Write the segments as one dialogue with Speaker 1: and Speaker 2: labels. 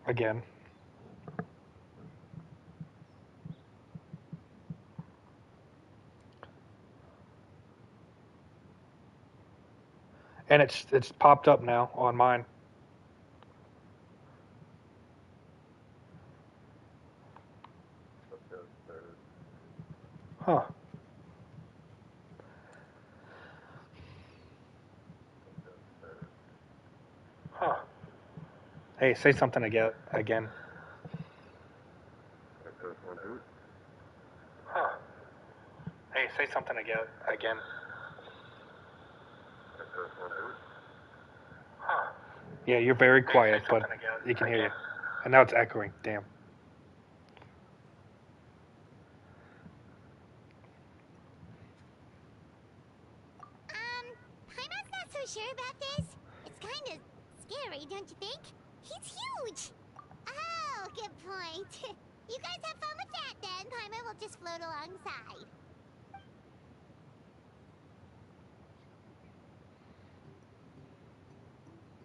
Speaker 1: again. And it's popped up now on mine. Huh. Huh. Hey, say something again. Again. Huh. Hey, say something again. Again. Huh. Yeah, you're very quiet, but you can hear you. And now it's echoing. Damn.
Speaker 2: Paimon's not so sure about this. It's kind of scary, don't you think? He's huge! Oh, good point. You guys have fun with that then. Paimon will just float alongside.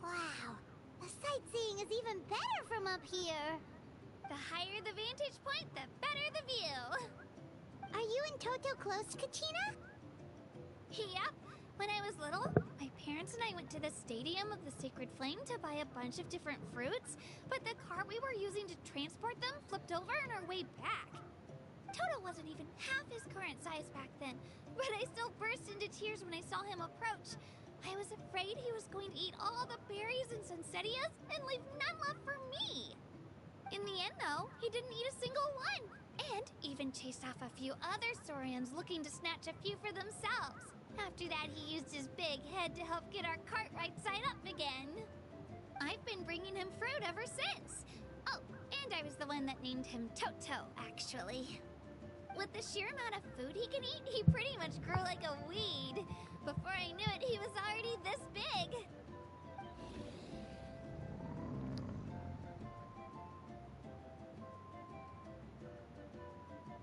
Speaker 2: Wow, the sightseeing is even better from up here.
Speaker 3: The higher the vantage point, the better the view.
Speaker 2: Are you and Toto close, Kachina?
Speaker 3: Yep. When I was little, my parents and I went to the Stadium of the Sacred Flame to buy a bunch of different fruits, but the cart we were using to transport them flipped over on our way back. Toto wasn't even half his current size back then, but I still burst into tears when I saw him approach. I was afraid he was going to eat all the berries and sunsettias and leave none left for me. In the end, though, he didn't eat a single one, and even chased off a few other Saurians looking to snatch a few for themselves. After that, he used his big head to help get our cart right side up again. I've been bringing him fruit ever since. Oh, and I was the one that named him Toto, actually. With the sheer amount of food he can eat, he pretty much grew like a weed. Before I knew it, he was already this big.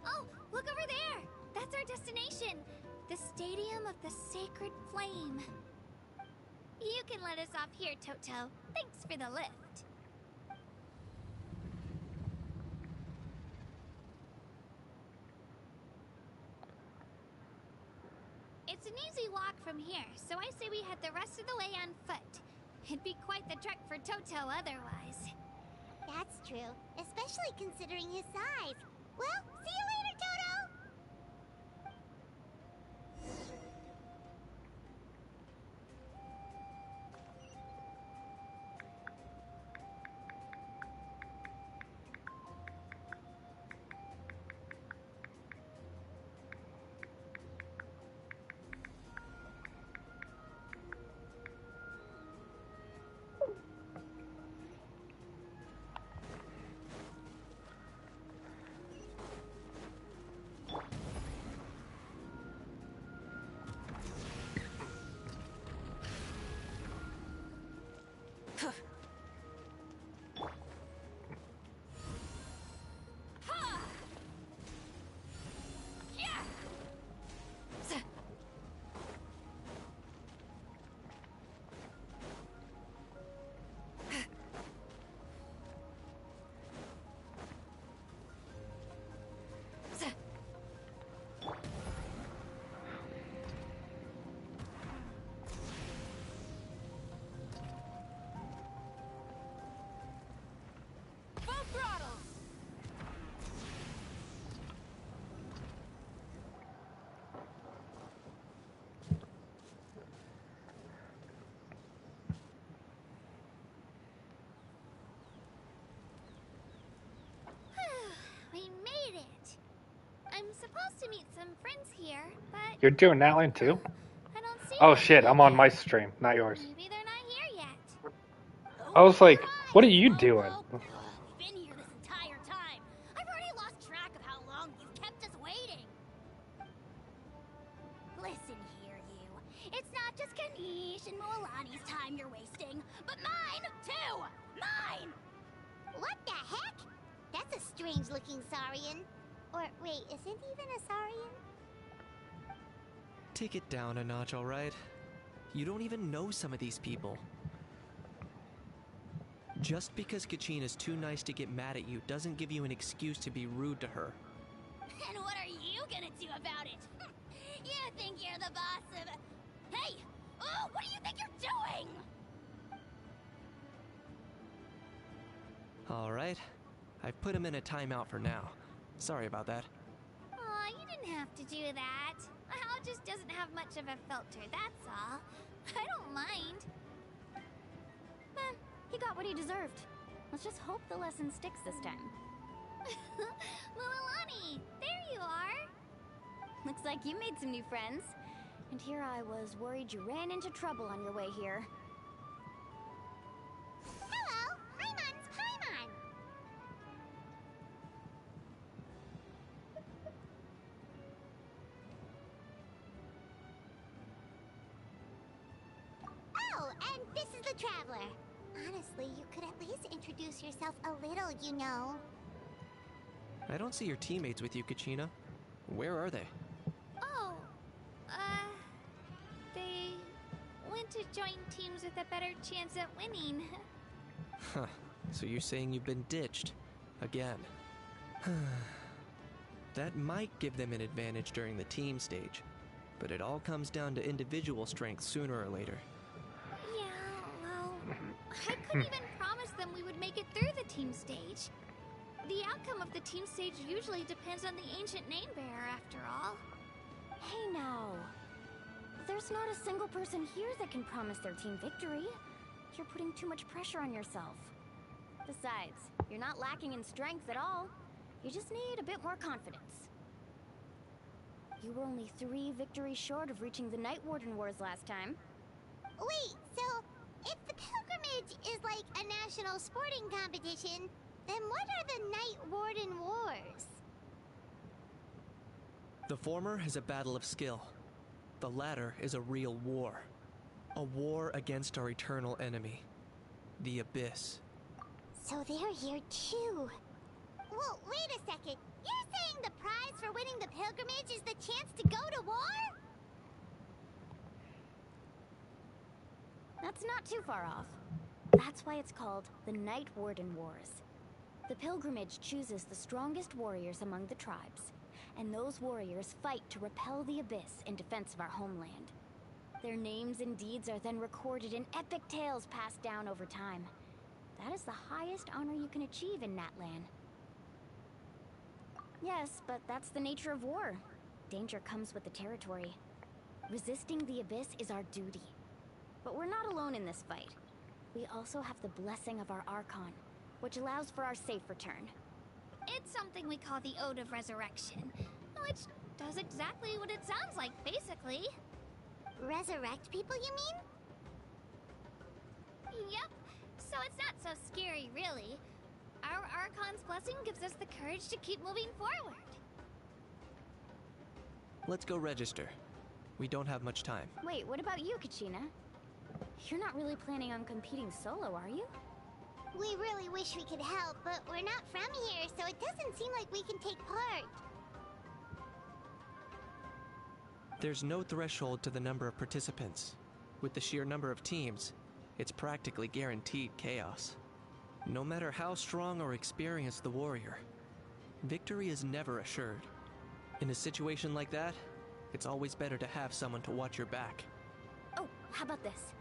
Speaker 3: Oh, look over there! That's our destination! The Stadium of the Sacred Flame. You can let us off here, Toto. Thanks for the lift. It's an easy walk from here, so I say we head the rest of the way on foot. It'd be quite the trek for Toto otherwise.
Speaker 2: That's true, especially considering his size. Well, see you later, Toto!
Speaker 3: We made it! I'm supposed to meet some friends here, but
Speaker 1: You're doing Natlan too?
Speaker 3: I don't see
Speaker 1: Oh
Speaker 3: them
Speaker 1: shit, I'm on
Speaker 3: yet.
Speaker 1: my stream, not yours.
Speaker 3: Maybe they're not here yet.
Speaker 1: I was like, what are you doing?
Speaker 2: You've been here this entire time. I've already lost track of how long you've kept us waiting. Listen here, you. It's not just Kanish and Moalani's time you're wasting, but mine, too! Mine! What the heck? That's a strange-looking Saurian. Or, wait, isn't even a Saurian?
Speaker 4: Take it down a notch, alright? You don't even know some of these people. Just because Kachina's too nice to get mad at you doesn't give you an excuse to be rude to her.
Speaker 2: And what are you gonna do about it? You think you're the boss of... Hey! Oh, what do you think you're doing?
Speaker 4: Alright, I've put him in a timeout for now. Sorry about that.
Speaker 3: Aw, you didn't have to do that. Hal just doesn't have much of a filter, that's all. I don't mind.
Speaker 5: He got what he deserved. Let's just hope the lesson sticks this time.
Speaker 3: Mualani, there you are.
Speaker 5: Looks like you made some new friends. And here I was worried you ran into trouble on your way here.
Speaker 2: Hello! Paimon's Paimon! Oh, and this is the Traveler. Honestly, you could at least introduce yourself a little, you know.
Speaker 4: I don't see your teammates with you, Kachina. Where are they?
Speaker 3: Oh, they went to join teams with a better chance at winning.
Speaker 4: Huh. So you're saying you've been ditched. Again. That might give them an advantage during the team stage. But it all comes down to individual strength sooner or later.
Speaker 3: Yeah, well, I couldn't even promise them we would make it through the team stage. The outcome of the team stage usually depends on the ancient name bearer, after all.
Speaker 5: Hey now. There's not a single person here that can promise their team victory. You're putting too much pressure on yourself. Besides, you're not lacking in strength at all. You just need a bit more confidence. You were only 3 victories short of reaching the Night Warden Wars last time.
Speaker 2: Wait, so if the pilgrimage is like a national sporting competition, then what are the Night Warden Wars?
Speaker 4: The former is a battle of skill. The latter is a real war. A war against our eternal enemy, the Abyss.
Speaker 2: So they're here too. Well, wait a second. You're saying the prize for winning the pilgrimage is the chance to go to war?
Speaker 5: That's not too far off. That's why it's called the Night Warden Wars. The pilgrimage chooses the strongest warriors among the tribes, and those warriors fight to repel the Abyss in defense of our homeland. Their names and deeds are then recorded in epic tales passed down over time. That is the highest honor you can achieve in Natlan. Yes, but that's the nature of war. Danger comes with the territory. Resisting the Abyss is our duty. But we're not alone in this fight. We also have the blessing of our Archon, which allows for our safe return.
Speaker 3: It's something we call the Ode of Resurrection, which does exactly what it sounds like, basically.
Speaker 2: Resurrect people, you mean?
Speaker 3: Yep, so it's not so scary, really. Our Archon's blessing gives us the courage to keep moving forward.
Speaker 4: Let's go register. We don't have much time.
Speaker 5: Wait, what about you, Kachina? You're not really planning on competing solo, are you?
Speaker 2: We really wish we could help, but we're not from here, so it doesn't seem like we can take part.
Speaker 4: There's no threshold to the number of participants. With the sheer number of teams, it's practically guaranteed chaos. No matter how strong or experienced the warrior, victory is never assured. In a situation like that, it's always better to have someone to watch your back.
Speaker 5: Oh, how about this?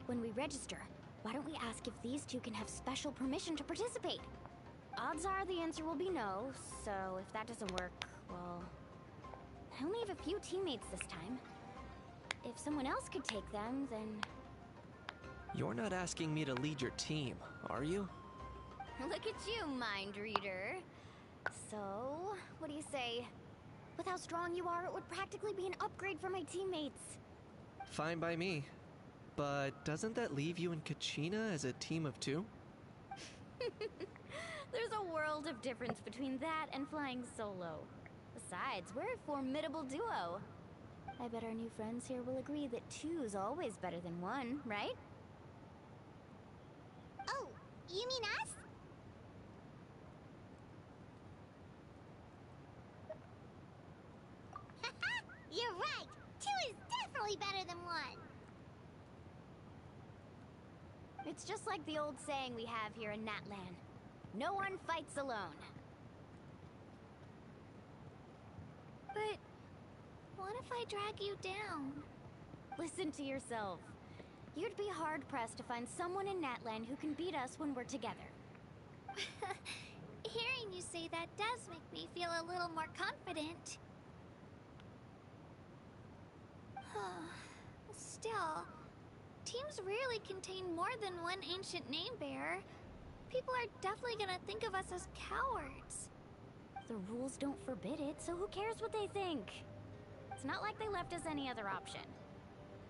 Speaker 5: When we register, why don't we ask if these two can have special permission to participate? Odds are the answer will be no, so if that doesn't work, well... I only have a few teammates this time. If someone else could take them, then...
Speaker 4: You're not asking me to lead your team, are you?
Speaker 5: Look at you, mind reader. So, what do you say? With how strong you are, it would practically be an upgrade for my teammates.
Speaker 4: Fine by me. But doesn't that leave you and Kachina as a team of 2?
Speaker 5: There's a world of difference between that and flying solo. Besides, we're a formidable duo. I bet our new friends here will agree that 2's always better than 1, right?
Speaker 2: Oh, you mean us? You're right! 2 is definitely better than 1!
Speaker 5: It's just like the old saying we have here in Natlan. No one fights alone.
Speaker 3: But what if I drag you down?
Speaker 5: Listen to yourself. You'd be hard-pressed to find someone in Natlan who can beat us when we're together.
Speaker 3: Hearing you say that does make me feel a little more confident. Still, teams rarely contain more than one ancient name bearer. People are definitely gonna think of us as cowards.
Speaker 5: The rules don't forbid it, so who cares what they think? It's not like they left us any other option.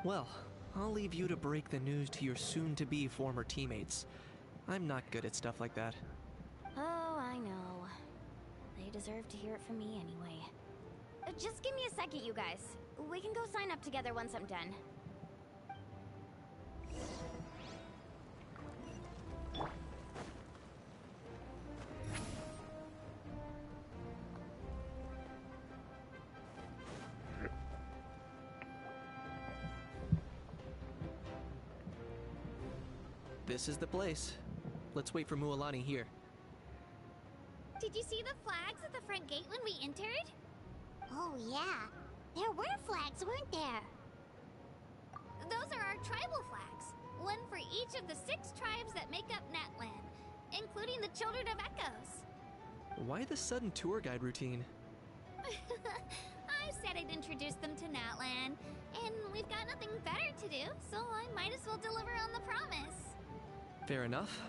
Speaker 4: Well, I'll leave you to break the news to your soon-to-be former teammates. I'm not good at stuff like that.
Speaker 5: Oh, I know. They deserve to hear it from me anyway. Just give me a second, you guys. We can go sign up together once I'm done.
Speaker 4: This is the place. Let's wait for Mualani here.
Speaker 3: Did you see the flags at the front gate when we entered?
Speaker 2: Oh, yeah. There were flags, weren't there?
Speaker 3: Those are our tribal flags. One for each of the 6 tribes that make up Natlan, including the Children of Echoes.
Speaker 4: Why the sudden tour guide routine?
Speaker 3: I said I'd introduce them to Natlan, and we've got nothing better to do, so I might as well deliver on the promise.
Speaker 4: Fair enough.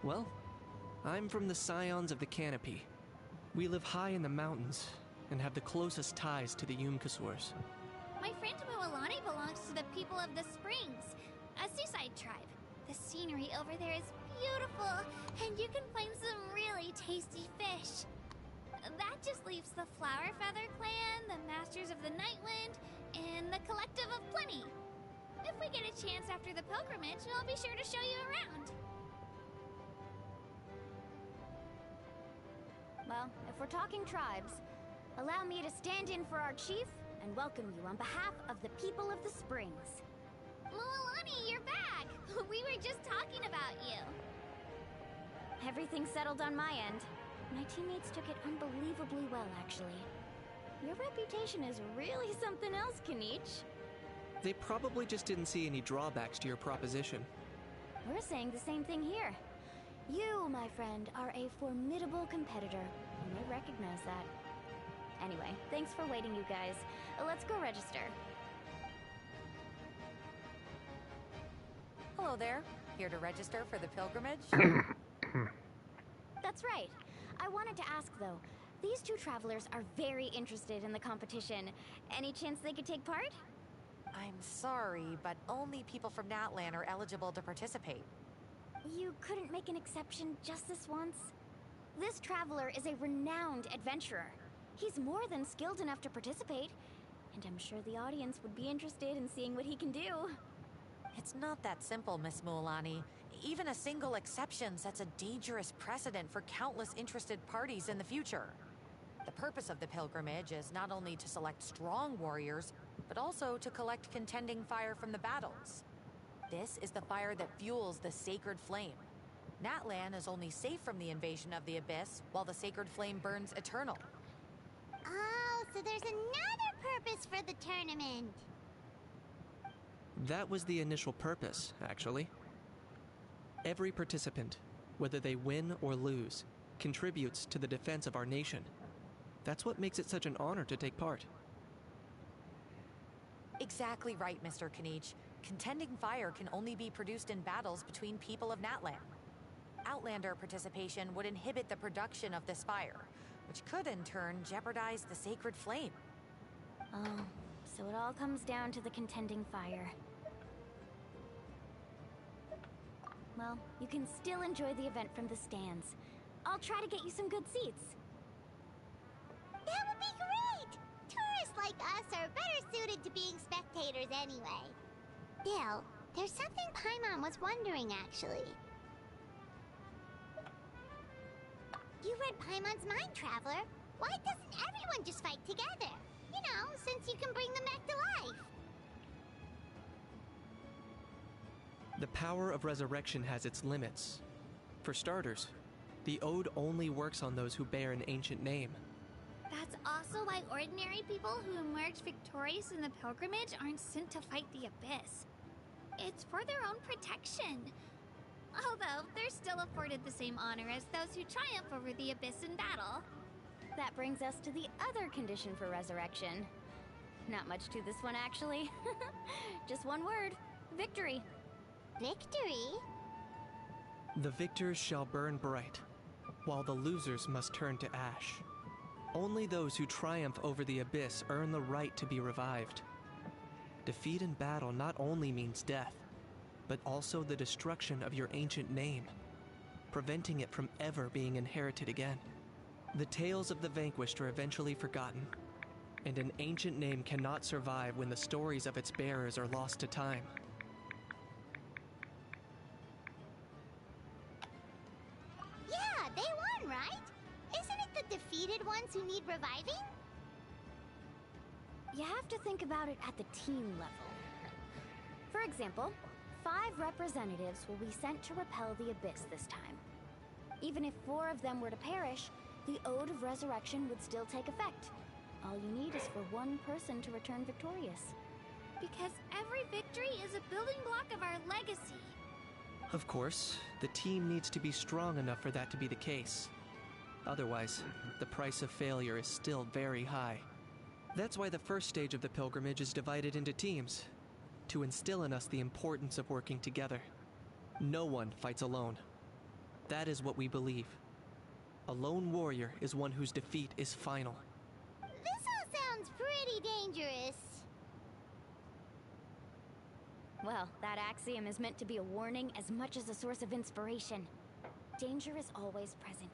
Speaker 4: Well, I'm from the Scions of the Canopy. We live high in the mountains and have the closest ties to the Yumkasors.
Speaker 3: My friend Mualani belongs to the people of the Springs, a seaside tribe. The scenery over there is beautiful, and you can find some really tasty fish. That just leaves the Flower Feather Clan, the Masters of the Nightwind, and the Collective of Plenty. If we get a chance after the pilgrimage, I'll be sure to show you around.
Speaker 5: Well, if we're talking tribes, allow me to stand in for our chief and welcome you on behalf of the people of the Springs.
Speaker 3: Mualani, you're back! We were just talking about you.
Speaker 5: Everything's settled on my end. My teammates took it unbelievably well, actually. Your reputation is really something else, Kanich.
Speaker 4: They probably just didn't see any drawbacks to your proposition.
Speaker 5: We're saying the same thing here. You, my friend, are a formidable competitor. You may recognize that. Anyway, thanks for waiting, you guys. Let's go register.
Speaker 6: Hello there. Here to register for the pilgrimage?
Speaker 5: That's right. I wanted to ask, though. These 2 travelers are very interested in the competition. Any chance they could take part?
Speaker 6: I'm sorry, but only people from Natlan are eligible to participate.
Speaker 5: You couldn't make an exception just this once? This traveler is a renowned adventurer. He's more than skilled enough to participate, and I'm sure the audience would be interested in seeing what he can do.
Speaker 6: It's not that simple, Miss Mualani. Even a single exception sets a dangerous precedent for countless interested parties in the future. The purpose of the pilgrimage is not only to select strong warriors, but also to collect contending fire from the battles. This is the fire that fuels the sacred flame. Natlan is only safe from the invasion of the Abyss, while the sacred flame burns eternal.
Speaker 2: Oh, so there's another purpose for the tournament.
Speaker 4: That was the initial purpose, actually. Every participant, whether they win or lose, contributes to the defense of our nation. That's what makes it such an honor to take part.
Speaker 6: Exactly right, Mr. Kanich. Contending fire can only be produced in battles between people of Natlan. Outlander participation would inhibit the production of this fire, which could in turn jeopardize the sacred flame.
Speaker 5: Oh, so it all comes down to the contending fire. Well, you can still enjoy the event from the stands. I'll try to get you some good seats.
Speaker 2: That would be great! Tourists like us are better suited to being spectators anyway. Bill, there's something Paimon was wondering, actually. You read Paimon's mind, Traveler. Why doesn't everyone just fight together? You know, since you can bring them back to life.
Speaker 4: The power of resurrection has its limits. For starters, the Ode only works on those who bear an ancient name.
Speaker 3: That's also why ordinary people who emerge victorious in the pilgrimage aren't sent to fight the Abyss. It's for their own protection. Although, they're still afforded the same honor as those who triumph over the Abyss in battle.
Speaker 5: That brings us to the other condition for resurrection. Not much to this one, actually. Just one word. Victory.
Speaker 2: Victory?
Speaker 4: The victors shall burn bright, while the losers must turn to ash. Only those who triumph over the Abyss earn the right to be revived. Defeat in battle not only means death, but also the destruction of your ancient name, preventing it from ever being inherited again. The tales of the vanquished are eventually forgotten, and an ancient name cannot survive when the stories of its bearers are lost to time.
Speaker 2: Yeah, they won, right? Isn't it the defeated ones who need reviving?
Speaker 5: You have to think about it at the team level. For example, 5 representatives will be sent to repel the Abyss this time. Even if 4 of them were to perish, the Ode of Resurrection would still take effect. All you need is for one person to return victorious.
Speaker 3: Because every victory is a building block of our legacy.
Speaker 4: Of course, the team needs to be strong enough for that to be the case. Otherwise, the price of failure is still very high. That's why the first stage of the pilgrimage is divided into teams, to instill in us the importance of working together. No one fights alone. That is what we believe. A lone warrior is one whose defeat is final.
Speaker 2: This all sounds pretty dangerous.
Speaker 5: Well, that axiom is meant to be a warning as much as a source of inspiration. Danger is always present,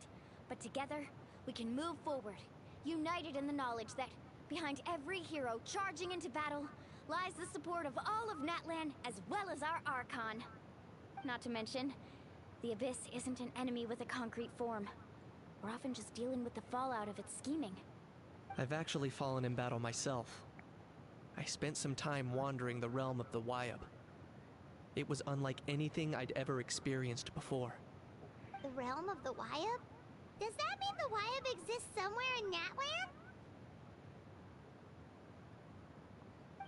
Speaker 5: but together, we can move forward, united in the knowledge that behind every hero charging into battle lies the support of all of Natlan as well as our Archon. Not to mention, the Abyss isn't an enemy with a concrete form. We're often just dealing with the fallout of its scheming.
Speaker 4: I've actually fallen in battle myself. I spent some time wandering the realm of the Wyab. It was unlike anything I'd ever experienced before.
Speaker 2: The realm of the Wyab? Does that mean the Wyab exists somewhere in Natlan?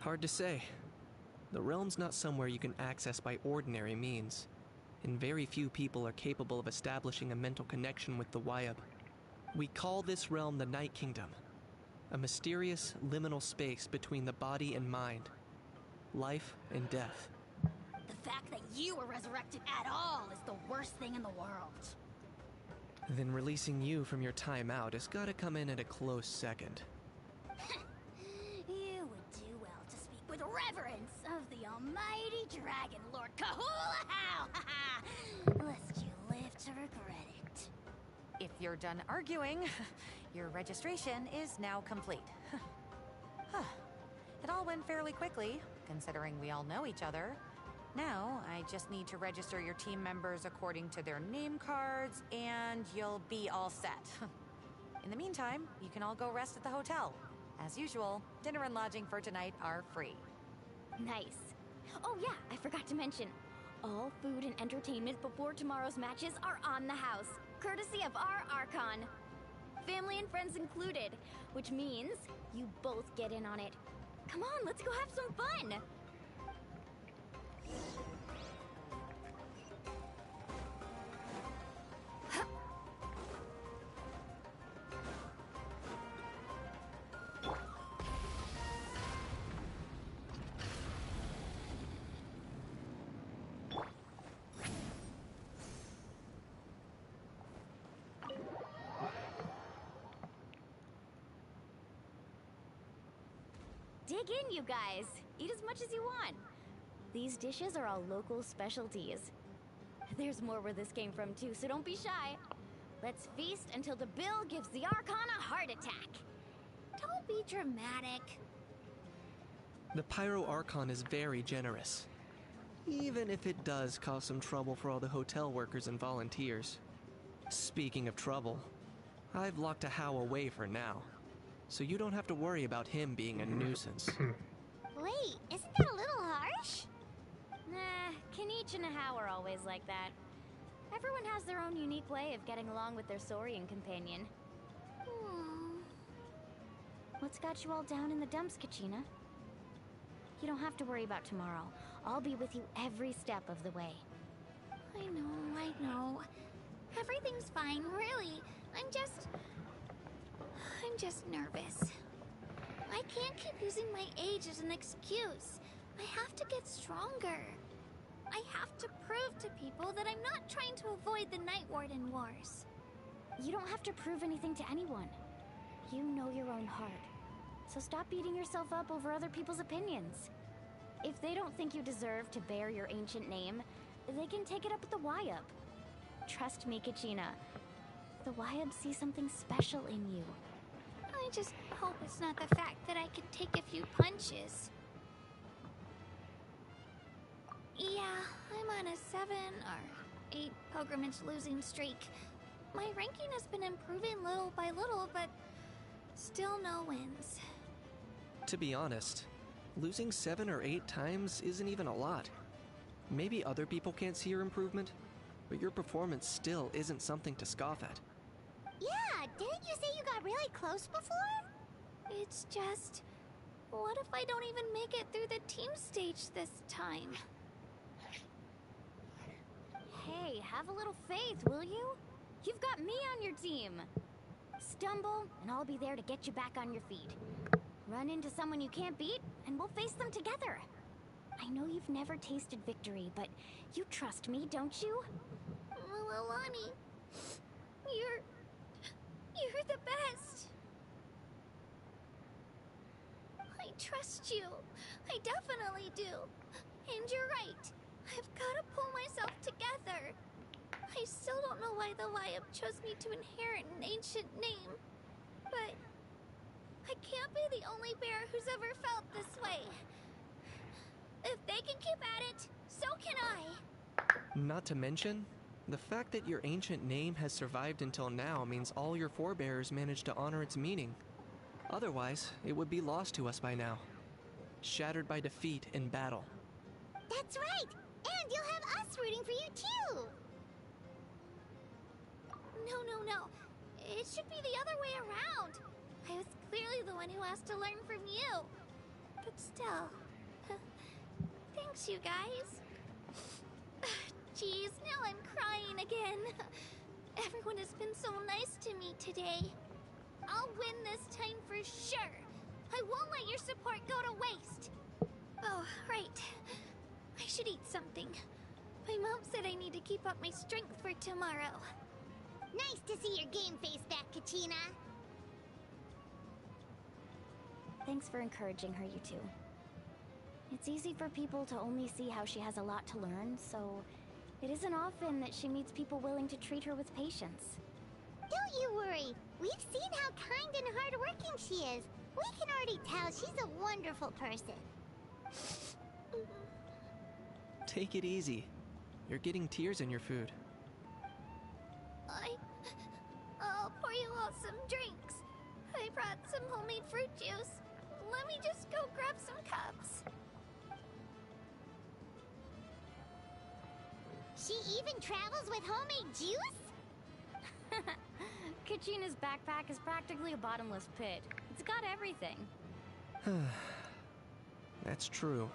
Speaker 4: Hard to say. The realm's not somewhere you can access by ordinary means, and very few people are capable of establishing a mental connection with the Wyab. We call this realm the Night Kingdom, a mysterious liminal space between the body and mind, life and death.
Speaker 2: The fact that you were resurrected at all is the worst thing in the world.
Speaker 4: Then releasing you from your timeout has gotta come in at a close second.
Speaker 2: You would do well to speak with reverence of the almighty Dragon Lord Kahula-How! Lest you live to regret it.
Speaker 6: If you're done arguing, your registration is now complete. It all went fairly quickly, considering we all know each other. Now, I just need to register your team members according to their name cards, and you'll be all set. In the meantime, you can all go rest at the hotel. As usual, dinner and lodging for tonight are free.
Speaker 5: Nice. Oh yeah, I forgot to mention, all food and entertainment before tomorrow's matches are on the house, courtesy of our Archon. Family and friends included, which means you both get in on it. Come on, let's go have some fun! Dig in, you guys. Eat as much as you want. These dishes are all local specialties. There's more where this came from too, so don't be shy. Let's feast until the bill gives the Archon a heart attack.
Speaker 3: Don't be dramatic.
Speaker 4: The Pyro Archon is very generous, even if it does cause some trouble for all the hotel workers and volunteers. Speaking of trouble, I've locked a How away for now, so you don't have to worry about him being a nuisance.
Speaker 2: Wait, isn't that a little harsh?
Speaker 5: Nah, Kenichi Peach and How are always like that. Everyone has their own unique way of getting along with their Saurian companion. What's got you all down in the dumps, Kachina? You don't have to worry about tomorrow. I'll be with you every step of the way.
Speaker 3: I know. Everything's fine, really. I'm just nervous. I can't keep using my age as an excuse. I have to get stronger. I have to prove to people that I'm not trying to avoid the Night Warden Wars.
Speaker 5: You don't have to prove anything to anyone. You know your own heart. So stop beating yourself up over other people's opinions. If they don't think you deserve to bear your ancient name, they can take it up with the Wyup. Trust me, Kachina. The Wyup see something special in you.
Speaker 3: I just hope it's not the fact that I could take a few punches. Yeah, I'm on a 7 or 8 pilgrimage losing streak. My ranking has been improving little by little, but still no wins.
Speaker 4: To be honest, losing 7 or 8 times isn't even a lot. Maybe other people can't see your improvement, but your performance still isn't something to scoff at.
Speaker 2: Yeah, didn't you say you got really close before?
Speaker 3: It's just, what if I don't even make it through the team stage this time?
Speaker 5: Hey, have a little faith, will you? You've got me on your team. Stumble, and I'll be there to get you back on your feet. Run into someone you can't beat, and we'll face them together. I know you've never tasted victory, but you trust me, don't you?
Speaker 3: Alani, you're the best. I trust you. I definitely do. And you're right. I've got to pull myself together. I still don't know why the Wyup chose me to inherit an ancient name. But I can't be the only bear who's ever felt this way. If they can keep at it, so can I.
Speaker 4: Not to mention, the fact that your ancient name has survived until now means all your forebears managed to honor its meaning. Otherwise, it would be lost to us by now. Shattered by defeat in battle.
Speaker 2: That's right! And you'll have us rooting for you too!
Speaker 3: No. It should be the other way around. I was clearly the one who asked to learn from you. But still. Thanks, you guys. Jeez, now I'm crying again. Everyone has been so nice to me today. I'll win this time for sure. I won't let your support go to waste. Oh, right. I should eat something. My mom said I need to keep up my strength for tomorrow.
Speaker 2: Nice to see your game face back, Kachina.
Speaker 5: Thanks for encouraging her, you two. It's easy for people to only see how she has a lot to learn, so it isn't often that she meets people willing to treat her with patience.
Speaker 2: Don't you worry. We've seen how kind and hardworking she is. We can already tell she's a wonderful person.
Speaker 4: Take it easy. You're getting tears in your food.
Speaker 3: I'll pour you all some drinks. I brought some homemade fruit juice. Let me just go grab some cups.
Speaker 2: She even travels with homemade juice?
Speaker 5: Kachina's backpack is practically a bottomless pit. It's got everything.
Speaker 4: That's true.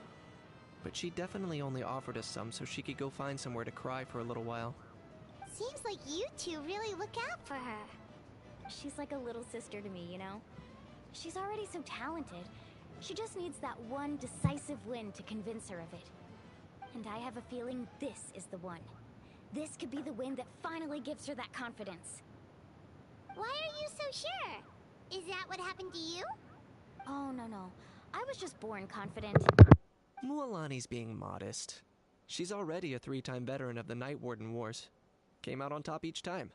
Speaker 4: But she definitely only offered us some so she could go find somewhere to cry for a little while.
Speaker 2: Seems like you two really look out for her.
Speaker 5: She's like a little sister to me, you know? She's already so talented. She just needs that one decisive win to convince her of it. And I have a feeling this is the one. This could be the win that finally gives her that confidence.
Speaker 2: Why are you so sure? Is that what happened to you?
Speaker 5: Oh, no. I was just born confident.
Speaker 4: Mualani's being modest. She's already a 3-time veteran of the Night Warden Wars. Came out on top each time.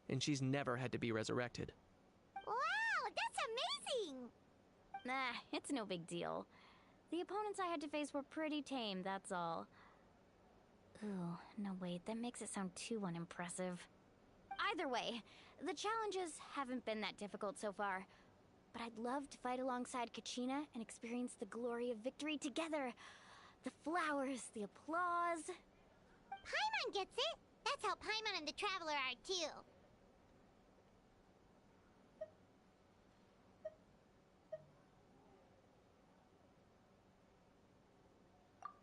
Speaker 4: And she's never had to be resurrected.
Speaker 2: Wow, that's amazing!
Speaker 5: Nah, it's no big deal. The opponents I had to face were pretty tame, that's all. Ooh, no wait, that makes it sound too unimpressive. Either way, the challenges haven't been that difficult so far. But I'd love to fight alongside Kachina and experience the glory of victory together. The flowers, the applause.
Speaker 2: Paimon gets it. That's how Paimon and the Traveler are too.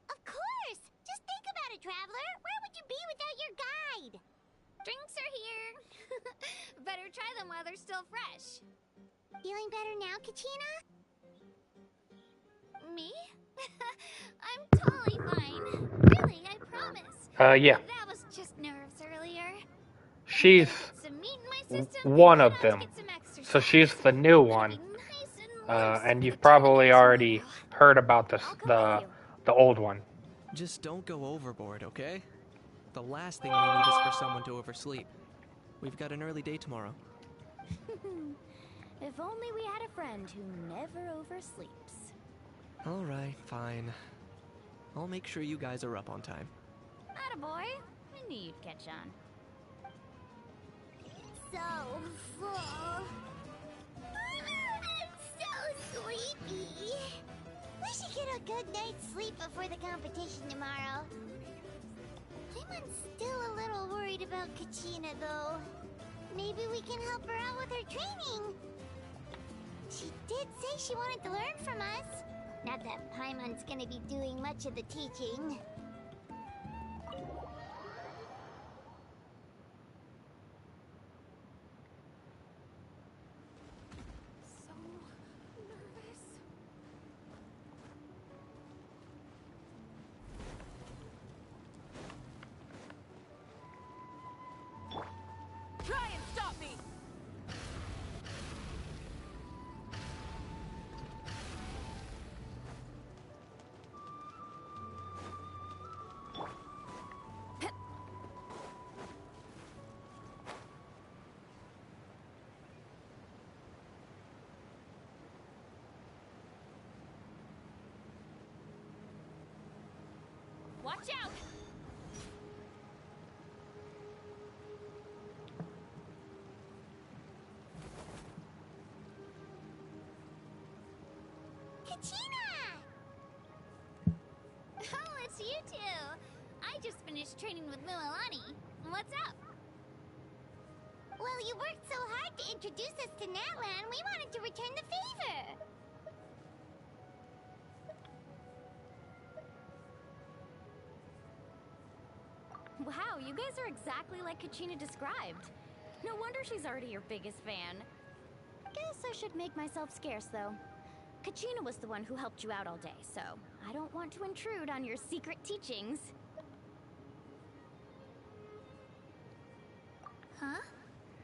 Speaker 2: Of course! Just think about it, Traveler. Where would you be without your guide?
Speaker 3: Drinks are here. Better try them while they're still fresh.
Speaker 2: Feeling better now, Kachina?
Speaker 3: Me? I'm totally fine. Really, I promise.
Speaker 1: Yeah.
Speaker 3: That was just nerves earlier.
Speaker 1: She's
Speaker 3: Some meat in my system,
Speaker 1: one
Speaker 3: and
Speaker 1: of
Speaker 3: then
Speaker 1: them.
Speaker 3: I'll get some exercise.
Speaker 1: So she's the new
Speaker 3: Gonna
Speaker 1: one.
Speaker 3: be nice and loose
Speaker 1: And
Speaker 3: for
Speaker 1: you've
Speaker 3: the
Speaker 1: probably
Speaker 3: tournament
Speaker 1: already
Speaker 3: tomorrow.
Speaker 1: heard about this,
Speaker 5: I'll come with you.
Speaker 1: the old one.
Speaker 4: Just don't go overboard, okay? The last thing we need is for someone to oversleep. We've got an early day tomorrow.
Speaker 5: If only we had a friend who never oversleeps.
Speaker 4: Alright, fine. I'll make sure you guys are up on time.
Speaker 5: Attaboy. I knew you'd catch on.
Speaker 2: So full. I'm so sleepy. We should get a good night's sleep before the competition tomorrow. I'm still a little worried about Kachina, though. Maybe we can help her out with her training. She did say she wanted to learn from us. Not that Paimon's gonna be doing much of the teaching.
Speaker 3: So nervous.
Speaker 6: Try and stop me! Watch out!
Speaker 2: Kachina!
Speaker 3: Oh, it's you two. I just finished training with Mualani. What's up?
Speaker 2: Well, you worked so hard to introduce us to Natlan, we wanted to return the favor.
Speaker 5: Wow, you guys are exactly like Kachina described. No wonder she's already your biggest fan. Guess I should make myself scarce, though. Kachina was the one who helped you out all day, so I don't want to intrude on your secret teachings.
Speaker 3: Huh?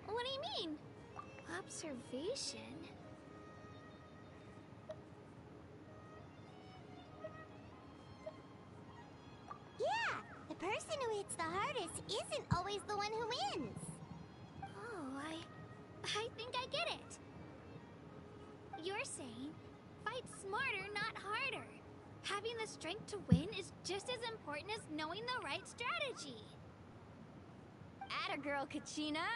Speaker 3: What do you mean? Observation?
Speaker 2: Yeah, the person who hits the hardest isn't always the one who wins.
Speaker 3: Oh, I think I get it. You're saying, fight smarter, not harder. Having the strength to win is just as important as knowing the right strategy.
Speaker 5: Atta girl, Kachina!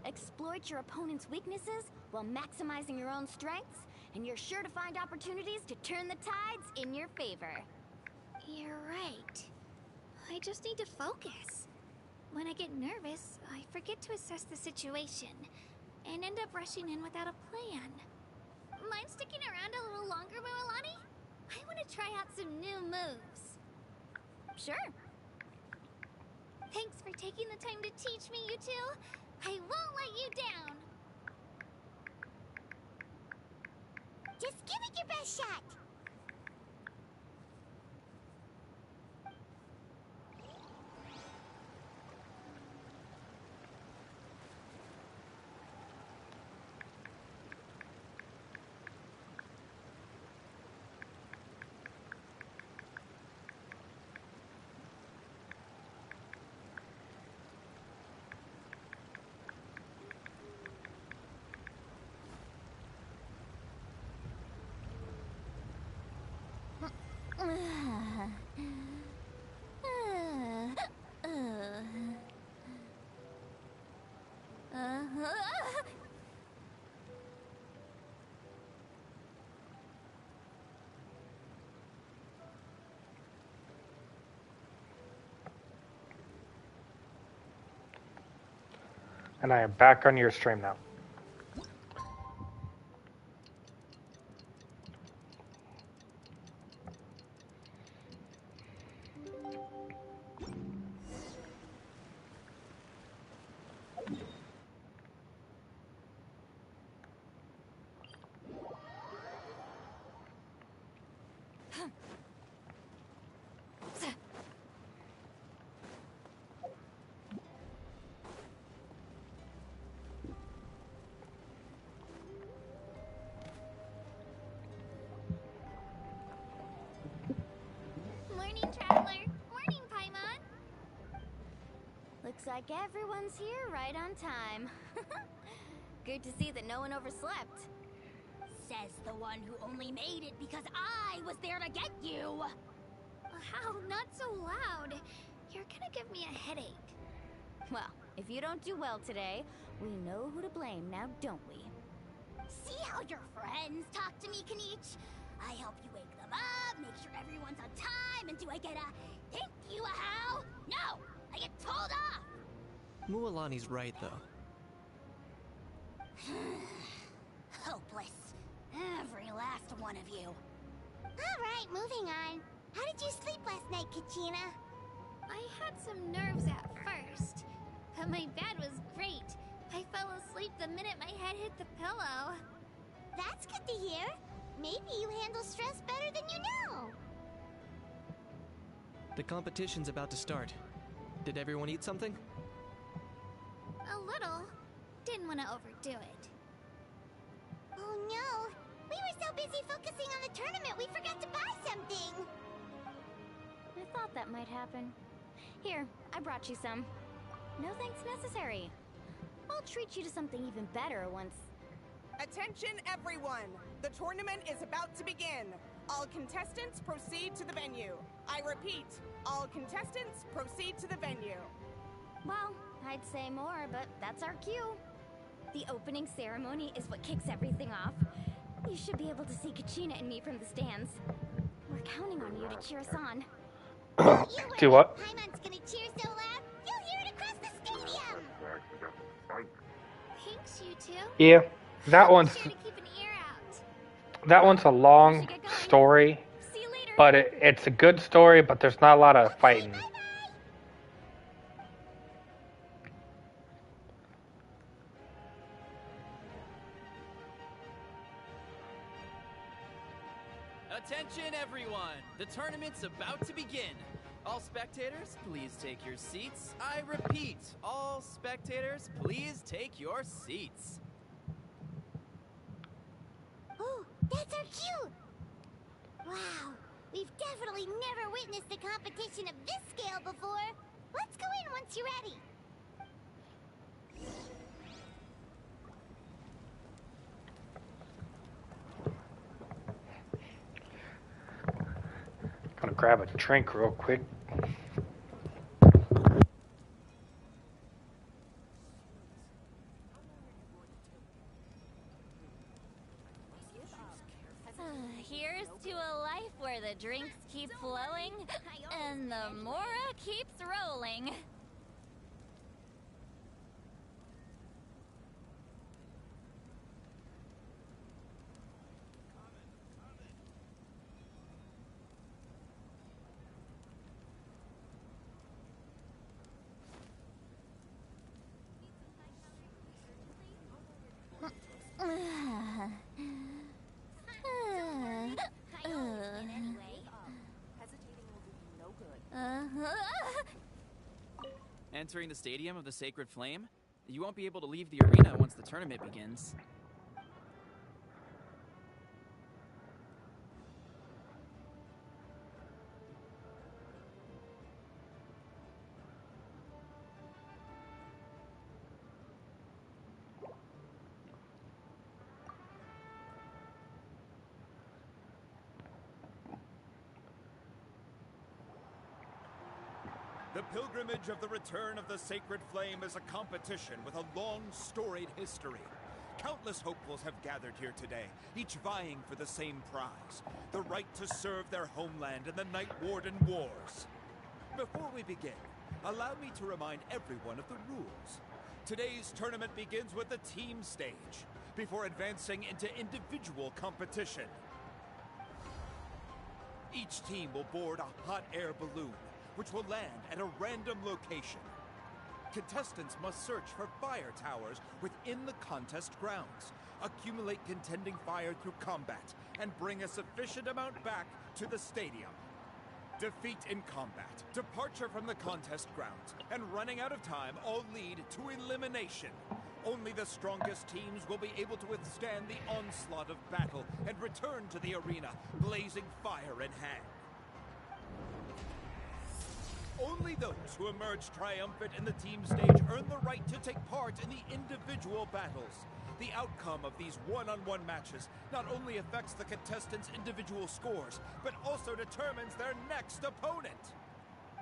Speaker 5: Exploit your opponent's weaknesses while maximizing your own strengths, and you're sure to find opportunities to turn the tides in your favor.
Speaker 3: You're right. I just need to focus. When I get nervous, I forget to assess the situation and end up rushing in without a plan. Mind sticking around a little longer, Mualani? I want to try out some new moves.
Speaker 5: Sure.
Speaker 3: Thanks for taking the time to teach me, you two. I won't let you down.
Speaker 2: Just give it your best shot.
Speaker 1: And I am back on your stream now.
Speaker 3: Morning, Traveler. Morning, Paimon.
Speaker 5: Looks like everyone's here right on time. Good to see that no one overslept.
Speaker 2: Says the one who only made it because I was there to get you.
Speaker 3: How? Not so loud. You're gonna give me a headache.
Speaker 5: Well, if you don't do well today, we know who to blame now, don't we?
Speaker 2: See how your friends talk to me, Kanich? I help you wake them up, make sure everyone's on time, and do I get a thank you a how? No! I get told off!
Speaker 4: Mualani's right, though.
Speaker 2: Hopeless. Every last one of you. Alright, moving on. How did you sleep last night, Kachina?
Speaker 3: I had some nerves at first, but my bed was great. I fell asleep the minute my head hit the pillow.
Speaker 2: That's good to hear. Maybe you handle stress better than you know.
Speaker 4: The competition's about to start. Did everyone eat something?
Speaker 3: A little. Didn't want to overdo it.
Speaker 2: Oh no! We were so busy focusing on the tournament we forgot to buy something!
Speaker 5: I thought that might happen. Here, I brought you some. No thanks necessary. I'll treat you to something even better once...
Speaker 7: Attention everyone! The tournament is about to begin. All contestants proceed to the venue. I repeat, all contestants proceed to the venue.
Speaker 5: Well, I'd say more, but that's our cue. The opening ceremony is what kicks everything off. You should be able to see Kachina and me from the stands. We're counting on you to cheer us on.
Speaker 1: Do what?
Speaker 2: Paimon's gonna cheer so loud, you'll hear it across the stadium!
Speaker 3: Thanks, you two.
Speaker 1: Yeah, that one's
Speaker 3: Be sure to keep an ear out.
Speaker 1: a long story,
Speaker 5: See you later.
Speaker 1: but it's a good story. But there's not a lot of fighting.
Speaker 8: Attention everyone! The tournament's about to begin. All spectators, please take your seats. I repeat, all spectators, please take your seats.
Speaker 2: Oh, that's our cue! Wow, we've definitely never witnessed a competition of this scale before. Let's go in once you're ready.
Speaker 1: Gonna grab a drink real quick.
Speaker 5: Here's to a life where the drinks keep flowing and the Mora keeps rolling.
Speaker 8: Entering the stadium of the Sacred Flame? You won't be able to leave the arena once the tournament begins.
Speaker 9: The pilgrimage of the return of the Sacred Flame is a competition with a long, storied history. Countless hopefuls have gathered here today, each vying for the same prize, the right to serve their homeland in the Night Warden Wars. Before we begin, allow me to remind everyone of the rules. Today's tournament begins with the team stage, before advancing into individual competition. Each team will board a hot air balloon, which will land at a random location. Contestants must search for fire towers within the contest grounds, accumulate contending fire through combat, and bring a sufficient amount back to the stadium. Defeat in combat, departure from the contest grounds, and running out of time all lead to elimination. Only the strongest teams will be able to withstand the onslaught of battle and return to the arena, blazing fire in hand. Only those who emerge triumphant in the team stage earn the right to take part in the individual battles. The outcome of these one-on-one matches not only affects the contestants' individual scores, but also determines their next opponent.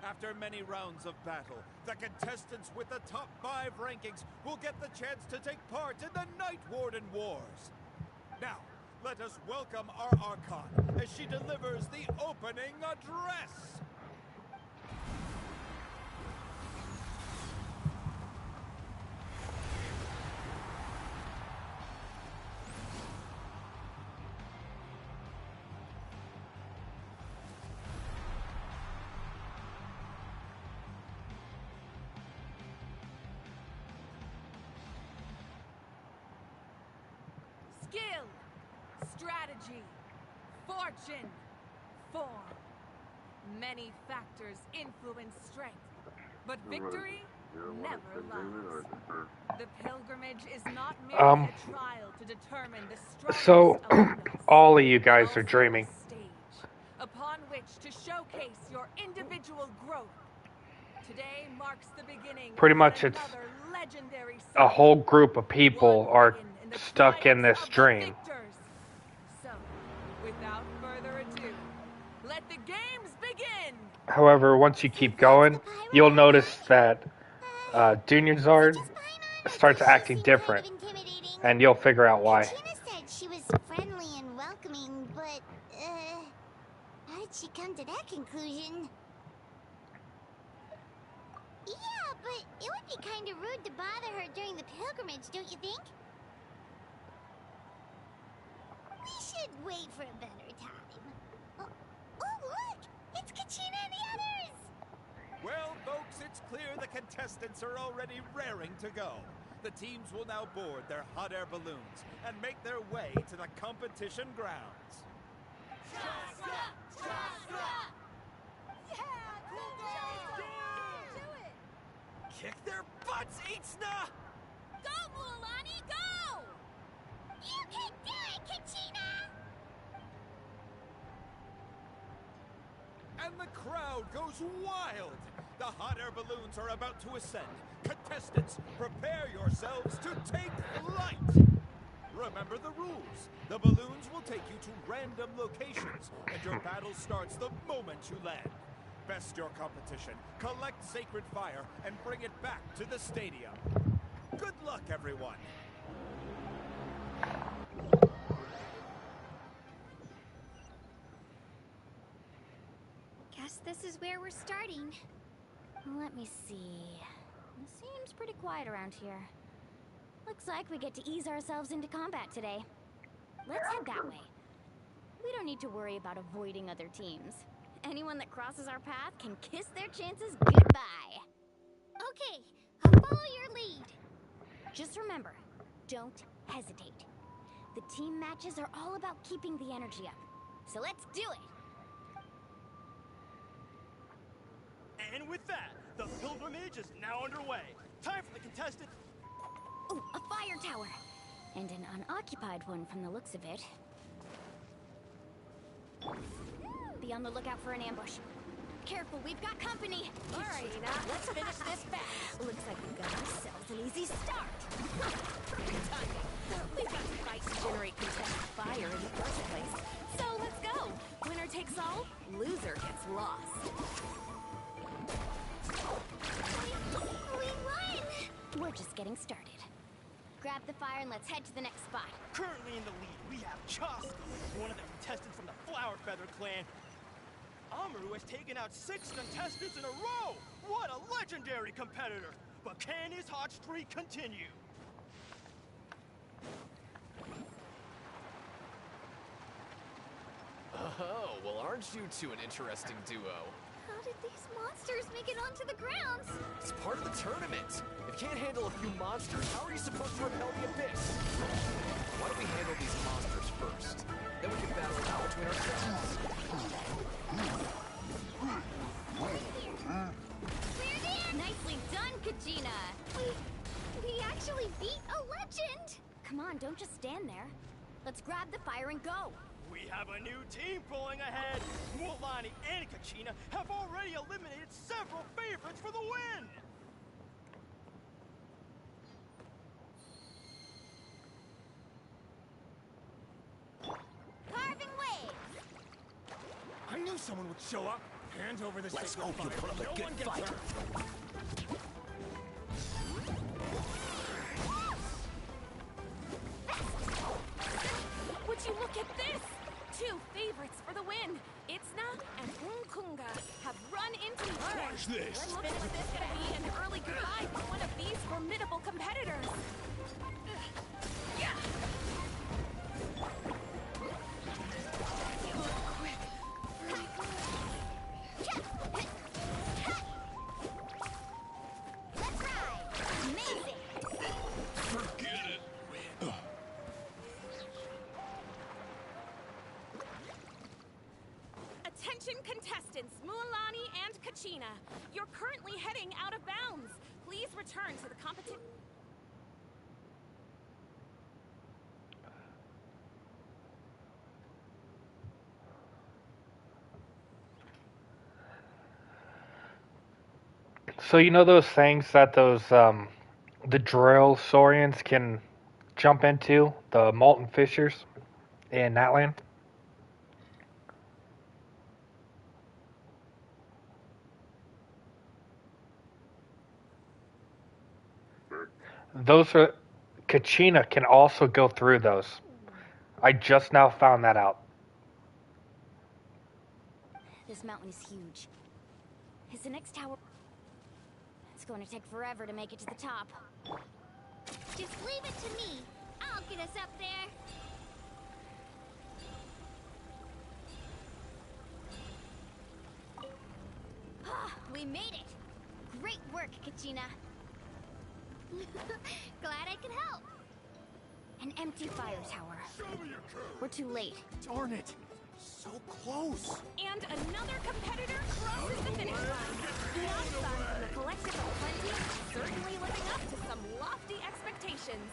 Speaker 9: After many rounds of battle, the contestants with the top 5 rankings will get the chance to take part in the Night Warden Wars. Now, let us welcome our Archon as she delivers the opening address.
Speaker 7: Skill, strategy, fortune, form. Many factors influence strength, but victory never lies. The pilgrimage is not merely a trial to determine the strongest
Speaker 1: So,
Speaker 7: among us,
Speaker 1: all of you
Speaker 7: but
Speaker 1: guys
Speaker 7: also
Speaker 1: are dreaming.
Speaker 7: a stage upon which to showcase your individual growth. Today marks the beginning
Speaker 1: Pretty
Speaker 7: of
Speaker 1: much it's
Speaker 7: another legendary
Speaker 1: a whole
Speaker 7: saga.
Speaker 1: group of people
Speaker 7: One
Speaker 1: are
Speaker 7: written in the
Speaker 1: stuck in
Speaker 7: triumphs
Speaker 1: this
Speaker 7: of the
Speaker 1: dream.
Speaker 7: victors. So, without further ado, let the games begin!
Speaker 1: However, once you keep going, you'll notice that Dunyarzad starts acting different, and you'll figure out why.
Speaker 2: Tina said she was friendly and welcoming, but, how did she come to that conclusion? Yeah, but it would be kind of rude to bother her during the pilgrimage, don't you think? We should wait for a better time. Oh, look! It's Kachina and the others!
Speaker 9: Well, folks, it's clear the contestants are already raring to go. The teams will now board their hot air balloons and make their way to the competition grounds. Kick their butts, Itzna!
Speaker 3: Go, Mualani, go!
Speaker 2: You can do it, Kachina!
Speaker 9: And the crowd goes wild! The hot air balloons are about to ascend. Contestants, prepare yourselves to take flight! Remember the rules. The balloons will take you to random locations, and your battle starts the moment you land. Best your competition, collect sacred fire, and bring it back to the stadium. Good luck, everyone!
Speaker 3: Guess this is where we're starting.
Speaker 5: Let me see. It seems pretty quiet around here. Looks like we get to ease ourselves into combat today. Let's head that way. We don't need to worry about avoiding other teams. Anyone that crosses our path can kiss their chances goodbye.
Speaker 3: Okay, I'll follow your lead.
Speaker 5: Just remember, don't hesitate. The team matches are all about keeping the energy up. So let's do it!
Speaker 10: And with that, the pilgrimage is now underway. Time for the contestant.
Speaker 5: Ooh, a fire tower! And an unoccupied one from the looks of it. Be on the lookout for an ambush. Careful, we've got company!
Speaker 6: Alright, let's finish this fast.
Speaker 5: Looks like we've got ourselves an easy start! Perfect timing! We've got to fight to generate contested fire in the first place. So let's go! Winner takes all, loser gets lost.
Speaker 2: We won!
Speaker 5: We're just getting started. Grab the fire and let's head to the next spot.
Speaker 10: Currently in the lead, we have Chasti, one of the contestants from the Flower Feather clan. Amaru has taken out 6 contestants in a row! What a legendary competitor! But can his hot streak continue?
Speaker 11: Oh, well, aren't you two an interesting duo?
Speaker 3: How did these monsters make it onto the grounds?
Speaker 11: It's part of the tournament. If you can't handle a few monsters, how are you supposed to repel the abyss? Why don't we handle these monsters first? Then we can battle it out between ourselves.
Speaker 3: We're there! Nicely done, Kachina! We actually beat a legend!
Speaker 5: Come on, don't just stand there. Let's grab the fire and go.
Speaker 10: We have a new team pulling ahead. Mualani and Kachina have already eliminated several favorites for the win.
Speaker 2: Carving waves!
Speaker 9: I knew someone would show up. Hand over the
Speaker 12: Let's
Speaker 9: sacred
Speaker 12: hope you
Speaker 9: fire.
Speaker 12: put up a
Speaker 9: No
Speaker 12: good
Speaker 9: one gets
Speaker 12: fight.
Speaker 9: hurt.
Speaker 13: Would you look at this? Two favorites for the win. Itzna and Unkunga have run into each other.
Speaker 9: Watch this.
Speaker 13: Let's finish this gonna be an early goodbye for one of these formidable competitors. Yeah.
Speaker 2: Let's ride! Amazing!
Speaker 9: Forget it.
Speaker 13: Attention contestants, Mualani and Kachina. You're currently heading out of bounds. Please return to the competition.
Speaker 1: So you know those things that the drill saurians can jump into, the molten fissures in Natlan? Those are Kachina can also go through those. I just now found that out.
Speaker 5: This mountain is huge. Is the next tower... It's going to take forever to make it to the top.
Speaker 3: Just leave it to me. I'll get us up there.
Speaker 2: We made it! Great work, Kachina!
Speaker 3: Glad I could help.
Speaker 5: An empty fire tower. We're too late.
Speaker 9: Darn it. So close.
Speaker 13: And another competitor crosses the finish line. Natlan from the Collective of Plenty, certainly living up to some lofty expectations.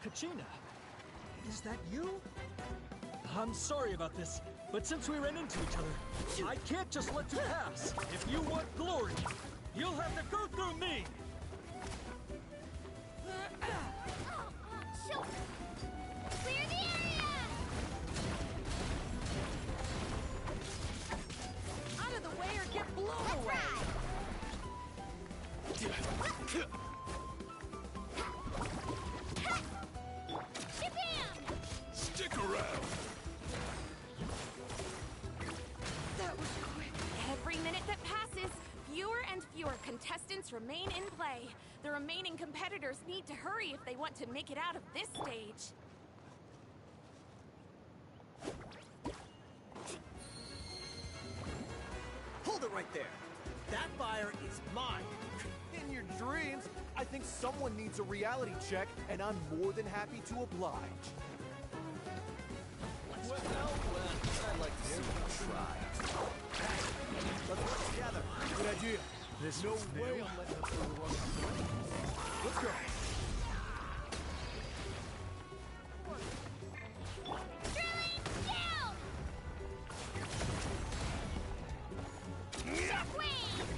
Speaker 10: Kachina, is that you? I'm sorry about this, but since we ran into each other, I can't just let you pass. If you want glory, you'll have to go through me.
Speaker 3: Shoot! Clear the area!
Speaker 13: Out of the way or get blown away.
Speaker 9: Stick around.
Speaker 13: That was quick. Every minute that passes, fewer and fewer contestants remain in play. The remaining competitors need to hurry if they want to make it out of this stage.
Speaker 10: Hold it right there. That fire is mine. In your dreams, I think someone needs a reality check, and I'm more than happy to oblige.
Speaker 11: Well, I'd like to see you try.
Speaker 10: Let's work together. Good idea. There's no way I'm letting us overrun. Let's go.
Speaker 3: Drilling down! Shockwave!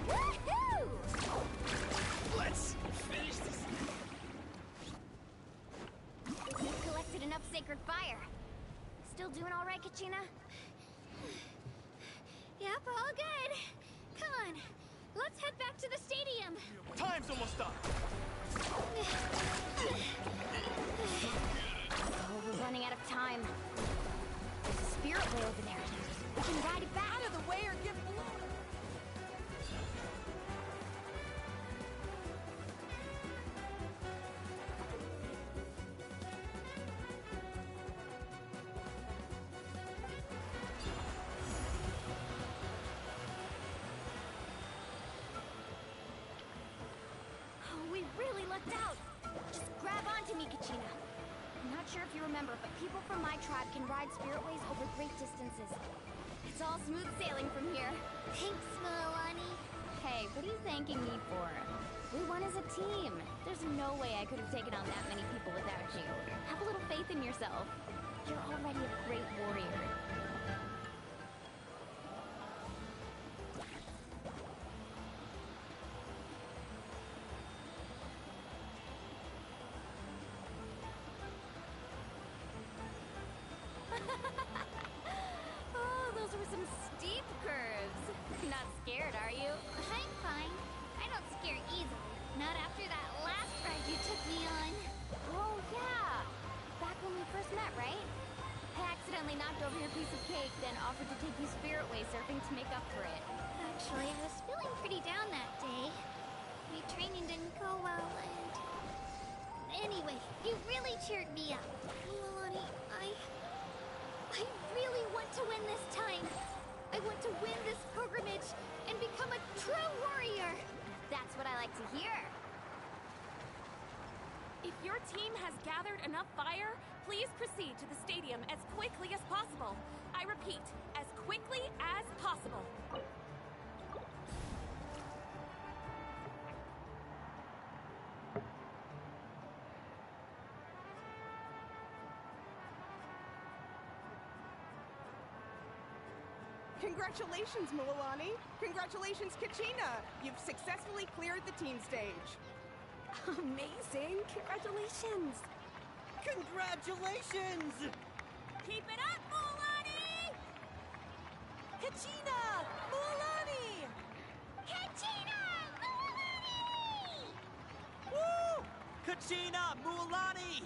Speaker 3: Woohoo!
Speaker 11: Let's finish this.
Speaker 5: We've collected enough sacred fire. Still doing all right, Kachina?
Speaker 3: Yep, all good. Come on, Let's head back to the stadium.
Speaker 11: Time's almost up.
Speaker 5: Oh, we're running out of time. There's a spirit way over there. We can ride it back.
Speaker 13: Out of the way or get blown.
Speaker 5: Oh, we really lucked out. Just grab onto me, Kachina. I'm not sure if you remember, but people from my tribe can ride spiritways over great distances. It's all smooth sailing from here.
Speaker 2: Thanks, Milani.
Speaker 5: Hey, what are you thanking me for? We won as a team. There's no way I could have taken on that many people without you. Have a little faith in yourself. You're already a great warrior. Oh, those were some steep curves. Not scared, are you?
Speaker 3: I'm fine. I don't scare easily. Not after that last ride you took me on.
Speaker 5: Oh, yeah. Back when we first met, right? I accidentally knocked over your piece of cake, then offered to take you spiritway surfing to make up for it.
Speaker 3: Actually, I was feeling pretty down that day. My training didn't go well, and... Anyway, you really cheered me up. Milani, I really want to win this time. I want to win this pilgrimage and become a true warrior.
Speaker 5: That's what I like to hear.
Speaker 13: If your team has gathered enough fire, please proceed to the stadium as quickly as possible. I repeat, as quickly as possible.
Speaker 7: Congratulations, Milani. Congratulations, Kachina. You've successfully cleared the team stage.
Speaker 13: Amazing! Congratulations!
Speaker 10: Congratulations!
Speaker 13: Keep it up, Mualani! Kachina! Mualani!
Speaker 2: Kachina! Milani!
Speaker 10: Woo! Kachina! Mualani!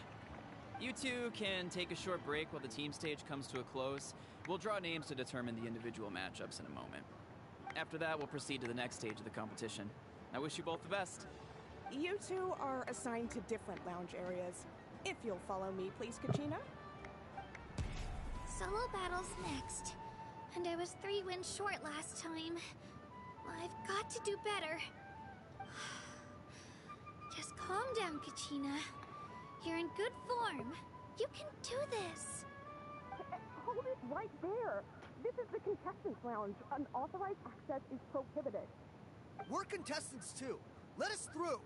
Speaker 8: You two can take a short break while the team stage comes to a close. We'll draw names to determine the individual matchups in a moment. After that, we'll proceed to the next stage of the competition. I wish you both the best.
Speaker 7: You two are assigned to different lounge areas. If you'll follow me, please, Kachina.
Speaker 3: Solo battle's next. And I was 3 wins short last time. I've got to do better. Just calm down, Kachina. You're in good form. You can do this.
Speaker 7: Hold it right there. This is the contestants' lounge. Unauthorized access is prohibited.
Speaker 12: We're contestants too. Let us through.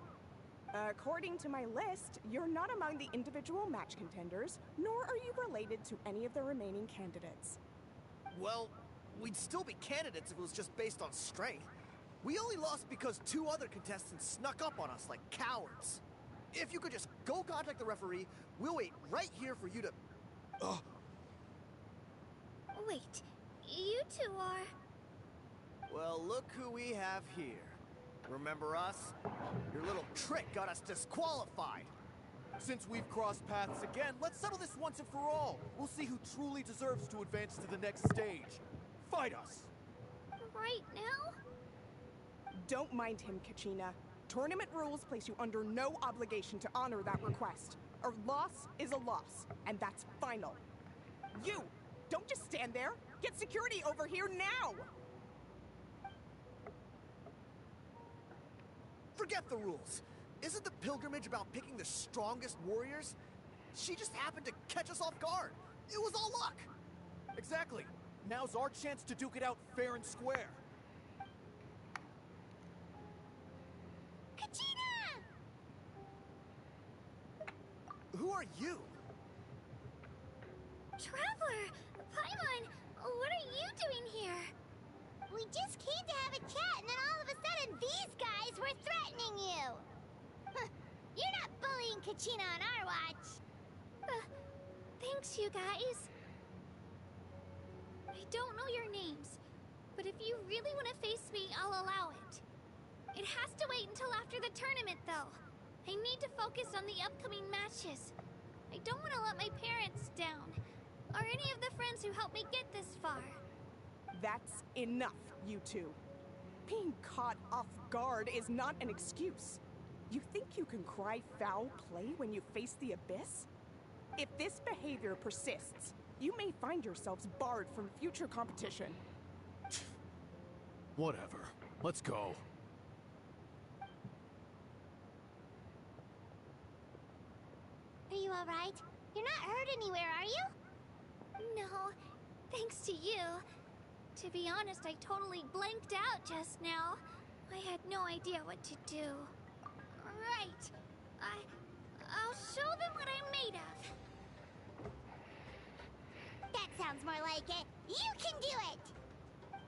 Speaker 7: According to my list, you're not among the individual match contenders, nor are you related to any of the remaining candidates.
Speaker 12: Well, we'd still be candidates if it was just based on strength. We only lost because 2 other contestants snuck up on us like cowards. If you could just go contact the referee, we'll wait right here for you to... Ugh.
Speaker 3: Wait, you two are...
Speaker 12: Well, look who we have here. Remember us? Your little trick got us disqualified.
Speaker 11: Since we've crossed paths again, let's settle this once and for all. We'll see who truly deserves to advance to the next stage. Fight us!
Speaker 3: Right now?
Speaker 7: Don't mind him, Kachina. Tournament rules place you under no obligation to honor that request. A loss is a loss, and that's final. You! Don't just stand there! Get security over here now!
Speaker 12: Forget the rules. Isn't the pilgrimage about picking the strongest warriors? She just happened to catch us off guard. It was all luck.
Speaker 11: Exactly. Now's our chance to duke it out fair and square.
Speaker 2: Kachina!
Speaker 12: Who are you?
Speaker 3: Traveler! Paimon! What are you doing here?
Speaker 2: We just came to have a chat, and then all of a sudden, these guys were threatening you! Huh, you're not bullying Kachina on our watch!
Speaker 3: Thanks, you guys. I don't know your names, but if you really want to face me, I'll allow it. It has to wait until after the tournament, though. I need to focus on the upcoming matches. I don't want to let my parents down, or any of the friends who helped me get this far.
Speaker 7: That's enough, you two. Being caught off guard is not an excuse. You think you can cry foul play when you face the abyss? If this behavior persists, you may find yourselves barred from future competition.
Speaker 11: Whatever. Let's go.
Speaker 2: Are you alright? You're not hurt anywhere, are you?
Speaker 3: No, thanks to you. To be honest, I totally blanked out just now. I had no idea what to do. Right. I'll show them what I'm made of.
Speaker 2: That sounds more like it. You can do it!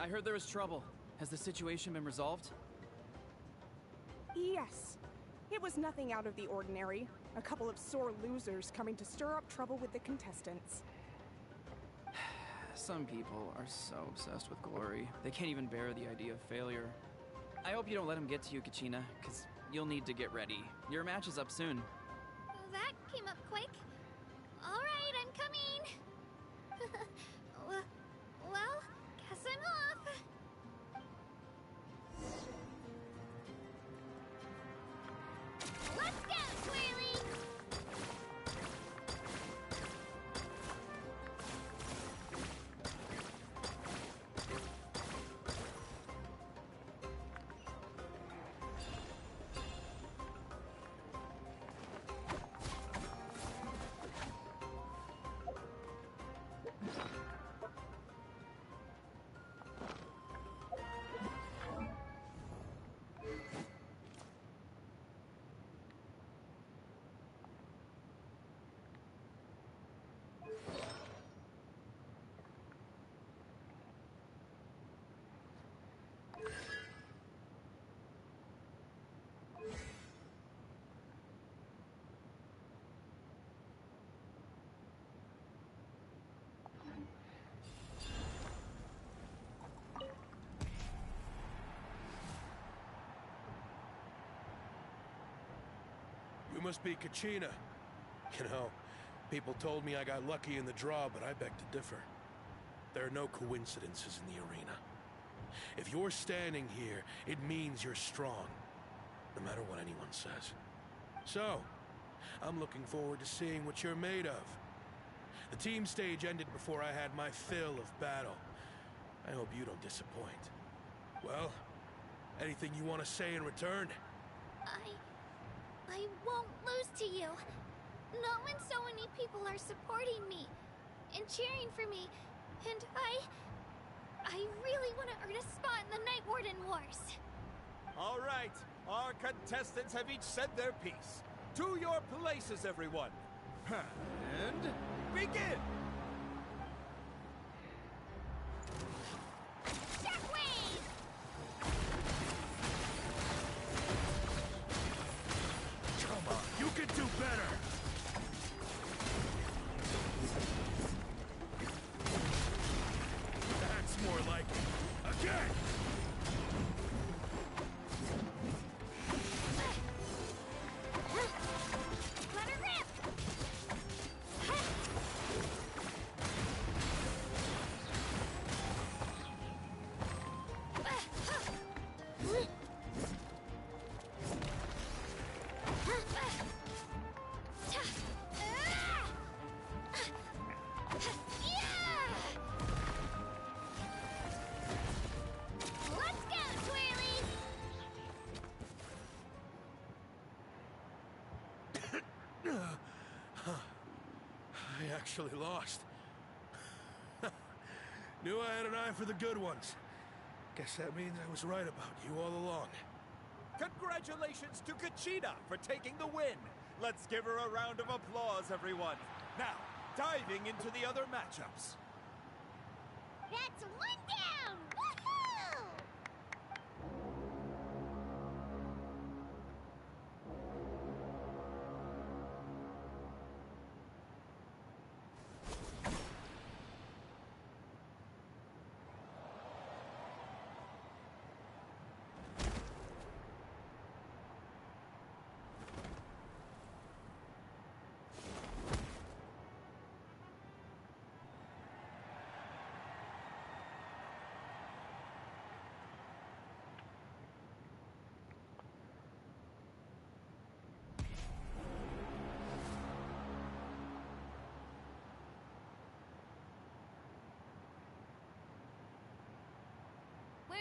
Speaker 8: I heard there was trouble. Has the situation been resolved?
Speaker 7: Yes. It was nothing out of the ordinary. A couple of sore losers coming to stir up trouble with the contestants.
Speaker 8: Some people are so obsessed with glory, they can't even bear the idea of failure. I hope you don't let them get to you, Kachina, because you'll need to get ready. Your match is up soon.
Speaker 3: That came up quick. All right, I'm coming. Well, guess I'm off. Let's go, Twirly!
Speaker 14: You must be Kachina. You know, people told me I got lucky in the draw, but I beg to differ. There are no coincidences in the arena. If you're standing here, it means you're strong, no matter what anyone says. So, I'm looking forward to seeing what you're made of. The team stage ended before I had my fill of battle. I hope you don't disappoint. Well, anything you want to say in return?
Speaker 3: I won't lose to you. Not when so many people are supporting me and cheering for me. And I really want to earn a spot in the Night Warden Wars.
Speaker 9: All right, our contestants have each said their piece. To your places, everyone. And begin!
Speaker 2: Shockwave!
Speaker 14: Come on, you can do better! That's more like it. Again!
Speaker 2: Let her rip! Let's go, Twirly!
Speaker 14: I actually lost. Knew I had an eye for the good ones. Guess that means I was right about you all along.
Speaker 9: Congratulations to Kachina for taking the win. Let's give her a round of applause, everyone. Now, diving into the other matchups.
Speaker 2: That's one down! Woohoo!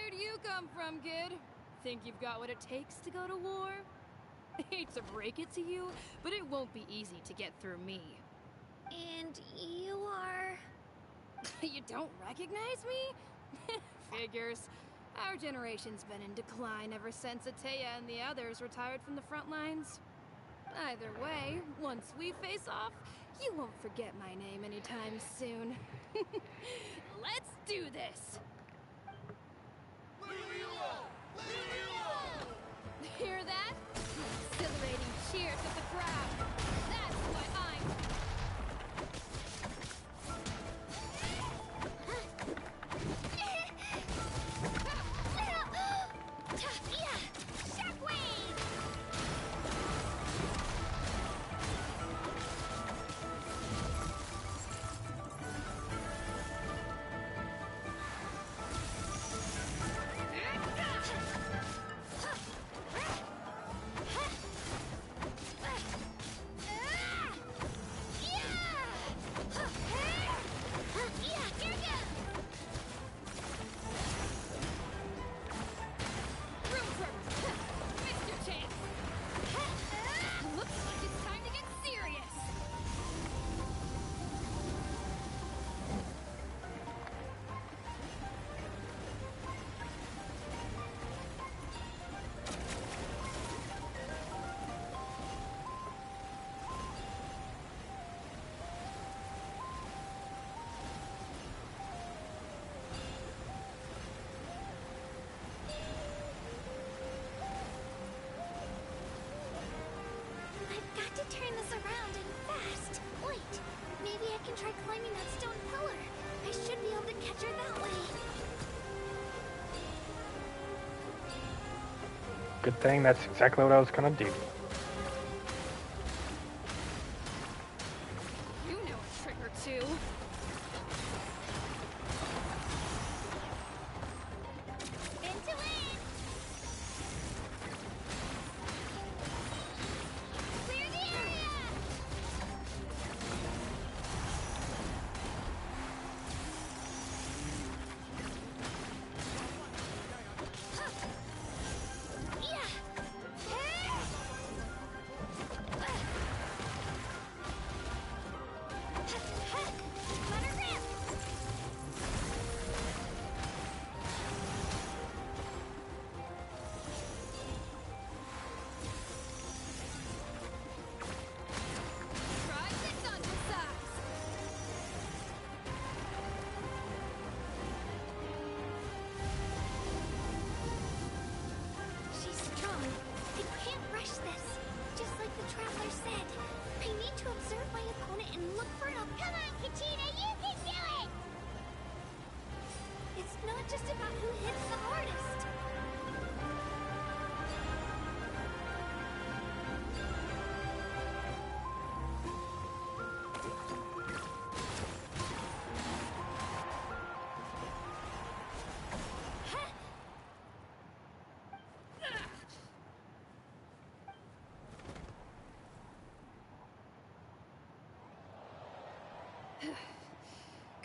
Speaker 15: Where'd you come from, kid? Think you've got what it takes to go to war? Hate to break it to you, but it won't be easy to get through me.
Speaker 3: And you are...
Speaker 15: You don't recognize me? Figures. Our generation's been in decline ever since Ateya and the others retired from the front lines. Either way, once we face off, you won't forget my name anytime soon. Let's do this! Hear that? Exhilarating cheers of the crowd. That's what I'm...
Speaker 3: Turn this around and fast. Wait, maybe I can try climbing that stone pillar. I should be able to catch her that way.
Speaker 1: Good thing that's exactly what I was gonna do.
Speaker 15: You know a trick or two.
Speaker 3: Just about who hits the hardest.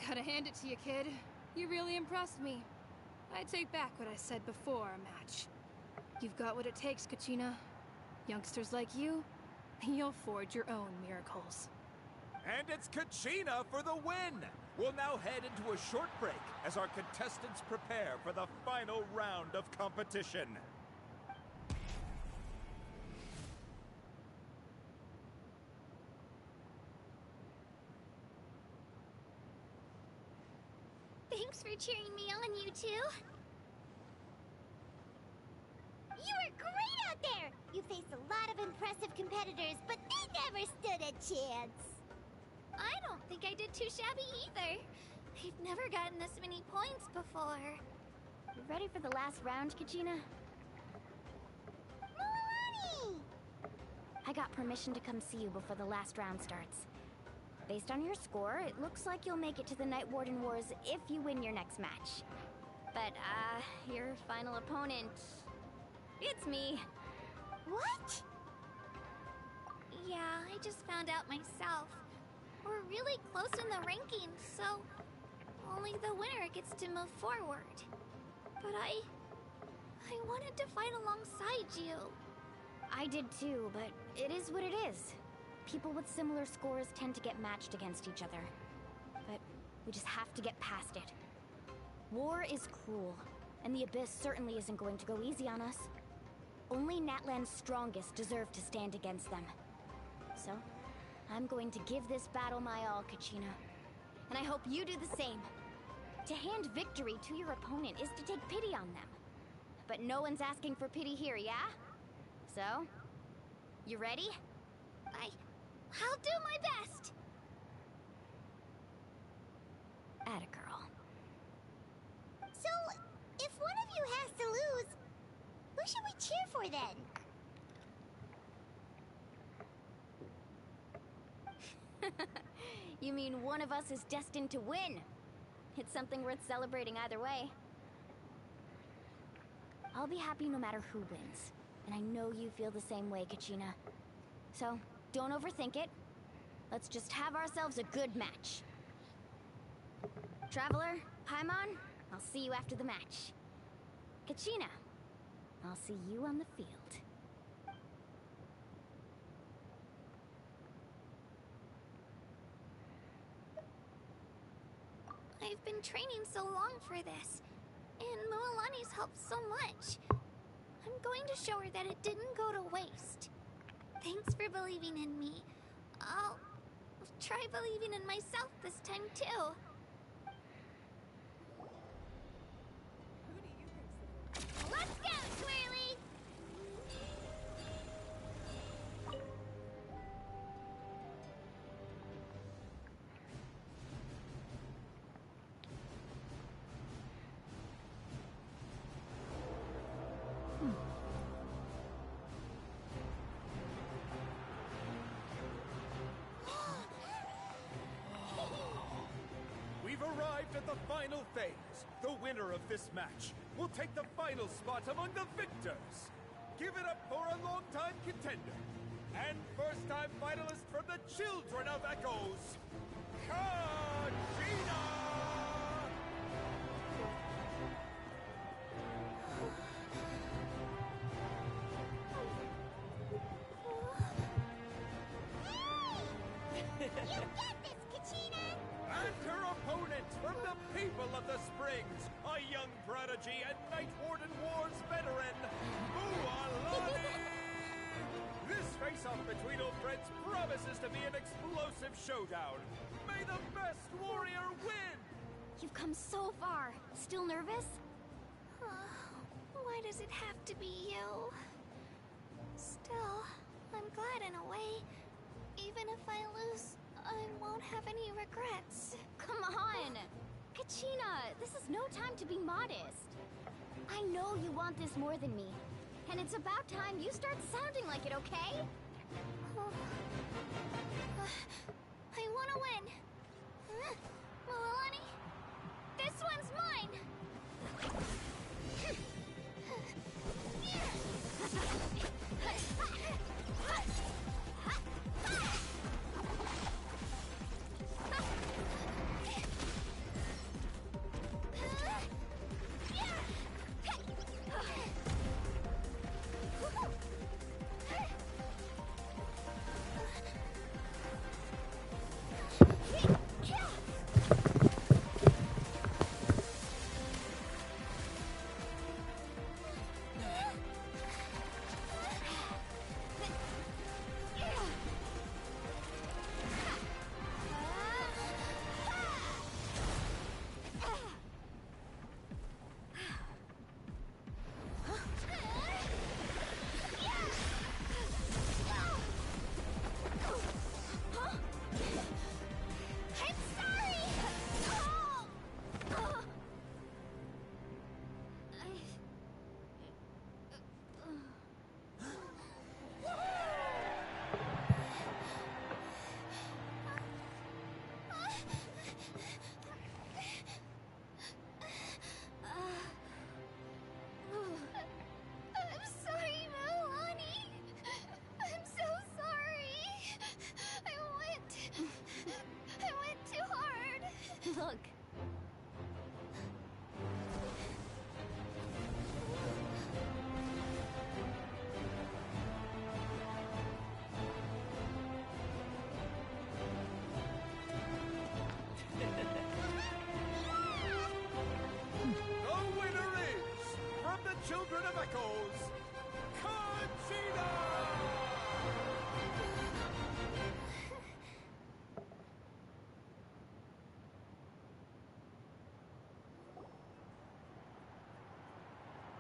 Speaker 15: Gotta hand it to you, kid. You really impressed me. I take back what I said before our match. You've got what it takes, Kachina. Youngsters like you, you'll forge your own miracles.
Speaker 9: And it's Kachina for the win! We'll now head into a short break as our contestants prepare for the final round of competition.
Speaker 3: Thanks for cheering me on, you two.
Speaker 2: You were great out there! You faced a lot of impressive competitors, but they never stood a chance.
Speaker 3: I don't think I did too shabby either. I've never gotten this many points before.
Speaker 5: You ready for the last round, Kachina?
Speaker 2: Milani!
Speaker 5: I got permission to come see you before the last round starts. Based on your score, it looks like you'll make it to the Night Warden Wars if you win your next match. But, your final opponent... it's me.
Speaker 2: What?
Speaker 3: Yeah, I just found out myself. We're really close in the rankings, so only the winner gets to move forward. But I wanted to fight alongside you.
Speaker 5: I did too, but it is what it is. People with similar scores tend to get matched against each other. But we just have to get past it. War is cruel, and the Abyss certainly isn't going to go easy on us. Only Natlan's strongest deserve to stand against them. So, I'm going to give this battle my all, Kachina. And I hope you do the same. To hand victory to your opponent is to take pity on them. But no one's asking for pity here, yeah? So, you ready?
Speaker 3: I'll do my best!
Speaker 5: Atta girl.
Speaker 2: So, if one of you has to lose, who should we cheer for then?
Speaker 5: You mean one of us is destined to win? It's something worth celebrating either way. I'll be happy no matter who wins. And I know you feel the same way, Kachina. So, don't overthink it. Let's just have ourselves a good match. Traveler, Paimon, I'll see you after the match. Kachina, I'll see you on the field.
Speaker 3: I've been training so long for this, and Mualani's helped so much. I'm going to show her that it didn't go to waste. Thanks for believing in me. I'll try believing in myself this time too.
Speaker 2: Let's go, Twirly!
Speaker 9: We've arrived at the final phase. The winner of this match will take the final spot among the victors. Give it up for a long-time contender and first-time finalist from the Children of Echoes, Kachina!
Speaker 2: You get this, Kachina!
Speaker 9: And her opponent from the people of the Springs, a young prodigy and Night Warden Wars veteran, Mualani! This face-off between old friends promises to be an explosive showdown. May the best warrior win!
Speaker 5: You've come so far. Still nervous?
Speaker 3: Why does it have to be you? Still, I'm glad in a way. Even if I lose, I won't have any regrets.
Speaker 5: Come on! Kachina, this is no time to be modest. I know you want this more than me. And it's about time you start sounding like it, okay?
Speaker 3: I want to win. Mualani, this one's mine.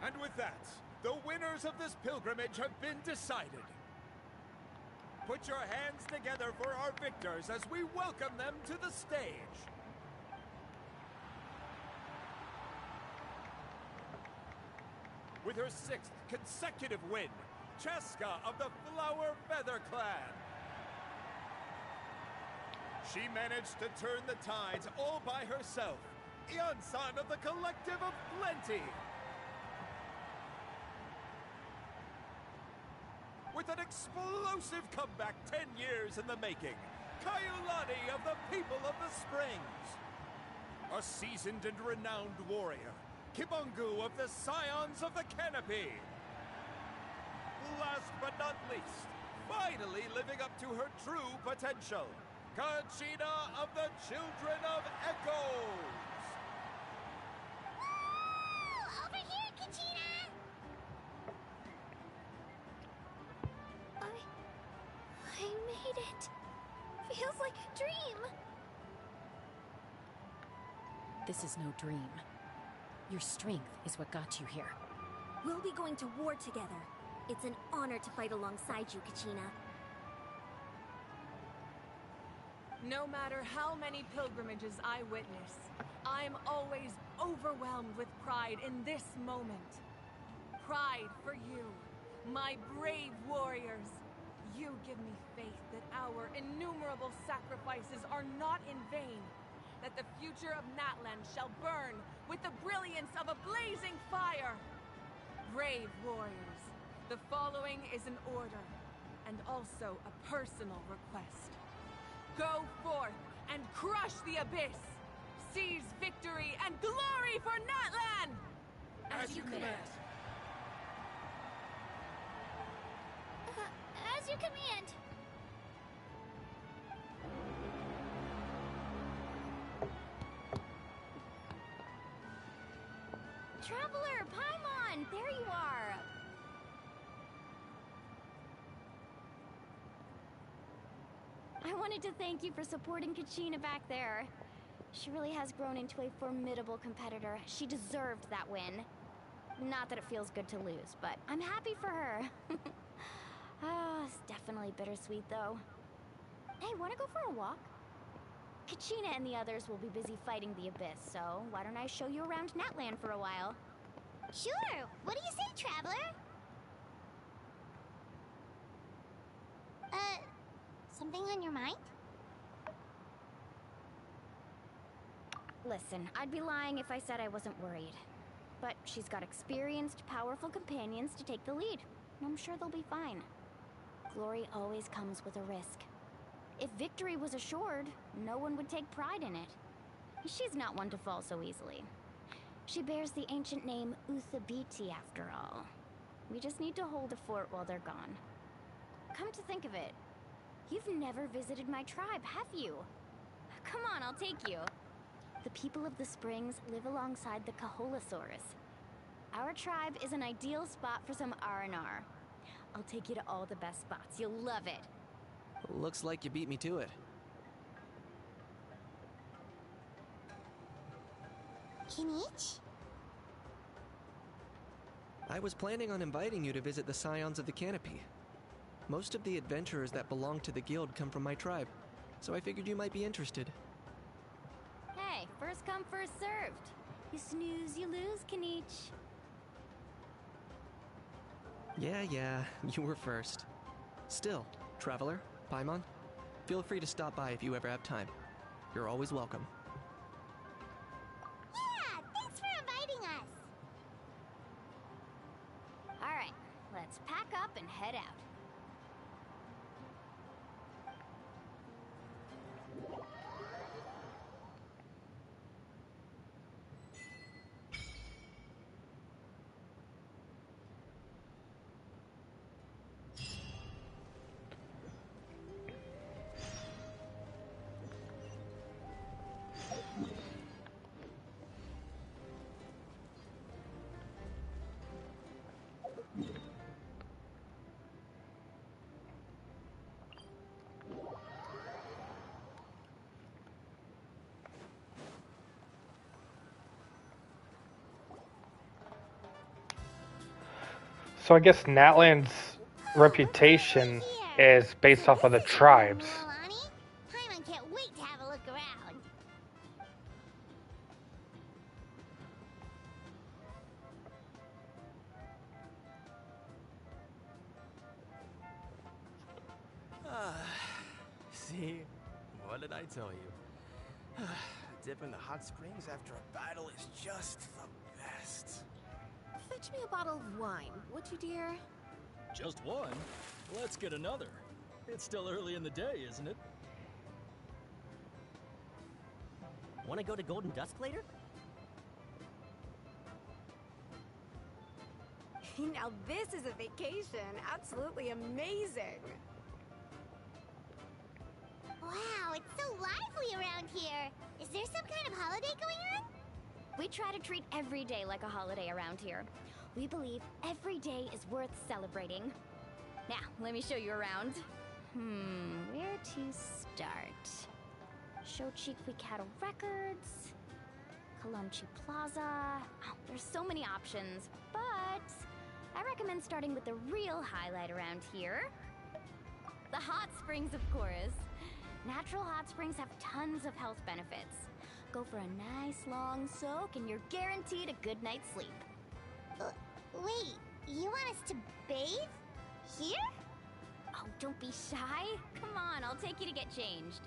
Speaker 9: And with that, the winners of this pilgrimage have been decided. Put your hands together for our victors as we welcome them to the stage. With her 6th consecutive win, Cheska of the Flower Feather Clan. She managed to turn the tides all by herself. Yansan of the Collective of Plenty. With an explosive comeback 10 years in the making, Kaiulani of the People of the Springs. A seasoned and renowned warrior, Kibungu of the Scions of the Canopy. Last but not least, finally living up to her true potential, Kachina of the Children of Echoes!
Speaker 2: Woo! Over here, Kachina!
Speaker 3: I made it. Feels like a dream.
Speaker 16: This is no dream. Your strength is what got you here.
Speaker 5: We'll be going to war together. It's an honor to fight alongside you, Kachina.
Speaker 13: No matter how many pilgrimages I witness, I'm always overwhelmed with pride in this moment. Pride for you, my brave warriors. You give me faith that our innumerable sacrifices are not in vain, that the future of Natlan shall burn with the brilliance of a blazing fire. Brave warriors, the following is an order, and also a personal request. Go forth and crush the abyss! Seize victory and glory for Natlan!
Speaker 14: As you command.
Speaker 3: As you command.
Speaker 5: Traveler, Paimon, there you are! I wanted to thank you for supporting Kachina back there. She really has grown into a formidable competitor. She deserved that win. Not that it feels good to lose, but I'm happy for her. It's definitely bittersweet, though. Hey, wanna go for a walk? Kachina and the others will be busy fighting the Abyss, so why don't I show you around Natlan for a while?
Speaker 2: Sure. What do you say, Traveler? Something on your mind?
Speaker 5: Listen, I'd be lying if I said I wasn't worried. But she's got experienced, powerful companions to take the lead. I'm sure they'll be fine. Glory always comes with a risk. If victory was assured, no one would take pride in it. She's not one to fall so easily. She bears the ancient name Uthabiti, after all. We just need to hold the fort while they're gone. Come to think of it, you've never visited my tribe, have you? Come on, I'll take you. The people of the Springs live alongside the Kaholasaurus. Our tribe is an ideal spot for some R&R. I'll take you to all the best spots. You'll love it.
Speaker 4: Looks like you beat me to it.
Speaker 2: Kinich?
Speaker 4: I was planning on inviting you to visit the Scions of the Canopy. Most of the adventurers that belong to the guild come from my tribe, so I figured you might be interested.
Speaker 5: Hey, first come, first served. You snooze, you lose, Kinich.
Speaker 4: Yeah, you were first. Still, Traveler, Paimon, feel free to stop by if you ever have time. You're always welcome.
Speaker 2: Yeah, thanks for inviting us.
Speaker 5: All right, let's pack up and head out.
Speaker 1: So I guess Natlan's reputation is based off of the tribes.
Speaker 2: Paimon can't wait to have a look around.
Speaker 8: See? What did I tell you? A dip in the hot springs after a battle is just the best.
Speaker 16: Fetch me a bottle of wine, would you, dear?
Speaker 10: Just one? Let's get another. It's still early in the day, isn't it?
Speaker 17: Want to go to Golden Dusk later?
Speaker 18: Now this is a vacation. Absolutely amazing.
Speaker 2: Wow, it's so lively around here. Is there some kind of holiday going on?
Speaker 5: We try to treat every day like a holiday around here. We believe every day is worth celebrating. Now, let me show you around. Where to start? Shochiku Cattle Records, Kalumchi Plaza. Oh, there's so many options, but I recommend starting with the real highlight around here. The hot springs, of course. Natural hot springs have tons of health benefits. Go for a nice long soak and you're guaranteed a good night's sleep.
Speaker 2: Wait, you want us to bathe? Here?
Speaker 5: Oh, don't be shy. Come on, I'll take you to get changed.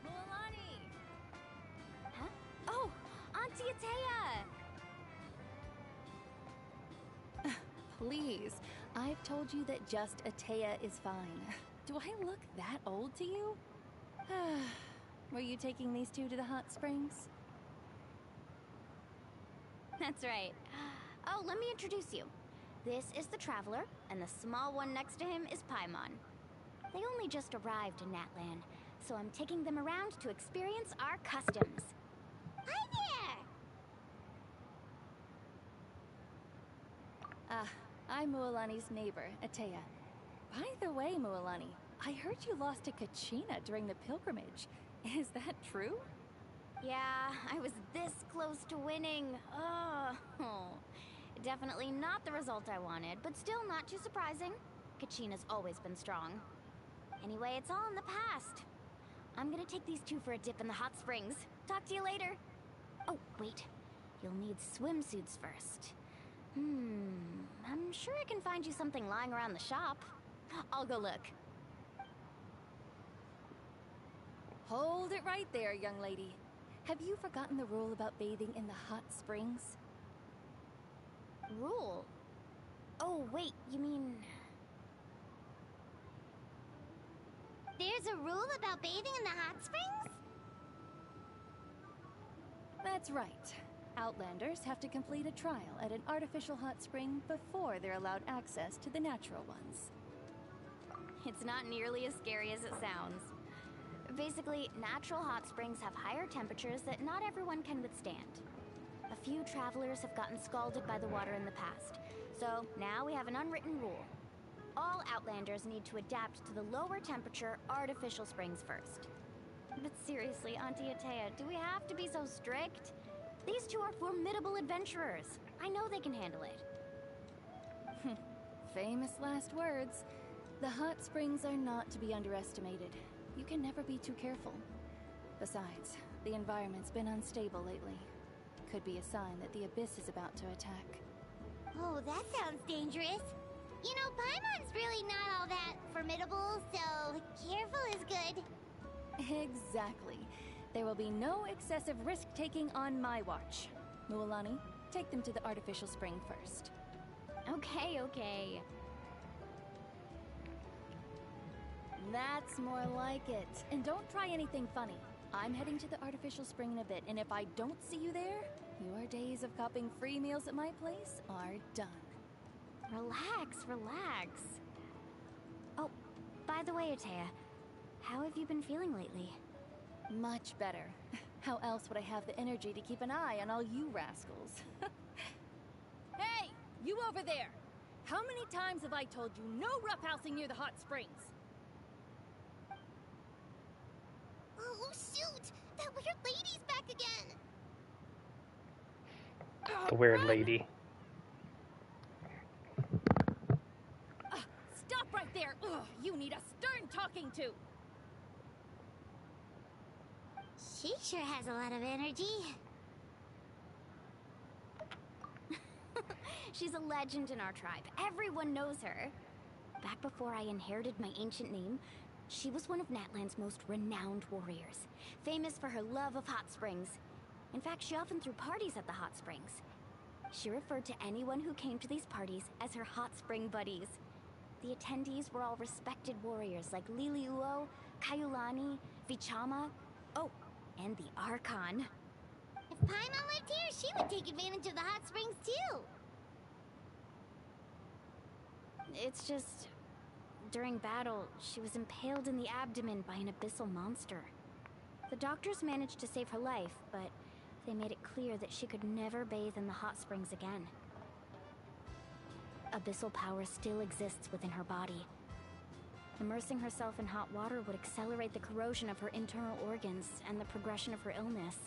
Speaker 3: Mualani!
Speaker 5: Huh? Oh, Auntie Atea!
Speaker 19: Please, I've told you that just Atea is fine. Do I look that old to you? Were you taking these two to the hot springs?
Speaker 5: That's right. Oh, let me introduce you. This is the Traveler, and the small one next to him is Paimon. They only just arrived in Natlan, so I'm taking them around to experience our customs.
Speaker 2: Hi there!
Speaker 19: I'm Mualani's neighbor, Atea. By the way, Mualani, I heard you lost to Kachina during the pilgrimage. Is that true?
Speaker 5: Yeah, I was this close to winning. Oh, definitely not the result I wanted, but still not too surprising. Kachina's always been strong. Anyway, it's all in the past. I'm gonna take these two for a dip in the hot springs. Talk to you later. Oh, wait. You'll need swimsuits first. I'm sure I can find you something lying around the shop. I'll go look.
Speaker 19: Hold it right there, young lady. Have you forgotten the rule about bathing in the hot springs?
Speaker 5: Rule? Oh, wait, you mean...
Speaker 2: There's a rule about bathing in the hot springs?
Speaker 19: That's right. Outlanders have to complete a trial at an artificial hot spring before they're allowed access to the natural ones.
Speaker 5: It's not nearly as scary as it sounds. Basically, natural hot springs have higher temperatures that not everyone can withstand. A few travelers have gotten scalded by the water in the past, so now we have an unwritten rule. All Outlanders need to adapt to the lower temperature artificial springs first. But seriously, Auntie Atea, do we have to be so strict? These two are formidable adventurers. I know they can handle it.
Speaker 19: Famous last words. The hot springs are not to be underestimated. You can never be too careful. Besides, the environment's been unstable lately. Could be a sign that the Abyss is about to attack.
Speaker 2: Oh, that sounds dangerous. You know, Paimon's really not all that formidable, so careful is good.
Speaker 19: Exactly. There will be no excessive risk-taking on my watch. Mualani, take them to the artificial spring first.
Speaker 5: Okay.
Speaker 19: That's more like it. And don't try anything funny. I'm heading to the artificial spring in a bit, and if I don't see you there, your days of copping free meals at my place are done.
Speaker 5: Relax. Oh, by the way, Atea, how have you been feeling lately?
Speaker 19: Much better. How else would I have the energy to keep an eye on all you rascals? Hey, you over there! How many times have I told you no roughhousing near the hot springs?
Speaker 2: Oh, shoot! That weird lady's back again!
Speaker 1: The weird lady.
Speaker 3: Stop right there! Ugh, you need a stern talking to!
Speaker 2: She sure has a lot of energy.
Speaker 5: She's a legend in our tribe. Everyone knows her. Back before I inherited my ancient name, she was one of Natlan's most renowned warriors, famous for her love of hot springs. In fact, she often threw parties at the hot springs. She referred to anyone who came to these parties as her hot spring buddies. The attendees were all respected warriors like Liliuo, Kaiulani, Vichama, oh, and the Archon.
Speaker 2: If Paimon lived here, she would take advantage of the hot springs too.
Speaker 5: It's just, during battle, she was impaled in the abdomen by an abyssal monster. The doctors managed to save her life, but they made it clear that she could never bathe in the hot springs again. Abyssal power still exists within her body. Immersing herself in hot water would accelerate the corrosion of her internal organs and the progression of her illness.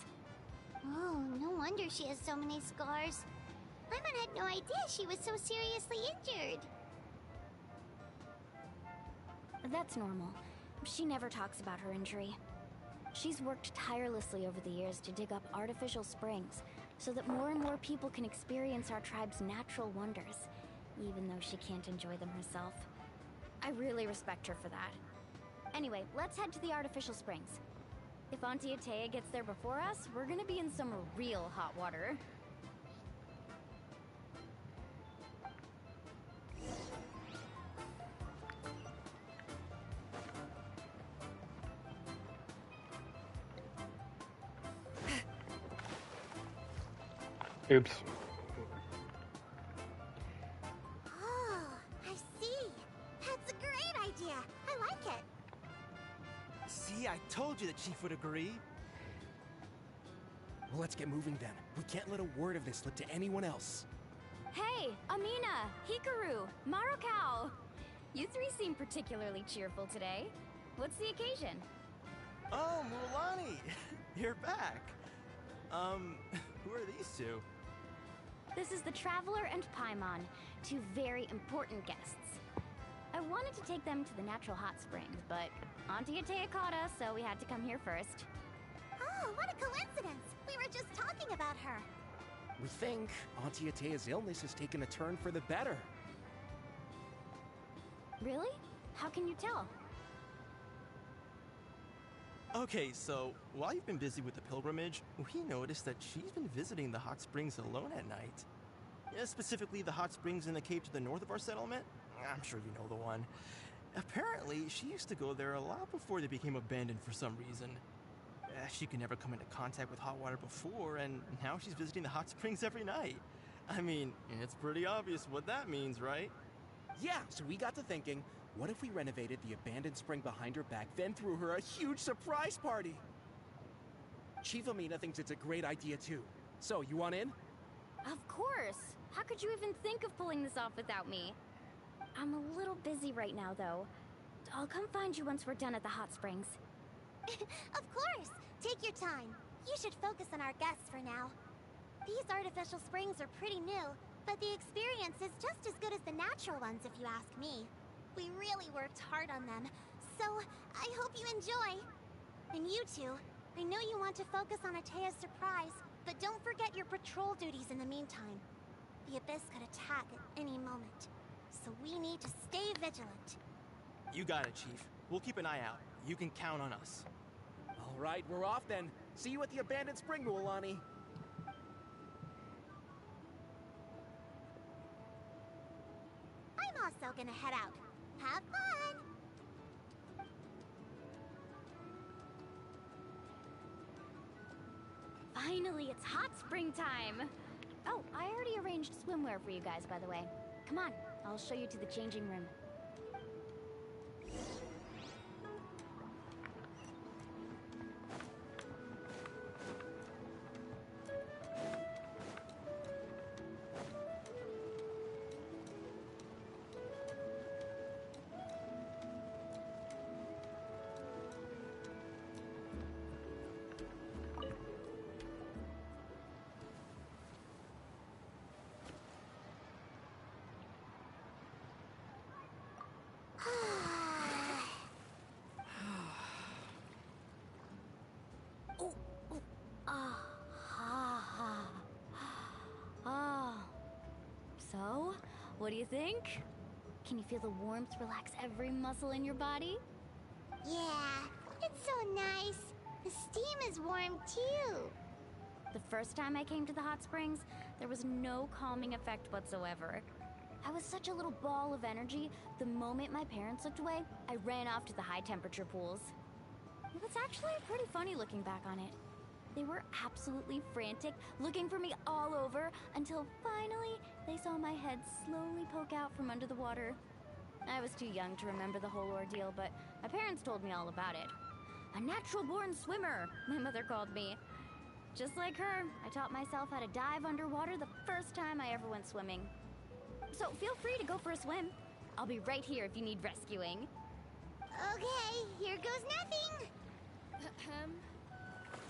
Speaker 2: Oh, no wonder she has so many scars. Paimon had no idea she was so seriously injured.
Speaker 5: That's normal. She never talks about her injury. She's worked tirelessly over the years to dig up artificial springs so that more and more people can experience our tribe's natural wonders, even though she can't enjoy them herself. I really respect her for that. Anyway, let's head to the artificial springs. If Auntie Atea gets there before us, we're gonna be in some real hot water.
Speaker 1: Oops.
Speaker 2: Oh, I see. That's a great idea. I like it.
Speaker 20: See, I told you that Chief would agree. Well, let's get moving then. We can't let a word of this slip to anyone else.
Speaker 5: Hey, Amina, Hikaru, Marukao! You three seem particularly cheerful today. What's the occasion?
Speaker 21: Oh, Mulani! You're back. Who are these two?
Speaker 5: This is the Traveler and Paimon, two very important guests. I wanted to take them to the natural hot springs, but Auntie Atea caught us, so we had to come here first.
Speaker 2: Oh, what a coincidence! We were just talking about her.
Speaker 20: We think Auntie Atea's illness has taken a turn for the better.
Speaker 5: Really? How can you tell?
Speaker 21: Okay, so while you've been busy with the pilgrimage, we noticed that she's been visiting the hot springs alone at night. Yeah, specifically the hot springs in the cave to the north of our settlement. I'm sure you know the one. Apparently, she used to go there a lot before they became abandoned for some reason. She could never come into contact with hot water before, and now she's visiting the hot springs every night. I mean, it's pretty obvious what that means, right?
Speaker 20: Yeah, so we got to thinking, what if we renovated the abandoned spring behind her back, then threw her a huge surprise party? Chief Amina thinks it's a great idea too. So, you want in?
Speaker 5: Of course! How could you even think of pulling this off without me? I'm a little busy right now, though. I'll come find you once we're done at the hot springs.
Speaker 2: Of course! Take your time. You should focus on our guests for now. These artificial springs are pretty new, but the experience is just as good as the natural ones if you ask me. We really worked hard on them, so I hope you enjoy. And you two, I know you want to focus on Atea's surprise, but don't forget your patrol duties in the meantime. The Abyss could attack at any moment, so we need to stay vigilant.
Speaker 21: You got it, Chief. We'll keep an eye out. You can count on us.
Speaker 20: All right, we're off then. See you at the abandoned spring, Mulani.
Speaker 2: I'm also gonna head out. Have fun!
Speaker 5: Finally, it's hot spring time! Oh, I already arranged swimwear for you guys, by the way. Come on, I'll show you to the changing room. Oh, oh, ah. So, what do you think? Can you feel the warmth relax every muscle in your body?
Speaker 2: Yeah, it's so nice. The steam is warm too.
Speaker 5: The first time I came to the hot springs, there was no calming effect whatsoever. I was such a little ball of energy, the moment my parents looked away, I ran off to the high temperature pools. It was actually pretty funny looking back on it. They were absolutely frantic, looking for me all over, until finally they saw my head slowly poke out from under the water. I was too young to remember the whole ordeal, but my parents told me all about it. A natural-born swimmer, my mother called me. Just like her, I taught myself how to dive underwater the first time I ever went swimming. So feel free to go for a swim. I'll be right here if you need rescuing.
Speaker 2: Okay, here goes nothing.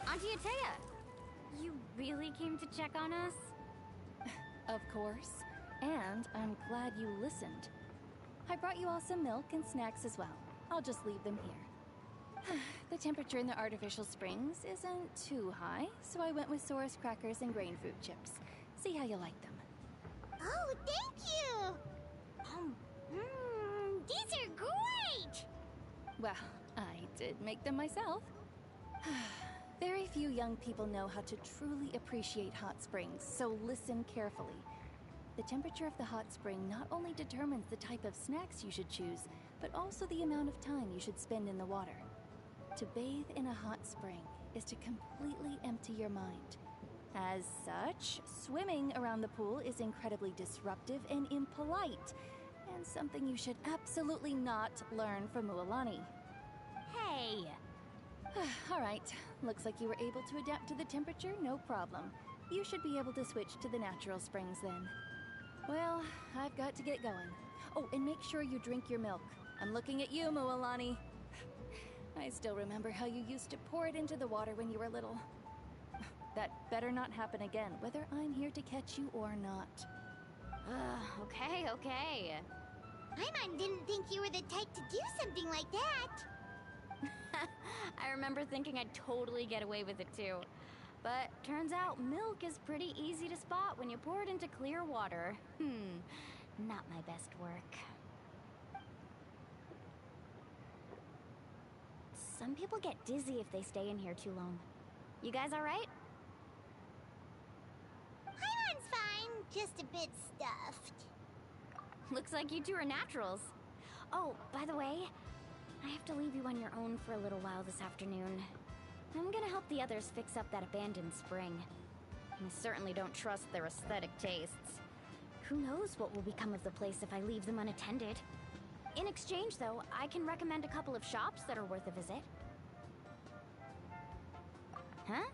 Speaker 5: Auntie Atea, you really came to check on us?
Speaker 19: Of course. And I'm glad you listened. I brought you all some milk and snacks as well. I'll just leave them here. The temperature in the artificial springs isn't too high, so I went with Saurus crackers and grain fruit chips. See how you like them.
Speaker 2: Oh, thank you! These are great!
Speaker 19: Well, I did make them myself. Very few young people know how to truly appreciate hot springs, so listen carefully. The temperature of the hot spring not only determines the type of snacks you should choose, but also the amount of time you should spend in the water. To bathe in a hot spring is to completely empty your mind. As such, swimming around the pool is incredibly disruptive and impolite, and something you should absolutely not learn from Mualani.
Speaker 5: Hey!
Speaker 19: All right, looks like you were able to adapt to the temperature, no problem. You should be able to switch to the natural springs then. Well, I've got to get going. Oh, and make sure you drink your milk. I'm looking at you, Mualani. I still remember how you used to pour it into the water when you were little. That better not happen again, whether I'm here to catch you or not.
Speaker 5: Okay.
Speaker 2: Paimon didn't think you were the type to do something like that.
Speaker 5: I remember thinking I'd totally get away with it too. But turns out milk is pretty easy to spot when you pour it into clear water. Not my best work. Some people get dizzy if they stay in here too long. You guys alright?
Speaker 2: Paimon's fine, just a bit stuffed.
Speaker 5: Looks like you two are naturals. Oh, by the way, I have to leave you on your own for a little while this afternoon. I'm gonna help the others fix up that abandoned spring. I certainly don't trust their aesthetic tastes. Who knows what will become of the place if I leave them unattended. In exchange, though, I can recommend a couple of shops that are worth a visit. Huh?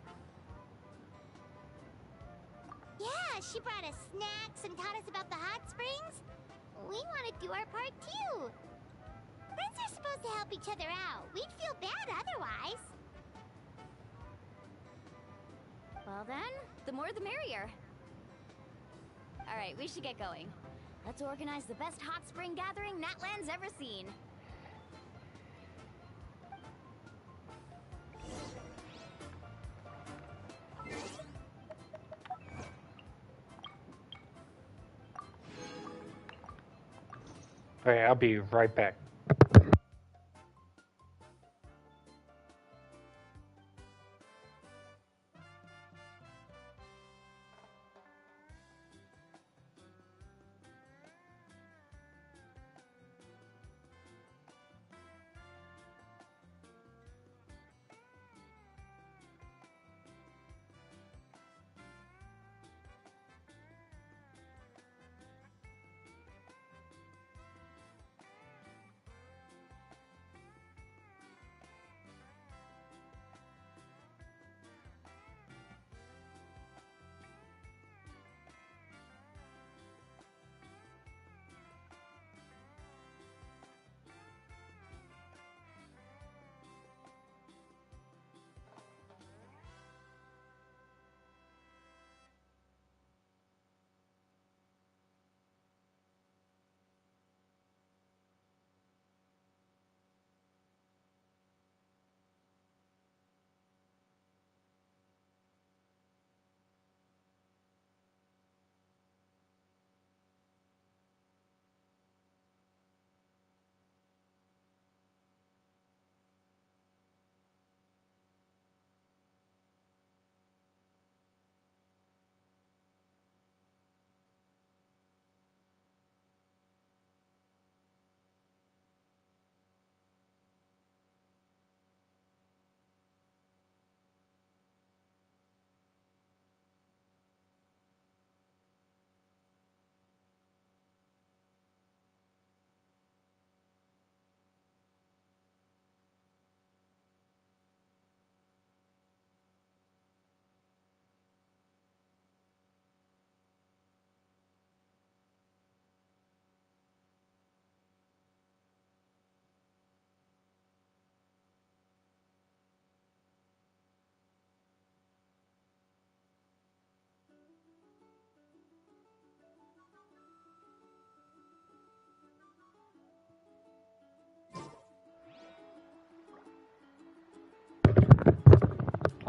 Speaker 2: Yeah, she brought us snacks and taught us about the hot springs. We want to do our part too. Friends are supposed to help each other out. We'd feel bad otherwise.
Speaker 5: Well then, the more the merrier. Alright, we should get going. Let's organize the best hot spring gathering Natlan's ever seen.
Speaker 1: Okay, I'll be right back.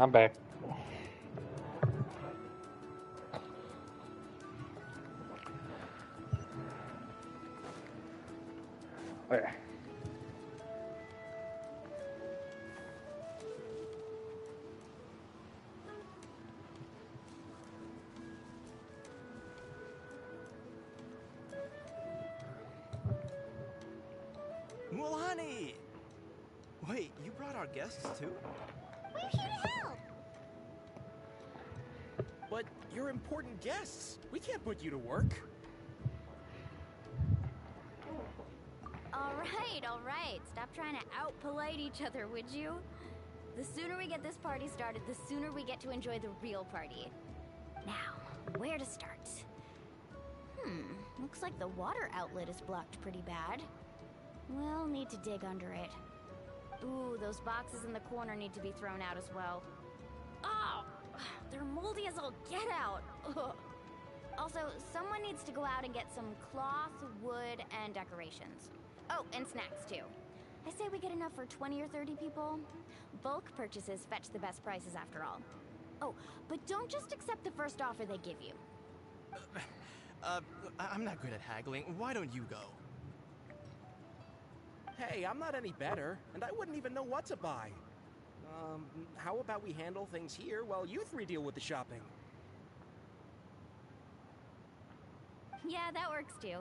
Speaker 1: I'm back. Wait.
Speaker 11: Mulani! Wait, you brought our guests too?
Speaker 2: We're here to help.
Speaker 20: But you're important guests. We can't put you to work.
Speaker 5: All right. Stop trying to out-polite each other, would you? The sooner we get this party started, the sooner we get to enjoy the real party. Now, where to start? Looks like the water outlet is blocked pretty bad. We'll need to dig under it. Ooh, those boxes in the corner need to be thrown out as well. Oh, they're moldy as all get out. Ugh. Also, someone needs to go out and get some cloth, wood, and decorations. Oh, and snacks too. I say we get enough for 20 or 30 people. Bulk purchases fetch the best prices after all. Oh, but don't just accept the first offer they give you.
Speaker 11: I'm not good at haggling. Why don't you go?
Speaker 20: Hey, I'm not any better, and I wouldn't even know what to buy. How about we handle things here while you three deal with the shopping?
Speaker 5: Yeah, that works too.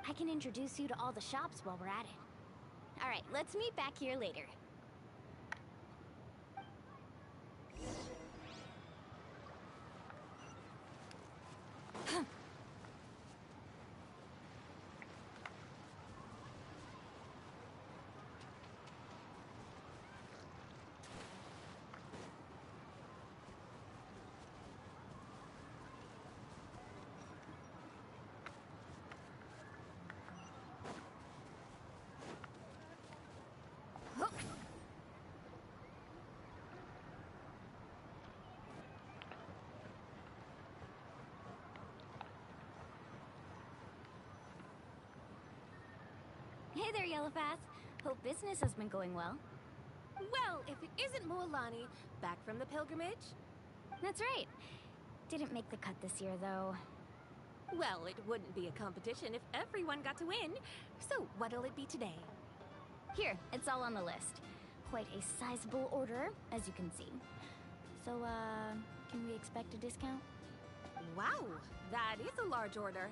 Speaker 5: I can introduce you to all the shops while we're at it. All right, let's meet back here later. Hey there, Yellowfast. Hope business has been going well.
Speaker 15: Well, if it isn't Mualani, back from the pilgrimage?
Speaker 5: That's right. Didn't make the cut this year, though.
Speaker 15: Well, it wouldn't be a competition if everyone got to win. So, what'll it be today?
Speaker 5: Here, it's all on the list. Quite a sizable order, as you can see. So, can we expect a discount?
Speaker 15: Wow, that is a large order.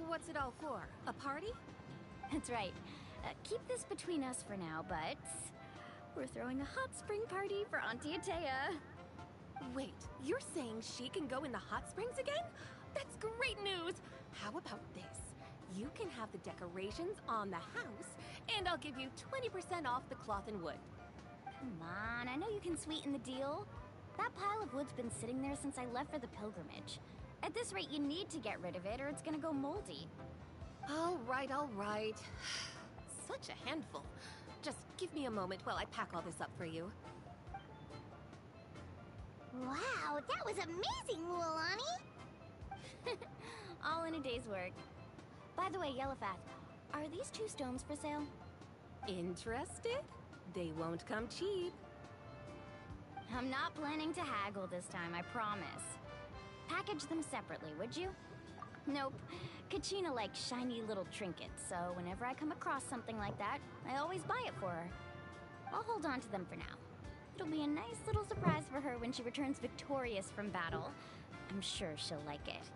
Speaker 15: What's it all for? A party?
Speaker 5: That's right. Keep this between us for now, but we're throwing a hot spring party for Auntie Atea.
Speaker 15: Wait, you're saying she can go in the hot springs again? That's great news! How about this? You can have the decorations on the house, and I'll give you 20% off the cloth and wood.
Speaker 5: Come on, I know you can sweeten the deal. That pile of wood's been sitting there since I left for the pilgrimage. At this rate, you need to get rid of it or it's gonna go moldy.
Speaker 15: All right, all right. Such a handful. Just give me a moment while I pack all this up for you.
Speaker 2: Wow, that was amazing, Mualani!
Speaker 5: All in a day's work. By the way, Yellowfast, are these 2 stones for sale?
Speaker 15: Interested? They won't come cheap.
Speaker 5: I'm not planning to haggle this time, I promise. Package them separately, would you? Nope. Kachina likes shiny little trinkets, so whenever I come across something like that, I always buy it for her. I'll hold on to them for now. It'll be a nice little surprise for her when she returns victorious from battle. I'm sure she'll like it.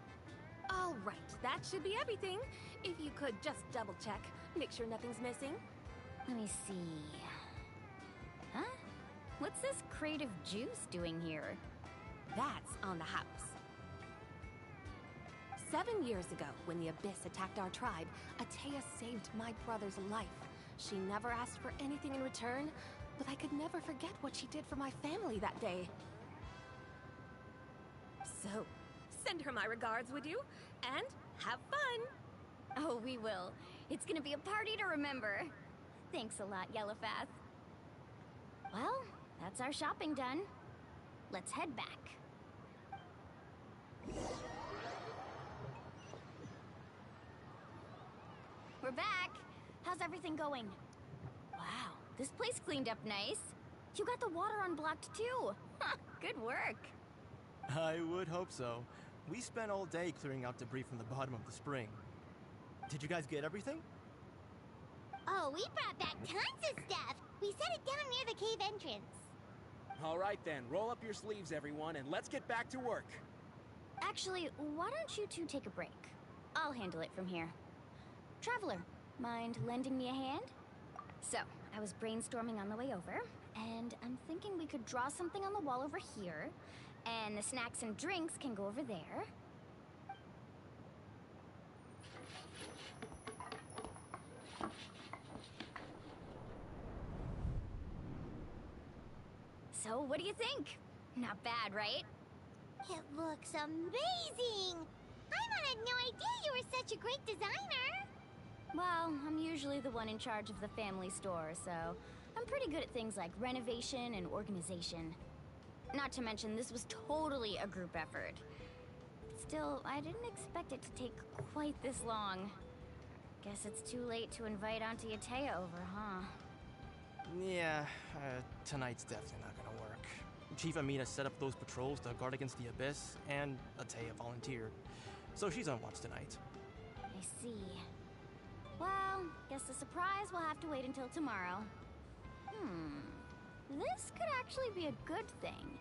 Speaker 15: All right, that should be everything. If you could just double check, make sure nothing's missing.
Speaker 5: Let me see. Huh? What's this crate of juice doing here?
Speaker 15: That's on the house. 7 years ago, when the Abyss attacked our tribe, Atea saved my brother's life. She never asked for anything in return, but I could never forget what she did for my family that day. So, send her my regards, would you? And have fun!
Speaker 5: Oh, we will. It's gonna be a party to remember. Thanks a lot, Yellowfast. Well, that's our shopping done. Let's head back. We're back. How's everything going? Wow, This place cleaned up nice. You got the water unblocked too. Good work.
Speaker 21: I would hope so. We spent all day clearing out debris from the bottom of the spring. Did you guys get everything?
Speaker 2: Oh, we brought back tons of stuff. We set it down near the cave entrance.
Speaker 20: All right then, roll up your sleeves, everyone, and let's get back to work.
Speaker 5: Actually, why don't you two take a break? I'll handle it from here. Traveler, mind lending me a hand? So, I was brainstorming on the way over, and I'm thinking we could draw something on the wall over here, and the snacks and drinks can go over there. So, what do you think? Not bad, right?
Speaker 2: It looks amazing! Paimon had no idea you were such a great designer!
Speaker 5: Well, I'm usually the one in charge of the family store, so I'm pretty good at things like renovation and organization. Not to mention, this was totally a group effort. Still, I didn't expect it to take quite this long. Guess it's too late to invite Auntie Atea over, huh?
Speaker 21: Yeah, tonight's definitely not gonna work. Chief Amina set up those patrols to guard against the Abyss, and Atea volunteered. So she's on watch tonight.
Speaker 5: I see. Well, guess the surprise will have to wait until tomorrow. This could actually be a good thing.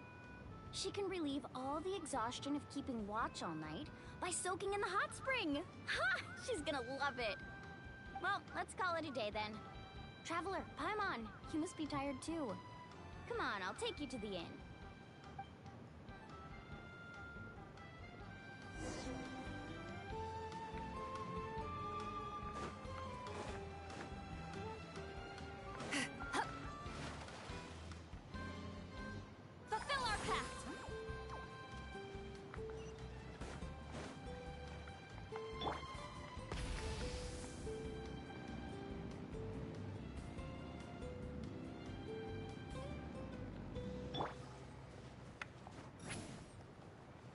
Speaker 5: She can relieve all the exhaustion of keeping watch all night by soaking in the hot spring. Ha! She's gonna love it. Well, let's call it a day then. Traveler, Paimon, you must be tired too. Come on, I'll take you to the inn.
Speaker 3: Fulfill our pact!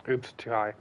Speaker 1: Oops, too high.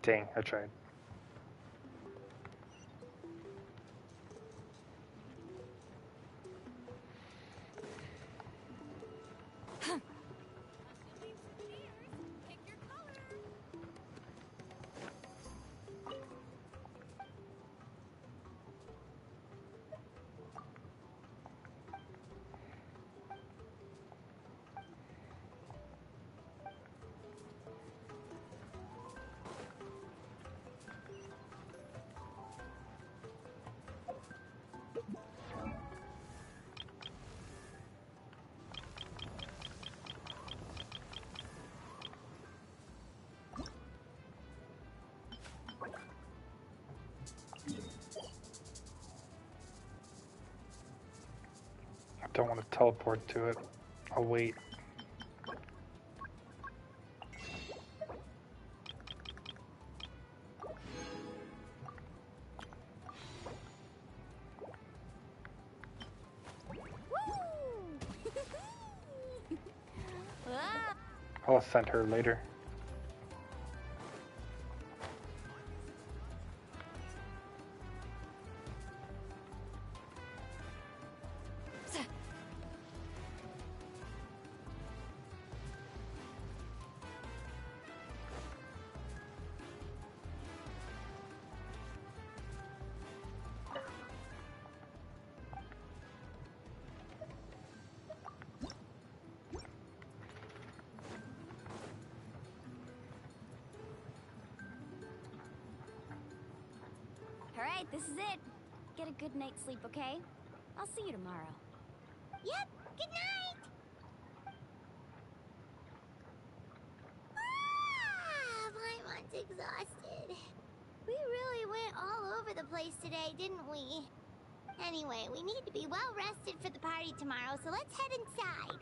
Speaker 1: Dang, I tried. I don't want to teleport to it. I'll wait. I'll send her later.
Speaker 5: Alright, this is it. Get a good night's sleep, okay? I'll see you tomorrow.
Speaker 2: Yep, good night! Paimon's exhausted. We really went all over the place today, didn't we? Anyway, we need to be well rested for the party tomorrow, so let's head inside.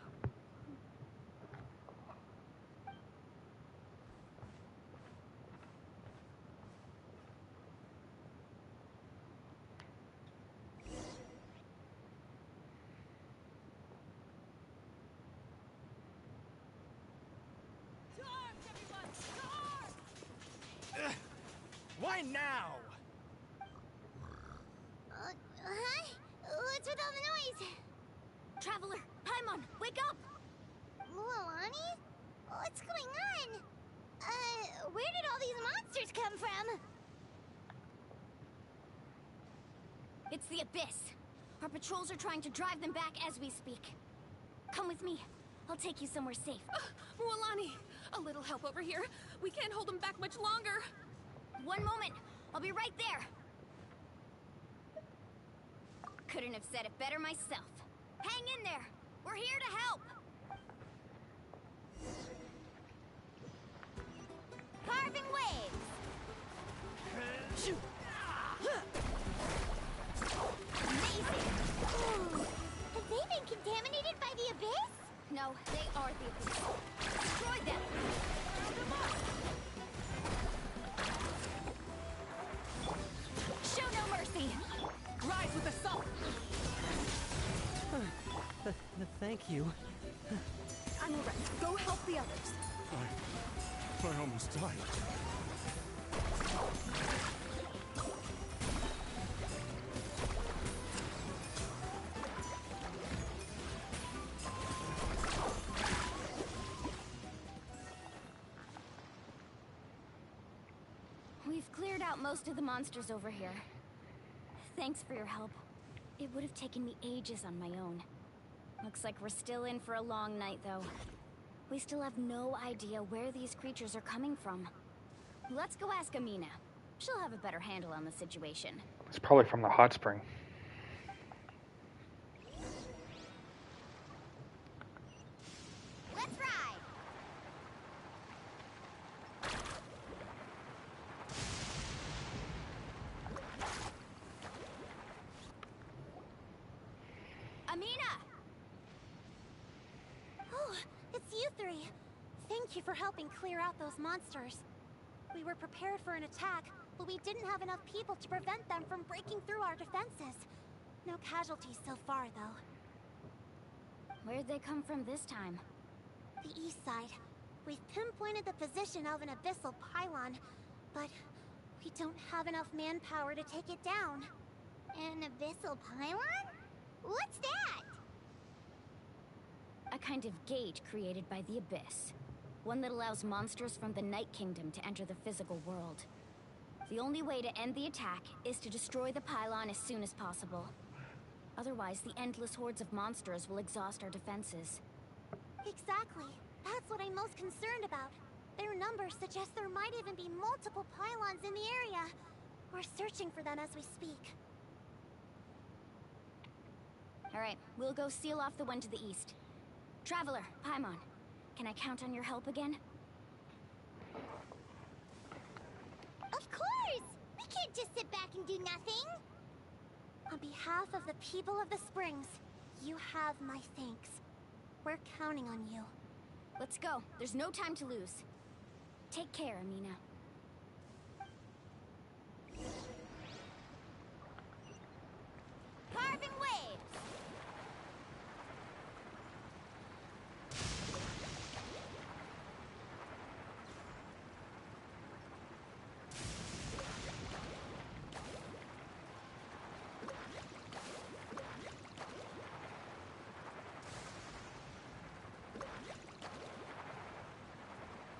Speaker 20: Why now?
Speaker 2: Huh? What's with all the noise?
Speaker 5: Traveler, Paimon, wake up!
Speaker 2: Mualani? What's going on? Where did all these monsters come from?
Speaker 5: It's the Abyss. Our patrols are trying to drive them back as we speak. Come with me. I'll take you somewhere safe.
Speaker 15: Mualani, a little help over here. We can't hold them back much longer.
Speaker 5: One moment. I'll be right there. Couldn't have said it better myself. Hang in there. We're here to help. Carving waves. Amazing.
Speaker 2: Ooh. Have they been contaminated by the Abyss?
Speaker 5: No, they are the Abyss. Destroy them. Show no mercy.
Speaker 15: Rise with assault.
Speaker 4: Thank you.
Speaker 15: I'm all right. Go help the others.
Speaker 9: I almost died.
Speaker 5: We've cleared out most of the monsters over here. Thanks for your help. It would have taken me ages on my own. Looks like we're still in for a long night, though. We still have no idea where these creatures are coming from. Let's go ask Amina. She'll have a better handle on the situation.
Speaker 1: It's probably from the hot spring.
Speaker 2: Let's ride!
Speaker 5: Amina!
Speaker 2: Oh, it's you three. Thank you for helping clear out those monsters. We were prepared for an attack, but we didn't have enough people to prevent them from breaking through our defenses. No casualties so far, though.
Speaker 5: Where'd they come from this time?
Speaker 2: The east side. We've pinpointed the position of an abyssal pylon, but we don't have enough manpower to take it down. An abyssal pylon? What's that?
Speaker 5: A kind of gate created by the Abyss. One that allows monsters from the Night Kingdom to enter the physical world. The only way to end the attack is to destroy the pylon as soon as possible. Otherwise, the endless hordes of monsters will exhaust our defenses.
Speaker 2: Exactly. That's what I'm most concerned about. Their numbers suggest there might even be multiple pylons in the area. We're searching for them as we speak.
Speaker 5: Alright, we'll go seal off the one to the east. Traveler, Paimon, can I count on your help again?
Speaker 2: Of course! We can't just sit back and do nothing! On behalf of the people of the Springs, you have my thanks. We're counting on you.
Speaker 5: Let's go. There's no time to lose. Take care, Amina.
Speaker 2: Carving waves!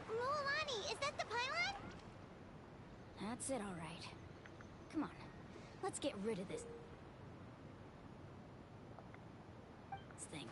Speaker 2: Mualani, is that the pylon?
Speaker 5: That's it, all right. Come on, let's get rid of this thing.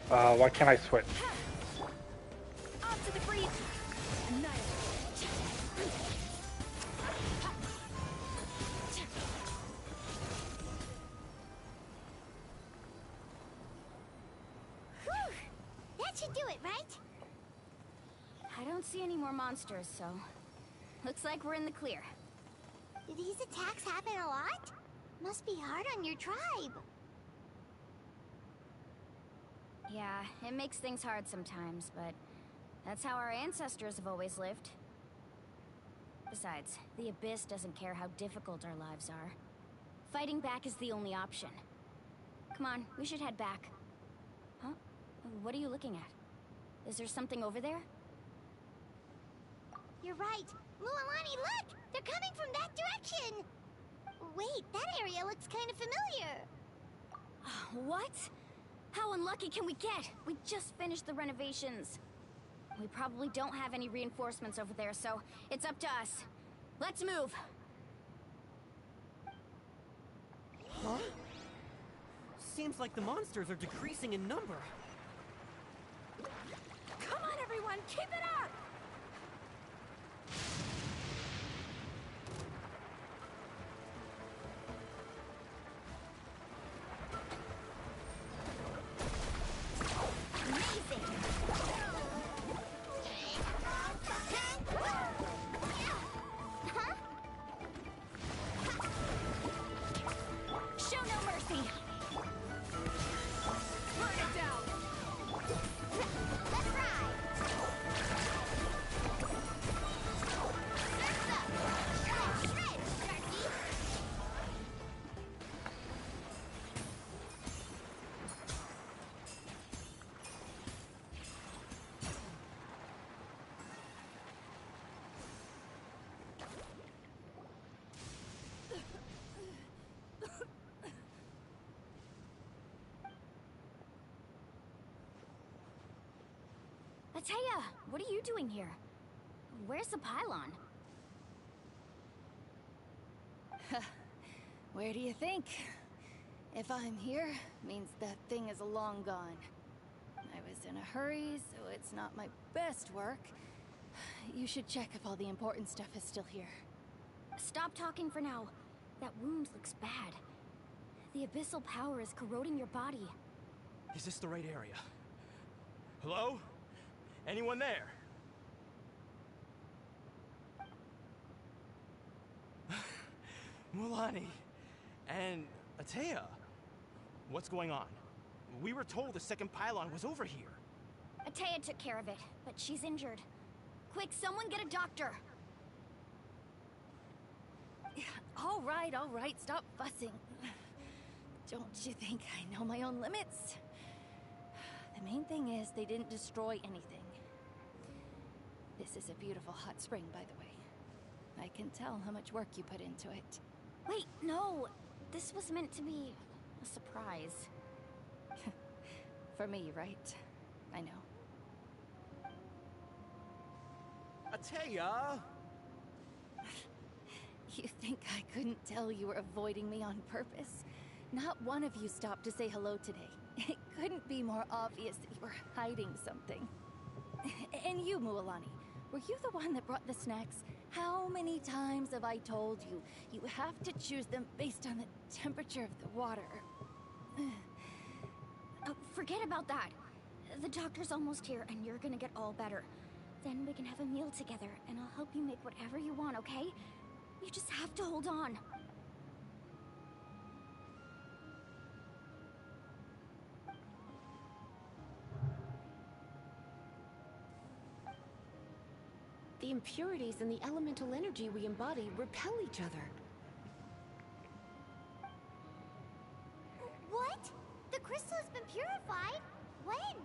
Speaker 1: Why can't I switch?
Speaker 5: Off to the breeze.
Speaker 2: Whew! That should do it, right?
Speaker 5: I don't see any more monsters, so looks like we're in the clear.
Speaker 2: Do these attacks happen a lot? Must be hard on your tribe.
Speaker 5: Yeah, it makes things hard sometimes, but that's how our ancestors have always lived. Besides, the Abyss doesn't care how difficult our lives are. Fighting back is the only option. Come on, we should head back. Huh? What are you looking at? Is there something over there?
Speaker 2: You're right. Mualani, look! They're coming from that direction! Wait, that area looks kind of familiar.
Speaker 5: What? How unlucky can we get? We just finished the renovations. We probably don't have any reinforcements over there, so it's up to us. Let's move!
Speaker 17: Huh? Seems like the monsters are decreasing in number.
Speaker 15: Come on, everyone, keep it up!
Speaker 5: Show no mercy!
Speaker 15: Burn it down!
Speaker 2: Let's ride! Surf's up! Shred, Sharky!
Speaker 5: Ateya, what are you doing here? Where's the pylon?
Speaker 19: Where do you think? If I'm here, means that thing is long gone. I was in a hurry, so it's not my best work. You should check if all the important stuff is still here.
Speaker 5: Stop talking for now. That wound looks bad. The abyssal power is corroding your body.
Speaker 21: Is this the right area? Hello? Anyone there? Mulani and Ateya. What's going on? We were told the second pylon was over here.
Speaker 5: Ateya took care of it, but she's injured. Quick, someone get a doctor!
Speaker 19: All right, stop fussing. Don't you think I know my own limits? The main thing is they didn't destroy anything. This is a beautiful hot spring, by the way. I can tell how much work you put into it.
Speaker 5: Wait, no! This was meant to be a surprise.
Speaker 19: For me, right? I know.
Speaker 21: Ateya!
Speaker 19: You think I couldn't tell you were avoiding me on purpose? Not one of you stopped to say hello today. It couldn't be more obvious that you were hiding something. And you, Mualani, were you the one that brought the snacks? How many times have I told you, you have to choose them based on the temperature of the water?
Speaker 5: Forget about that. The doctor's almost here, and you're gonna get all better. Then we can have a meal together, and I'll help you make whatever you want, okay? You just have to hold on.
Speaker 6: The impurities and the elemental energy we embody repel each other.
Speaker 2: What? The crystal has been purified? When?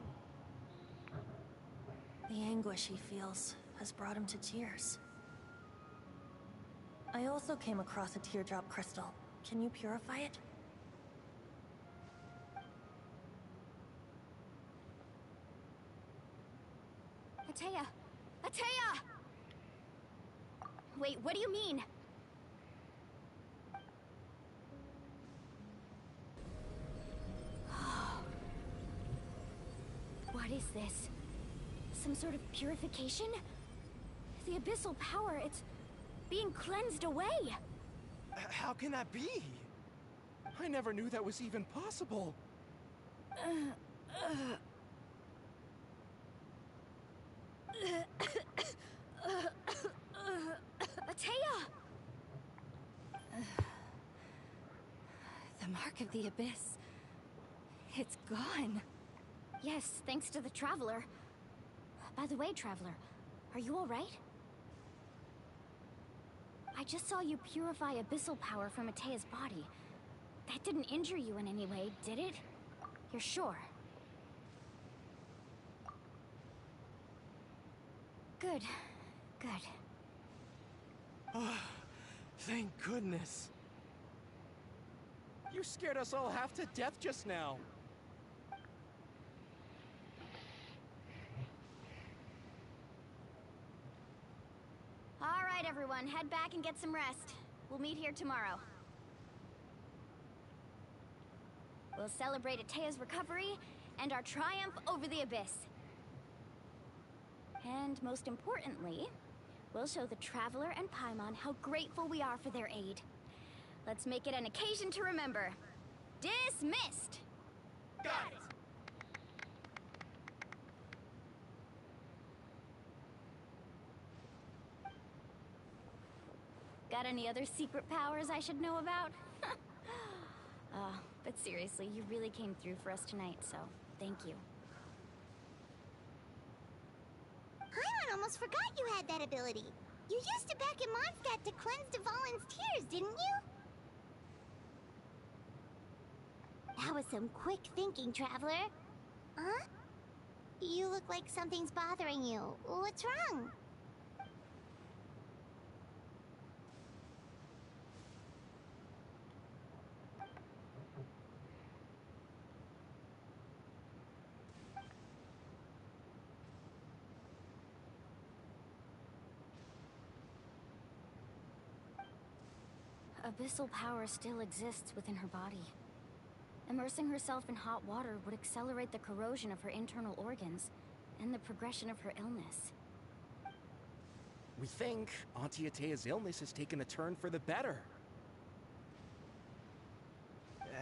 Speaker 22: The anguish he feels has brought him to tears. I also came across a teardrop crystal. Can you purify it?
Speaker 5: Ateya! Ateya! Wait, what do you mean? sort of purification? The abyssal power, it's being cleansed away.
Speaker 20: How can that be? I never knew that was even possible.
Speaker 5: Atea!
Speaker 19: The mark of the abyss. It's gone.
Speaker 5: Yes, thanks to the Traveler. By the way, Traveler, are you alright? I just saw you purify abyssal power from Atea's body. That didn't injure you in any way, did it? You're sure? Good. Good.
Speaker 20: Oh, thank goodness. You scared us all half to death just now.
Speaker 5: All right, everyone, head back and get some rest. We'll meet here tomorrow. We'll celebrate Atea's recovery and our triumph over the abyss. And most importantly, we'll show the Traveler and Paimon how grateful we are for their aid. Let's make it an occasion to remember. Dismissed!
Speaker 20: Got it!
Speaker 5: Got any other secret powers I should know about? But seriously, you really came through for us tonight, so thank you.
Speaker 2: Paimon almost forgot you had that ability. You used it back in Mondstadt to cleanse Dvalin's tears, didn't you? That was some quick thinking, Traveler. Huh? You look like something's bothering you. What's wrong?
Speaker 5: Abyssal power still exists within her body. Immersing herself in hot water would accelerate the corrosion of her internal organs and the progression of her illness.
Speaker 20: We think Auntie Atea's illness has taken a turn for the better.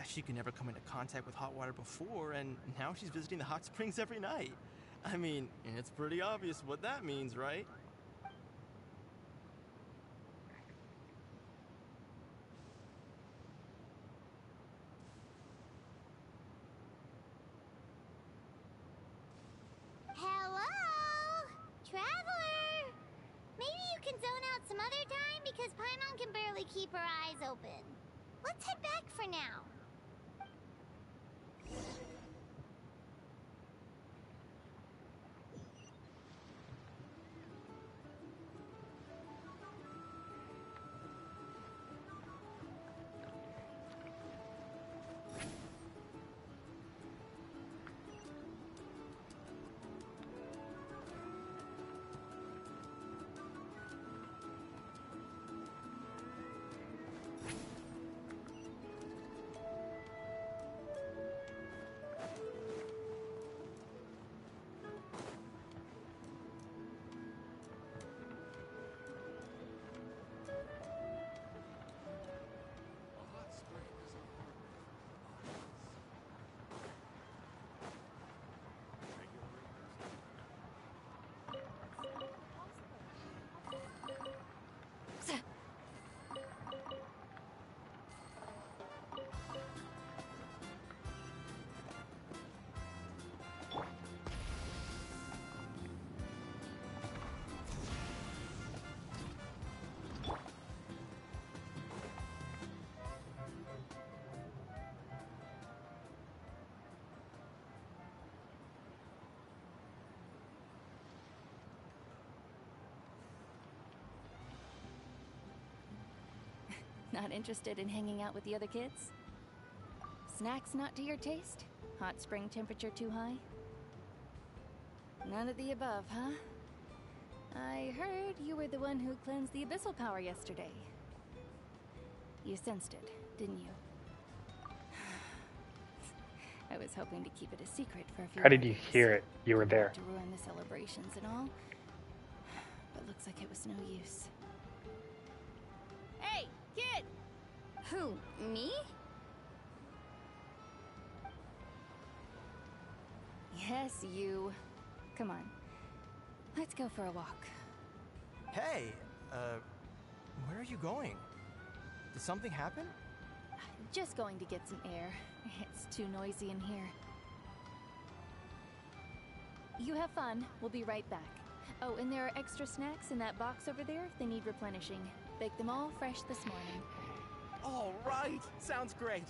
Speaker 21: She could never come into contact with hot water before, and now she's visiting the hot springs every night. I mean, it's pretty obvious what that means, right?
Speaker 2: Hello? Traveler? Maybe you can zone out some other time because Paimon can barely keep her eyes open. Let's head back for now.
Speaker 19: Not interested in hanging out with the other kids? Snacks not to your taste? Hot spring temperature too high? None of the above, huh? I heard you were the one who cleansed the abyssal power yesterday. You sensed it, didn't you? I was hoping to keep it a secret for a few
Speaker 1: How
Speaker 19: more
Speaker 1: did you
Speaker 19: days.
Speaker 1: hear it? You were there.
Speaker 19: To ruin the celebrations and all. But looks like it was no use.
Speaker 3: Hey, kid!
Speaker 5: Who, me?
Speaker 19: Yes, you. Come on. Let's go for a walk.
Speaker 21: Hey, where are you going? Did something happen?
Speaker 19: Just going to get some air. It's too noisy in here. You have fun. We'll be right back. Oh, and there are extra snacks in that box over there if they need replenishing. Baked them all fresh this morning.
Speaker 20: All right! Sounds great.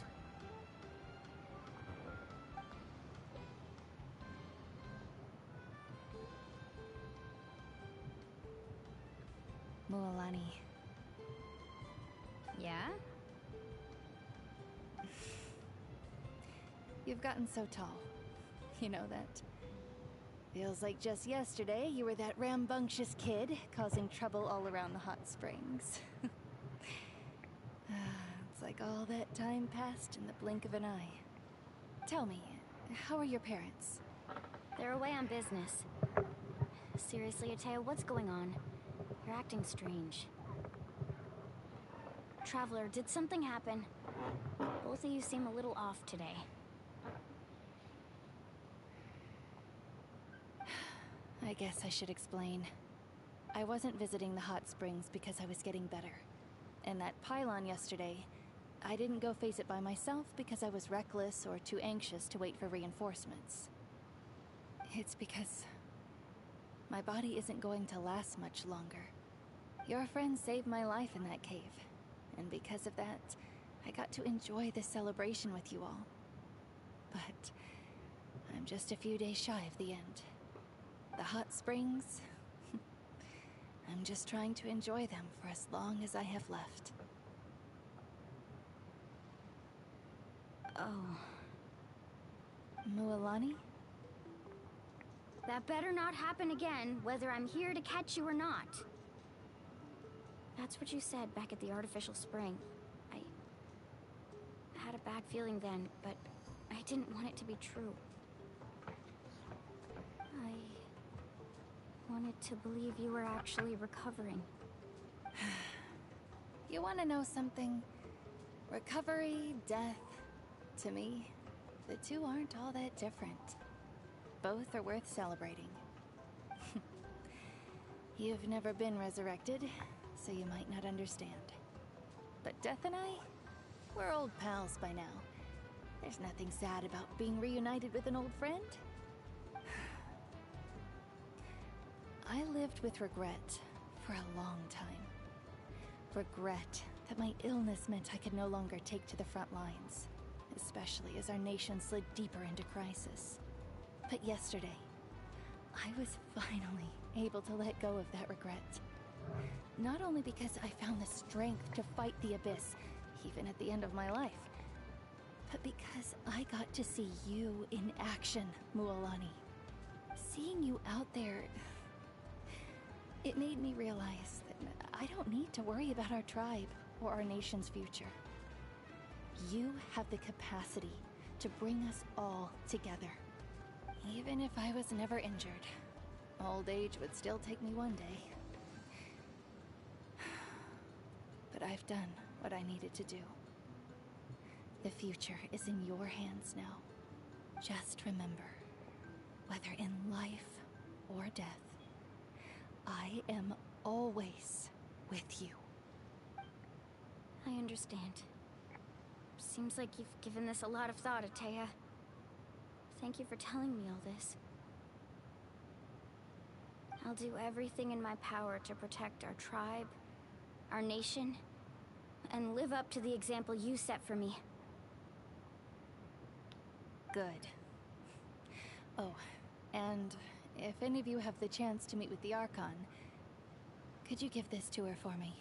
Speaker 19: Mualani.
Speaker 5: Yeah?
Speaker 19: You've gotten so tall. You know that. Feels like just yesterday you were that rambunctious kid causing trouble all around the hot springs. It's like all that time passed in the blink of an eye. Tell me, how are your parents?
Speaker 5: They're away on business. Seriously, Atea, what's going on? You're acting strange. Traveler, did something happen? Both of you seem a little off today.
Speaker 19: I guess I should explain. I wasn't visiting the hot springs because I was getting better. And that pylon yesterday, I didn't go face it by myself because I was reckless or too anxious to wait for reinforcements. It's because my body isn't going to last much longer. Your friend saved my life in that cave. And because of that, I got to enjoy this celebration with you all. But I'm just a few days shy of the end. The hot springs, I'm just trying to enjoy them for as long as I have left.
Speaker 5: Oh.
Speaker 19: Mualani?
Speaker 5: That better not happen again, whether I'm here to catch you or not. That's what you said back at the artificial spring. I had a bad feeling then, but I didn't want it to be true. I wanted to believe you were actually recovering.
Speaker 19: You want to know something? Recovery, death, to me, the two aren't all that different. Both are worth celebrating. You've never been resurrected, so you might not understand. But Death and I, we're old pals by now. There's nothing sad about being reunited with an old friend. I lived with regret for a long time. Regret that my illness meant I could no longer take to the front lines, especially as our nation slid deeper into crisis. But yesterday, I was finally able to let go of that regret. Not only because I found the strength to fight the abyss, even at the end of my life, but because I got to see you in action, Mualani. Seeing you out there, it made me realize that I don't need to worry about our tribe or our nation's future. You have the capacity to bring us all together. Even if I was never injured, old age would still take me one day. But I've done what I needed to do. The future is in your hands now. Just remember, whether in life or death, I am always with you.
Speaker 5: I understand. Seems like you've given this a lot of thought, Atea. Thank you for telling me all this. I'll do everything in my power to protect our tribe, our nation, and live up to the example you set for me.
Speaker 19: Good. Oh, and if any of you have the chance to meet with the Archon, could you give this to her for me?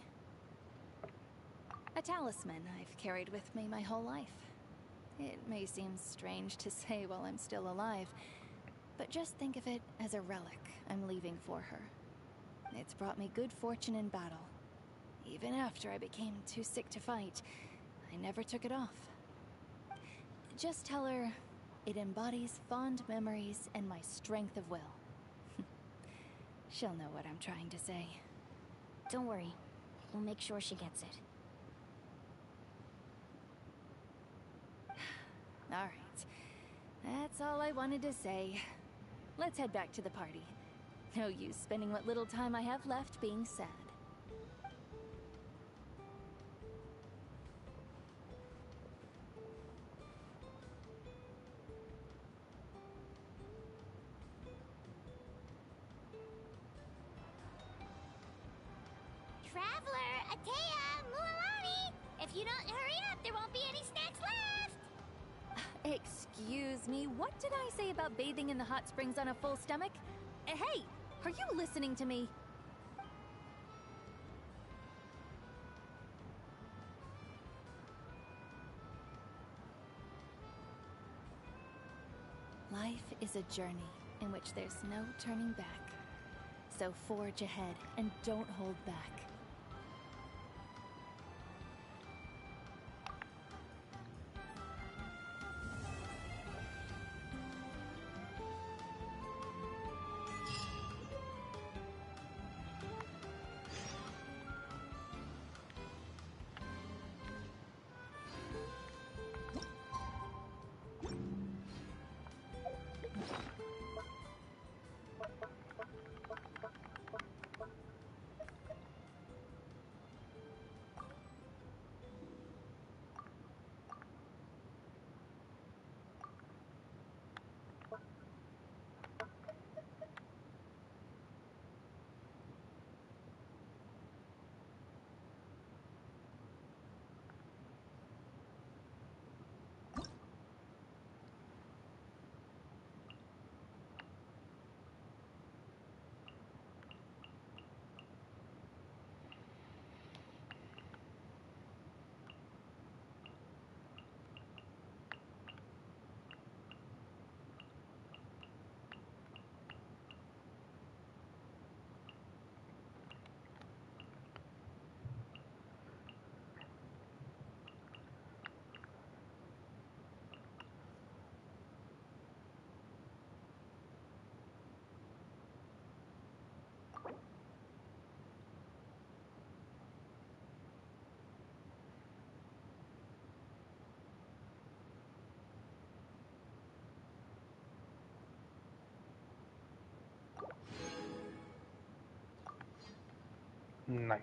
Speaker 19: A talisman I've carried with me my whole life. It may seem strange to say while I'm still alive, but just think of it as a relic I'm leaving for her. It's brought me good fortune in battle. Even after I became too sick to fight, I never took it off. Just tell her It embodies fond memories and my strength of will. She'll know what I'm trying to say.
Speaker 5: Don't worry. We'll make sure she gets it.
Speaker 19: All right. That's all I wanted to say. Let's head back to the party. No use spending what little time I have left being sad.
Speaker 2: Traveler, Atea, Mualani! If you don't hurry up, there won't be any snacks left!
Speaker 19: Excuse me, what did I say about bathing in the hot springs on a full stomach? Hey, are you listening to me? Life is a journey in which there's no turning back. So forge ahead and don't hold back.
Speaker 1: Nice.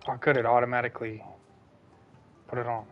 Speaker 1: Oh, good, it automatically put it on.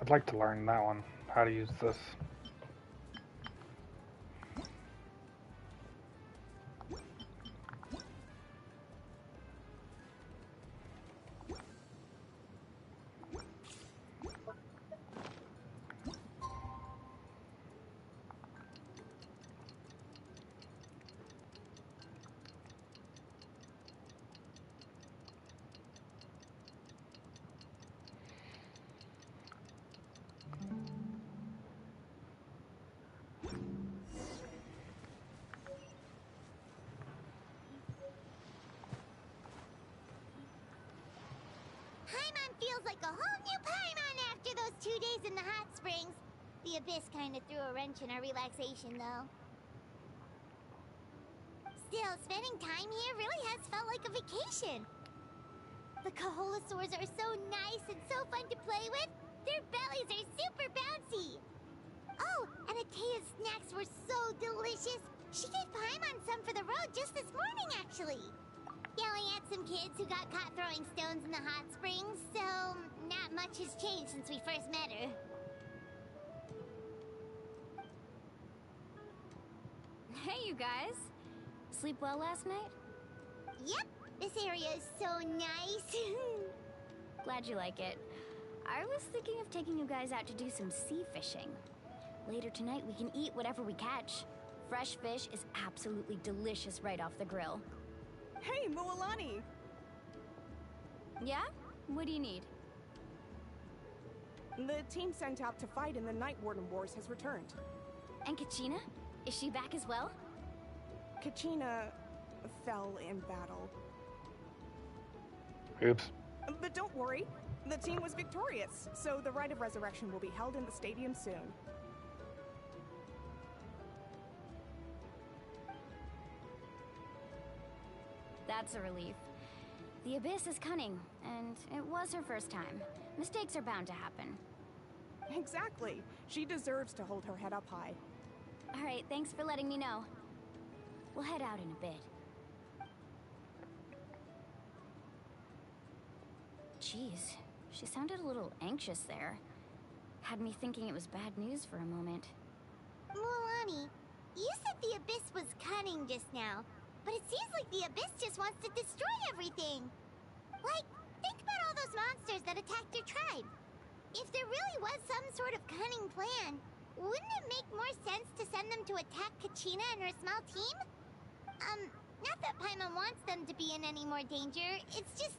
Speaker 1: I'd like to learn that one, how to use this.
Speaker 2: You Paimon after those 2 days in the hot springs. The Abyss kind of threw a wrench in our relaxation, though. Still, spending time here really has felt like a vacation. The Kaholosaurs are so nice and so fun to play with. Their bellies are super bouncy. Oh, and Atea's snacks were so delicious. She gave Paimon some for the road just this morning, actually. Yelling at some kids who got caught throwing stones in the hot springs, so not much has changed since we first met her.
Speaker 5: Hey, you guys. Sleep well last night?
Speaker 2: Yep, this area is so nice.
Speaker 5: Glad you like it. I was thinking of taking you guys out to do some sea fishing. Later tonight, we can eat whatever we catch. Fresh fish is absolutely delicious right off the grill.
Speaker 7: Hey, Mualani!
Speaker 5: Yeah? What do you need?
Speaker 7: The team sent out to fight in the Night Warden Wars has returned.
Speaker 5: And Kachina? Is she back as well?
Speaker 7: Kachina fell in battle.
Speaker 1: Oops.
Speaker 7: But don't worry, the team was victorious, so the Rite of Resurrection will be held in the stadium soon.
Speaker 5: That's a relief. The Abyss is cunning, and it was her first time. Mistakes are bound to happen.
Speaker 7: Exactly. She deserves to hold her head up high.
Speaker 5: All right, thanks for letting me know. We'll head out in a bit. Jeez, she sounded a little anxious there. Had me thinking it was bad news for a moment.
Speaker 2: Mualani, you said the Abyss was cunning just now, but it seems like the Abyss just wants to destroy everything. Like, think about all those monsters that attacked your tribe. If there really was some sort of cunning plan, wouldn't it make more sense to send them to attack Kachina and her small team? Not that Paimon wants them to be in any more danger, it's just...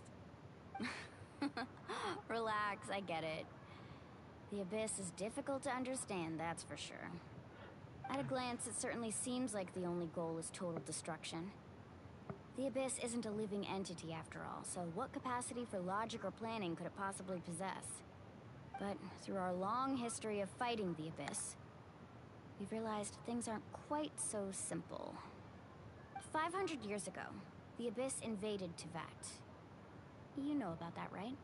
Speaker 5: Relax, I get it. The Abyss is difficult to understand, that's for sure. At a glance, it certainly seems like the only goal is total destruction. The Abyss isn't a living entity after all, so what capacity for logic or planning could it possibly possess? But through our long history of fighting the Abyss, we've realized things aren't quite so simple. 500 years ago, the Abyss invaded Teyvat. You know about that, right?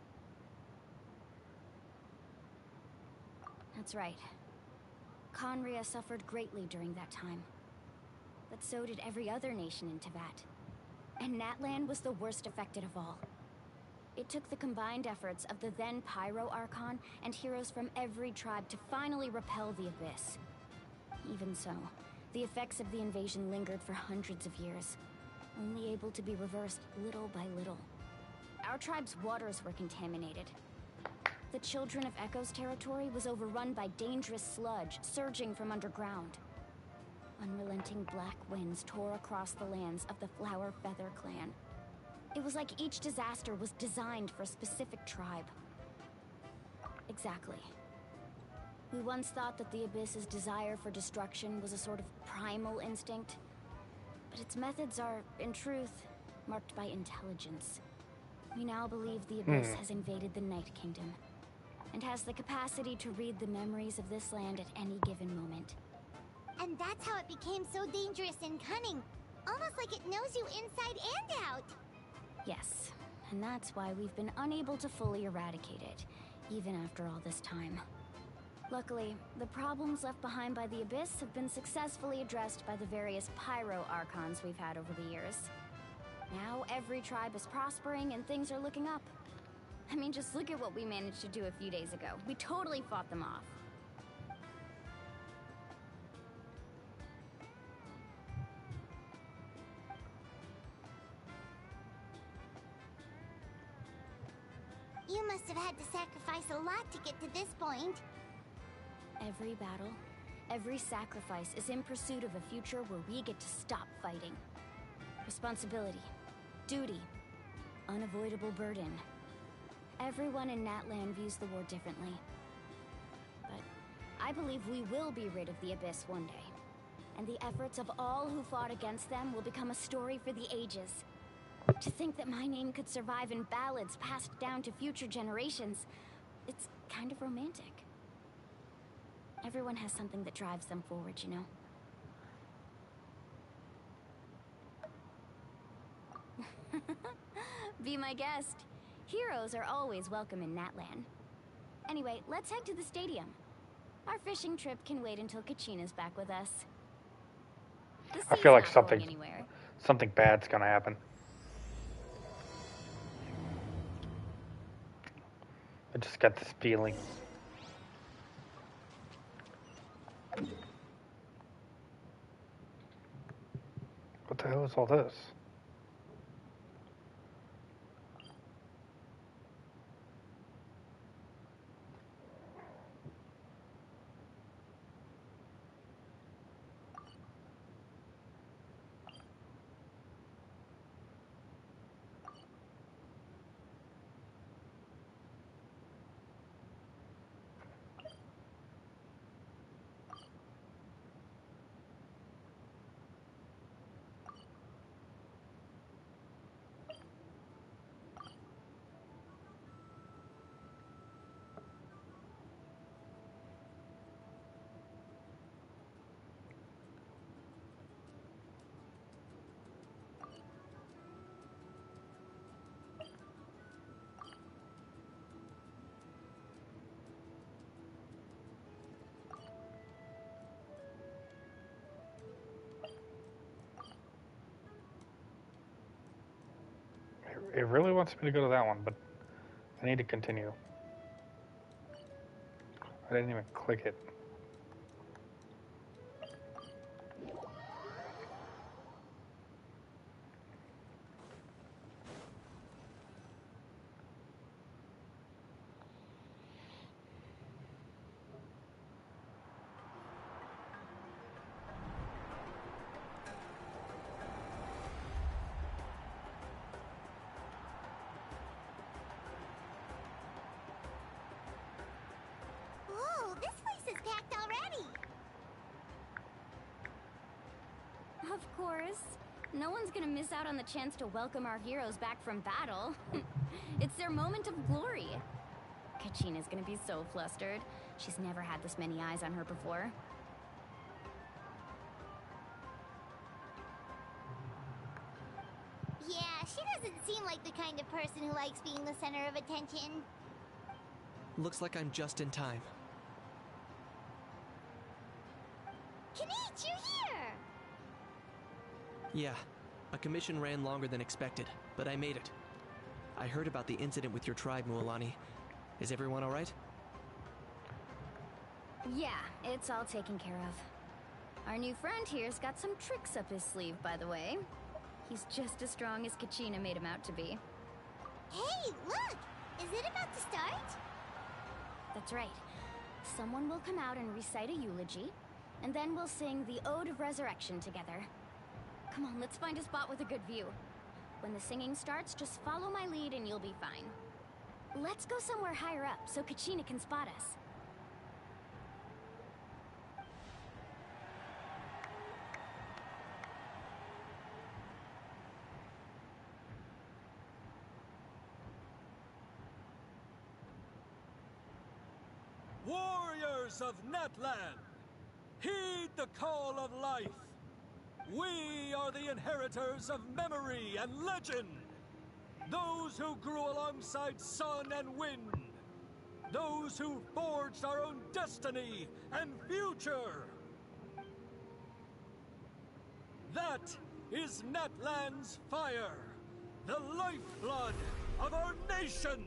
Speaker 5: That's right. Conria suffered greatly during that time. But so did every other nation in Teyvat. And Natlan was the worst affected of all. It took the combined efforts of the then Pyro Archon and heroes from every tribe to finally repel the Abyss. Even so, the effects of the invasion lingered for hundreds of years, only able to be reversed little by little. Our tribe's waters were contaminated. The Children of Echo's territory was overrun by dangerous sludge surging from underground. Unrelenting black winds tore across the lands of the Flower Feather clan. It was like each disaster was designed for a specific tribe. Exactly. We once thought that the Abyss's desire for destruction was a sort of primal instinct. But its methods are, in truth, marked by intelligence. We now believe the Abyss has invaded the Night Kingdom, and has the capacity to read the memories of this land at any given moment.
Speaker 2: And that's how it became so dangerous and cunning. Almost like it knows you inside and out.
Speaker 5: Yes, and that's why we've been unable to fully eradicate it, even after all this time. Luckily, the problems left behind by the Abyss have been successfully addressed by the various Pyro Archons we've had over the years. Now every tribe is prospering and things are looking up. I mean, just look at what we managed to do a few days ago. We totally fought them off.
Speaker 2: You must have had to sacrifice a lot to get to this point.
Speaker 5: Every battle, every sacrifice is in pursuit of a future where we get to stop fighting. Responsibility, duty, unavoidable burden. Everyone in Natlan views the war differently. But I believe we will be rid of the Abyss one day. And the efforts of all who fought against them will become a story for the ages. To think that my name could survive in ballads passed down to future generations It's kind of romantic. Everyone has something that drives them forward, you know? Be my guest. Heroes are always welcome in Natlan. Anyway, let's head to the stadium. Our fishing trip can wait until Kachina's back with us.
Speaker 1: I feel like
Speaker 5: Not going
Speaker 1: something bad's gonna happen. I just got this feeling. What the hell is all this? It really wants me to go to that one, but I need to continue. I didn't even click it.
Speaker 2: Ooh, this place is packed already.
Speaker 5: Of course. No one's gonna miss out on the chance to welcome our heroes back from battle. It's their moment of glory. Kachina's gonna be so flustered. She's never had this many eyes on her before.
Speaker 2: Yeah, she doesn't seem like the kind of person who likes being the center of attention.
Speaker 4: Looks like I'm just in time.
Speaker 2: Kinich, you're here!
Speaker 4: Yeah, a commission ran longer than expected, but I made it. I heard about the incident with your tribe, Mualani. Is everyone alright?
Speaker 5: Yeah, it's all taken care of. Our new friend here's got some tricks up his sleeve, by the way. He's just as strong as Kachina made him out to be.
Speaker 2: Hey, look! Is it about to start?
Speaker 5: That's right. Someone will come out and recite a eulogy, and then we'll sing the Ode of Resurrection together. Come on, let's find a spot with a good view. When the singing starts, just follow my lead and you'll be fine. Let's go somewhere higher up so Kachina can spot us.
Speaker 10: Warriors of Natlan, heed the call of life. We are the inheritors of memory and legend. Those who grew alongside sun and wind. Those who forged our own destiny and future. That is Natlan's fire, the lifeblood of our nation.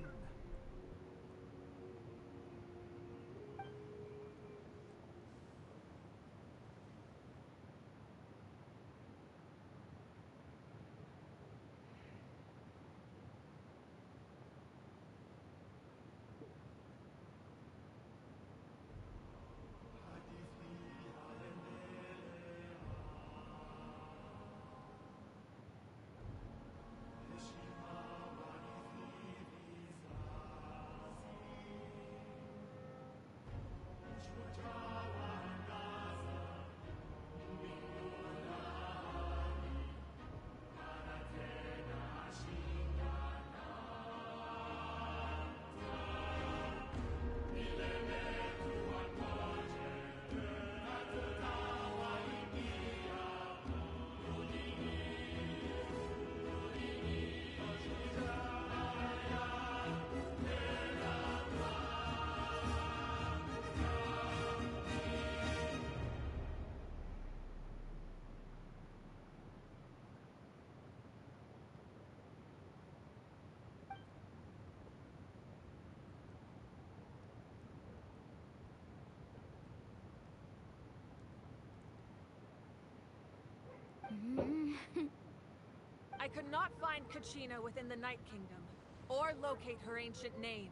Speaker 12: I could not find Kachina within the Night Kingdom, or locate her ancient name.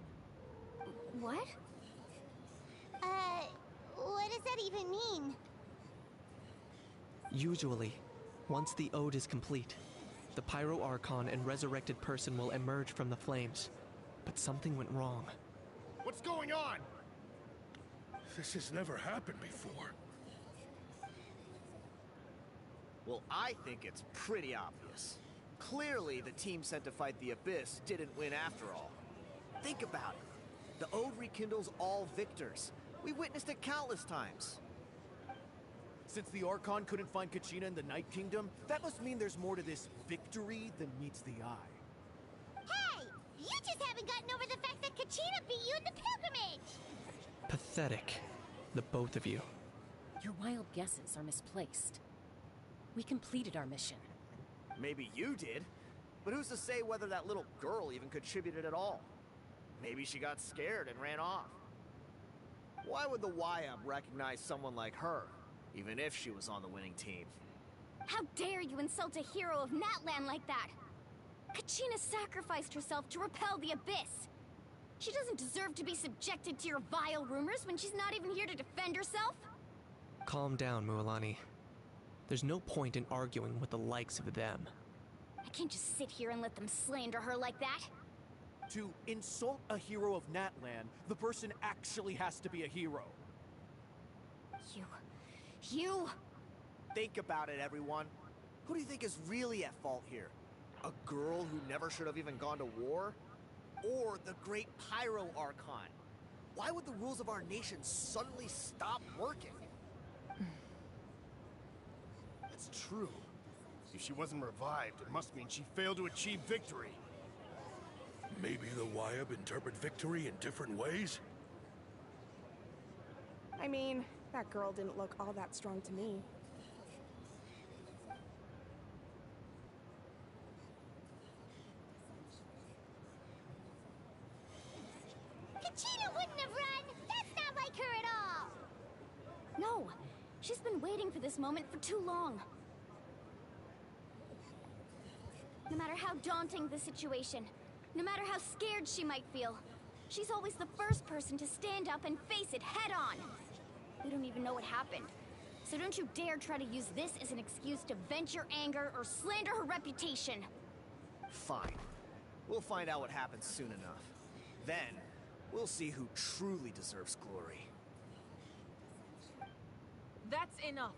Speaker 3: What?
Speaker 2: What does that even mean?
Speaker 4: Usually, once the ode is complete, the Pyro Archon and resurrected person will emerge from the flames. But something went wrong.
Speaker 14: What's going on? This has never happened before.
Speaker 11: Well, I think it's pretty obvious. Clearly, the team sent to fight the Abyss didn't win after all. Think about it. The Ode rekindles all victors. We witnessed it countless times. Since the Archon couldn't find Kachina in the Night Kingdom, that must mean there's more to this victory than meets the eye.
Speaker 2: Hey! You just haven't gotten over the fact that Kachina beat you in the pilgrimage!
Speaker 4: Pathetic, the both of you.
Speaker 16: Your wild guesses are misplaced. We completed our mission.
Speaker 11: Maybe you did, but who's to say whether that little girl even contributed at all? Maybe she got scared and ran off. Why would the YM recognize someone like her, even if she was on the winning team?
Speaker 5: How dare you insult a hero of Natlan like that? Kachina sacrificed herself to repel the Abyss. She doesn't deserve to be subjected to your vile rumors when she's not even here to defend herself.
Speaker 4: Calm down, Mualani. There's no point in arguing with the likes of them.
Speaker 5: I can't just sit here and let them slander her like that.
Speaker 20: To insult a hero of Natlan, the person actually has to be a hero.
Speaker 5: You...
Speaker 11: Think about it, everyone. Who do you think is really at fault here? A girl who never should have even gone to war? Or the great Pyro Archon? Why would the rules of our nation suddenly stop working?
Speaker 14: It's true. If she wasn't revived, it must mean she failed to achieve victory. Maybe the Wyab interpret victory in different ways?
Speaker 7: I mean, that girl didn't look all that strong to me.
Speaker 2: Kachina wouldn't have run! That's not like her at all!
Speaker 5: No, she's been waiting for this moment for too long. No matter how daunting the situation, no matter how scared she might feel, she's always the first person to stand up and face it head on. We don't even know what happened, so don't you dare try to use this as an excuse to vent your anger or slander her reputation.
Speaker 11: Fine. We'll find out what happens soon enough. Then, we'll see who truly deserves glory.
Speaker 12: That's enough.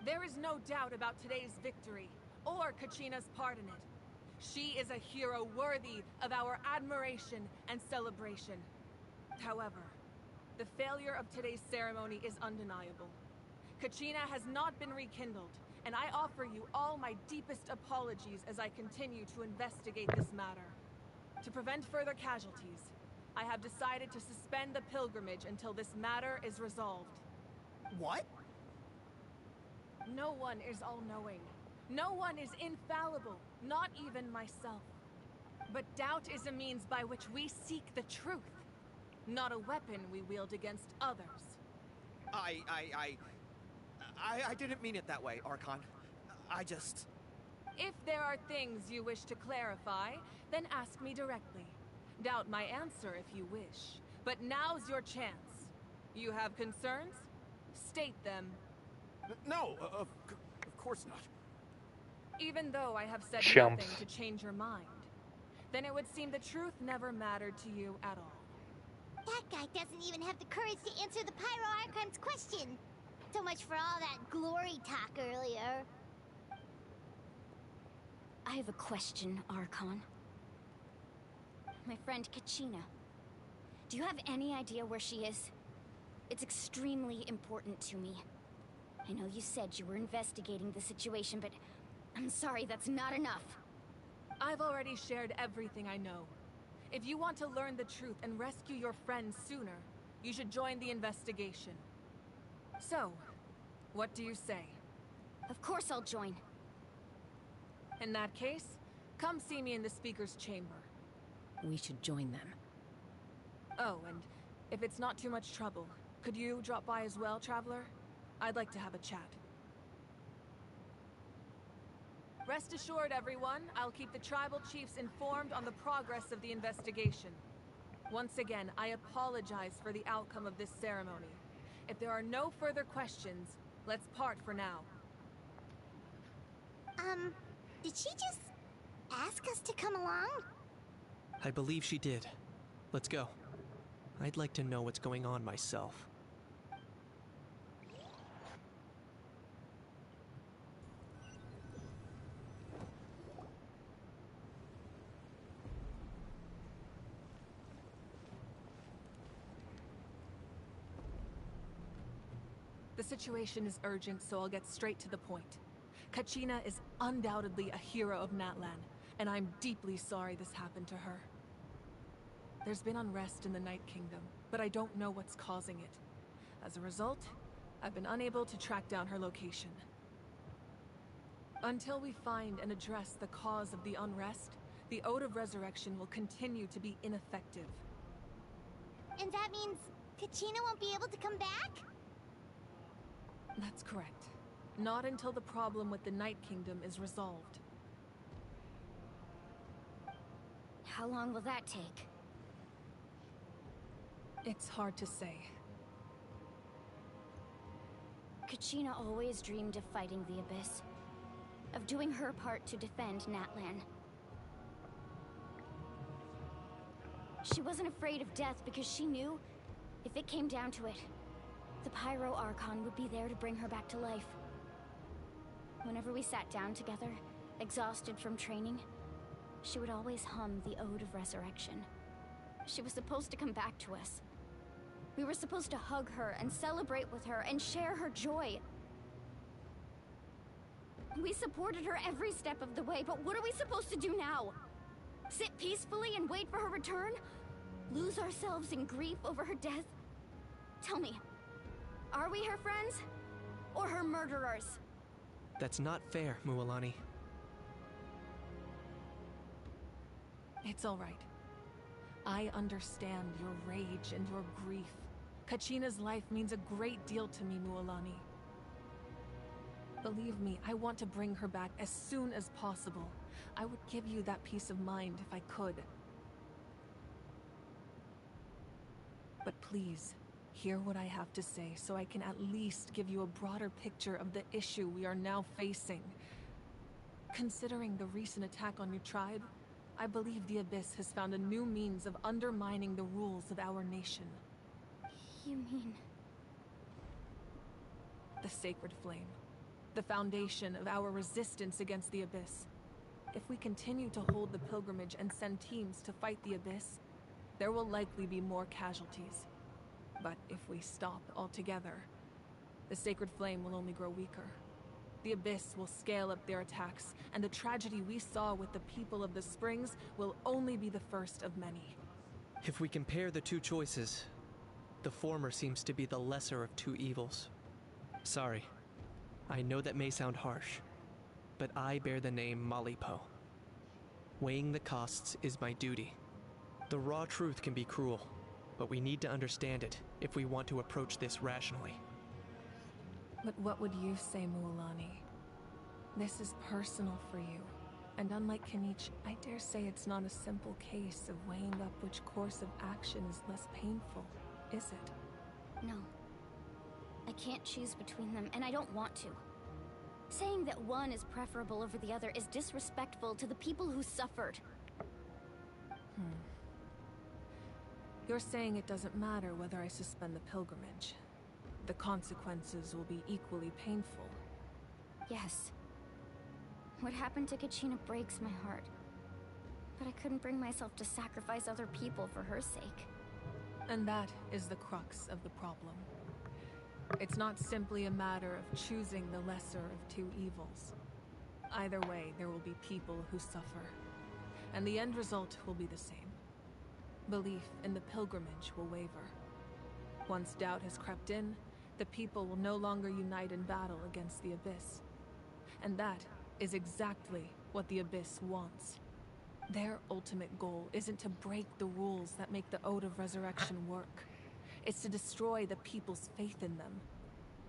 Speaker 12: There is no doubt about today's victory, or Kachina's part in it. She is a hero worthy of our admiration and celebration. However, the failure of today's ceremony is undeniable. Kachina has not been rekindled, and I offer you all my deepest apologies as I continue to investigate this matter. To prevent further casualties, I have decided to suspend the pilgrimage until this matter is resolved.
Speaker 11: What?
Speaker 12: No one is all-knowing. No one is infallible, not even myself. But doubt is a means by which we seek the truth, not a weapon we wield against others.
Speaker 11: I didn't mean it that way, Archon. I just...
Speaker 12: If there are things you wish to clarify, then ask me directly. Doubt my answer if you wish. But now's your chance. You have concerns? State them.
Speaker 20: No, of course not.
Speaker 12: Even though I have said
Speaker 1: Chumps.
Speaker 12: nothing to change your mind, then it would seem the truth never mattered to you at all.
Speaker 2: That guy doesn't even have the courage to answer the Pyro Archon's question. So much for all that glory talk earlier.
Speaker 5: I have a question, Archon. My friend Kachina. Do you have any idea where she is? It's extremely important to me. I know you said you were investigating the situation, but I'm sorry, that's not enough.
Speaker 12: I've already shared everything I know. If you want to learn the truth and rescue your friends sooner, you should join the investigation. So, what do you say?
Speaker 5: Of course I'll join.
Speaker 12: In that case, come see me in the speaker's chamber.
Speaker 16: We should join them.
Speaker 12: Oh, and if it's not too much trouble, could you drop by as well, Traveler? I'd like to have a chat. Rest assured, everyone, I'll keep the tribal chiefs informed on the progress of the investigation. Once again, I apologize for the outcome of this ceremony. If there are no further questions, let's part for now.
Speaker 2: Did she just ask us to come along?
Speaker 4: I believe she did. Let's go. I'd like to know what's going on myself.
Speaker 12: The situation is urgent, so I'll get straight to the point. Kachina is undoubtedly a hero of Natlan, and I'm deeply sorry this happened to her. There's been unrest in the Night Kingdom, but I don't know what's causing it. As a result, I've been unable to track down her location. Until we find and address the cause of the unrest, the Ode of Resurrection will continue to be ineffective.
Speaker 2: And that means Kachina won't be able to come back?
Speaker 12: That's correct. Not until the problem with the Night Kingdom is resolved.
Speaker 5: How long will that take?
Speaker 12: It's hard to say.
Speaker 5: Kachina always dreamed of fighting the Abyss. Of doing her part to defend Natlan. She wasn't afraid of death because she knew, if it came down to it, the Pyro Archon would be there to bring her back to life. Whenever we sat down together, exhausted from training, she would always hum the Ode of Resurrection. She was supposed to come back to us. We were supposed to hug her and celebrate with her and share her joy. We supported her every step of the way, but what are we supposed to do now? Sit peacefully and wait for her return? Lose ourselves in grief over her death? Tell me, are we her friends? Or her murderers?
Speaker 4: That's not fair, Mualani.
Speaker 12: It's all right. I understand your rage and your grief. Kachina's life means a great deal to me, Mualani. Believe me, I want to bring her back as soon as possible. I would give you that peace of mind if I could. But please, hear what I have to say so I can at least give you a broader picture of the issue we are now facing. Considering the recent attack on your tribe, I believe the Abyss has found a new means of undermining the rules of our nation.
Speaker 5: You mean...
Speaker 12: The Sacred Flame. The foundation of our resistance against the Abyss. If we continue to hold the pilgrimage and send teams to fight the Abyss, there will likely be more casualties. But if we stop altogether, the Sacred Flame will only grow weaker. The Abyss will scale up their attacks, and the tragedy we saw with the people of the Springs will only be the first of many.
Speaker 4: If we compare the two choices, the former seems to be the lesser of two evils. Sorry, I know that may sound harsh, but I bear the name Malipo. Weighing the costs is my duty. The raw truth can be cruel, but we need to understand it if we want to approach this rationally.
Speaker 12: But what would you say, Mualani? This is personal for you. And unlike Kinich, I dare say it's not a simple case of weighing up which course of action is less painful, is it?
Speaker 5: No. I can't choose between them, and I don't want to. Saying that one is preferable over the other is disrespectful to the people who suffered.
Speaker 12: You're saying it doesn't matter whether I suspend the pilgrimage. The consequences will be equally painful.
Speaker 5: Yes. What happened to Kachina breaks my heart. But I couldn't bring myself to sacrifice other people for her sake.
Speaker 12: And that is the crux of the problem. It's not simply a matter of choosing the lesser of two evils. Either way, there will be people who suffer. And the end result will be the same. Belief in the pilgrimage will waver. Once doubt has crept in, the people will no longer unite in battle against the Abyss. And that is exactly what the Abyss wants. Their ultimate goal isn't to break the rules that make the Ode of Resurrection work. It's to destroy the people's faith in them.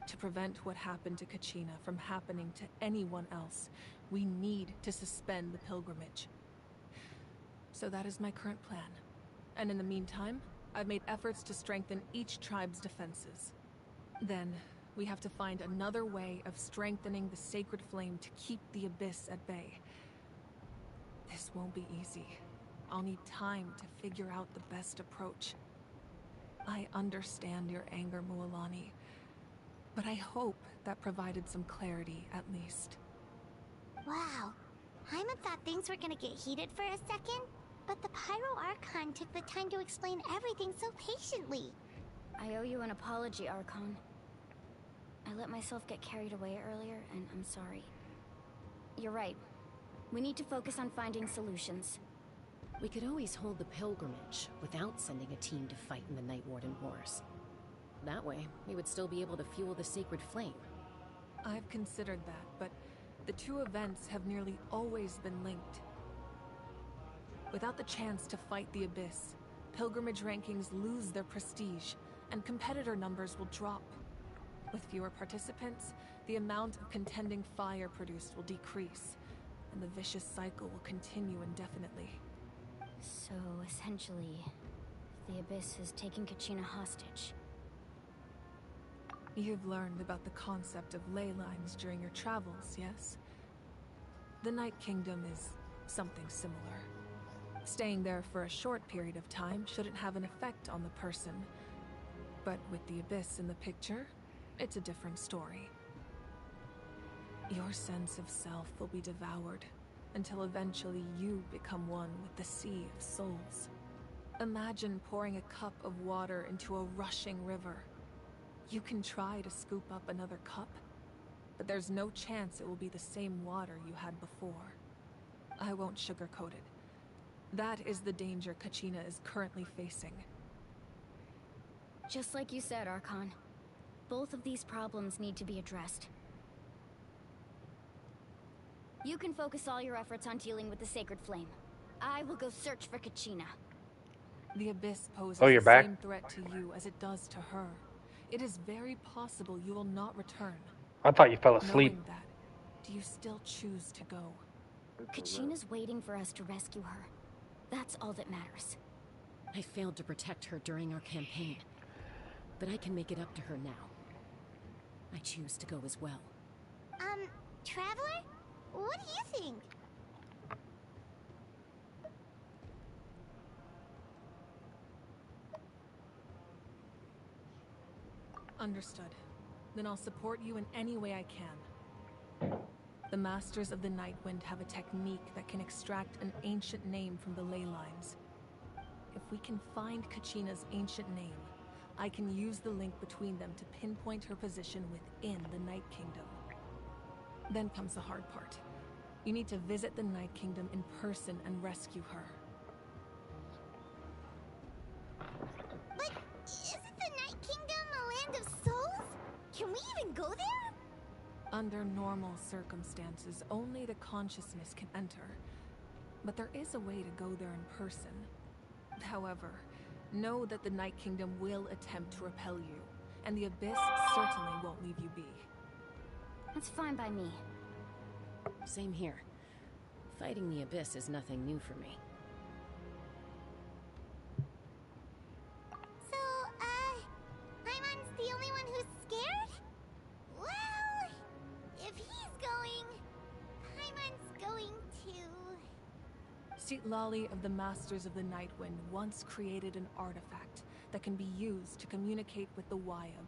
Speaker 12: To prevent what happened to Kachina from happening to anyone else, we need to suspend the pilgrimage. So that is my current plan. And in the meantime, I've made efforts to strengthen each tribe's defenses. Then, we have to find another way of strengthening the sacred flame to keep the Abyss at bay. This won't be easy. I'll need time to figure out the best approach. I understand your anger, Mualani, but I hope that provided some clarity at least.
Speaker 2: Wow. Hyman thought things were gonna get heated for a second, but the Pyro Archon took the time to explain everything so patiently.
Speaker 5: I owe you an apology, Archon. I let myself get carried away earlier, and I'm sorry. You're right. We need to focus on finding solutions.
Speaker 16: We could always hold the pilgrimage without sending a team to fight in the Night Warden Wars. That way, we would still be able to fuel the sacred flame.
Speaker 12: I've considered that, but the two events have nearly always been linked. Without the chance to fight the Abyss, pilgrimage rankings lose their prestige, and competitor numbers will drop. With fewer participants, the amount of contending fire produced will decrease, and the vicious cycle will continue indefinitely.
Speaker 5: So, essentially, the Abyss is taking Kachina hostage.
Speaker 12: You've learned about the concept of ley lines during your travels, yes? The Night Kingdom is something similar. Staying there for a short period of time shouldn't have an effect on the person. But with the Abyss in the picture, it's a different story. Your sense of self will be devoured, until eventually you become one with the Sea of Souls. Imagine pouring a cup of water into a rushing river. You can try to scoop up another cup, but there's no chance it will be the same water you had before. I won't sugarcoat it. That is the danger Kachina is currently facing.
Speaker 5: Just like you said, Archon. Both of these problems need to be addressed. You can focus all your efforts on dealing with the Sacred Flame. I will go search for Kachina.
Speaker 12: The Abyss poses
Speaker 1: Oh, you're
Speaker 12: the
Speaker 1: back?
Speaker 12: same threat to you as it does to her. It is very possible you will not return.
Speaker 1: I thought you fell asleep.
Speaker 12: Knowing that, do you still choose to go?
Speaker 5: Kachina's waiting for us to rescue her. That's all that matters.
Speaker 16: I failed to protect her during our campaign, but I can make it up to her now. I choose to go as well.
Speaker 2: Traveler? What do you think?
Speaker 12: Understood. Then I'll support you in any way I can. The Masters of the Nightwind have a technique that can extract an ancient name from the ley lines. If we can find Kachina's ancient name, I can use the link between them to pinpoint her position within the Night Kingdom. Then comes the hard part. You need to visit the Night Kingdom in person and rescue her.
Speaker 2: But isn't the Night Kingdom a land of souls? Can we even go there?
Speaker 12: Under normal circumstances, only the consciousness can enter. But there is a way to go there in person. However, know that the Night Kingdom will attempt to repel you, and the Abyss certainly won't leave you be.
Speaker 5: That's fine by me.
Speaker 16: Same here. Fighting the Abyss is nothing new for me.
Speaker 2: So, Hyman's the only one who's scared? Well, if he's going, Hyman's going too.
Speaker 12: Lali of the Masters of the Nightwind once created an artifact that can be used to communicate with the Wyab.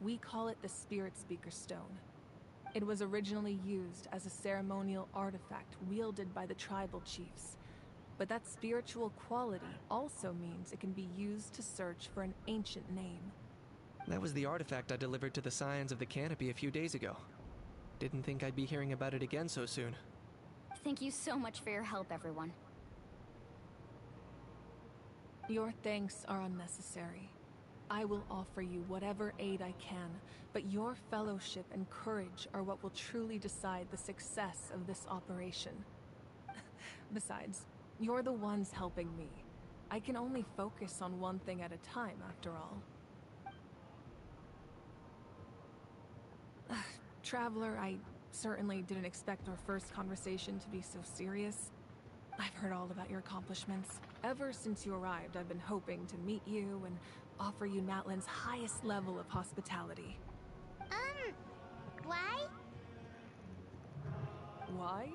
Speaker 12: We call it the Spirit Speaker Stone. It was originally used as a ceremonial artifact wielded by the tribal chiefs. But that spiritual quality also means it can be used to search for an ancient name.
Speaker 4: That was the artifact I delivered to the Scions of the Canopy a few days ago. Didn't think I'd be hearing about it again so soon.
Speaker 5: Thank you so much for your help, everyone.
Speaker 12: Your thanks are unnecessary. I will offer you whatever aid I can, but your fellowship and courage are what will truly decide the success of this operation. Besides, you're the ones helping me. I can only focus on one thing at a time, after all. Traveler, I certainly didn't expect our first conversation to be so serious. I've heard all about your accomplishments. Ever since you arrived, I've been hoping to meet you and offer you Natlan's highest level of hospitality.
Speaker 2: Why?
Speaker 12: Why?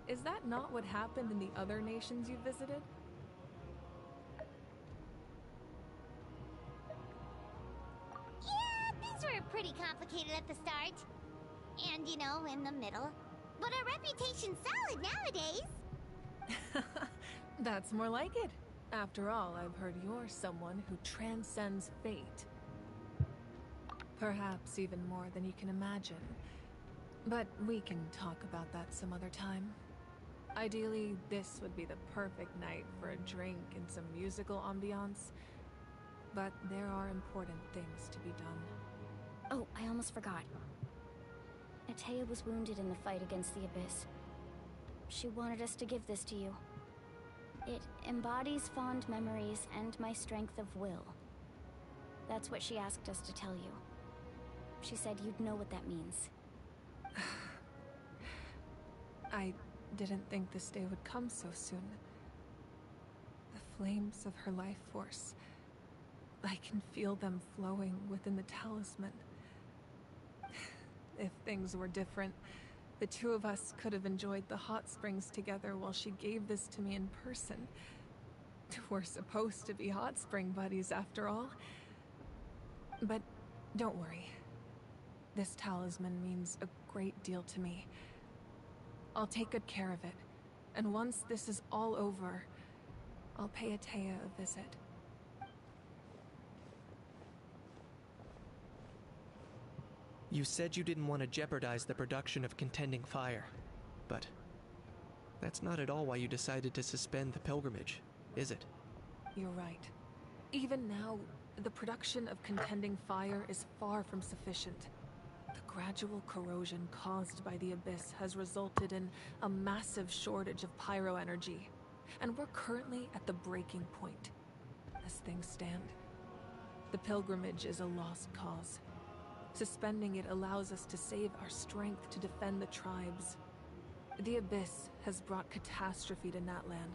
Speaker 12: Is that not what happened in the other nations you visited?
Speaker 2: Yeah, things were pretty complicated at the start. And, you know, in the middle. But our reputation's solid nowadays.
Speaker 12: That's more like it. After all, I've heard you're someone who transcends fate. Perhaps even more than you can imagine. But we can talk about that some other time. Ideally, this would be the perfect night for a drink and some musical ambiance. But there are important things to be done.
Speaker 5: Oh, I almost forgot. Atea was wounded in the fight against the Abyss. She wanted us to give this to you. It embodies fond memories and my strength of will. That's what she asked us to tell you. She said you'd know what that means.
Speaker 12: I didn't think this day would come so soon. The flames of her life force. I can feel them flowing within the talisman. If things were different, the two of us could have enjoyed the hot springs together while she gave this to me in person. We're supposed to be hot spring buddies after all. But don't worry. This talisman means a great deal to me. I'll take good care of it. And once this is all over, I'll pay Atea a visit.
Speaker 4: You said you didn't want to jeopardize the production of contending fire, but that's not at all why you decided to suspend the pilgrimage, is it?
Speaker 12: You're right. Even now, the production of contending fire is far from sufficient. The gradual corrosion caused by the Abyss has resulted in a massive shortage of pyro energy, and we're currently at the breaking point. As things stand, the pilgrimage is a lost cause. Suspending it allows us to save our strength to defend the tribes. The Abyss has brought catastrophe to Natlan,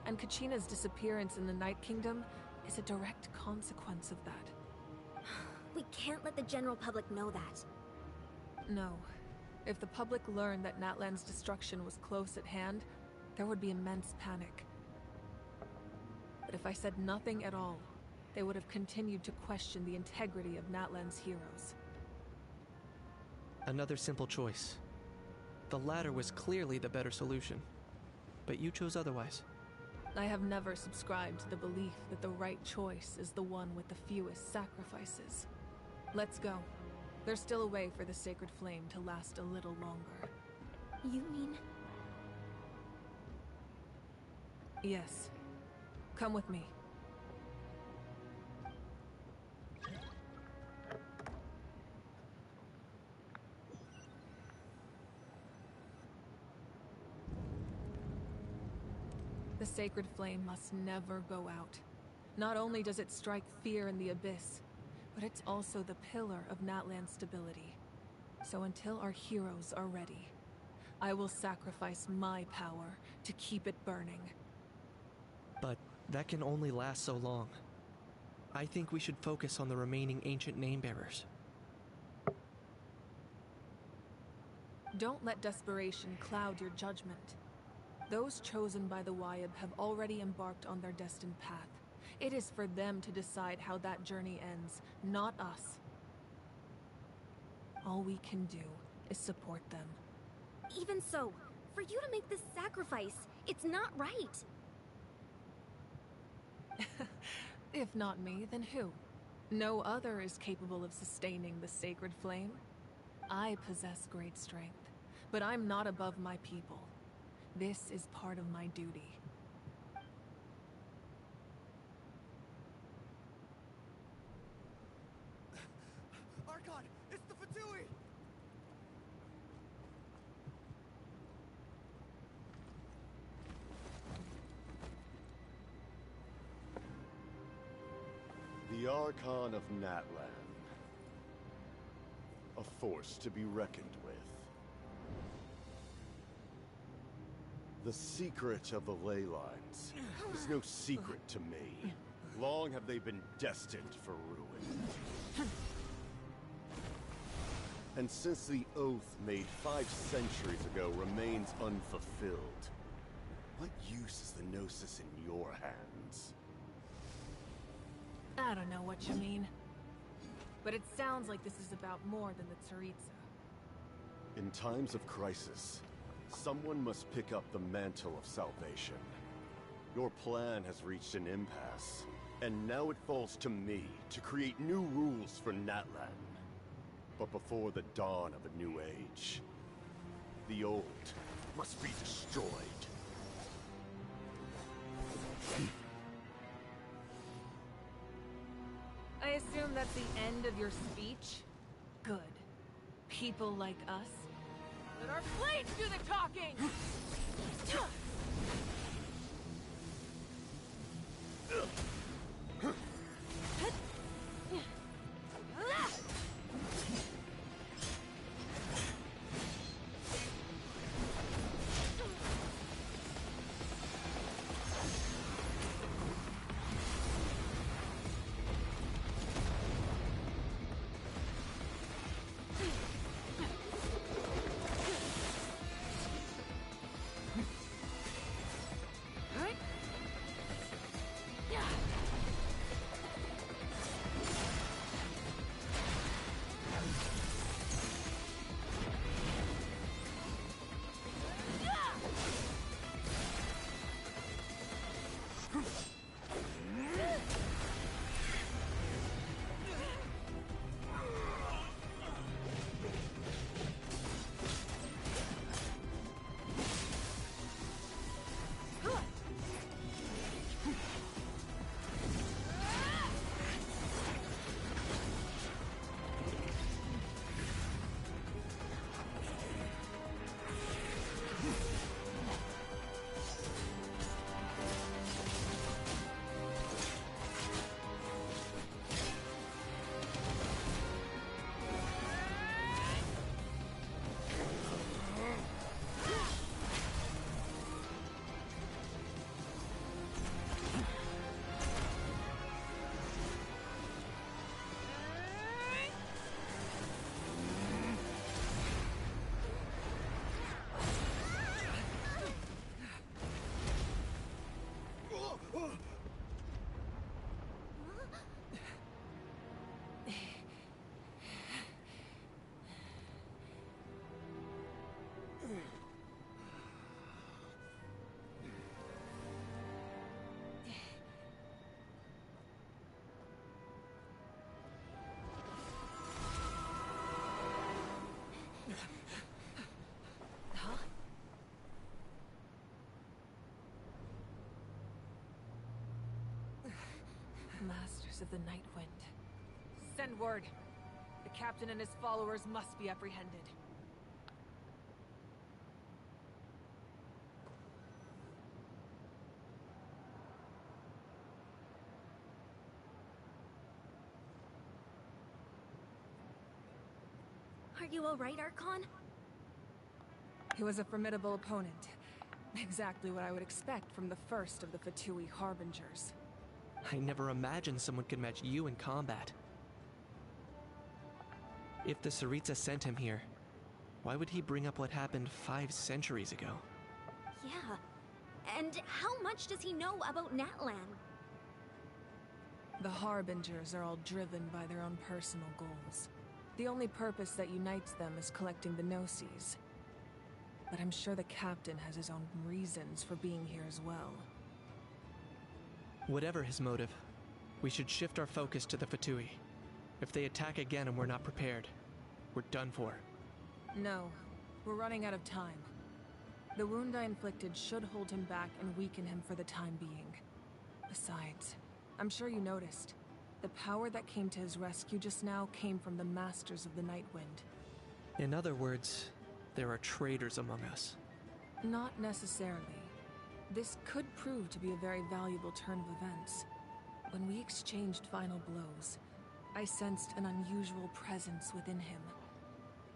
Speaker 12: and Kachina's disappearance in the Night Kingdom is a direct consequence of that.
Speaker 8: We can't let the general public know that.
Speaker 12: No. If the public learned that Natlan's destruction was close at hand, there would be immense panic. But if I said nothing at all, they would have continued to question the integrity of Natlan's heroes.
Speaker 4: Another simple choice. The latter was clearly the better solution, but you chose otherwise.
Speaker 12: I have never subscribed to the belief that the right choice is the one with the fewest sacrifices. Let's go. There's still a way for the sacred flame to last a little longer.
Speaker 8: You mean?
Speaker 12: Yes. Come with me. The sacred flame must never go out. Not only does it strike fear in the Abyss, but it's also the pillar of Natlan's stability. So until our heroes are ready, I will sacrifice my power to keep it burning.
Speaker 4: But that can only last so long. I think we should focus on the remaining ancient name-bearers.
Speaker 12: Don't let desperation cloud your judgment. Those chosen by the Wyeb have already embarked on their destined path. It is for them to decide how that journey ends, not us. All we can do is support them.
Speaker 8: Even so, for you to make this sacrifice, it's not right.
Speaker 12: If not me, then who? No other is capable of sustaining the sacred flame. I possess great strength, but I'm not above my people. This is part of my duty.
Speaker 11: Archon, it's the Fatui!
Speaker 13: The Archon of Natlan. A force to be reckoned with. The secret of the ley lines is no secret to me. Long have they been destined for ruin. And since the oath made 5 centuries ago remains unfulfilled, what use is the Gnosis in your hands?
Speaker 12: I don't know what you mean. But it sounds like this is about more than the Tsaritsa.
Speaker 13: In times of crisis, someone must pick up the mantle of salvation. Your plan has reached an impasse, and now it falls to me to create new rules for Natlan. But before the dawn of a new age, the old must be destroyed.
Speaker 12: I assume that's the end of your speech? Good. People like us? Let our blades do the talking! Masters of the Night Wind. Send word. The captain and his followers must be apprehended.
Speaker 8: Are you alright, Archon?
Speaker 12: He was a formidable opponent. Exactly what I would expect from the first of the Fatui Harbingers.
Speaker 4: I never imagined someone could match you in combat. If the Tsaritsa sent him here, why would he bring up what happened 5 centuries ago?
Speaker 8: Yeah. And how much does he know about Natlan?
Speaker 12: The Harbingers are all driven by their own personal goals. The only purpose that unites them is collecting the Gnosis. But I'm sure the captain has his own reasons for being here as well.
Speaker 4: Whatever his motive, we should shift our focus to the Fatui. If they attack again and we're not prepared, we're done for.
Speaker 12: No, we're running out of time. The wound I inflicted should hold him back and weaken him for the time being. Besides, I'm sure you noticed, the power that came to his rescue just now came from the Masters of the Night Wind.
Speaker 4: In other words, there are traitors among us.
Speaker 12: Not necessarily. This could prove to be a very valuable turn of events. When we exchanged final blows, I sensed an unusual presence within him.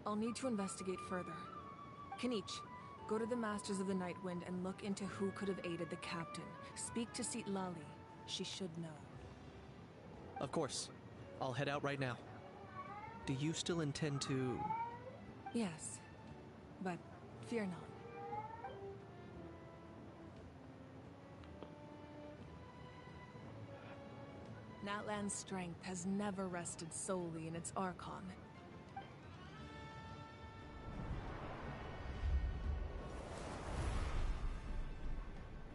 Speaker 12: I'll need to investigate further. Kenichi, go to the Masters of the Nightwind and look into who could have aided the captain. Speak to Lali. She should know.
Speaker 4: Of course. I'll head out right now. Do you still intend to...
Speaker 12: Yes, but fear not. Natlan's strength has never rested solely in its Archon.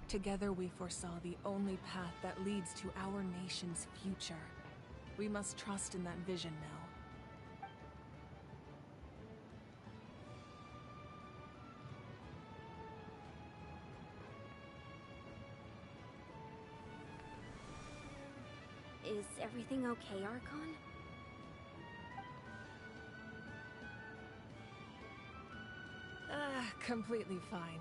Speaker 12: Together we foresaw the only path that leads to our nation's future. We must trust in that vision now.
Speaker 8: Is everything okay, Archon?
Speaker 12: Completely fine.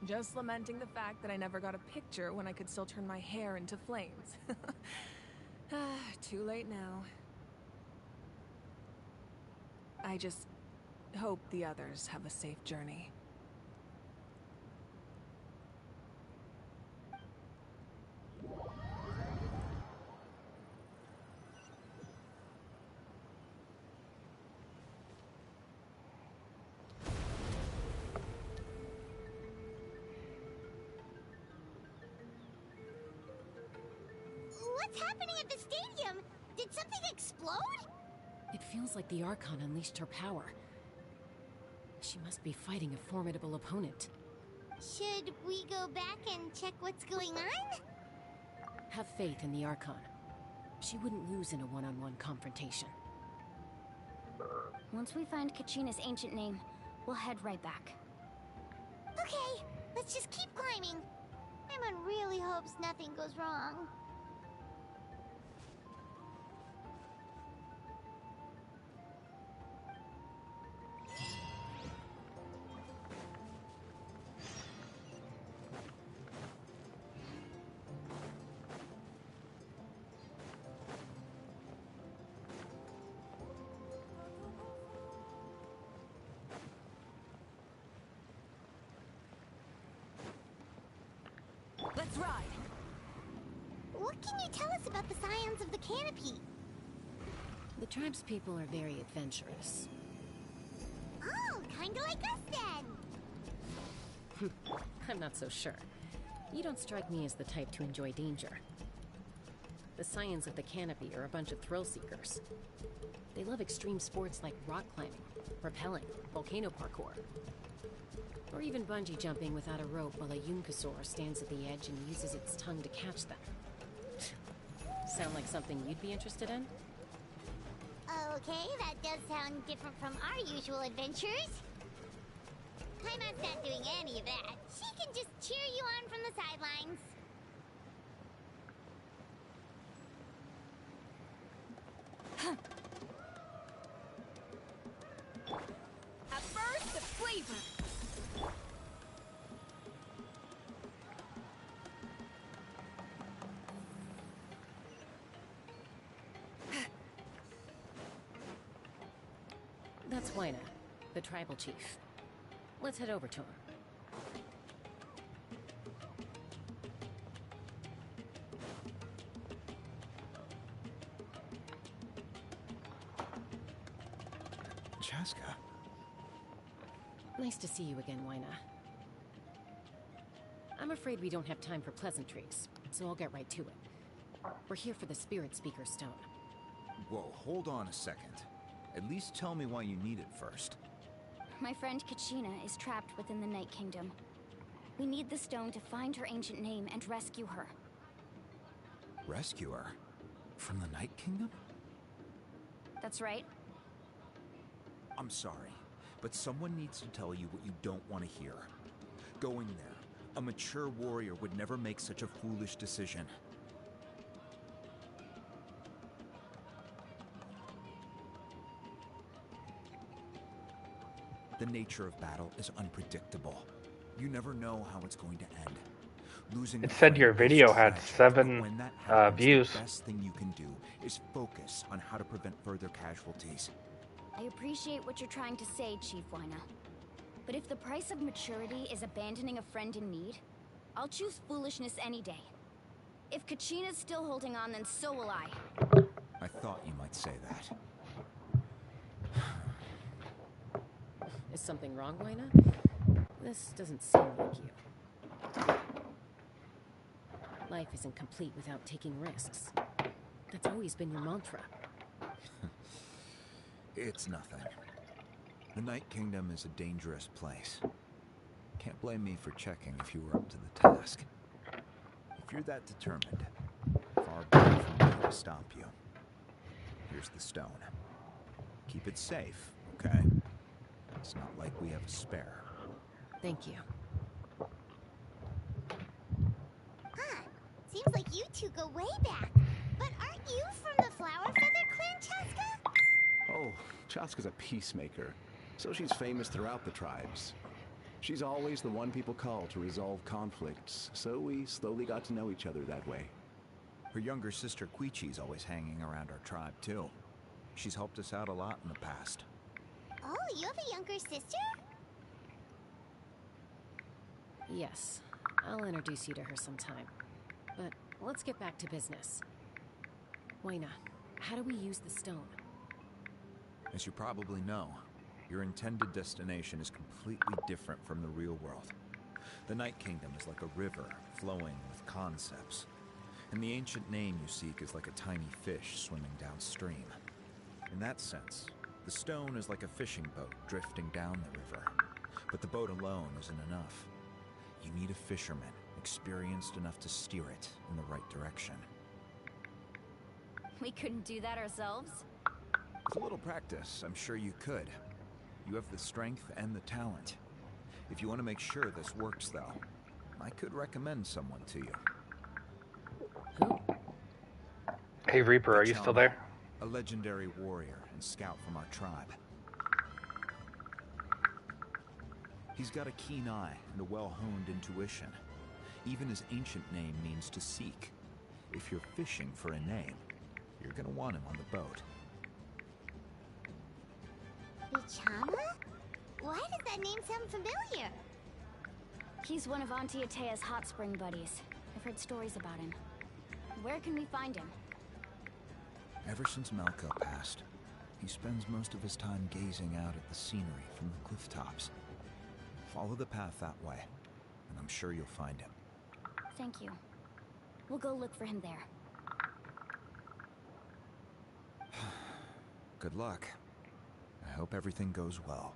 Speaker 12: Just lamenting the fact that I never got a picture when I could still turn my hair into flames. Too late now. I just hope the others have a safe journey.
Speaker 2: What's happening at the stadium? Did something explode?
Speaker 16: It feels like the Archon unleashed her power. She must be fighting a formidable opponent.
Speaker 2: Should we go back and check what's going on?
Speaker 16: Have faith in the Archon. She wouldn't lose in a one-on-one confrontation.
Speaker 5: Once we find Kachina's ancient name, we'll head right back.
Speaker 2: Okay, let's just keep climbing. Paimon really hopes nothing goes wrong.
Speaker 12: Let's ride!
Speaker 2: What can you tell us about the scions of the canopy?
Speaker 16: The tribe's people are very adventurous.
Speaker 2: Oh, kinda like us then!
Speaker 16: I'm not so sure. You don't strike me as the type to enjoy danger. The scions of the canopy are a bunch of thrill seekers. They love extreme sports like rock climbing, rappelling, volcano parkour, or even bungee jumping without a rope while a Yunkasaur stands at the edge and uses its tongue to catch them. Sound like something you'd be interested in?
Speaker 2: Okay, that does sound different from our usual adventures. Paimon's not doing any of that. She can just cheer you on from the sidelines.
Speaker 15: A burst of flavor!
Speaker 16: That's Wyna, the tribal chief. Let's head over to him.
Speaker 9: Chaska.
Speaker 16: Nice to see you again, Wyna. I'm afraid we don't have time for pleasantries, so I'll get right to it. We're here for the Spirit Speaker Stone.
Speaker 9: Whoa, hold on a second. At least tell me why you need it first.
Speaker 5: My friend Kachina is trapped within the Night Kingdom. We need the stone to find her ancient name and rescue her.
Speaker 9: Rescue her? From the Night Kingdom?
Speaker 5: That's right.
Speaker 9: I'm sorry, but someone needs to tell you what you don't want to hear. Going there, a mature warrior would never make such a foolish decision. The nature of battle is unpredictable. You never know how it's going to end. Losing
Speaker 1: It said your video had 7 views.
Speaker 9: The best thing you can do is focus on how to prevent further casualties.
Speaker 5: I appreciate what you're trying to say, Chief Wyna. But if the price of maturity is abandoning a friend in need, I'll choose foolishness any day. If Kachina's still holding on, then so will I.
Speaker 9: I thought you might say that.
Speaker 16: Is something wrong, Wyna? This doesn't seem like you. Life isn't complete without taking risks. That's always been your mantra.
Speaker 9: It's nothing. The Night Kingdom is a dangerous place. Can't blame me for checking if you were up to the task. If you're that determined, far better for me to stop you. Here's the stone. Keep it safe, okay? It's not like we have a spare.
Speaker 16: Thank you.
Speaker 2: Huh. Seems like you two go way back. But aren't you from the Flower Feather Clan, Chaska?
Speaker 17: Oh, Chaska's a peacemaker, so she's famous throughout the tribes. She's always the one people call to resolve conflicts, so we slowly got to know each other that way.
Speaker 9: Her younger sister Quichi's always hanging around our tribe, too. She's helped us out a lot in the past.
Speaker 2: Oh, you have a younger sister?
Speaker 16: Yes, I'll introduce you to her sometime. But let's get back to business. Wyna, how do we use the stone?
Speaker 9: As you probably know, your intended destination is completely different from the real world. The Night Kingdom is like a river flowing with concepts. And the ancient name you seek is like a tiny fish swimming downstream. In that sense, the stone is like a fishing boat drifting down the river. But the boat alone isn't enough. You need a fisherman experienced enough to steer it in the right direction.
Speaker 5: We couldn't do that ourselves?
Speaker 9: With a little practice, I'm sure you could. You have the strength and the talent. If you want to make sure this works, though, I could recommend someone to you.
Speaker 1: Hey Reaper, are you still there?
Speaker 9: A legendary warrior and scout from our tribe. He's got a keen eye and a well-honed intuition. Even his ancient name means to seek. If you're fishing for a name, you're gonna want him on the boat.
Speaker 2: Bichama? Why does that name sound familiar?
Speaker 5: He's one of Auntie Atea's hot spring buddies. I've heard stories about him. Where can we find him?
Speaker 9: Ever since Malco passed, he spends most of his time gazing out at the scenery from the cliff tops. Follow the path that way, and I'm sure you'll find him.
Speaker 5: Thank you. We'll go look for him there.
Speaker 9: Good luck. I hope everything goes well.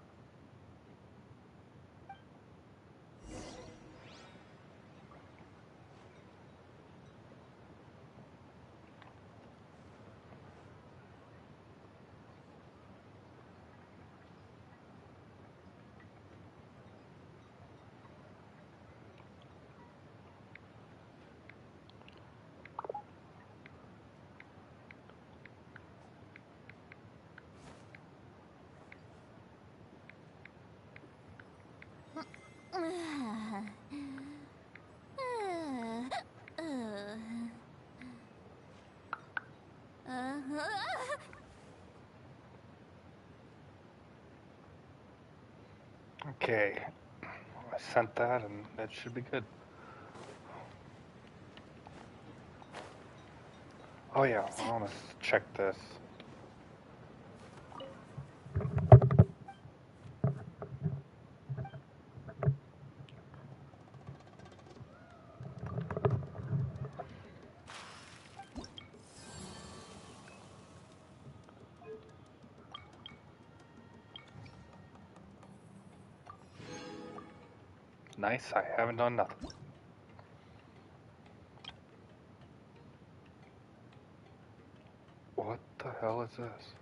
Speaker 1: Okay, I sent that and that should be good. Oh yeah, I want to check this. Nice, I haven't done nothing. What the hell is this?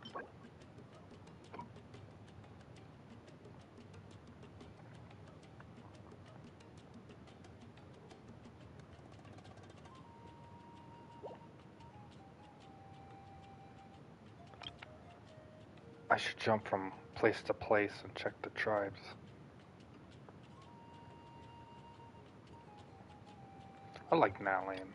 Speaker 1: I should jump from place to place and check the tribes. I like Natlan.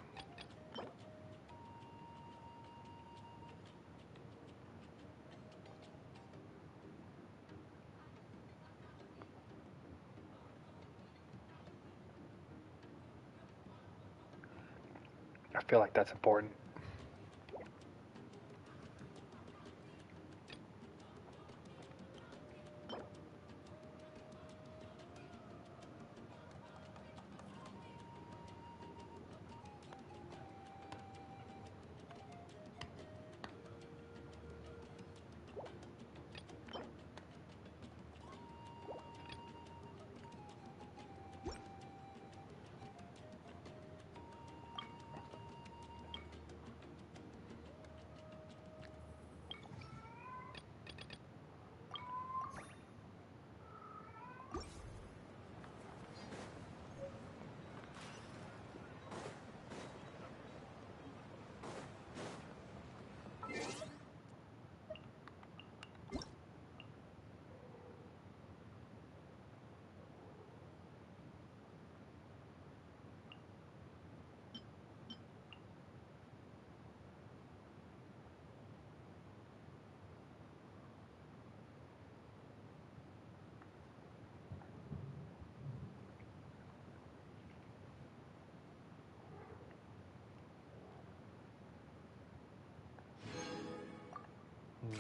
Speaker 1: feel like that's important.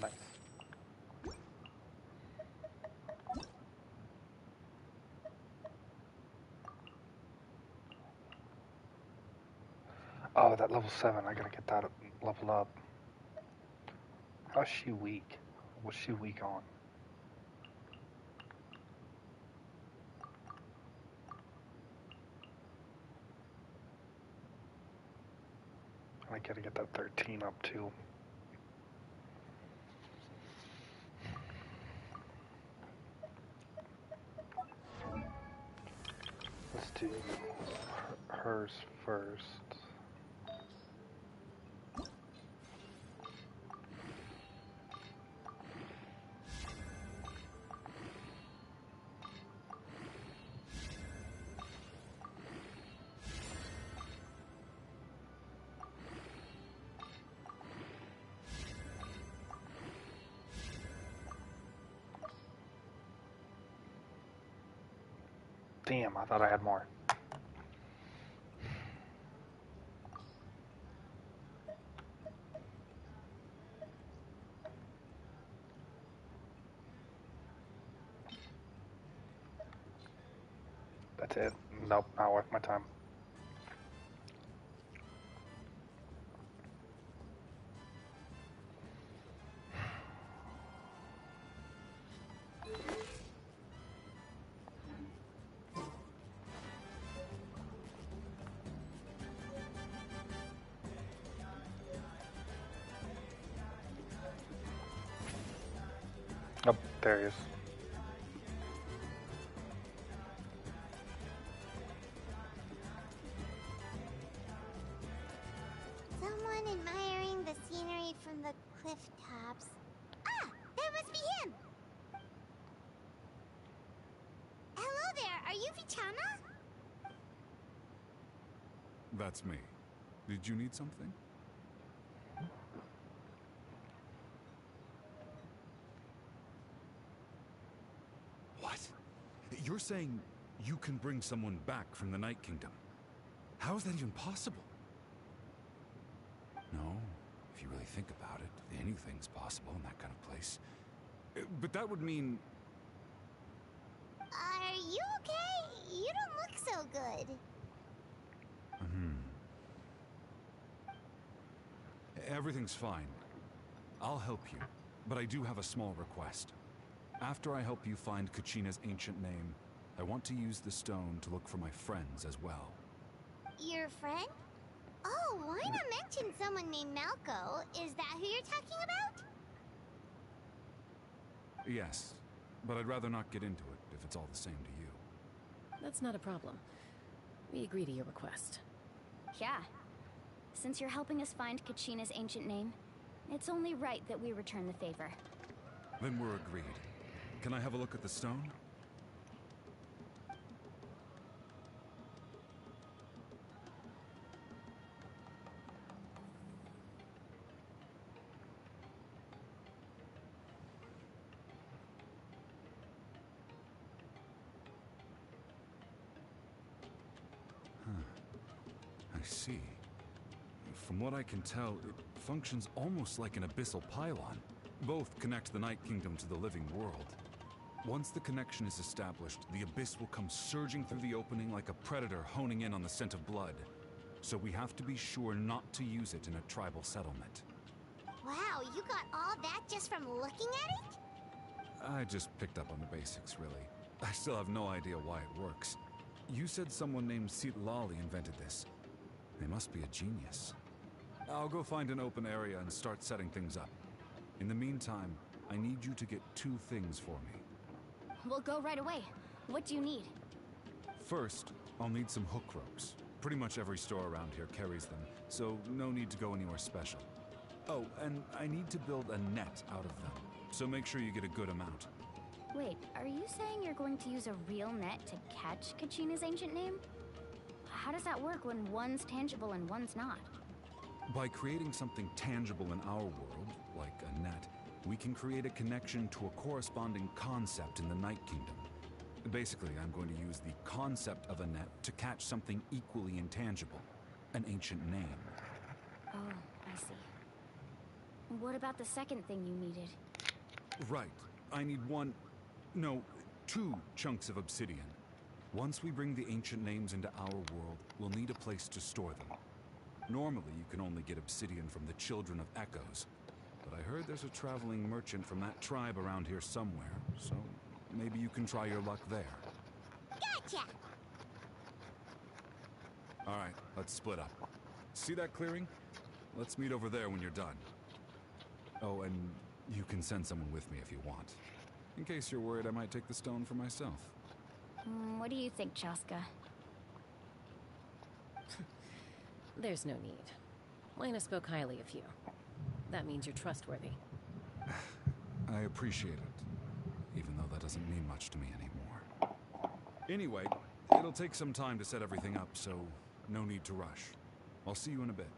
Speaker 1: Nice. Oh, that level 7, I gotta get that leveled up. How's she weak? What's she weak on? I gotta get that 13 up too. Let's do hers first. Damn, I thought I had more. That's it. Nope, not worth my time. Oh, there he is.
Speaker 2: Someone admiring the scenery from the cliff tops. Ah, that must be him! Hello there, are you Vichana?
Speaker 6: That's me. Did you need something? What? You're saying you can bring someone back from the Night Kingdom? How is that even possible? No, if you really think about it, anything's possible in that kind of place. But that would mean...
Speaker 2: Are you okay? You don't look so good.
Speaker 6: Everything's fine. I'll help you, but I do have a small request. After I help you find Kachina's ancient name, I want to use the stone to look for my friends as well.
Speaker 2: Your friend? Oh, Lina mentioned someone named Malco. Is that who you're talking about?
Speaker 6: Yes, but I'd rather not get into it if it's all the same to you.
Speaker 16: That's not a problem. We agree to your request.
Speaker 5: Yeah. Since you're helping us find Kachina's ancient name, it's only right that we return the favor.
Speaker 6: Then we're agreed. Can I have a look at the stone? I see. From what I can tell, it functions almost like an abyssal pylon. Both connect the Night Kingdom to the living world. Once the connection is established, the abyss will come surging through the opening like a predator honing in on the scent of blood. So we have to be sure not to use it in a tribal settlement.
Speaker 2: Wow, you got all that just from looking at it?
Speaker 6: I just picked up on the basics, really. I still have no idea why it works. You said someone named Lali invented this. They must be a genius. I'll go find an open area and start setting things up. In the meantime, I need you to get 2 things for me.
Speaker 5: We'll go right away. What do you need?
Speaker 6: First, I'll need some hook ropes. Pretty much every store around here carries them, so no need to go anywhere special. Oh, and I need to build a net out of them, so make sure you get a good amount.
Speaker 5: Wait, are you saying you're going to use a real net to catch Kachina's ancient name? How does that work when one's tangible and one's not?
Speaker 6: By creating something tangible in our world, like a net, we can create a connection to a corresponding concept in the Night Kingdom. Basically, I'm going to use the concept of a net to catch something equally intangible, an ancient name.
Speaker 5: Oh, I see. What about the second thing you needed?
Speaker 6: Right. I need 2 chunks of obsidian. Once we bring the ancient names into our world, we'll need a place to store them. Normally, you can only get obsidian from the Children of Echoes, but I heard there's a traveling merchant from that tribe around here somewhere, so maybe you can try your luck there.
Speaker 2: Gotcha!
Speaker 6: Alright, let's split up. See that clearing? Let's meet over there when you're done. Oh, and you can send someone with me if you want. In case you're worried I might take the stone for myself.
Speaker 5: What do you think, Chaska?
Speaker 16: There's no need. Lena spoke highly of you. That means you're trustworthy.
Speaker 6: I appreciate it, even though that doesn't mean much to me anymore. Anyway, it'll take some time to set everything up, so no need to rush. I'll see you in a bit.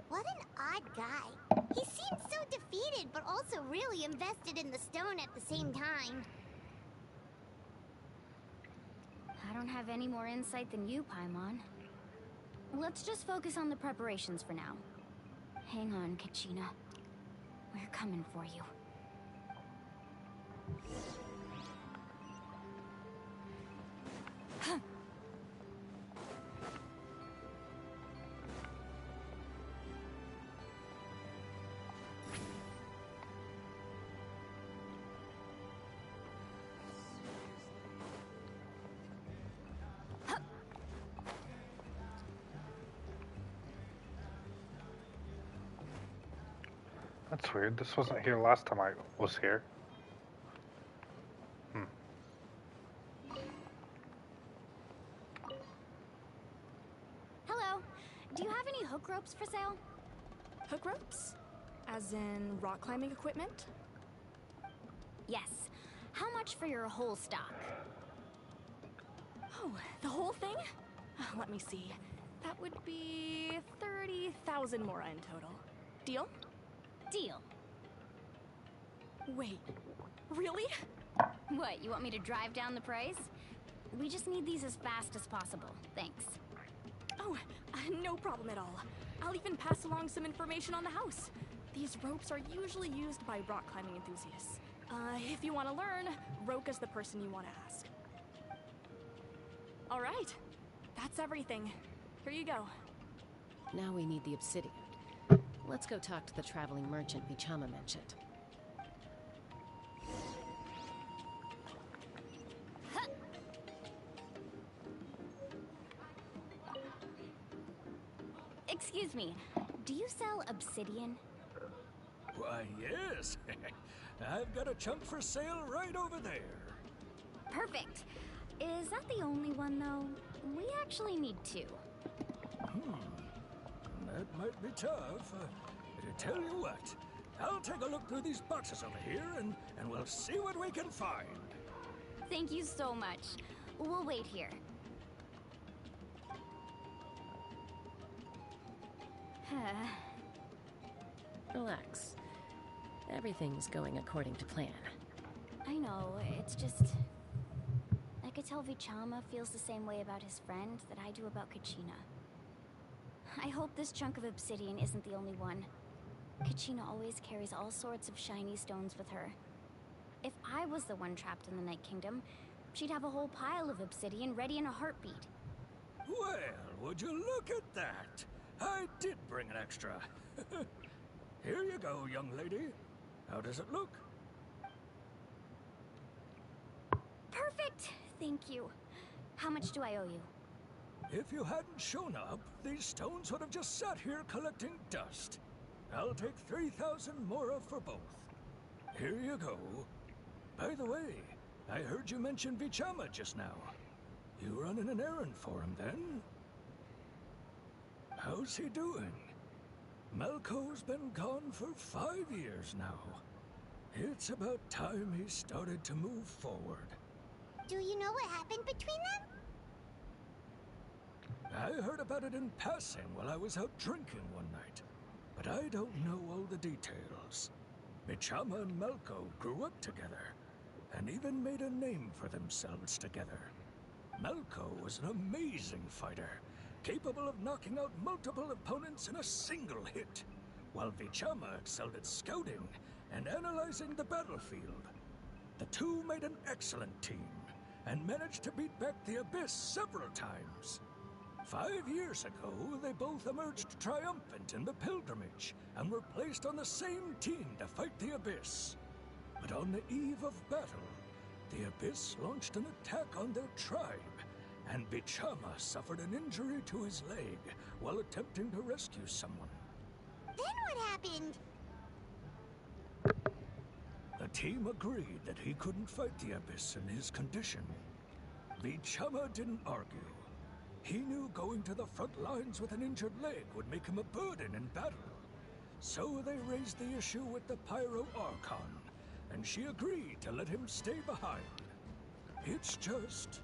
Speaker 2: What an odd guy. He seems so defeated, but also really invested in the stone at the same time.
Speaker 5: I don't have any more insight than you, Paimon. Let's just focus on the preparations for now. Hang on, Kachina. We're coming for you.
Speaker 1: That's weird. This wasn't here last time I was here.
Speaker 5: Hello. Do you have any hook ropes for sale?
Speaker 7: Hook ropes? As in rock climbing equipment?
Speaker 5: Yes. How much for your whole stock?
Speaker 7: Oh, the whole thing? Let me see. That would be 30,000 mora in total. Deal?
Speaker 5: Deal.
Speaker 7: Wait, really?
Speaker 5: What, you want me to drive down the price? We just need these as fast as possible. Thanks.
Speaker 7: Oh, no problem at all. I'll even pass along some information on the house. These ropes are usually used by rock climbing enthusiasts. If you want to learn, Roka's the person you want to ask. All right, that's everything. Here you go.
Speaker 16: Now we need the obsidian. Let's go talk to the traveling merchant Bichama mentioned.
Speaker 5: Excuse me, do you sell obsidian?
Speaker 10: Why, yes. I've got a chunk for sale right over there.
Speaker 5: Perfect. Is that the only one, though? We actually need 2.
Speaker 10: That might be tough. Tell you what, I'll take a look through these boxes over here and we'll see what we can find.
Speaker 5: Thank you so much. We'll wait here.
Speaker 16: Relax. Everything's going according to plan.
Speaker 5: I know, it's just... I could tell Vichama feels the same way about his friend that I do about Kachina. I hope this chunk of obsidian isn't the only one. Kachina always carries all sorts of shiny stones with her. If I was the one trapped in the Night Kingdom, she'd have a whole pile of obsidian ready in a heartbeat.
Speaker 10: Well, would you look at that? I did bring an extra. Here you go, young lady. How does it look?
Speaker 5: Perfect! Thank you. How much do I owe you?
Speaker 10: If you hadn't shown up, these stones would have just sat here collecting dust. I'll take 3,000 mora for both. Here you go. By the way, I heard you mention Vichama just now. You running an errand for him, then? How's he doing? Malco's been gone for 5 years now. It's about time he started to move forward.
Speaker 2: Do you know what happened between them?
Speaker 10: I heard about it in passing while I was out drinking one night, but I don't know all the details. Vichama and Malco grew up together, and even made a name for themselves together. Malco was an amazing fighter, capable of knocking out multiple opponents in a single hit, while Vichama excelled at scouting and analyzing the battlefield. The two made an excellent team, and managed to beat back the Abyss several times. 5 years ago, they both emerged triumphant in the pilgrimage, and were placed on the same team to fight the Abyss. But on the eve of battle, the Abyss launched an attack on their tribe, and Vichama suffered an injury to his leg while attempting to rescue someone.
Speaker 2: Then what happened?
Speaker 10: The team agreed that he couldn't fight the Abyss in his condition. Vichama didn't argue. He knew going to the front lines with an injured leg would make him a burden in battle. So they raised the issue with the Pyro Archon, and she agreed to let him stay behind. It's just...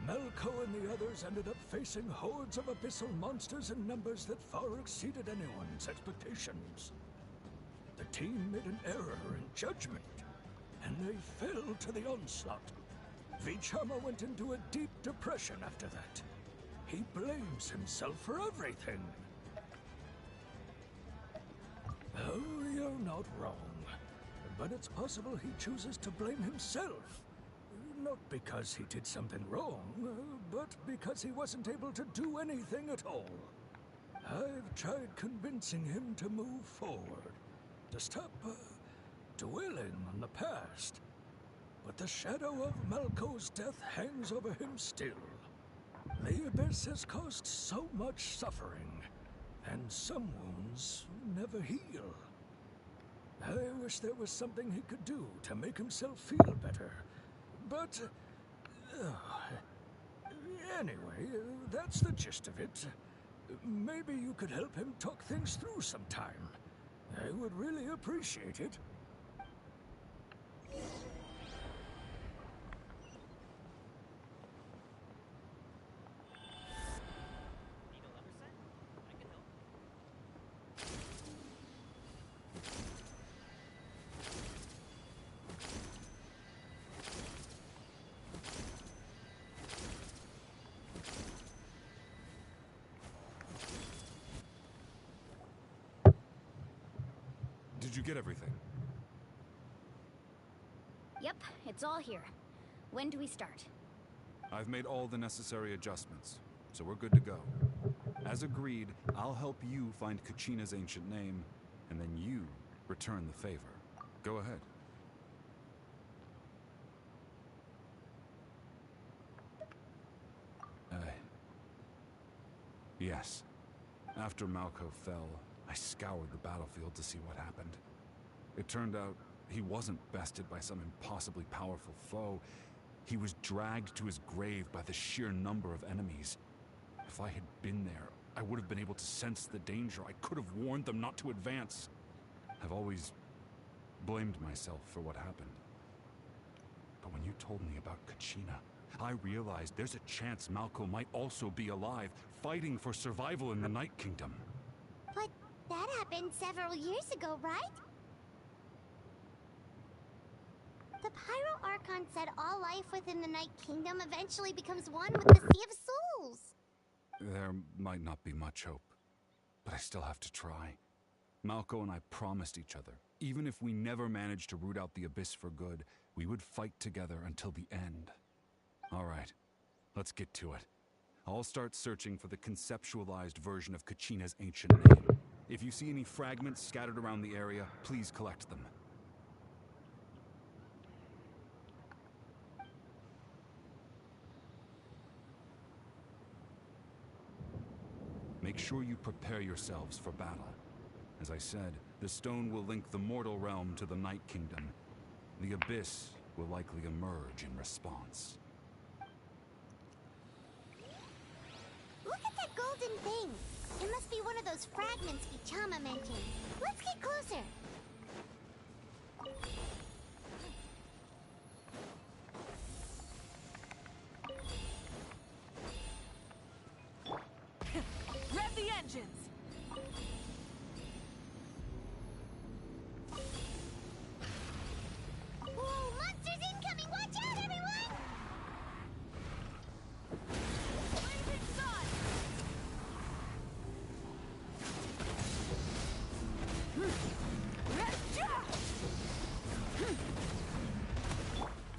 Speaker 10: Malco and the others ended up facing hordes of abyssal monsters in numbers that far exceeded anyone's expectations. The team made an error in judgment, and they fell to the onslaught. Vichama went into a deep depression after that. He blames himself for everything. Oh, you're not wrong. But it's possible he chooses to blame himself. Not because he did something wrong, but because he wasn't able to do anything at all. I've tried convincing him to move forward, to stop dwelling on the past. But the shadow of Malco's death hangs over him still. The Abyss has caused so much suffering, and some wounds never heal. I wish there was something he could do to make himself feel better. But... anyway, that's the gist of it. Maybe you could help him talk things through sometime. I would really appreciate it.
Speaker 6: Did you get everything?
Speaker 5: Yep, it's all here. When do we start?
Speaker 6: I've made all the necessary adjustments, so we're good to go. As agreed, I'll help you find Kachina's ancient name, and then you return the favor. Go ahead. Yes. After Malco fell, I scoured the battlefield to see what happened. It turned out he wasn't bested by some impossibly powerful foe. He was dragged to his grave by the sheer number of enemies. If I had been there, I would have been able to sense the danger. I could have warned them not to advance. I've always blamed myself for what happened. But when you told me about Kachina, I realized there's a chance Malco might also be alive, fighting for survival in the Night Kingdom.
Speaker 2: But that happened several years ago, right? The Pyro Archon said all life within the Night Kingdom eventually becomes one with the Sea of Souls.
Speaker 6: There might not be much hope, but I still have to try. Malco and I promised each other, even if we never managed to root out the Abyss for good, we would fight together until the end. All right, let's get to it. I'll start searching for the conceptualized version of Kachina's ancient name. If you see any fragments scattered around the area, please collect them. Make sure you prepare yourselves for battle. As I said, the stone will link the mortal realm to the Night Kingdom. The Abyss will likely emerge in response.
Speaker 2: Look at that golden thing. It must be one of those fragments Vichama mentioned. Let's get closer.
Speaker 12: Rev the engines!
Speaker 2: Whoa, monsters incoming! Watch out, everyone!
Speaker 12: Blazing sun!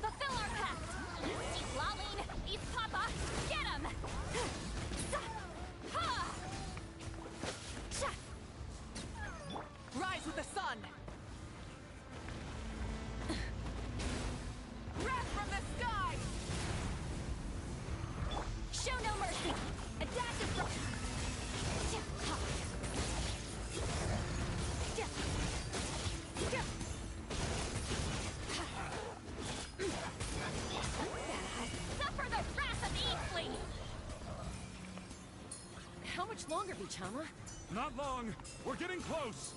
Speaker 5: Fulfill our pact! Eat Laline, eat Papa, get him!
Speaker 12: Rise with the sun! Wrath from the sky!
Speaker 5: Show no mercy! Adaptive from... Suffer the wrath of Eastly!
Speaker 16: How much longer, Vichama?
Speaker 6: Not long. We're getting close.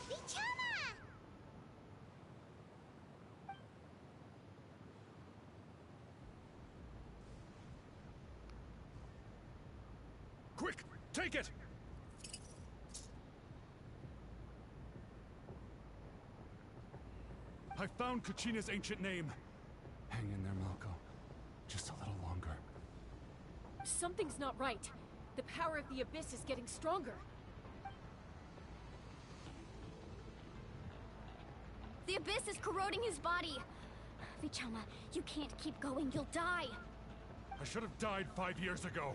Speaker 2: Vichama!
Speaker 6: Quick, take it! I found Kachina's ancient name. Hang in there, Malco. Just a little longer.
Speaker 16: Something's not right. The power of the Abyss is getting stronger.
Speaker 5: The Abyss is corroding his body. Vichama, you can't keep going. You'll die.
Speaker 6: I should have died 5 years ago.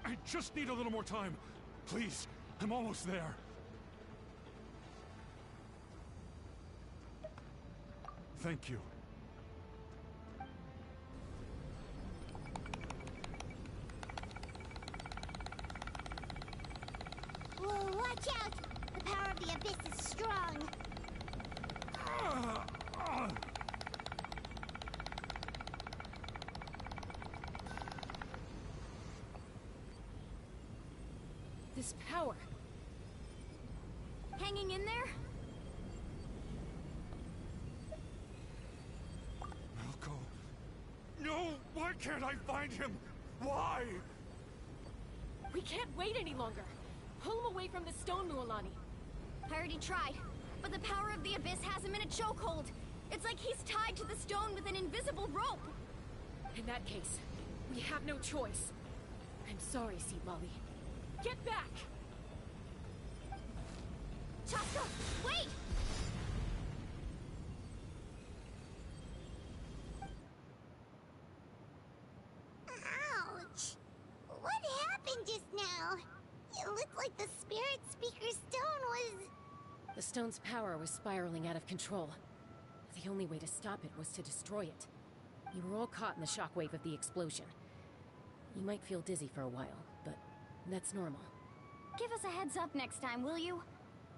Speaker 6: I just need a little more time. Please, I'm almost there. Thank you.
Speaker 2: Whoa, watch out! The power of the Abyss is strong.
Speaker 16: This power.
Speaker 5: Hanging in there?
Speaker 6: Malco. No! Why can't I find him? Why?
Speaker 16: We can't wait any longer. Pull him away from the stone, Mualani.
Speaker 5: I already tried, but the power of the Abyss has him in a chokehold. It's like he's tied to the stone with an invisible rope.
Speaker 16: In that case, we have no choice. I'm sorry, Seed Lolly. Get back!
Speaker 5: Chaska, wait!
Speaker 2: Ouch! What happened just now? It looked like the Spirit Speaker stone was...
Speaker 16: The stone's power was spiraling out of control. The only way to stop it was to destroy it. You were all caught in the shockwave of the explosion. You might feel dizzy for a while, but that's normal.
Speaker 5: Give us a heads up next time, will you?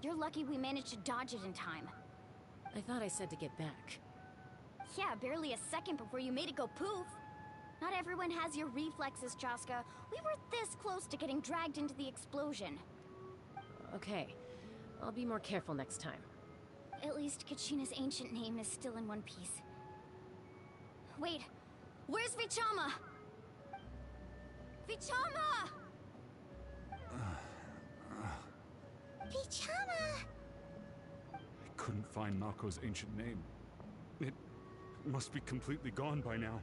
Speaker 5: You're lucky we managed to dodge it in time.
Speaker 16: I thought I said to get back.
Speaker 5: Yeah, barely a second before you made it go poof. Not everyone has your reflexes, Chaska. We were this close to getting dragged into the explosion.
Speaker 16: Okay, I'll be more careful next time.
Speaker 5: At least Kachina's ancient name is still in one piece. Wait, where's Vichama? Vichama! Vichama!
Speaker 6: I couldn't find Malko's ancient name. It must be completely gone by now.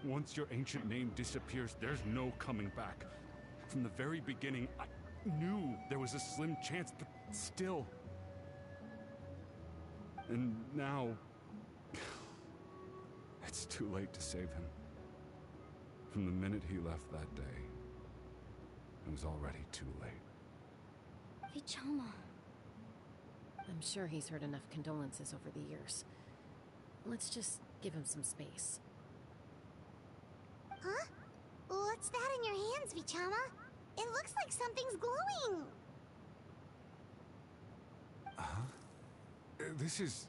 Speaker 6: Once your ancient name disappears, there's no coming back. From the very beginning, I knew there was a slim chance, but still. And now... it's too late to save him. From the minute he left that day, it was already too late.
Speaker 5: Vichama.
Speaker 16: I'm sure he's heard enough condolences over the years. Let's just give him some space.
Speaker 2: Huh? What's that in your hands, Vichama? It looks like something's glowing.
Speaker 6: Huh? This is...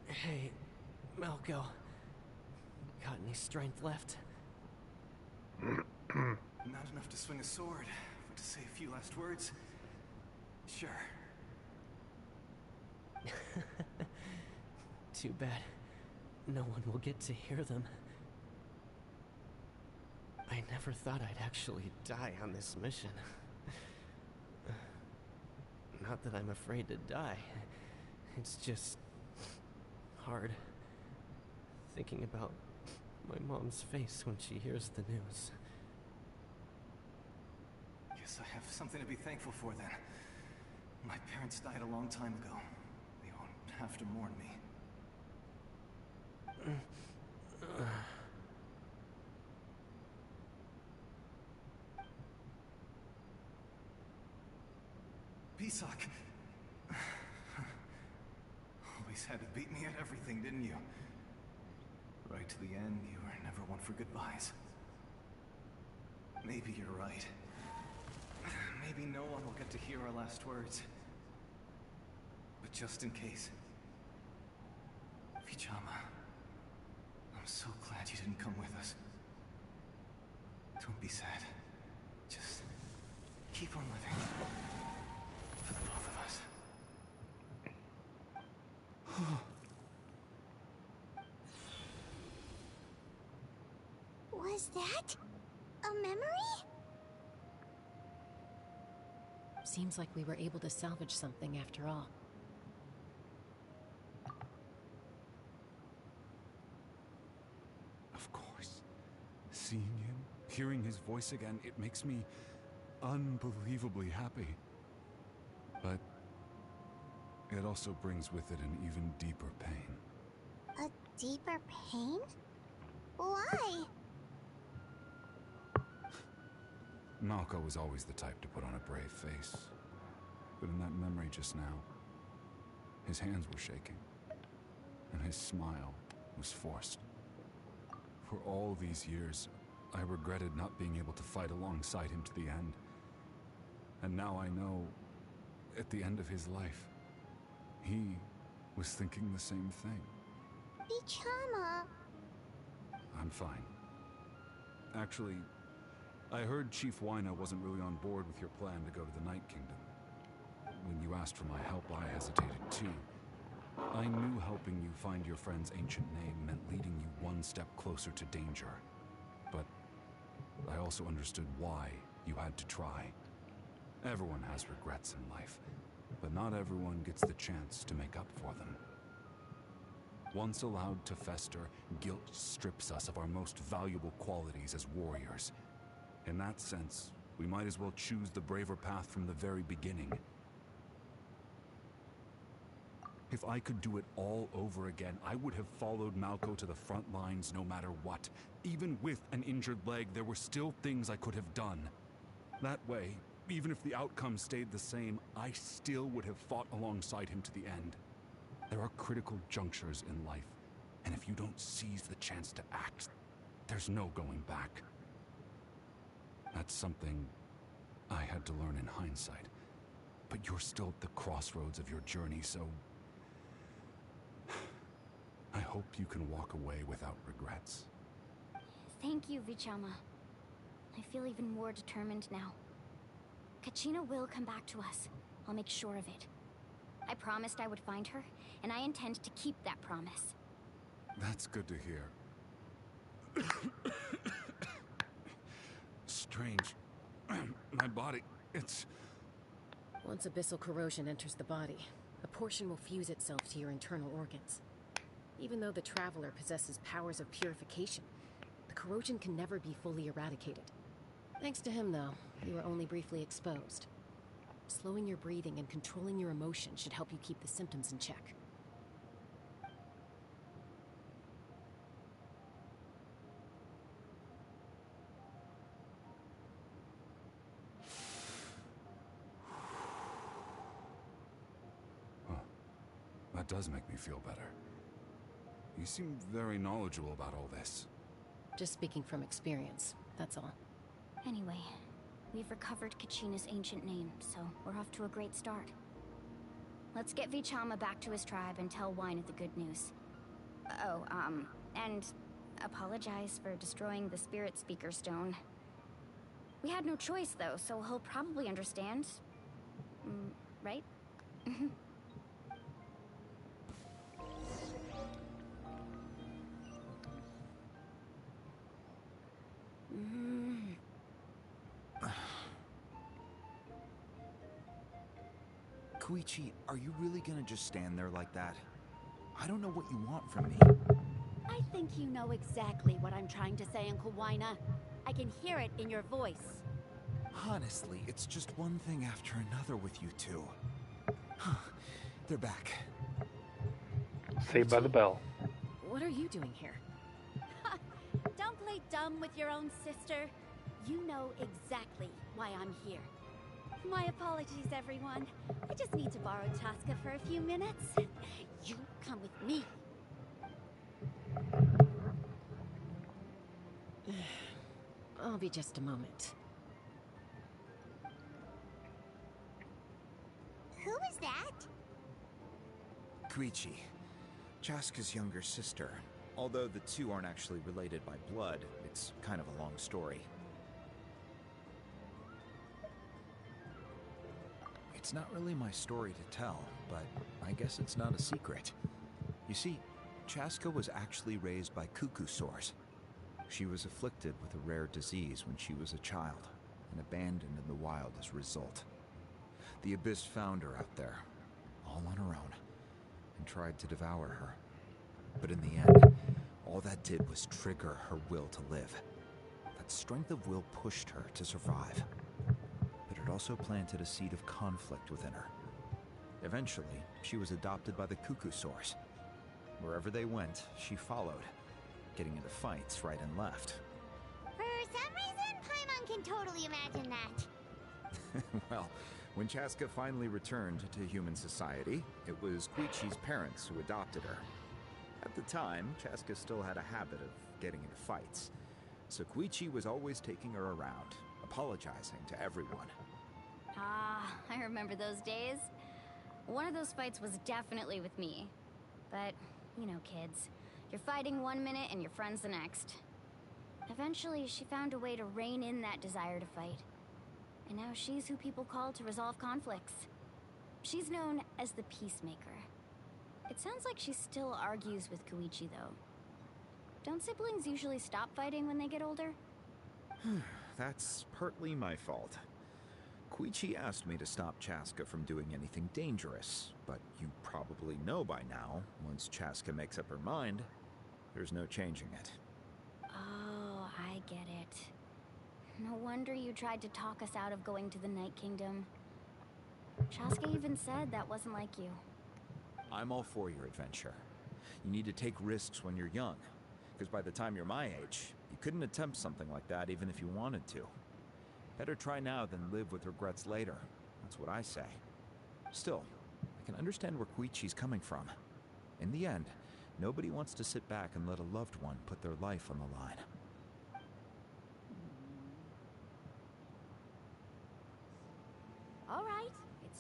Speaker 20: Hey, Malko. Got any strength left?
Speaker 18: Not enough to swing a sword, but to say a few last words? Sure.
Speaker 20: Too bad. No one will get to hear them. I never thought I'd actually die on this mission. Not that I'm afraid to die. It's just... hard. Thinking about my mom's face when she hears the news.
Speaker 18: Guess I have something to be thankful for then. My parents died a long time ago. They won't have to mourn me. Pisak! Always had to beat me at everything, didn't you? Right to the end, you were never one for goodbyes. Maybe you're right. Maybe no one will get to hear our last words. But just in case... Vichama, I'm so glad you didn't come with us. Don't be sad. Just keep on living. For the both of us.
Speaker 2: Was that a memory?
Speaker 16: Seems like we were able to salvage something after all.
Speaker 6: Of course. Seeing him, hearing his voice again, it makes me unbelievably happy. But it also brings with it an even deeper pain.
Speaker 2: A deeper pain? Why?
Speaker 6: Malko was always the type to put on a brave face. But in that memory just now, his hands were shaking, and his smile was forced. For all these years, I regretted not being able to fight alongside him to the end. And now I know, at the end of his life, he was thinking the same thing.
Speaker 2: Vichama.
Speaker 6: I'm fine. Actually, I heard Chief Wyna wasn't really on board with your plan to go to the Night Kingdom. When you asked for my help, I hesitated too. I knew helping you find your friend's ancient name meant leading you one step closer to danger. But I also understood why you had to try. Everyone has regrets in life, but not everyone gets the chance to make up for them. Once allowed to fester, guilt strips us of our most valuable qualities as warriors. In that sense, we might as well choose the braver path from the very beginning. If I could do it all over again, I would have followed Malko to the front lines no matter what. Even with an injured leg, there were still things I could have done. That way, even if the outcome stayed the same, I still would have fought alongside him to the end. There are critical junctures in life, and if you don't seize the chance to act, there's no going back. That's something I had to learn in hindsight. But you're still at the crossroads of your journey, so I hope you can walk away without regrets.
Speaker 5: Thank you, Vichama. I feel even more determined now. Kachina will come back to us. I'll make sure of it. I promised I would find her, and I intend to keep that promise.
Speaker 6: That's good to hear. Strange. My body, it's...
Speaker 16: Once abyssal corrosion enters the body, a portion will fuse itself to your internal organs. Even though the Traveler possesses powers of purification, the corrosion can never be fully eradicated. Thanks to him, though, you were only briefly exposed. Slowing your breathing and controlling your emotion should help you keep the symptoms in check.
Speaker 6: That does make me feel better. You seem very knowledgeable about all this.
Speaker 16: Just speaking from experience, that's all.
Speaker 5: Anyway, we've recovered Kachina's ancient name, so we're off to a great start. Let's get Vichama back to his tribe and tell Wyneth the good news. Oh, and apologize for destroying the Spirit Speaker Stone. We had no choice, though, so he'll probably understand. Right?
Speaker 9: Koichi, are you really gonna just stand there like that? I don't know what you want from me.
Speaker 2: I think you know exactly what I'm trying to say, Uncle Wyna. I can hear it in your voice.
Speaker 9: Honestly, it's just one thing after another with you two. They're back.
Speaker 1: Saved by the bell.
Speaker 16: What are you doing here?
Speaker 2: Don't play dumb with your own sister. You know exactly why I'm here. My apologies, everyone. I just need to borrow Chaska for a few minutes. You come with me.
Speaker 16: I'll be just a moment.
Speaker 2: Who is that?
Speaker 9: Koichi, Chaska's younger sister. Although the two aren't actually related by blood, it's kind of a long story. It's not really my story to tell, but I guess it's not a secret. You see, Chaska was actually raised by cuckoo sores. She was afflicted with a rare disease when she was a child, and abandoned in the wild as a result. The Abyss found her out there, all on her own, and tried to devour her. But in the end, all that did was trigger her will to live. That strength of will pushed her to survive. But it also planted a seed of conflict within her. Eventually, she was adopted by the cuckoo sores. Wherever they went, she followed, getting into fights right and left.
Speaker 2: For some reason, Paimon can totally imagine that.
Speaker 9: Well, when Chaska finally returned to human society, it was Koichi's parents who adopted her. At the time, Chaska still had a habit of getting into fights, so Koichi was always taking her around, apologizing to everyone.
Speaker 5: Ah, I remember those days. One of those fights was definitely with me. But, you know, kids. You're fighting one minute and your friend's the next. Eventually, she found a way to rein in that desire to fight. And now she's who people call to resolve conflicts. She's known as the Peacemaker. It sounds like she still argues with Koichi, though. Don't siblings usually stop fighting when they get older?
Speaker 9: That's partly my fault. Koichi asked me to stop Chaska from doing anything dangerous, but you probably know by now, once Chaska makes up her mind, there's no changing it.
Speaker 5: Oh, I get it. No wonder you tried to talk us out of going to the Night Kingdom. Chaska even said that wasn't like you.
Speaker 9: I'm all for your adventure. You need to take risks when you're young, because by the time you're my age, you couldn't attempt something like that even if you wanted to. Better try now than live with regrets later. That's what I say. Still, I can understand where Koichi's coming from. In the end, nobody wants to sit back and let a loved one put their life on the line.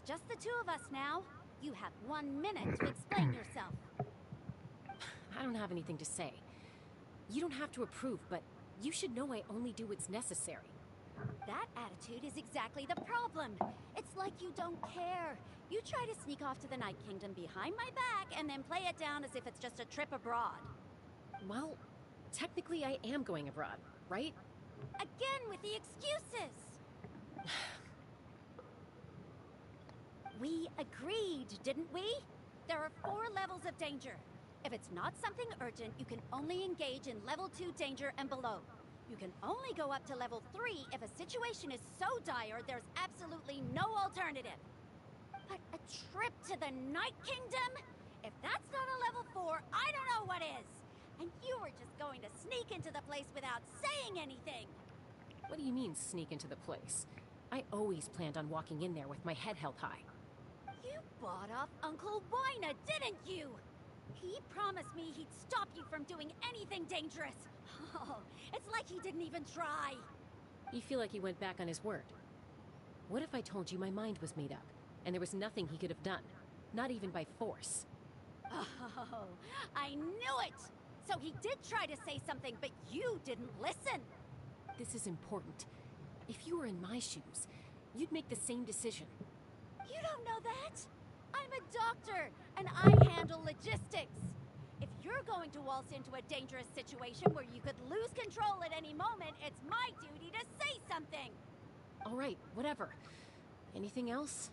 Speaker 2: just the two of us now. You have 1 minute to explain yourself.
Speaker 16: I don't have anything to say. You don't have to approve, but you should know I only do what's necessary.
Speaker 2: That attitude is exactly the problem. It's like you don't care. You try to sneak off to the Night Kingdom behind my back and then play it down as if it's just a trip abroad.
Speaker 16: Well, technically I am going abroad, right?
Speaker 2: Again with the excuses! We agreed, didn't we? There are 4 levels of danger. If it's not something urgent, you can only engage in level 2 danger and below. You can only go up to level 3 if a situation is so dire there's absolutely no alternative. But a trip to the Night Kingdom? If that's not a level 4, I don't know what is. And you were just going to sneak into the place without saying anything.
Speaker 16: What do you mean, sneak into the place? I always planned on walking in there with my head held high.
Speaker 2: You bought off Uncle Wina, didn't you? He promised me he'd stop you from doing anything dangerous. Oh, it's like he didn't even try.
Speaker 16: You feel like he went back on his word. What if I told you my mind was made up, and there was nothing he could have done? Not even by force.
Speaker 2: Oh, I knew it! So he did try to say something, but you didn't listen.
Speaker 16: This is important. If you were in my shoes, you'd make the same decision.
Speaker 2: You don't know that? I'm a doctor, and I handle logistics. If you're going to waltz into a dangerous situation where you could lose control at any moment, it's my duty to say something.
Speaker 16: All right, whatever. Anything else?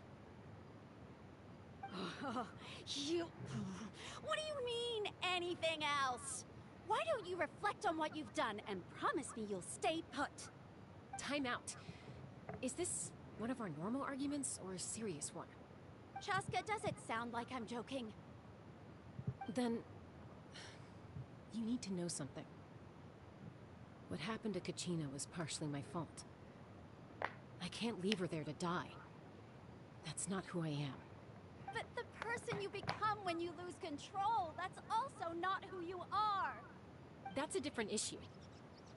Speaker 2: You... What do you mean, anything else? Why don't you reflect on what you've done and promise me you'll stay put?
Speaker 16: Time out. Is this one of our normal arguments or a serious one?
Speaker 2: Chaska, does it sound like I'm joking?
Speaker 16: Then... you need to know something. What happened to Kachina was partially my fault. I can't leave her there to die. That's not who I am.
Speaker 2: But the person you become when you lose control, that's also not who you are.
Speaker 16: That's a different issue.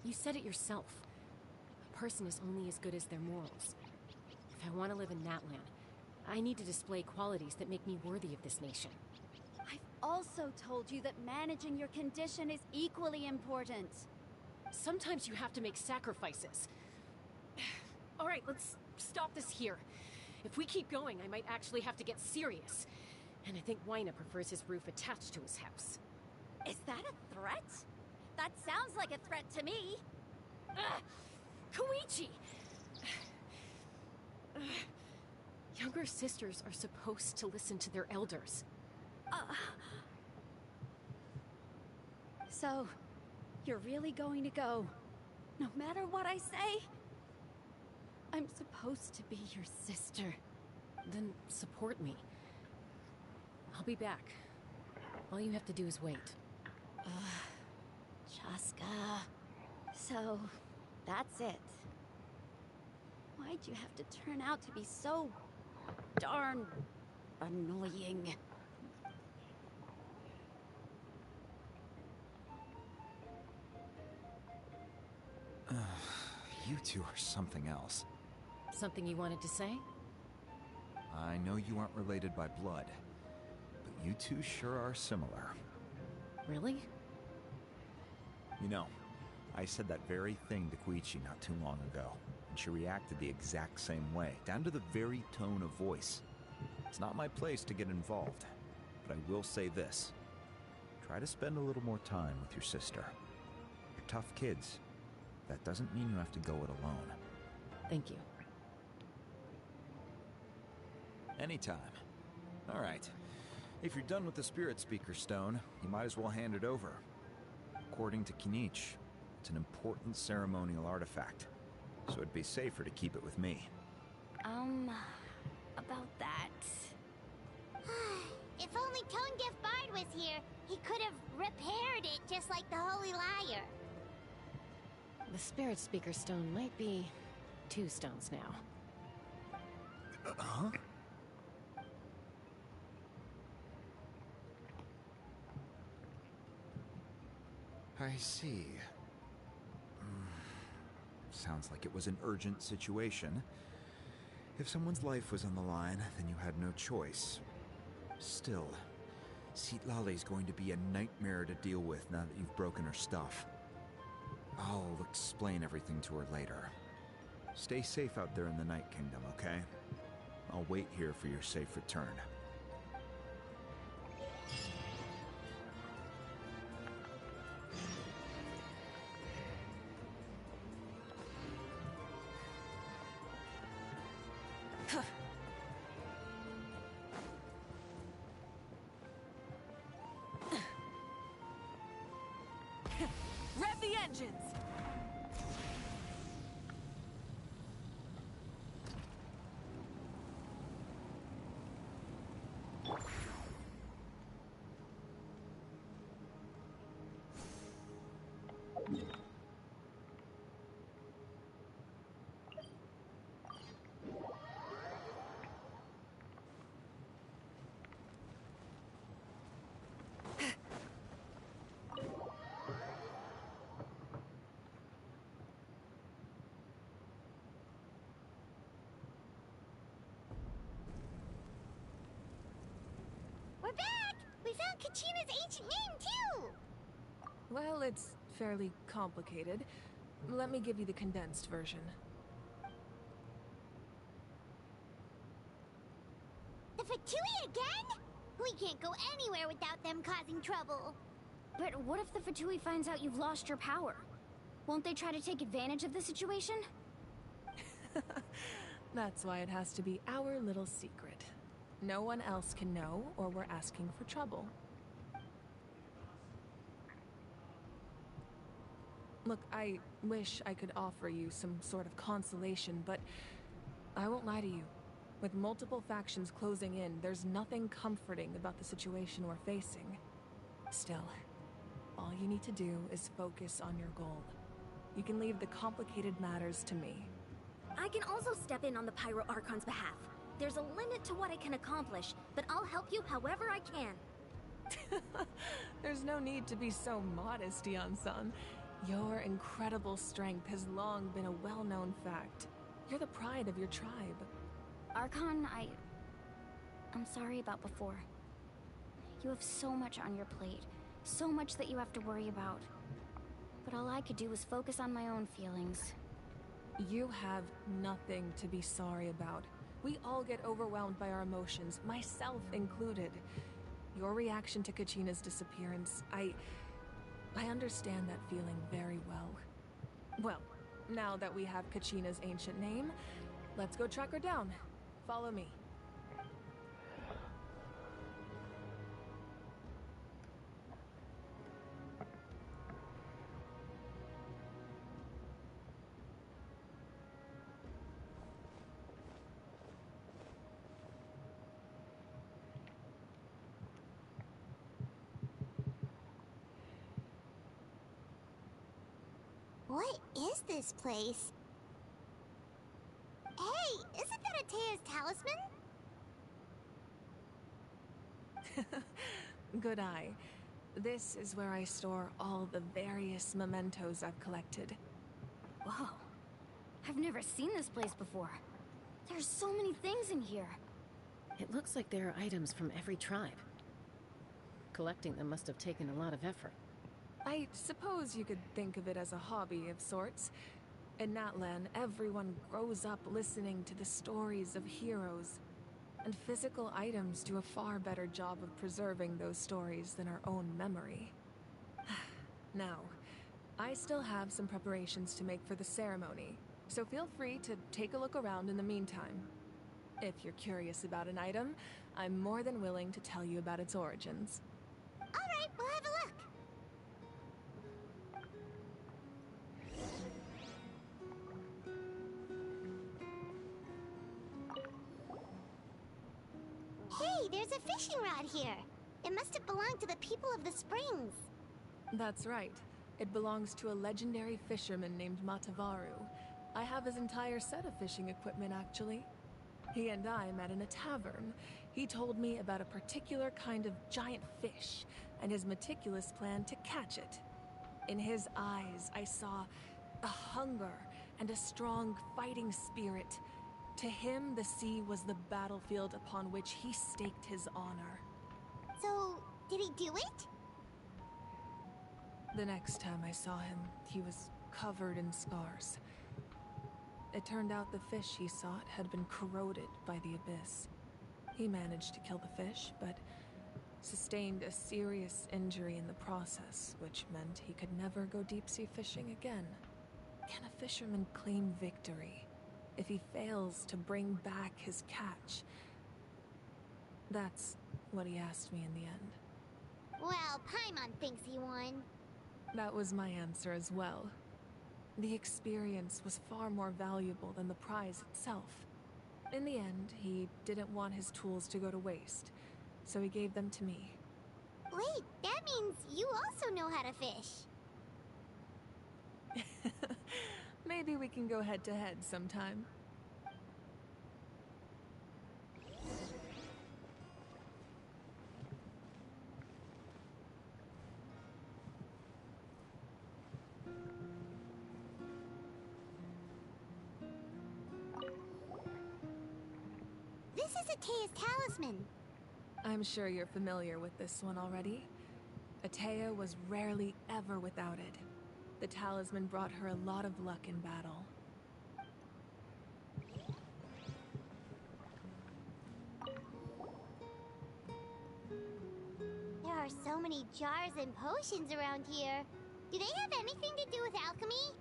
Speaker 16: You said it yourself. A person is only as good as their morals. If I want to live in Natlan, I need to display qualities that make me worthy of this nation.
Speaker 2: I've also told you that managing your condition is equally important.
Speaker 16: Sometimes you have to make sacrifices. All right, let's stop this here. If we keep going, I might actually have to get serious. And I think Wina prefers his roof attached to his house.
Speaker 2: Is that a threat? That sounds like a threat to me.
Speaker 16: Koichi! Younger sisters are supposed to listen to their elders.
Speaker 2: So, you're really going to go, no matter what I say? I'm supposed to be your sister.
Speaker 16: Then support me. I'll be back. All you have to do is wait.
Speaker 2: Chaska. So, that's it. Why'd you have to turn out to be so darn annoying?
Speaker 9: You two are something else.
Speaker 16: Something you wanted to say?
Speaker 9: I know you aren't related by blood, but you two sure are similar.
Speaker 16: Really?
Speaker 9: You know, I said that very thing to Koichi not too long ago, and she reacted the exact same way, down to the very tone of voice. It's not my place to get involved, but I will say this. Try to spend a little more time with your sister. You're tough kids. That doesn't mean you have to go it alone.
Speaker 16: Thank you.
Speaker 9: Anytime. All right. If you're done with the Spirit Speaker Stone, you might as well hand it over. According to Kinich, it's an important ceremonial artifact, so it'd be safer to keep it with me.
Speaker 2: About that...
Speaker 5: If only Tone-Deaf Bard was here, he could have repaired it just like the Holy Liar.
Speaker 16: The Spirit Speaker Stone might be 2 stones now.
Speaker 9: Huh? I see. Sounds like it was an urgent situation. If someone's life was on the line, then you had no choice. Still, Citlali's going to be a nightmare to deal with now that you've broken her stuff. I'll explain everything to her later. Stay safe out there in the Night Kingdom, okay? I'll wait here for your safe return.
Speaker 12: Rev the engines!
Speaker 2: We're back! We found Kachina's ancient name, too!
Speaker 12: Well, it's fairly complicated. Let me give you the condensed version.
Speaker 2: The Fatui again? We can't go anywhere without them causing trouble.
Speaker 5: But what if the Fatui finds out you've lost your power? Won't they try to take advantage of the situation?
Speaker 12: That's why it has to be our little secret. No one else can know, or we're asking for trouble. Look, I wish I could offer you some sort of consolation, but I won't lie to you. With multiple factions closing in, there's nothing comforting about the situation we're facing. Still, all you need to do is focus on your goal. You can leave the complicated matters to me.
Speaker 8: I can also step in on the Pyro Archon's behalf. There's a limit to what I can accomplish, but I'll help you however I can.
Speaker 12: There's no need to be so modest, Yan-san. Your incredible strength has long been a well-known fact. You're the pride of your tribe.
Speaker 5: Archon, I'm sorry about before. You have so much on your plate, so much that you have to worry about. But all I could do was focus on my own feelings.
Speaker 12: You have nothing to be sorry about. We all get overwhelmed by our emotions, myself included. Your reaction to Kachina's disappearance, I understand that feeling very well. Well, now that we have Kachina's ancient name, let's go track her down. Follow me.
Speaker 2: What is this place? Hey, isn't that Atea's talisman?
Speaker 12: Good eye. This is where I store all the various mementos I've collected.
Speaker 5: Whoa. I've never seen this place before. There's so many things in here.
Speaker 16: It looks like there are items from every tribe. Collecting them must have taken a lot of effort.
Speaker 12: I suppose you could think of it as a hobby of sorts. In Natlan, everyone grows up listening to the stories of heroes, and physical items do a far better job of preserving those stories than our own memory. Now, I still have some preparations to make for the ceremony, so feel free to take a look around in the meantime. If you're curious about an item, I'm more than willing to tell you about its origins.
Speaker 2: All right, we'll have a look. Hey, there's a fishing rod here. It must have belonged to the people of the springs.
Speaker 12: That's right. It belongs to a legendary fisherman named Matavaru. I have his entire set of fishing equipment, actually. He and I met in a tavern. He told me about a particular kind of giant fish and his meticulous plan to catch it. In his eyes, I saw a hunger and a strong fighting spirit. To him, the sea was the battlefield upon which he staked his honor.
Speaker 2: So, did he do it?
Speaker 12: The next time I saw him, he was covered in scars. It turned out the fish he sought had been corroded by the abyss. He managed to kill the fish, but sustained a serious injury in the process, which meant he could never go deep-sea fishing again. Can a fisherman claim victory if he fails to bring back his catch? That's what he asked me in the end.
Speaker 2: Well, Paimon thinks he won.
Speaker 12: That was my answer as well. The experience was far more valuable than the prize itself. In the end, he didn't want his tools to go to waste, so he gave them to me.
Speaker 2: Wait, that means you also know how to fish.
Speaker 12: Maybe we can go head-to-head sometime.
Speaker 2: This is Atea's talisman.
Speaker 12: I'm sure you're familiar with this one already. Atea was rarely ever without it. The talisman brought her a lot of luck in battle.
Speaker 2: There are so many jars and potions around here. Do they have anything to do with alchemy?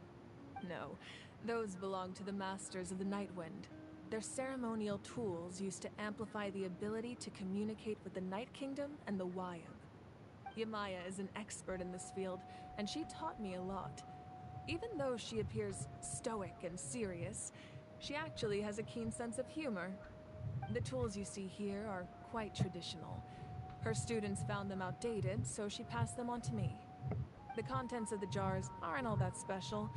Speaker 12: No, those belong to the Masters of the Nightwind. They're ceremonial tools used to amplify the ability to communicate with the Night Kingdom and the Wyab. Yamaya is an expert in this field, and she taught me a lot. Even though she appears stoic and serious, she actually has a keen sense of humor. The tools you see here are quite traditional. Her students found them outdated, so she passed them on to me. The contents of the jars aren't all that special.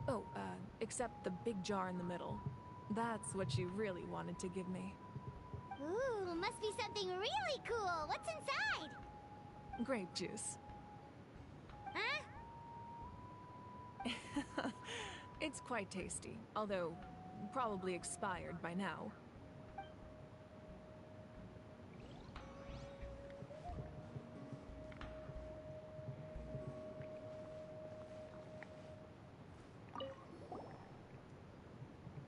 Speaker 12: Oh, except the big jar in the middle. That's what she really wanted to give me.
Speaker 2: Ooh, must be something really cool. What's inside?
Speaker 12: Grape juice.
Speaker 2: Huh?
Speaker 12: It's quite tasty, although probably expired by now.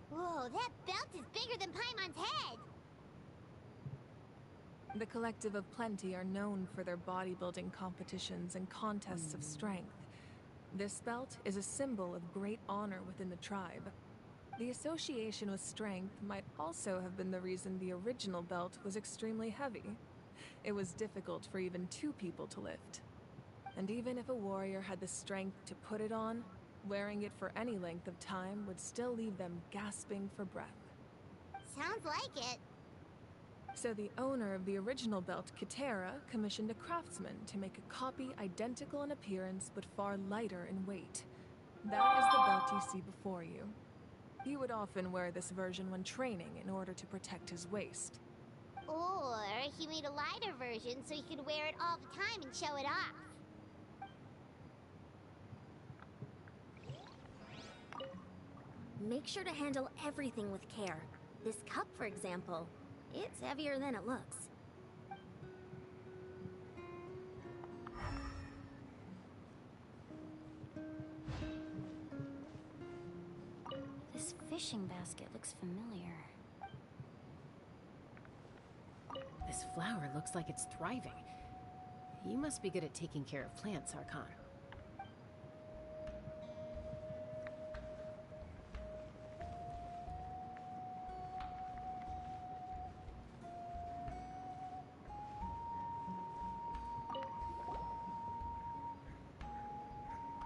Speaker 2: Whoa, that belt is bigger than Paimon's head!
Speaker 12: The Collective of Plenty are known for their bodybuilding competitions and contests of strength. This belt is a symbol of great honor within the tribe. The association with strength might also have been the reason the original belt was extremely heavy. It was difficult for even two people to lift. And even if a warrior had the strength to put it on, wearing it for any length of time would still leave them gasping for breath.
Speaker 2: Sounds like it.
Speaker 12: So the owner of the original belt, Kitera, commissioned a craftsman to make a copy identical in appearance but far lighter in weight. That is the belt you see before you. He would often wear this version when training in order to protect his waist.
Speaker 2: Or he made a lighter version so he could wear it all the time and show it off.
Speaker 8: Make sure to handle everything with care. This cup, for example, it's heavier than it looks.
Speaker 5: This fishing basket looks familiar. This flower looks like it's thriving. You must be good at taking care of plants, Archon.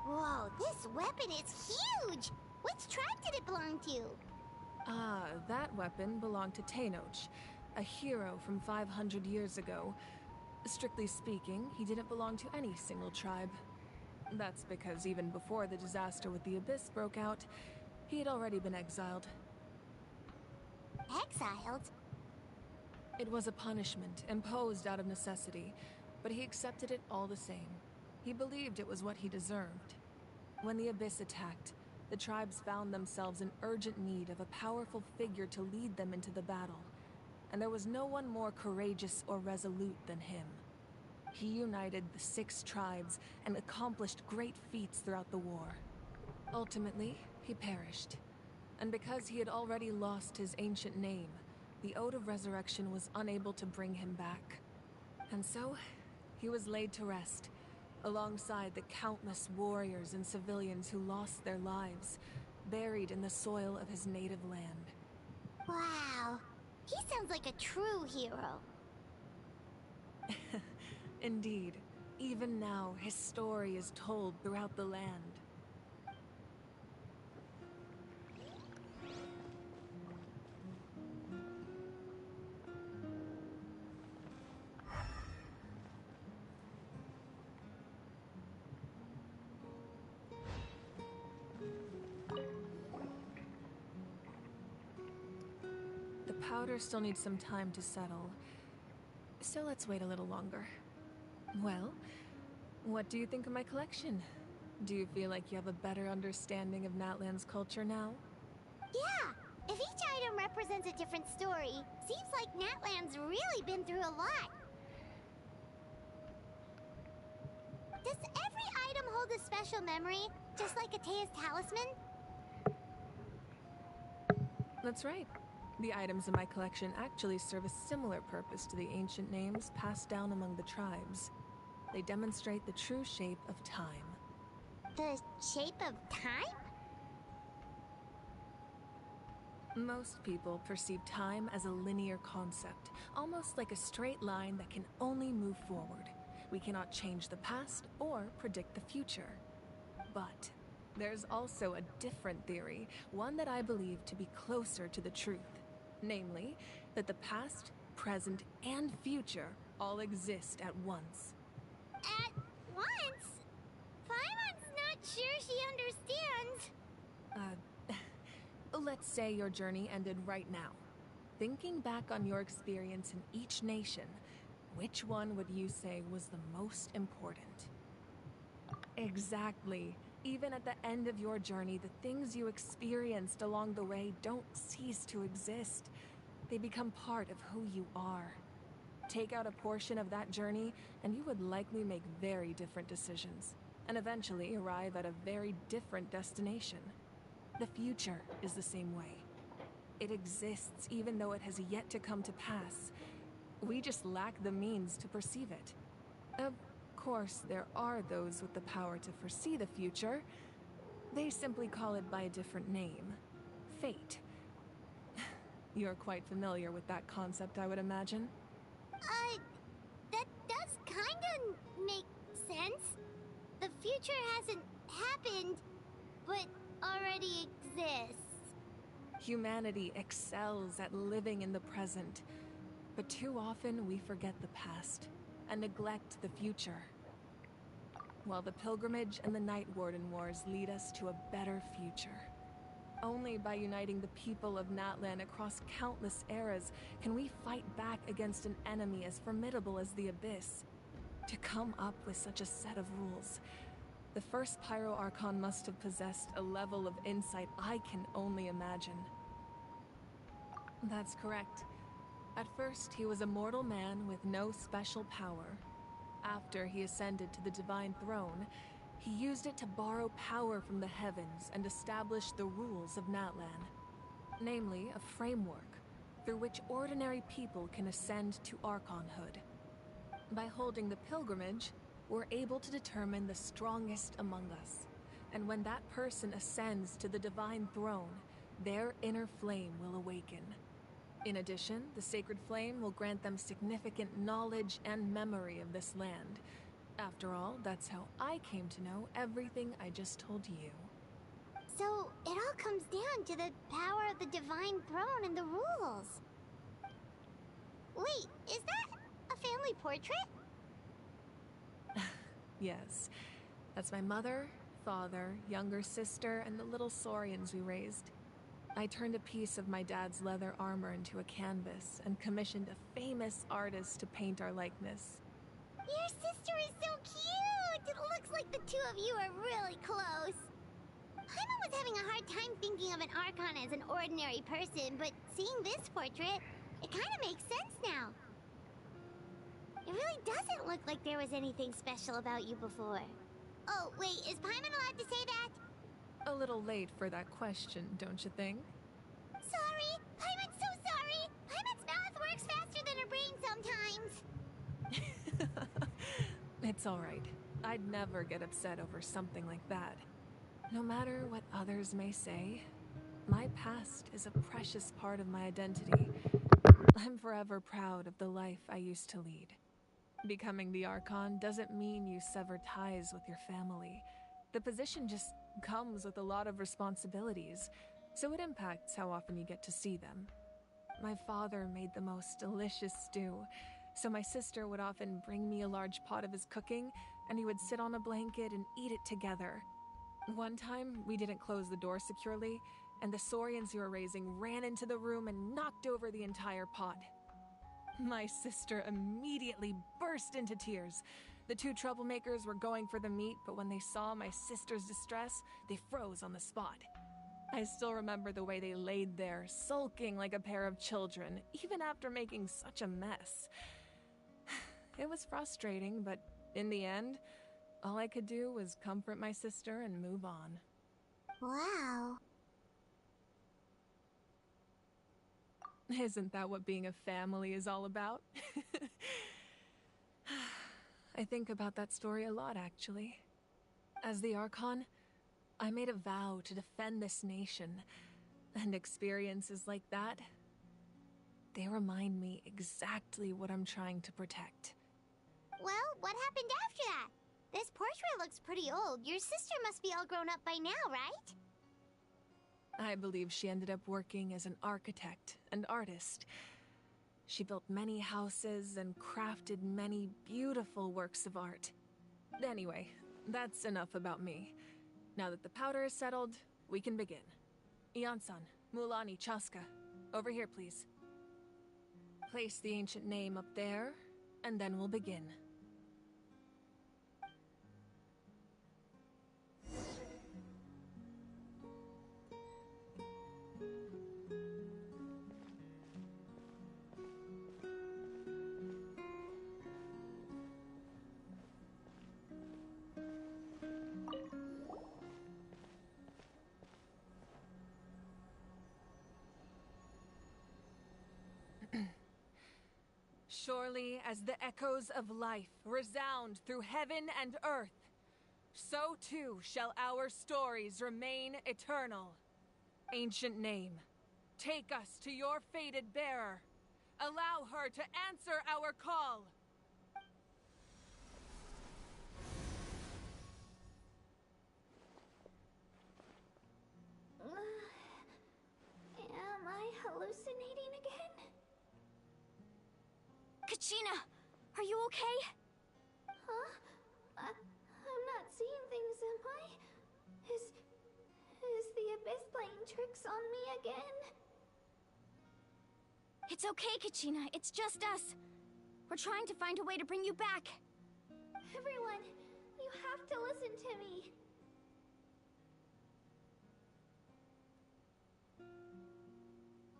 Speaker 2: Whoa, this weapon is huge! Which tribe did it belong to?
Speaker 12: Ah, that weapon belonged to Tenoch, a hero from 500 years ago. Strictly speaking, he didn't belong to any single tribe. That's because even before the disaster with the Abyss broke out, he had already been exiled.
Speaker 2: Exiled?
Speaker 12: It was a punishment imposed out of necessity, but he accepted it all the same. He believed it was what he deserved. When the Abyss attacked, the tribes found themselves in urgent need of a powerful figure to lead them into the battle, and there was no one more courageous or resolute than him. He united the 6 tribes and accomplished great feats throughout the war. Ultimately, he perished, and because he had already lost his ancient name, the Ode of Resurrection was unable to bring him back. And so, he was laid to rest, alongside the countless warriors and civilians who lost their lives, buried in the soil of his native land.
Speaker 2: Wow, he sounds like a true hero.
Speaker 12: Indeed, even now his story is told throughout the land. The powder still needs some time to settle, so let's wait a little longer. Well, what do you think of my collection? Do you feel like you have a better understanding of Natlan's culture now?
Speaker 2: Yeah, if each item represents a different story, seems like Natlan's really been through a lot. Does every item hold a special memory, just like Atea's talisman?
Speaker 12: That's right. The items in my collection actually serve a similar purpose to the ancient names passed down among the tribes. They demonstrate the true shape of time.
Speaker 2: The shape of time?
Speaker 12: Most people perceive time as a linear concept, almost like a straight line that can only move forward. We cannot change the past or predict the future. But there's also a different theory, one that I believe to be closer to the truth. Namely, that the past, present, and future all exist at once.
Speaker 2: At once? Paimon's not sure she understands.
Speaker 12: Let's say your journey ended right now. Thinking back on your experience in each nation, which one would you say was the most important? Exactly. Even at the end of your journey, the things you experienced along the way don't cease to exist. They become part of who you are. Take out a portion of that journey, and you would likely make very different decisions, and eventually arrive at a very different destination. The future is the same way. It exists even though it has yet to come to pass. We just lack the means to perceive it. Of course, there are those with the power to foresee the future. They simply call it by a different name. Fate. You're quite familiar with that concept, I would imagine.
Speaker 2: That does kinda make sense. The future hasn't happened, but already exists.
Speaker 12: Humanity excels at living in the present, but too often we forget the past and neglect the future. While the pilgrimage and the Night Warden Wars lead us to a better future. Only by uniting the people of Natlan across countless eras can we fight back against an enemy as formidable as the Abyss. To come up with such a set of rules, the first Pyro Archon must have possessed a level of insight I can only imagine. That's correct. At first, he was a mortal man with no special power. After he ascended to the Divine Throne, he used it to borrow power from the heavens and establish the rules of Natlan. Namely, a framework through which ordinary people can ascend to Archonhood. By holding the pilgrimage, we're able to determine the strongest among us. And when that person ascends to the Divine Throne, their inner flame will awaken. In addition, the sacred flame will grant them significant knowledge and memory of this land. After all, that's how I came to know everything I just told you.
Speaker 2: So, it all comes down to the power of the Divine Throne and the rules. Wait, is that a family portrait?
Speaker 12: Yes, that's my mother, father, younger sister, and the little saurians we raised. I turned a piece of my dad's leather armor into a canvas and commissioned a famous artist to paint our likeness.
Speaker 2: Your sister is so cute! It looks like the two of you are really close. Paimon was having a hard time thinking of an Archon as an ordinary person, but seeing this portrait, it kind of makes sense now. It really doesn't look like there was anything special about you before. Oh, wait, is Paimon allowed to say that?
Speaker 12: A little late for that question, don't you think?
Speaker 2: Sorry! Paimon's so sorry! Paimon's mouth works faster than her brain sometimes.
Speaker 12: It's alright. I'd never get upset over something like that. No matter what others may say, my past is a precious part of my identity. I'm forever proud of the life I used to lead. Becoming the Archon doesn't mean you sever ties with your family. The position just comes with a lot of responsibilities, so it impacts how often you get to see them. My father made the most delicious stew, so my sister would often bring me a large pot of his cooking, and we would sit on a blanket and eat it together. One time, we didn't close the door securely, and the Saurians you were raising ran into the room and knocked over the entire pot. My sister immediately burst into tears. The two troublemakers were going for the meat, but when they saw my sister's distress, they froze on the spot. I still remember the way they laid there, sulking like a pair of children, even after making such a mess. It was frustrating, but in the end, all I could do was comfort my sister and move on.
Speaker 2: Wow.
Speaker 12: Isn't that what being a family is all about? I think about that story a lot, actually. As the Archon, I made a vow to defend this nation, and experiences like that, they remind me exactly what I'm trying to protect.
Speaker 2: Well, what happened after that? This portrait looks pretty old. Your sister must be all grown up by now, right?
Speaker 12: I believe she ended up working as an architect and artist. She built many houses and crafted many beautiful works of art. Anyway, that's enough about me. Now that the powder is settled, we can begin. Ian-san, Mulani, Chaska, over here, please. Place the ancient name up there, and then we'll begin. Surely as the echoes of life resound through heaven and earth, so too shall our stories remain eternal. Ancient name, take us to your fated bearer. Allow her to answer our call.
Speaker 5: Am I hallucinating again? Kachina, are you okay? Huh? I'm not seeing things, am I? Is the Abyss playing tricks on me again? It's okay, Kachina. It's just us. We're trying to find a way to bring you back. Everyone, you have to listen to me.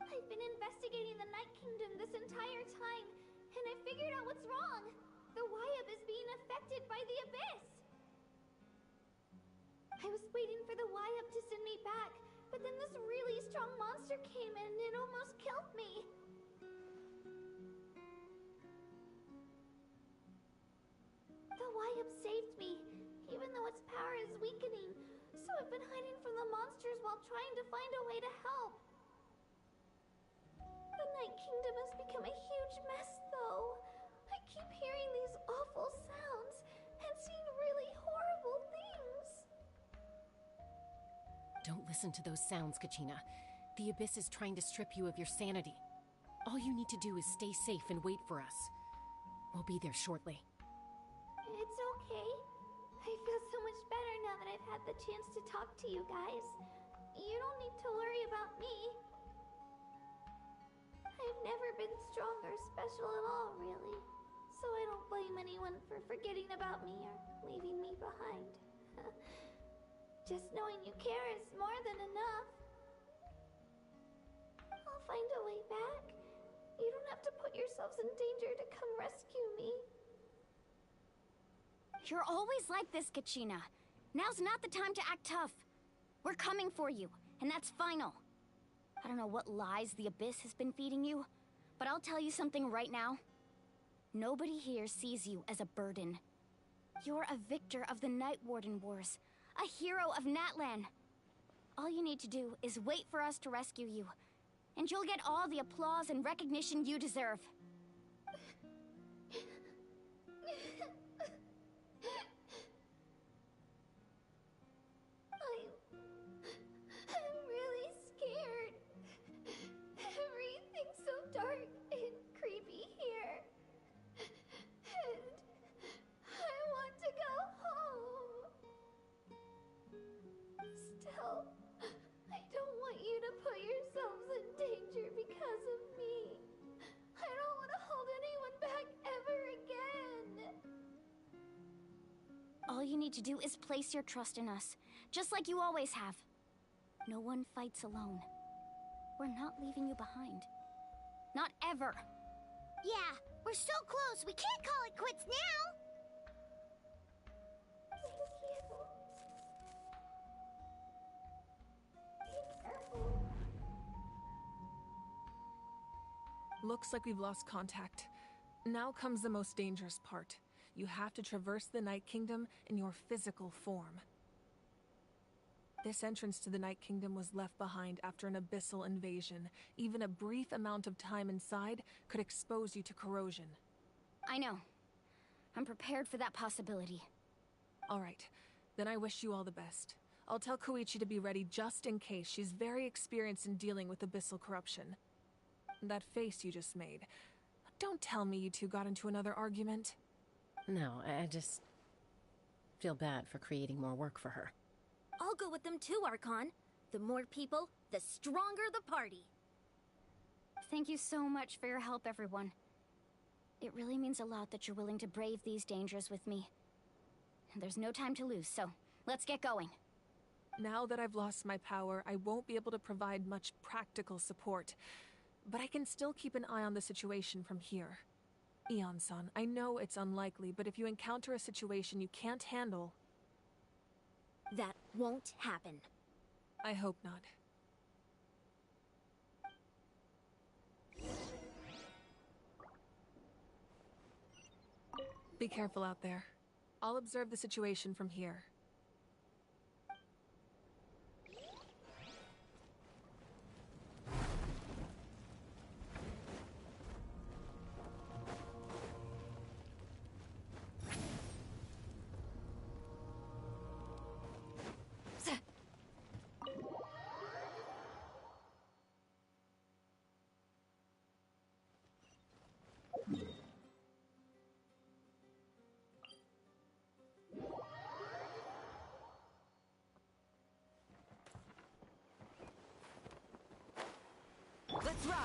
Speaker 5: I've been investigating the Night Kingdom this entire time, and I figured out what's wrong. The Wyab is being affected by the Abyss. I was waiting for the Wyab to send me back, but then this really strong monster came in and it almost killed me. The Wyab saved me, even though its power is weakening, so I've been hiding from the monsters while trying to find a way to help. The Night Kingdom has become a huge mess, though. I keep hearing these awful sounds and seeing really horrible things.
Speaker 16: Don't listen to those sounds, Kachina. The Abyss is trying to strip you of your sanity. All you need to do is stay safe and wait for us. We'll be there shortly.
Speaker 5: It's okay. I feel so much better now that I've had the chance to talk to you guys. You don't need to worry about me. I've never been strong or special at all, really. So I don't blame anyone for forgetting about me or leaving me behind.
Speaker 3: Just knowing you care is more than enough. I'll find a way back. You don't have to put yourselves in danger to come rescue me.
Speaker 5: You're always like this, Kachina. Now's not the time to act tough. We're coming for you, and that's final. I don't know what lies the Abyss has been feeding you, but I'll tell you something right now. Nobody here sees you as a burden. You're a victor of the Night Warden Wars, a hero of Natlan. All you need to do is wait for us to rescue you, and you'll get all the applause and recognition you deserve.
Speaker 3: I'm really scared. Everything's so dark and creepy here. And I want to go home. Still, I don't want you to put yourselves in danger because of me. I don't want to hold anyone back ever again.
Speaker 5: All you need to do is place your trust in us, just like you always have. No one fights alone. We're not leaving you behind. Not ever.
Speaker 2: Yeah, we're so close, we can't call it quits now!
Speaker 12: Looks like we've lost contact. Now comes the most dangerous part. You have to traverse the Night Kingdom in your physical form. This entrance to the Night Kingdom was left behind after an abyssal invasion. Even a brief amount of time inside could expose you to corrosion.
Speaker 5: I know. I'm prepared for that possibility.
Speaker 12: All right, then I wish you all the best. I'll tell Koichi to be ready just in case. She's very experienced in dealing with abyssal corruption. That face you just made. Don't tell me you two got into another argument.
Speaker 16: No, I just feel bad for creating more work for her.
Speaker 8: I'll go with them too, Archon. The more people, the stronger the party.
Speaker 5: Thank you so much for your help, everyone. It really means a lot that you're willing to brave these dangers with me. There's no time to lose, so let's get going.
Speaker 12: Now that I've lost my power, I won't be able to provide much practical support. But I can still keep an eye on the situation from here. Eon-san, I know it's unlikely, but if you encounter a situation you can't handle...
Speaker 8: That won't happen.
Speaker 12: I hope not. Be careful out there. I'll observe the situation from here. Let's ride!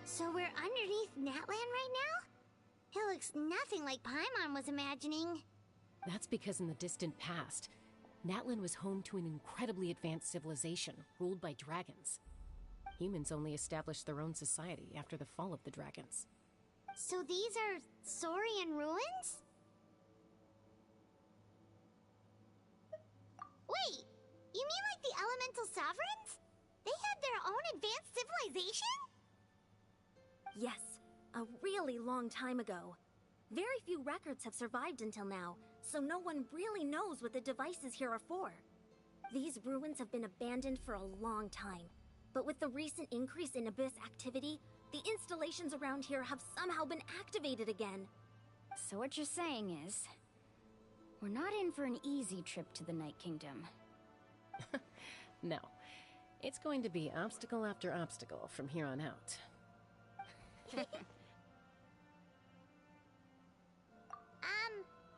Speaker 2: So we're underneath Natlan right now? It looks nothing like Paimon was imagining.
Speaker 16: That's because in the distant past, Natlan was home to an incredibly advanced civilization ruled by dragons. Humans only established their own society after the fall of the dragons.
Speaker 2: So these are Saurian ruins? Wait, you mean like the elemental sovereigns? They had their own advanced civilization?
Speaker 8: Yes, a really long time ago. Very few records have survived until now, so no one really knows what the devices here are for. These ruins have been abandoned for a long time, but with the recent increase in Abyss activity, the installations around here have somehow been activated again.
Speaker 5: So what you're saying is, we're not in for an easy trip to the Night Kingdom.
Speaker 16: No. It's going to be obstacle after obstacle from here on out.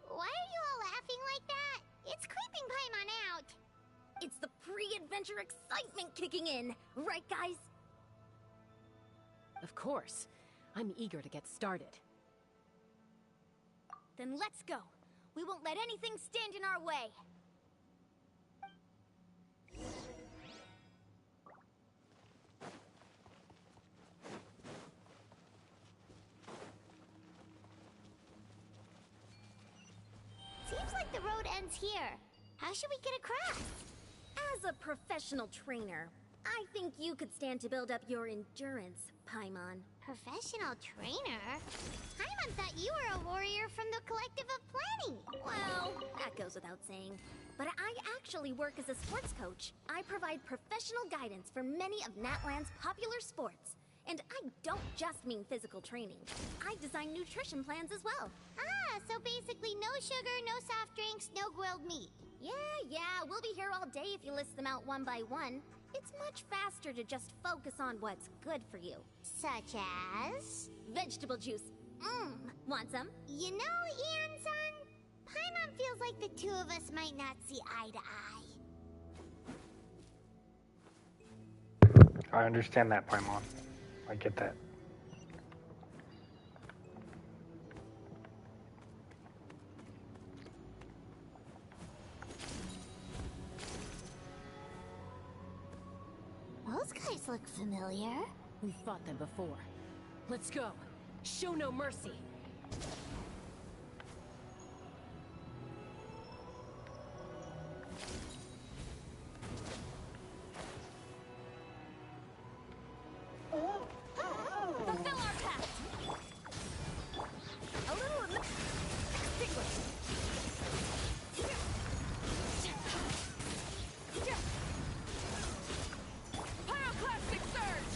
Speaker 2: Why are you all laughing like that? It's creeping Paimon out.
Speaker 8: It's the pre-adventure excitement kicking in, right guys?
Speaker 16: Of course. I'm eager to get started.
Speaker 8: Then let's go. We won't let anything stand in our way.
Speaker 2: Seems like the road ends here. How should we get across?
Speaker 8: As a professional trainer, I think you could stand to build up your endurance, Paimon.
Speaker 2: Professional trainer? Paimon thought you were a warrior from the Collective of Planning.
Speaker 8: Well, that goes without saying. But I actually work as a sports coach. I provide professional guidance for many of Natlan's popular sports. And I don't just mean physical training. I design nutrition plans as well.
Speaker 2: Ah, so basically no sugar, no soft drinks, no grilled meat.
Speaker 8: Yeah, we'll be here all day if you list them out one by one. It's much faster to just focus on what's good for you.
Speaker 2: Such as?
Speaker 8: Vegetable juice. Want some?
Speaker 2: You know, Ian-san, Paimon feels like the two of us might not see eye to eye.
Speaker 1: I understand that, Paimon. I get that.
Speaker 2: Those guys look familiar.
Speaker 16: We've fought them before. Let's go. Show no mercy.
Speaker 8: Fulfill our pact! A little extinguish!
Speaker 12: Pyroclastic surge!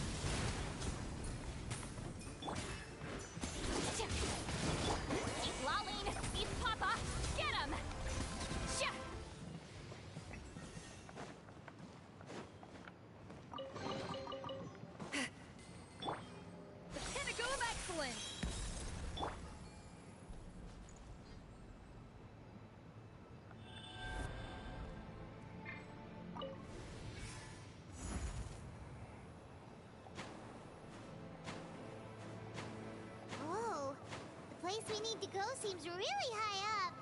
Speaker 8: Keep lolling! Beef Papa! Get him!
Speaker 15: The pinnacle of excellence!
Speaker 2: Whoa, the place we need to go seems really high up.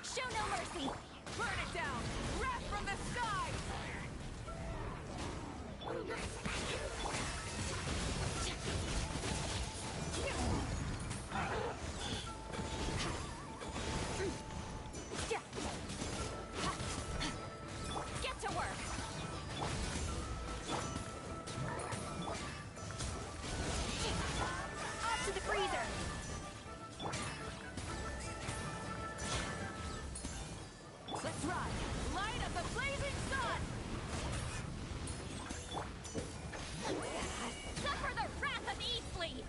Speaker 8: Show no mercy!
Speaker 12: Burn it down! Wrath from the sky!
Speaker 8: Get to work! Off to the freezer!
Speaker 12: Let's ride! Light up the blazing sun!
Speaker 8: Suffer the wrath of Eastleaf!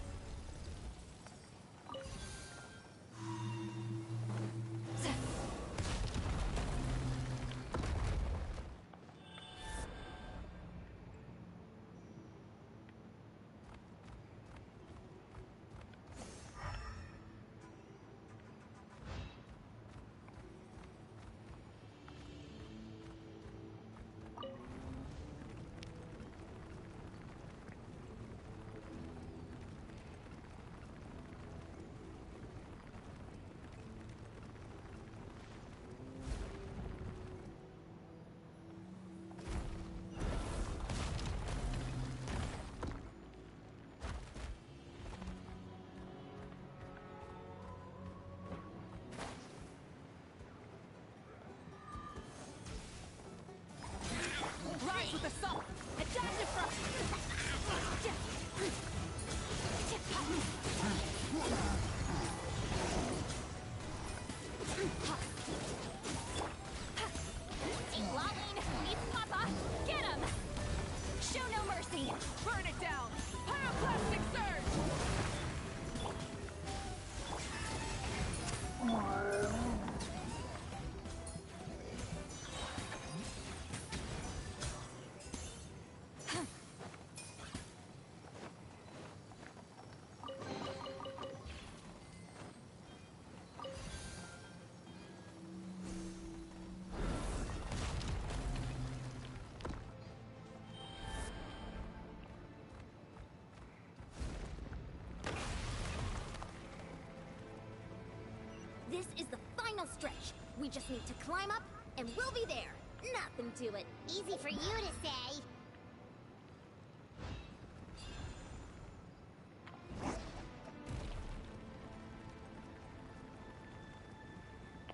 Speaker 8: This is the final stretch. We just need to climb up, and we'll be there. Nothing to it.
Speaker 2: Easy for you to say.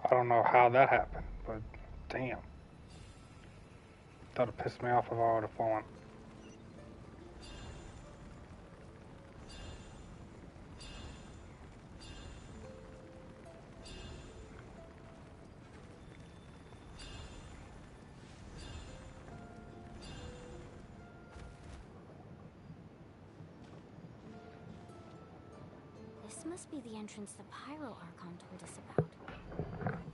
Speaker 1: I don't know how that happened, but damn. That would have pissed me off if I would have fallen.
Speaker 5: This must be the entrance the Pyro Archon told us about.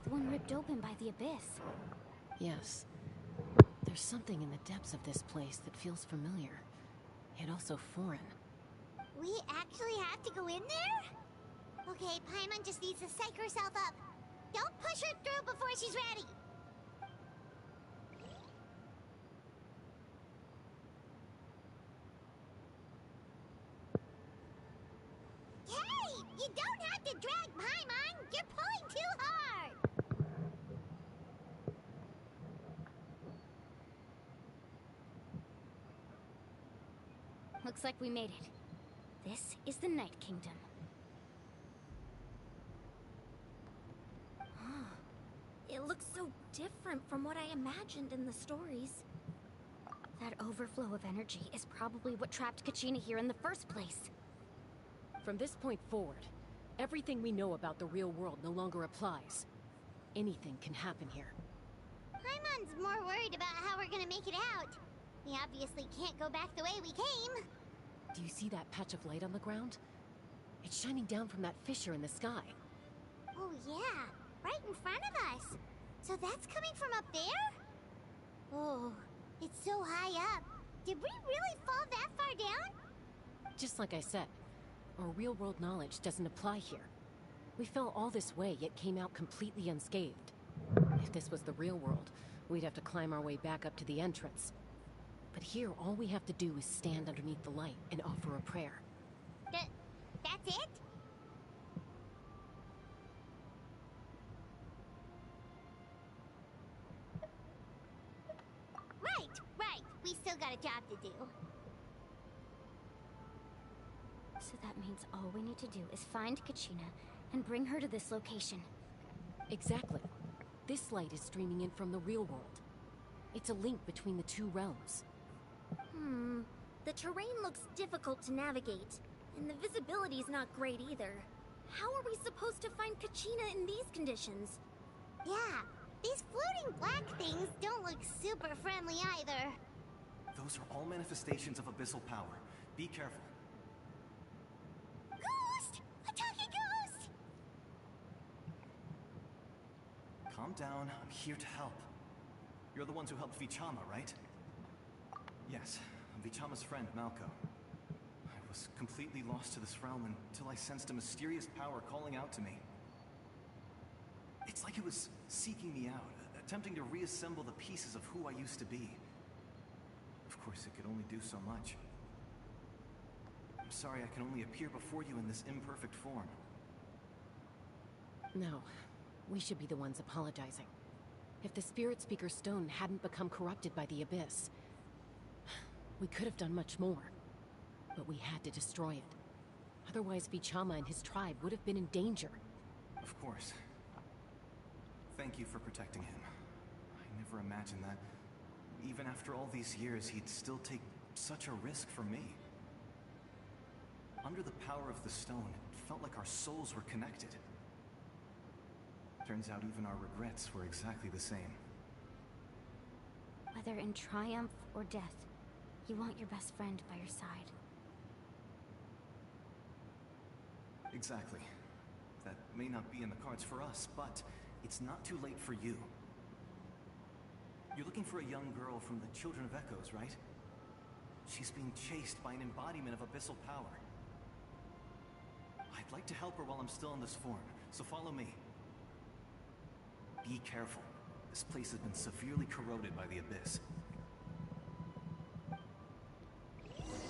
Speaker 5: The one ripped open by the Abyss.
Speaker 16: Yes. There's something in the depths of this place that feels familiar, yet also foreign.
Speaker 2: We actually have to go in there? Okay, Paimon just needs to psych herself up. Don't push her through before she's ready. Hey! You don't have to drag Paimon! You're pulling too hard!
Speaker 5: Looks like we made it. This is the Night Kingdom.
Speaker 8: It looks so different from what I imagined in the stories.
Speaker 5: That overflow of energy is probably what trapped Kachina here in the first place.
Speaker 16: From this point forward, everything we know about the real world no longer applies. Anything can happen here.
Speaker 2: Paimon's more worried about how we're gonna make it out. We obviously can't go back the way we came.
Speaker 16: Do you see that patch of light on the ground? It's shining down from that fissure in the sky.
Speaker 2: Oh yeah, right in front of us. So that's coming from up there? Oh, it's so high up. Did we really fall that far down?
Speaker 16: Just like I said, our real-world knowledge doesn't apply here. We fell all this way, yet came out completely unscathed. If this was the real world, we'd have to climb our way back up to the entrance. But here, all we have to do is stand underneath the light and offer a prayer.
Speaker 2: That's it? Right. We still got a job to do.
Speaker 5: So that means all we need to do is find Kachina and bring her to this location.
Speaker 16: Exactly. This light is streaming in from the real world. It's a link between the two realms.
Speaker 8: The terrain looks difficult to navigate, and the visibility's not great either. How are we supposed to find Kachina in these conditions?
Speaker 2: Yeah, these floating black things don't look super friendly either.
Speaker 18: Those are all manifestations of abyssal power. Be careful.
Speaker 2: Ghost! A talking ghost!
Speaker 18: Calm down. I'm here to help. You're the ones who helped Vichama, right? Yes. I'm Vichama's friend, Malco. I was completely lost to this realm until I sensed a mysterious power calling out to me. It's like it was seeking me out, attempting to reassemble the pieces of who I used to be. Of course, it could only do so much. I'm sorry I can only appear before you in this imperfect form.
Speaker 16: No, we should be the ones apologizing. If the Spirit Speaker Stone hadn't become corrupted by the Abyss, we could have done much more. But we had to destroy it. Otherwise, Vichama and his tribe would have been in danger.
Speaker 18: Of course. Thank you for protecting him. I never imagined that, even after all these years, he'd still take such a risk for me. Under the power of the stone, it felt like our souls were connected. Turns out even our regrets were exactly the same.
Speaker 5: Whether in triumph or death, you want your best friend by your side.
Speaker 18: Exactly. That may not be in the cards for us, but it's not too late for you. You're looking for a young girl from the Children of Echoes, right? She's being chased by an embodiment of abyssal power. I'd like to help her while I'm still in this form, so follow me. Be careful. This place has been severely corroded by the Abyss.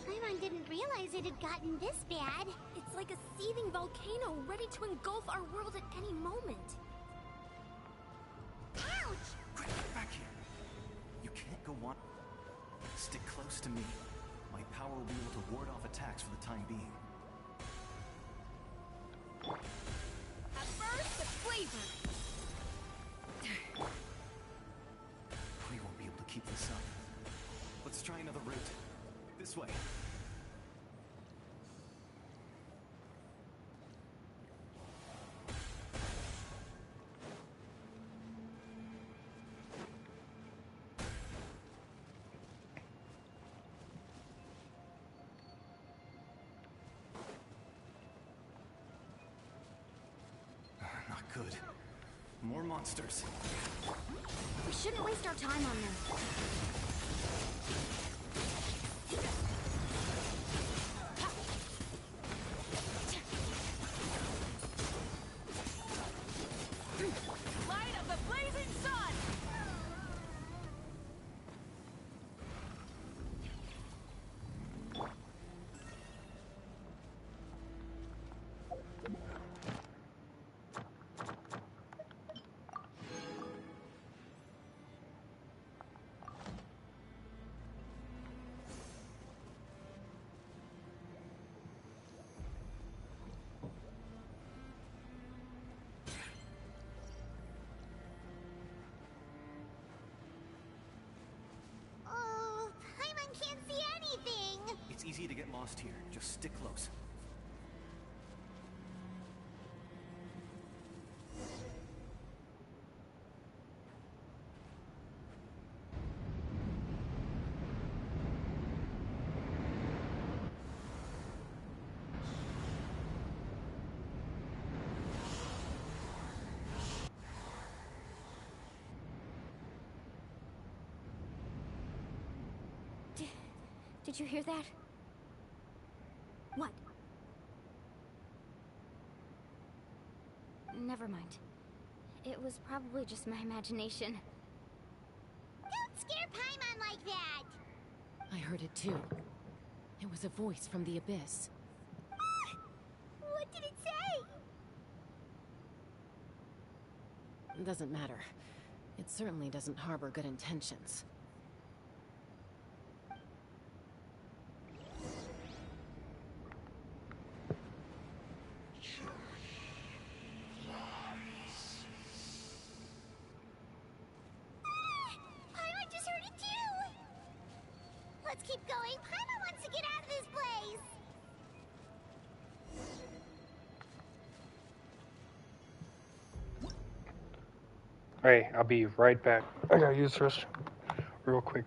Speaker 2: Paimon didn't realize it had gotten this bad.
Speaker 8: It's like a seething volcano ready to engulf our world at any moment.
Speaker 18: close to me, my power will be able to ward off attacks for the time being.
Speaker 15: At first, the flavor.
Speaker 18: We won't be able to keep this up. Let's try another route. This way. Not good. More monsters.
Speaker 5: We shouldn't waste our time on them.
Speaker 12: Light of the blazing sun!
Speaker 2: Oh, Paimon can't see anything!
Speaker 18: It's easy to get lost here. Just stick close.
Speaker 5: Did you hear that?
Speaker 8: What?
Speaker 5: Never mind. It was probably just my imagination.
Speaker 2: Don't scare Paimon like that!
Speaker 16: I heard it too. It was a voice from the abyss.
Speaker 2: What did it say?
Speaker 16: Doesn't matter. It certainly doesn't harbor good intentions.
Speaker 2: Paimon just heard it too! Let's keep going. Paimon wants to get out of this place!
Speaker 1: Hey, I'll be right back. I gotta use this real quick.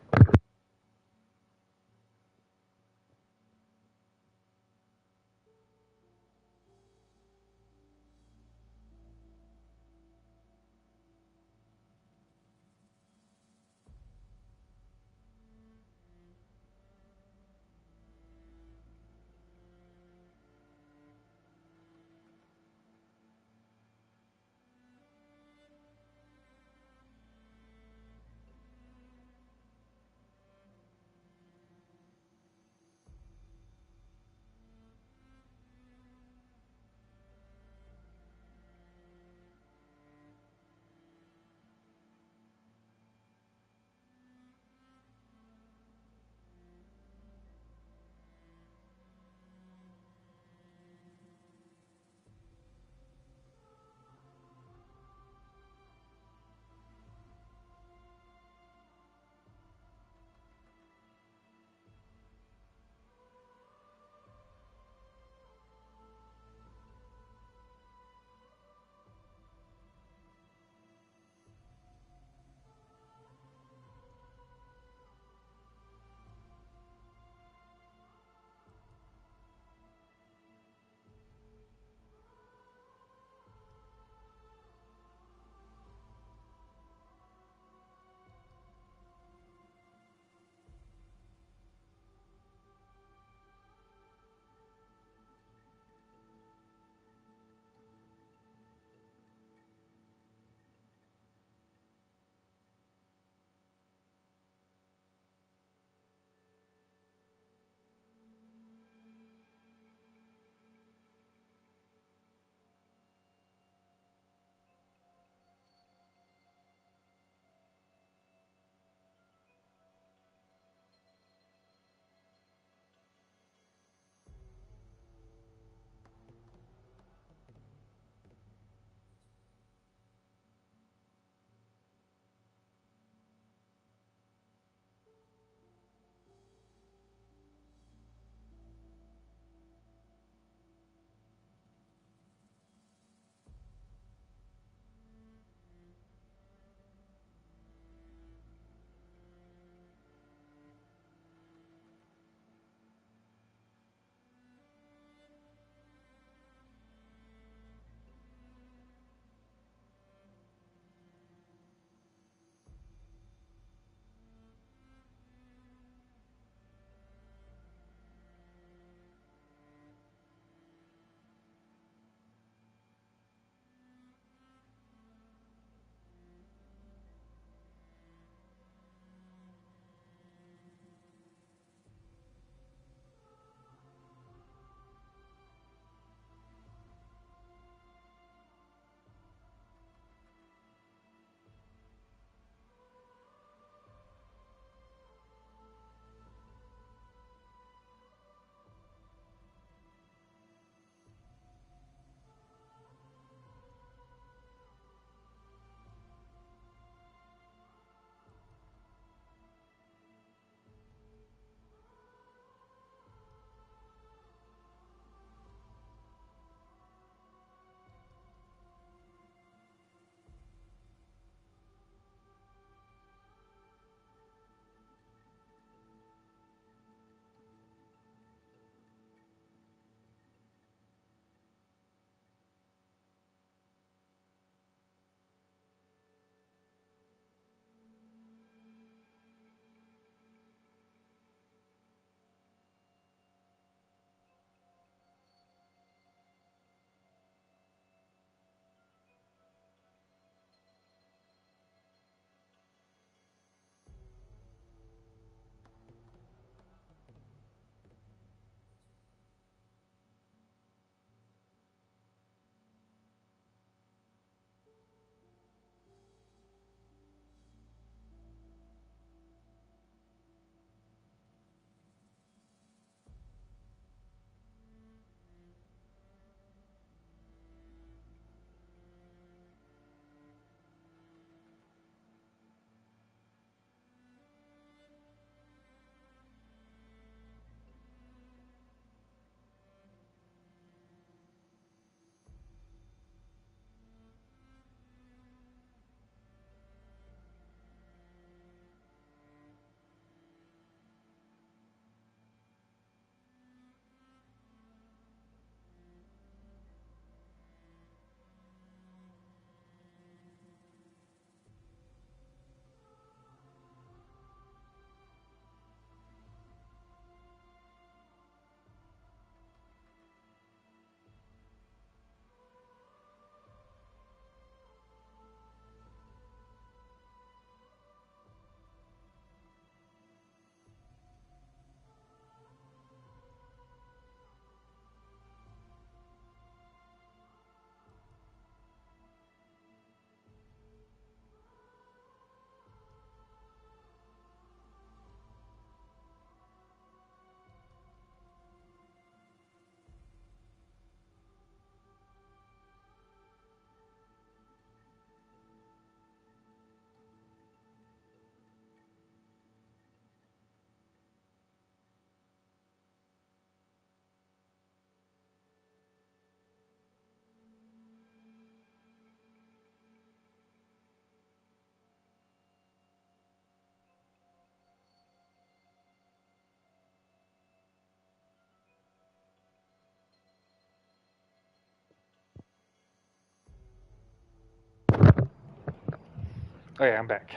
Speaker 1: Oh yeah, I'm back.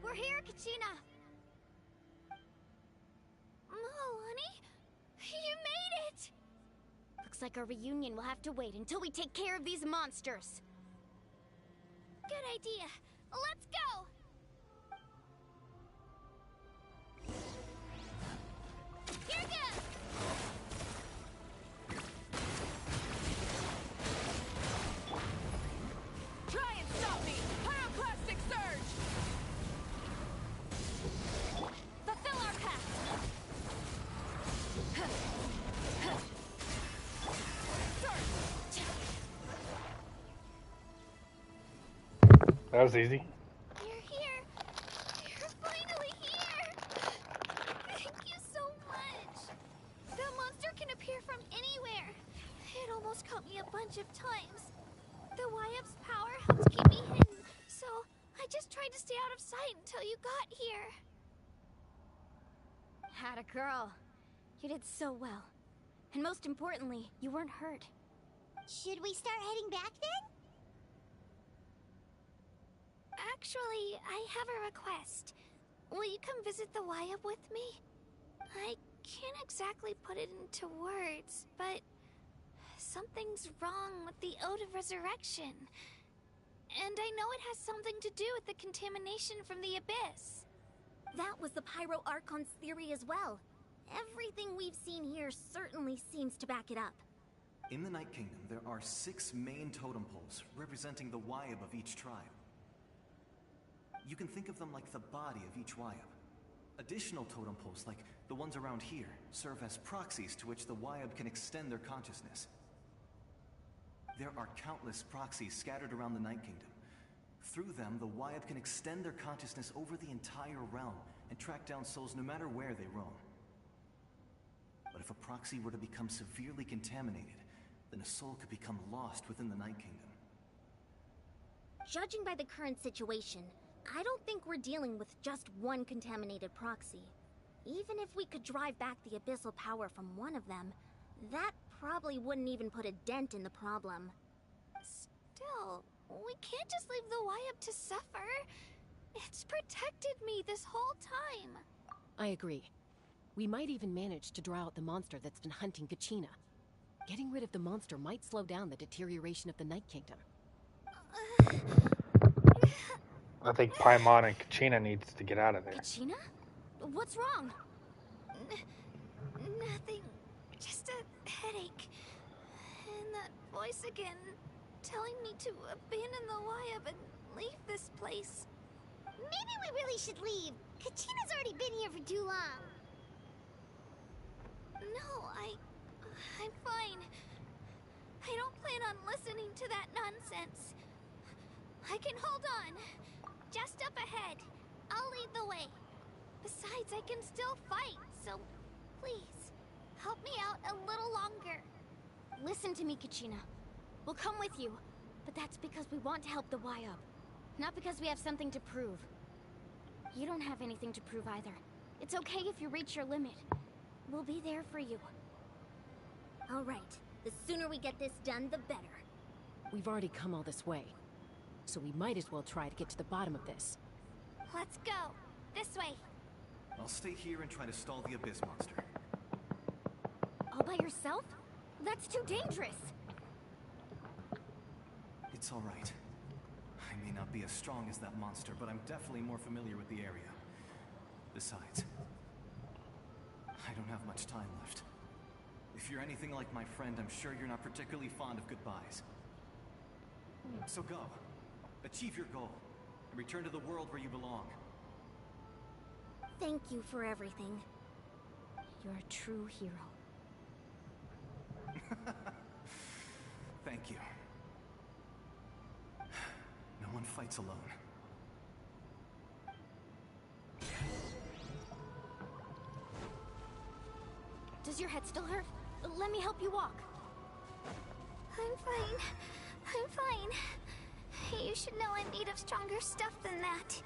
Speaker 3: We're here, Kachina! Milani? You made it!
Speaker 5: Looks like our reunion will have to wait until we take care of these monsters.
Speaker 3: Good idea. Let's go! Here goes!
Speaker 12: Try and stop me! Pyroclastic surge!
Speaker 3: Fulfill our pact!
Speaker 1: That was easy.
Speaker 3: You're here! You're finally here! Thank you so much! The monster can appear from anywhere. It almost caught me a bunch of times. The Wyap's power helps keep me hidden, so I just tried to stay out of sight until you got here.
Speaker 5: Had a girl. You did so well. And most importantly, you weren't hurt.
Speaker 2: Should we start heading back then?
Speaker 3: Actually, I have a request. Will you come visit the Wyap with me? I can't exactly put it into words, but something's wrong with the Ode of Resurrection. And I know it has something to do with the contamination from the Abyss.
Speaker 8: That was the Pyro Archon's theory as well. Everything we've seen here certainly seems to back it up.
Speaker 18: In the Night Kingdom, there are 6 main totem poles representing the Wyab of each tribe. You can think of them like the body of each Wyab. Additional totem poles, like the ones around here, serve as proxies to which the Wyab can extend their consciousness. There are countless proxies scattered around the Night Kingdom. Through them, the Wyab can extend their consciousness over the entire realm and track down souls no matter where they roam. But if a proxy were to become severely contaminated, then a soul could become lost within the Night Kingdom.
Speaker 8: Judging by the current situation, I don't think we're dealing with just one contaminated proxy. Even if we could drive back the abyssal power from one of them, that probably wouldn't even put a dent in the problem.
Speaker 3: Still, we can't just leave the Wyap to suffer. It's protected me this whole time.
Speaker 16: I agree. We might even manage to draw out the monster that's been hunting Kachina. Getting rid of the monster might slow down the deterioration of the Night Kingdom.
Speaker 1: I think Paimon and Kachina needs to get out of there.
Speaker 5: Kachina? What's wrong?
Speaker 3: Nothing. Just a headache. And that voice again, telling me to abandon the Wyap and leave this place.
Speaker 2: Maybe we really should leave. Kachina's already been here for too long.
Speaker 3: No, I'm fine. I don't plan on listening to that nonsense. I can hold on. Just up ahead. I'll lead the way. Besides, I can still fight, so please, help me out a little longer.
Speaker 5: Listen to me, Kachina. We'll come with you, but that's because we want to help the Wyap, not because we have something to prove. You don't have anything to prove either. It's okay if you reach your limit. We'll be there for you.
Speaker 8: All right. The sooner we get this done, the better.
Speaker 16: We've already come all this way, so we might as well try to get to the bottom of this.
Speaker 3: Let's go. This way.
Speaker 18: I'll stay here and try to stall the Abyss monster.
Speaker 5: All by yourself? That's too dangerous.
Speaker 18: It's all right. I may not be as strong as that monster, but I'm definitely more familiar with the area. Besides, I don't have much time left. If you're anything like my friend, I'm sure you're not particularly fond of goodbyes. So go. Achieve your goal. And return to the world where you belong.
Speaker 8: Thank you for everything.
Speaker 5: You're a true hero.
Speaker 18: Thank you. No one fights alone.
Speaker 5: Does your head still hurt? Let me help you walk.
Speaker 3: I'm fine. I'm fine. You should know I'm made of stronger stuff than that.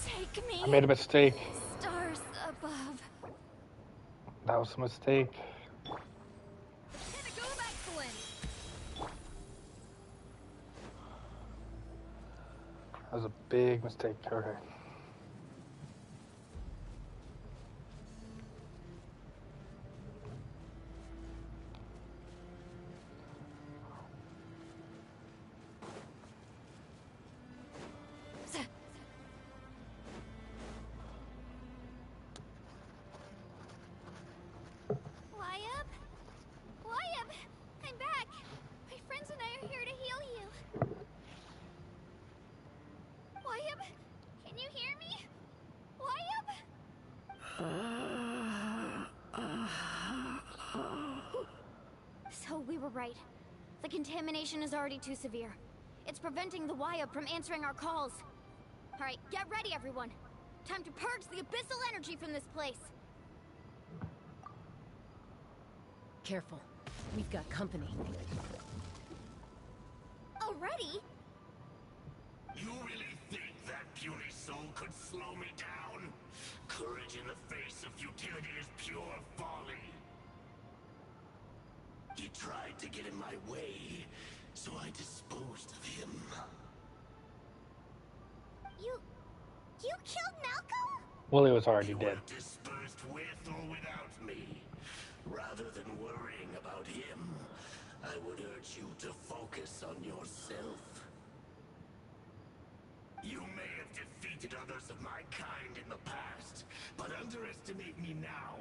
Speaker 3: Take me.
Speaker 1: I made a mistake.
Speaker 3: Stars above.
Speaker 1: That was a mistake.
Speaker 15: Pinnacle of excellence.
Speaker 1: That was a big mistake. Okay.
Speaker 3: Wyatt? Wyatt! I'm back! My friends and I are here to heal you. Wyatt? Can you hear me? Wyatt?
Speaker 5: So we were right. The contamination is already too severe. It's preventing the Wyatt from answering our calls. Alright, get ready everyone. Time to purge the abyssal energy from this place.
Speaker 16: Careful. We've got company.
Speaker 5: Already?
Speaker 21: You really think that puny soul could slow me down? Courage in the face of futility is pure folly. He tried to get in my way, so I disposed of him.
Speaker 2: You killed Malcolm?
Speaker 1: Willie was already dead.
Speaker 21: Dispersed with or without me. Rather than worrying about him, I would urge you to focus on yourself. You may have defeated others of my kind in the past, but underestimate me now,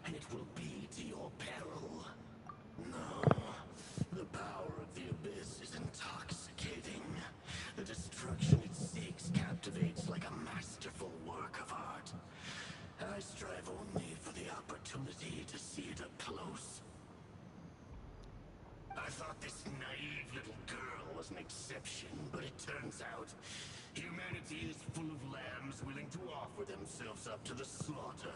Speaker 21: and it will be to your peril. No, the power of the Abyss is intoxicating. The destruction it seeks captivates like a masterful work of art. I strive only for the opportunity to see it up close. I thought this naive little girl was an exception, but it turns out humanity is full of lambs willing to offer themselves up to the slaughter.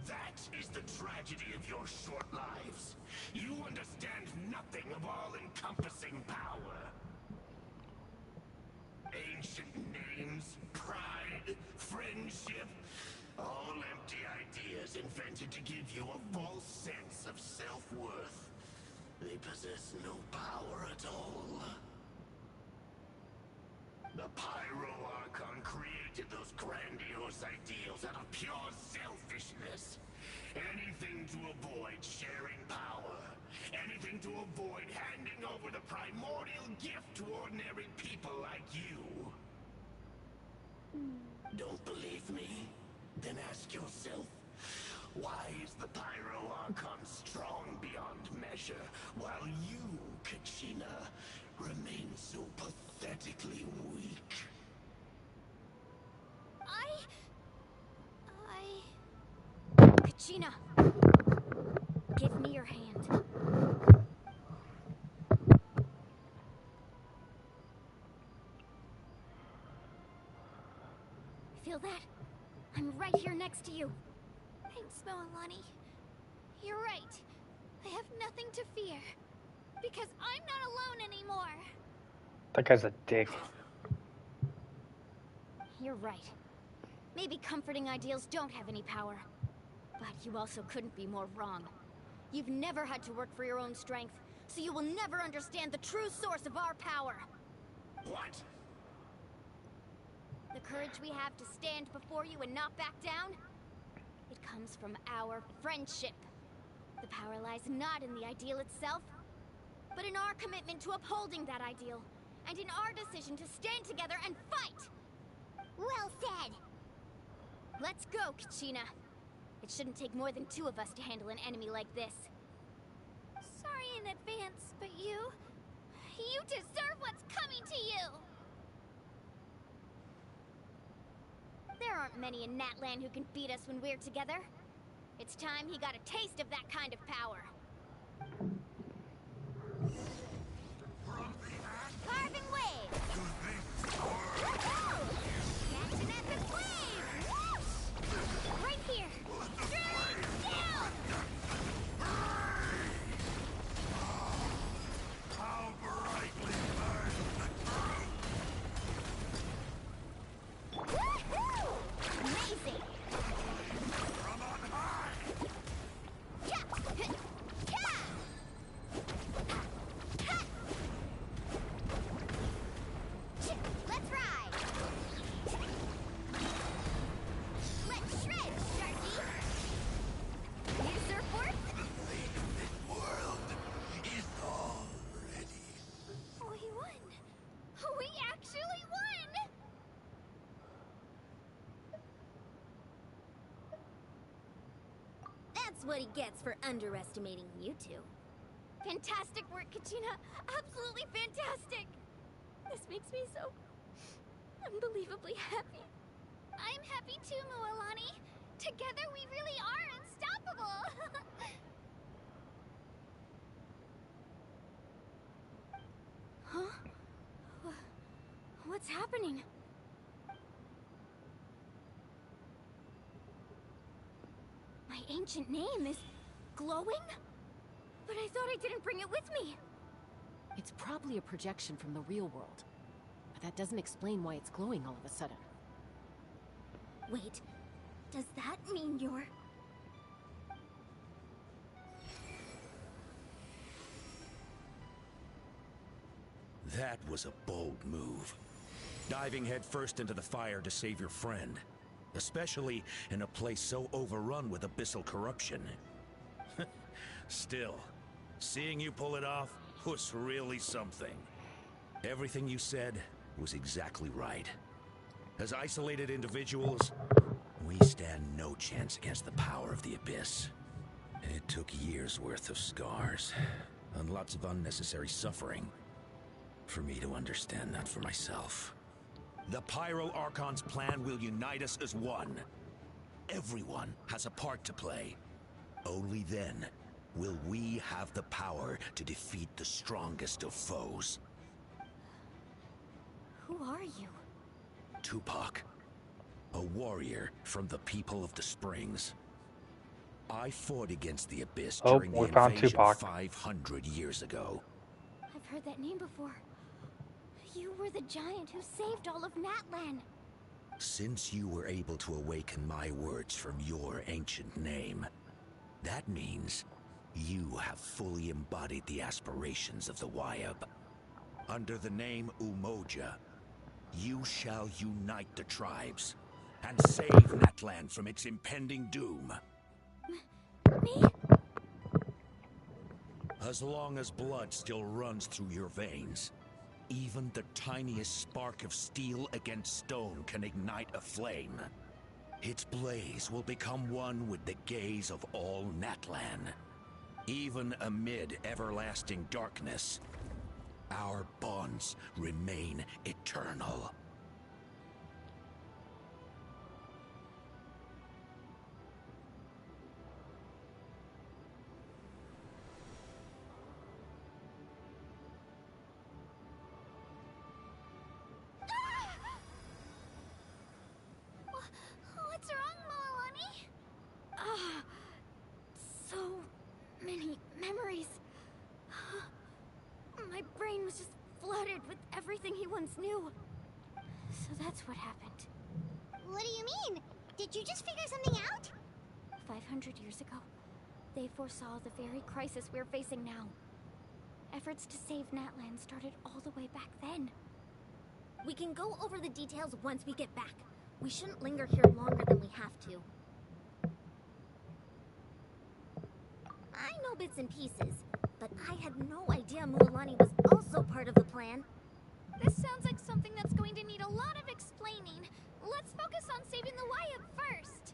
Speaker 21: That is the tragedy of your short lives. You understand nothing of all-encompassing power. Ancient names, pride, friendship, all empty ideas invented to give you a false sense of self-worth. They possess no power at all. The Pyro Archon created those grandiose ideals out of pure selfishness. Anything to avoid sharing power. Anything to avoid handing over the primordial gift to ordinary people like you. Don't believe me? Then ask yourself, why is the Pyro Archon strong beyond measure, while you, Kachina, remain so pathetically weak?
Speaker 5: Kachina! Give me your hand. Feel that? I'm right here next to you.
Speaker 3: Thanks, Moalani. You're right. I have nothing to fear. Because I'm not alone anymore.
Speaker 1: That guy's a dick.
Speaker 5: You're right. Maybe comforting ideals don't have any power. But you also couldn't be more wrong. You've never had to work for your own strength, so you will never understand the true source of our power.
Speaker 21: What?
Speaker 5: The courage we have to stand before you and not back down? It comes from our friendship. The power lies not in the ideal itself, but in our commitment to upholding that ideal, and in our decision to stand together and fight!
Speaker 2: Well said!
Speaker 5: Let's go, Kachina. It shouldn't take more than 2 of us to handle an enemy like this.
Speaker 3: Sorry in advance, but you deserve what's coming to you!
Speaker 5: There aren't many in Natlan who can beat us when we're together. It's time he got a taste of that kind of power. Carving wave! Catching at the flame! Woo! Right here! Drilling down!
Speaker 21: How brightly burns the truth!
Speaker 5: Woohoo! Amazing!
Speaker 21: From on high!
Speaker 5: Yeah! Yeah! Let's ride! Let's shred, Sharky! New surfboard?
Speaker 21: The world is all ready.
Speaker 3: We won! We actually won!
Speaker 8: That's what he gets for underestimating you two.
Speaker 5: Fantastic work, Kachina! Absolutely fantastic! This makes me so unbelievably happy.
Speaker 3: I'm happy too, Mualani. Together we really are unstoppable!
Speaker 5: Huh? What's happening? My ancient name is glowing? But I thought I didn't bring it with me.
Speaker 16: It's probably a projection from the real world. But that doesn't explain why it's glowing all of a sudden.
Speaker 8: Wait, does that mean you're...
Speaker 19: That was a bold move. Diving headfirst into the fire to save your friend. Especially in a place so overrun with abyssal corruption. Still, seeing you pull it off was really something. Everything you said was exactly right. As isolated individuals, we stand no chance against the power of the Abyss. It took years' worth of scars, and lots of unnecessary suffering, for me to understand that for myself. The Pyro Archon's plan will unite us as one. Everyone has a part to play. Only then will we have the power to defeat the strongest of foes.
Speaker 5: Who are you?
Speaker 19: Tupac, a warrior from the people of the Springs. I fought against the Abyss during the
Speaker 1: we found
Speaker 19: invasion
Speaker 1: Tupac.
Speaker 19: 500 years ago.
Speaker 5: I've heard that name before. You were the giant who saved all of Natlan.
Speaker 19: Since you were able to awaken my words from your ancient name, that means you have fully embodied the aspirations of the Wyab. Under the name Umoja, you shall unite the tribes and save Natlan from its impending doom.
Speaker 5: Me?
Speaker 19: As long as blood still runs through your veins, even the tiniest spark of steel against stone can ignite a flame. Its blaze will become one with the gaze of all Natlan. Even amid everlasting darkness, our bonds remain eternal.
Speaker 3: What's wrong, Mualani?
Speaker 5: Ah, so many memories. My brain was just flooded with everything he once knew. So that's what happened.
Speaker 2: What do you mean? Did you just figure something out?
Speaker 5: 500 years ago, they foresaw the very crisis we're facing now. Efforts to save Natlan started all the way back then.
Speaker 8: We can go over the details once we get back. We shouldn't linger here longer than we have to. I know bits and pieces, but I had no idea Mualani was also part of the plan.
Speaker 3: This sounds like something that's going to need a lot of explaining. Let's focus on saving the Wyatt first.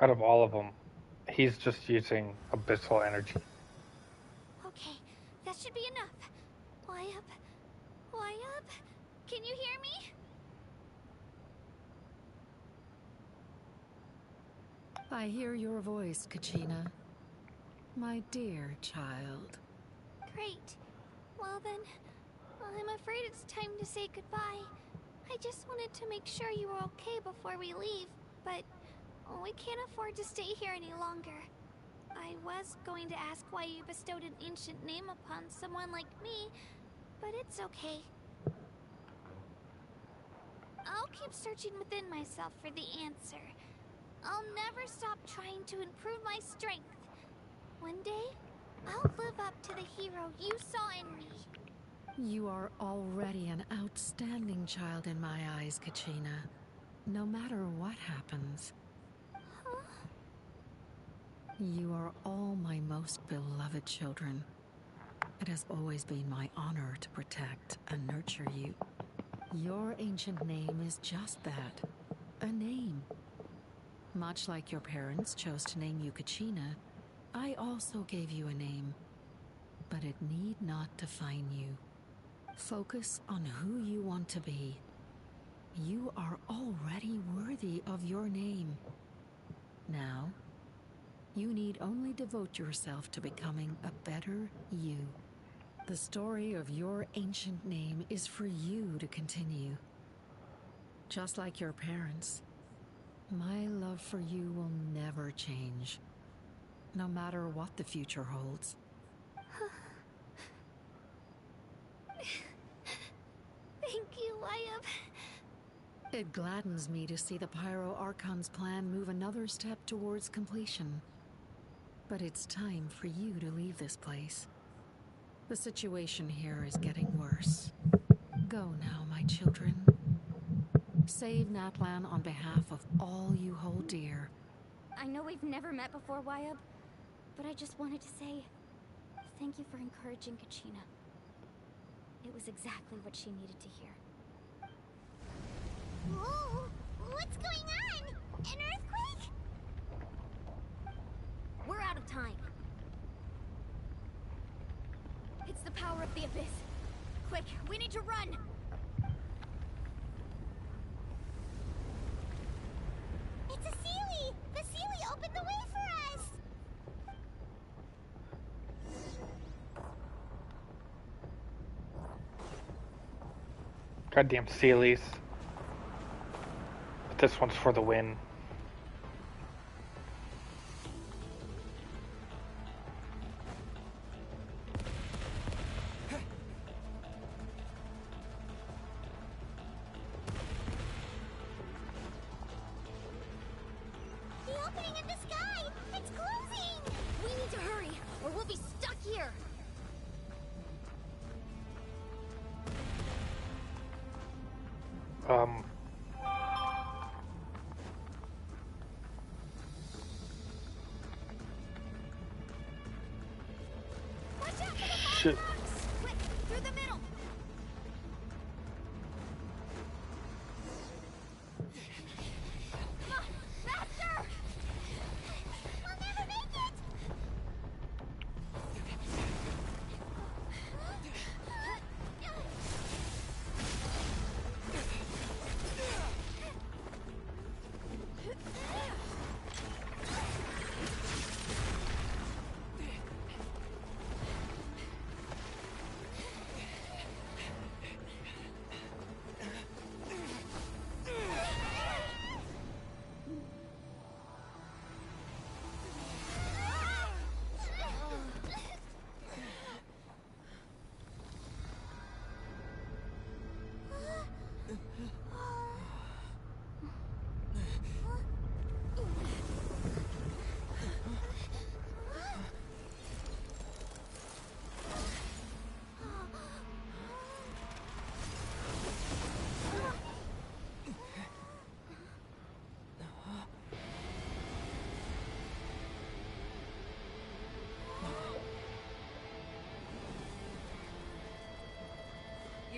Speaker 1: Out of all of them, he's just using abyssal energy.
Speaker 3: Okay, that should be enough. Wyatt? Wyatt? Can you hear me?
Speaker 14: I hear your voice, Kachina. My dear child.
Speaker 3: Great. Well then, I'm afraid it's time to say goodbye. I just wanted to make sure you were okay before we leave, but we can't afford to stay here any longer. I was going to ask why you bestowed an ancient name upon someone like me, but it's okay. I'll keep searching within myself for the answer. I'll never stop trying to improve my strength. One day, I'll live up to the hero you saw in me.
Speaker 14: You are already an outstanding child in my eyes, Kachina. No matter what happens.
Speaker 3: Huh?
Speaker 14: You are all my most beloved children. It has always been my honor to protect and nurture you. Your ancient name is just that, a name. Much like your parents chose to name you Kachina, I also gave you a name. But it need not define you. Focus on who you want to be. You are already worthy of your name. Now, you need only devote yourself to becoming a better you. The story of your ancient name is for you to continue. Just like your parents, my love for you will never change, no matter what the future holds.
Speaker 3: Thank you, Wyatt.
Speaker 14: It gladdens me to see the Pyro Archon's plan move another step towards completion. But it's time for you to leave this place. The situation here is getting worse. Go now, my children. Save Natlan on behalf of all you hold dear.
Speaker 5: I know we've never met before, Wyatt, but I just wanted to say thank you for encouraging Kachina. It was exactly what she needed to hear.
Speaker 2: Whoa! What's going on? An earthquake?
Speaker 8: We're out of time.
Speaker 3: It's the power of the Abyss. Quick, we need to run!
Speaker 2: It's a Sealy! The Sealy opened the way for us!
Speaker 1: Goddamn Sealies. But this one's for the win.
Speaker 2: The opening in the sky! It's closing!
Speaker 8: We need to hurry, or we'll be stuck here.
Speaker 1: Shit.
Speaker 3: Quick, through the middle! Come on, faster!
Speaker 2: We'll never make it!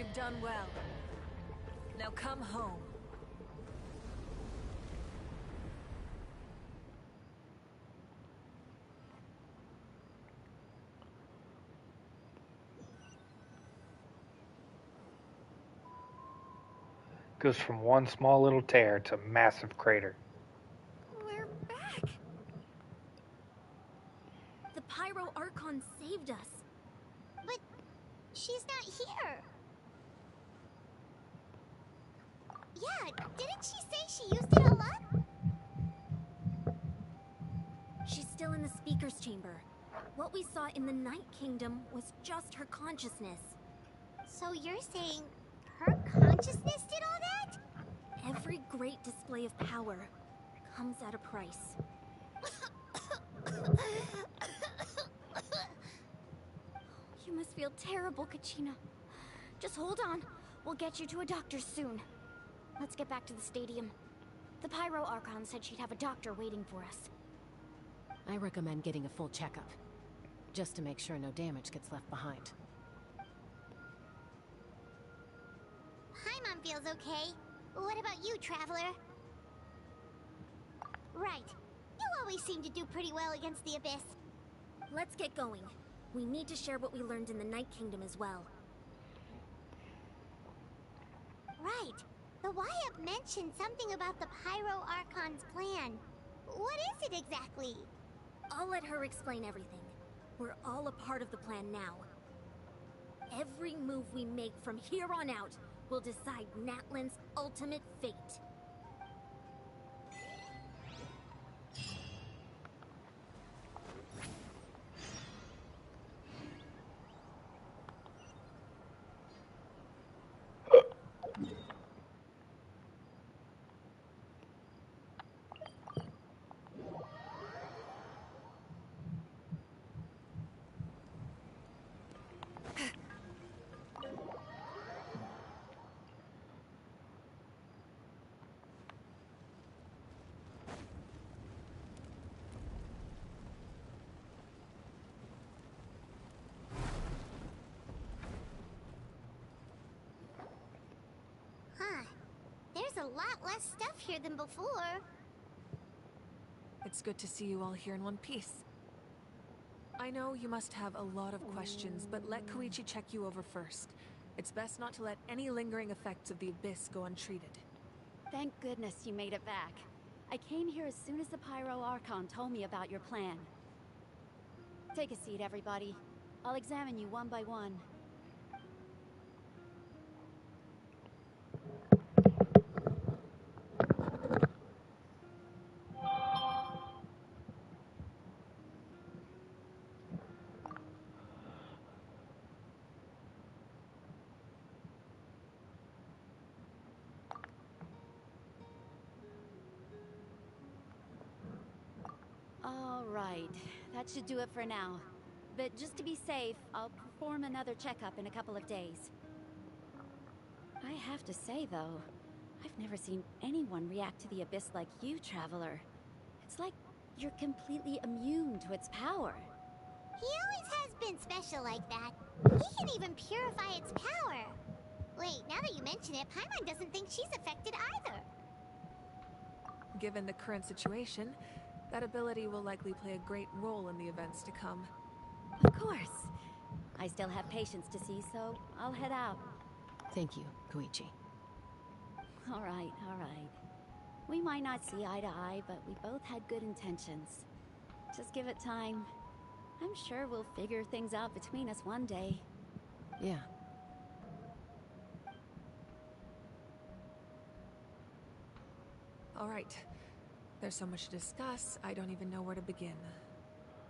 Speaker 12: You've done well. Now come home.
Speaker 1: Goes from one small little tear to massive crater.
Speaker 3: We're back!
Speaker 8: The Pyro Archon saved us.
Speaker 2: But she's not here. Yeah, didn't she say she used it all up?
Speaker 8: She's still in the speaker's chamber. What we saw in the Night Kingdom was just her consciousness.
Speaker 2: So you're saying her consciousness did all that?
Speaker 8: Every great display of power comes at a price.
Speaker 5: You must feel terrible, Kachina. Just hold on. We'll get you to a doctor soon. Let's get back to the stadium. The Pyro Archon said she'd have a doctor waiting for us.
Speaker 16: I recommend getting a full checkup, just to make sure no damage gets left behind.
Speaker 2: Paimon feels okay. What about you, Traveler? Right. You always seem to do pretty well against the Abyss.
Speaker 8: Let's get going. We need to share what we learned in the Night Kingdom as well.
Speaker 2: Right. The Wyatt mentioned something about the Pyro Archon's plan. What is it exactly?
Speaker 8: I'll let her explain everything. We're all a part of the plan now. Every move we make from here on out will decide Natlan's ultimate fate.
Speaker 2: Huh. There's a lot less stuff here than before.
Speaker 12: It's good to see you all here in one piece. I know you must have a lot of questions, but let Koichi check you over first. It's best not to let any lingering effects of the Abyss go untreated.
Speaker 5: Thank goodness you made it back. I came here as soon as the Pyro Archon told me about your plan. Take a seat, everybody. I'll examine you one by one. All right, that should do it for now. But just to be safe, I'll perform another checkup in a couple of days. I have to say, though, I've never seen anyone react to the Abyss like you, Traveler. It's like you're completely immune to its power.
Speaker 2: He always has been special like that. He can even purify its power. Wait, now that you mention it, Paimon doesn't think she's affected either.
Speaker 12: Given the current situation, that ability will likely play a great role in the events to come.
Speaker 5: Of course. I still have patients to see, so I'll head out.
Speaker 16: Thank you, Koichi.
Speaker 5: All right, all right. We might not see eye to eye, but we both had good intentions. Just give it time. I'm sure we'll figure things out between us one day.
Speaker 16: Yeah.
Speaker 12: All right. There's so much to discuss, I don't even know where to begin.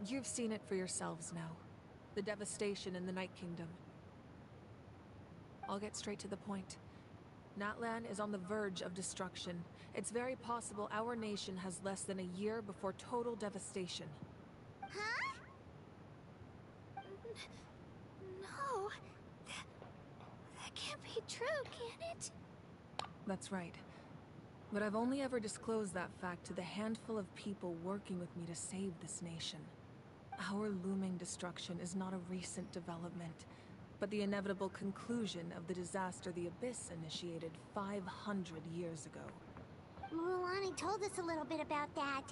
Speaker 12: You've seen it for yourselves now. The devastation in the Night Kingdom. I'll get straight to the point. Natlan is on the verge of destruction. It's very possible our nation has less than a year before total devastation.
Speaker 2: Huh?
Speaker 3: No. That can't be true, can it?
Speaker 12: That's right. But I've only ever disclosed that fact to the handful of people working with me to save this nation. Our looming destruction is not a recent development. but the inevitable conclusion of the disaster the Abyss initiated 500 years ago.
Speaker 2: Mualani told us a little bit about that.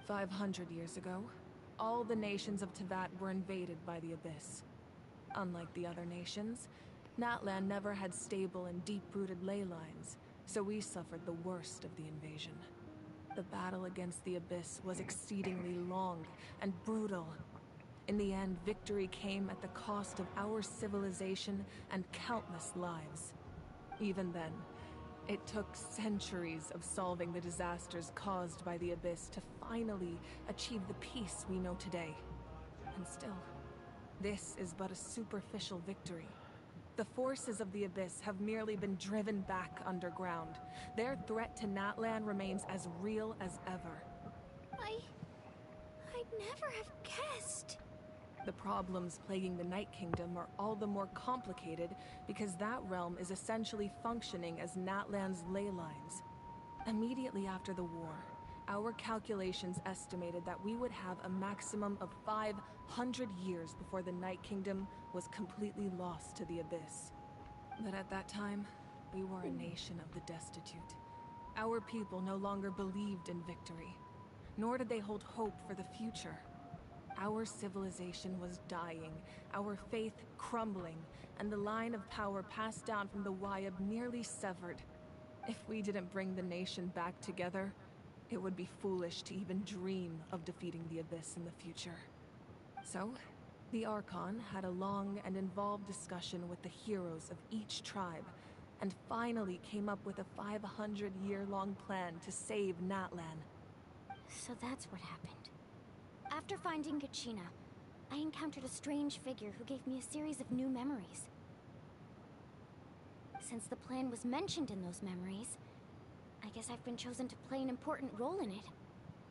Speaker 12: 500 years ago, all the nations of Teyvat were invaded by the Abyss. Unlike the other nations, Natlan never had stable and deep-rooted ley lines, so we suffered the worst of the invasion. The battle against the Abyss was exceedingly long and brutal. In the end, victory came at the cost of our civilization and countless lives. Even then, it took centuries of solving the disasters caused by the Abyss to finally achieve the peace we know today. And still, this is but a superficial victory. The forces of the Abyss have merely been driven back underground. Their threat to Natlan remains as real as ever.
Speaker 3: I'd never have guessed.
Speaker 12: The problems plaguing the Night Kingdom are all the more complicated because that realm is essentially functioning as Natlan's ley lines. Immediately after the war, our calculations estimated that we would have a maximum of 500 years before the Night Kingdom was completely lost to the Abyss. But at that time, we were a nation of the destitute. Our people no longer believed in victory, nor did they hold hope for the future. Our civilization was dying, our faith crumbling, and the line of power passed down from the Wayab nearly severed. If we didn't bring the nation back together, it would be foolish to even dream of defeating the Abyss in the future. So, the Archon had a long and involved discussion with the heroes of each tribe, and finally came up with a 500-year-long plan to save Natlan.
Speaker 5: So that's what happened. After finding Kachina, I encountered a strange figure who gave me a series of new memories. Since the plan was mentioned in those memories, I guess I've been chosen to play an important role in it.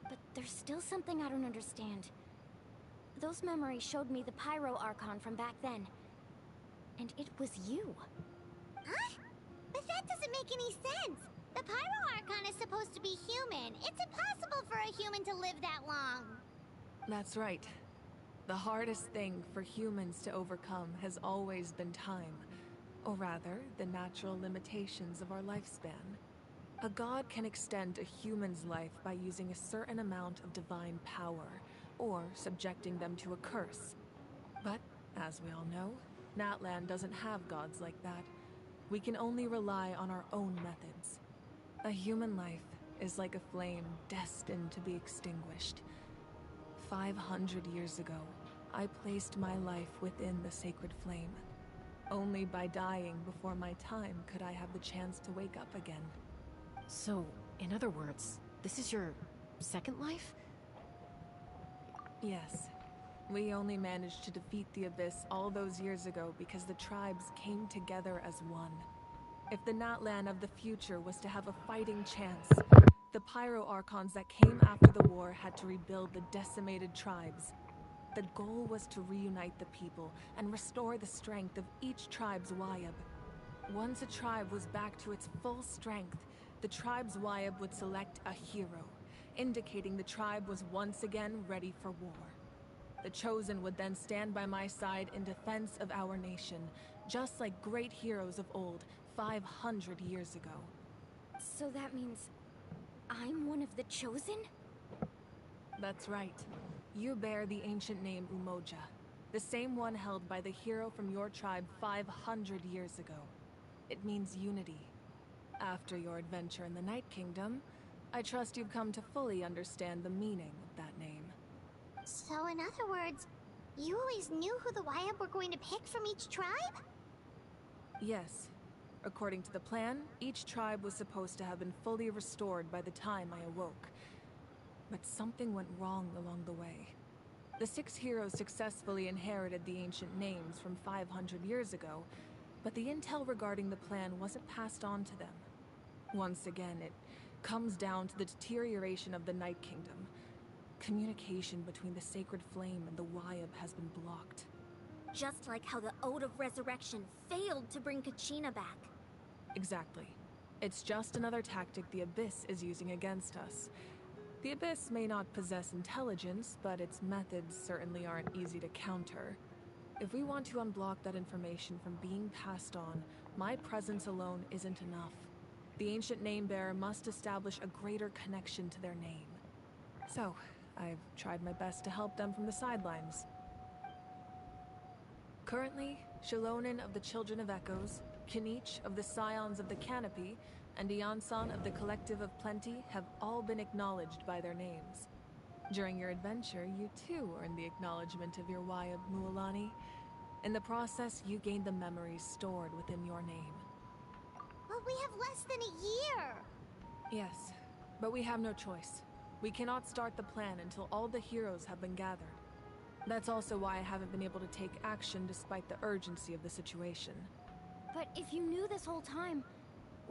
Speaker 5: But there's still something I don't understand. Those memories showed me the Pyro Archon from back then. And it was you.
Speaker 2: Huh? But that doesn't make any sense. The Pyro Archon is supposed to be human. It's impossible for a human to live that long.
Speaker 12: That's right. The hardest thing for humans to overcome has always been time. Or rather, the natural limitations of our lifespan. A god can extend a human's life by using a certain amount of divine power, or subjecting them to a curse. But, as we all know, Natlan doesn't have gods like that. We can only rely on our own methods. A human life is like a flame destined to be extinguished. 500 years ago, I placed my life within the sacred flame. Only by dying before my time could I have the chance to wake up again.
Speaker 16: So, in other words, this is your second life?
Speaker 12: Yes. We only managed to defeat the Abyss all those years ago because the tribes came together as one. If the Natlan of the future was to have a fighting chance, the Pyro Archons that came after the war had to rebuild the decimated tribes. The goal was to reunite the people and restore the strength of each tribe's Wayab. Once a tribe was back to its full strength, the tribe's Wayab would select a hero, indicating the tribe was once again ready for war. The Chosen would then stand by my side in defense of our nation, just like great heroes of old, 500 years ago.
Speaker 5: So that means I'm one of the Chosen?
Speaker 12: That's right. You bear the ancient name Umoja, the same one held by the hero from your tribe 500 years ago. It means unity. After your adventure in the Night Kingdom, I trust you've come to fully understand the meaning of that name.
Speaker 2: So in other words, you always knew who the Wayab were going to pick from each tribe?
Speaker 12: Yes. According to the plan, each tribe was supposed to have been fully restored by the time I awoke. But something went wrong along the way. The 6 heroes successfully inherited the ancient names from 500 years ago, but the intel regarding the plan wasn't passed on to them. Once again, it comes down to the deterioration of the Night Kingdom. Communication between the Sacred Flame and the Wayab has been blocked.
Speaker 8: Just like how the Ode of Resurrection failed to bring Kachina back.
Speaker 12: Exactly. It's just another tactic the Abyss is using against us. The Abyss may not possess intelligence, but its methods certainly aren't easy to counter. If we want to unblock that information from being passed on, my presence alone isn't enough. The ancient name bearer must establish a greater connection to their name. So, I've tried my best to help them from the sidelines. Currently, Shilonen of the Children of Echoes, Kinich of the Scions of the Canopy, and Iansan of the Collective of Plenty have all been acknowledged by their names. During your adventure, you too earned the acknowledgement of your Wayab Mualani. In the process, you gained the memories stored within your name.
Speaker 2: But we have less than a year!
Speaker 12: Yes, but we have no choice. We cannot start the plan until all the heroes have been gathered. That's also why I haven't been able to take action despite the urgency of the situation.
Speaker 5: But if you knew this whole time,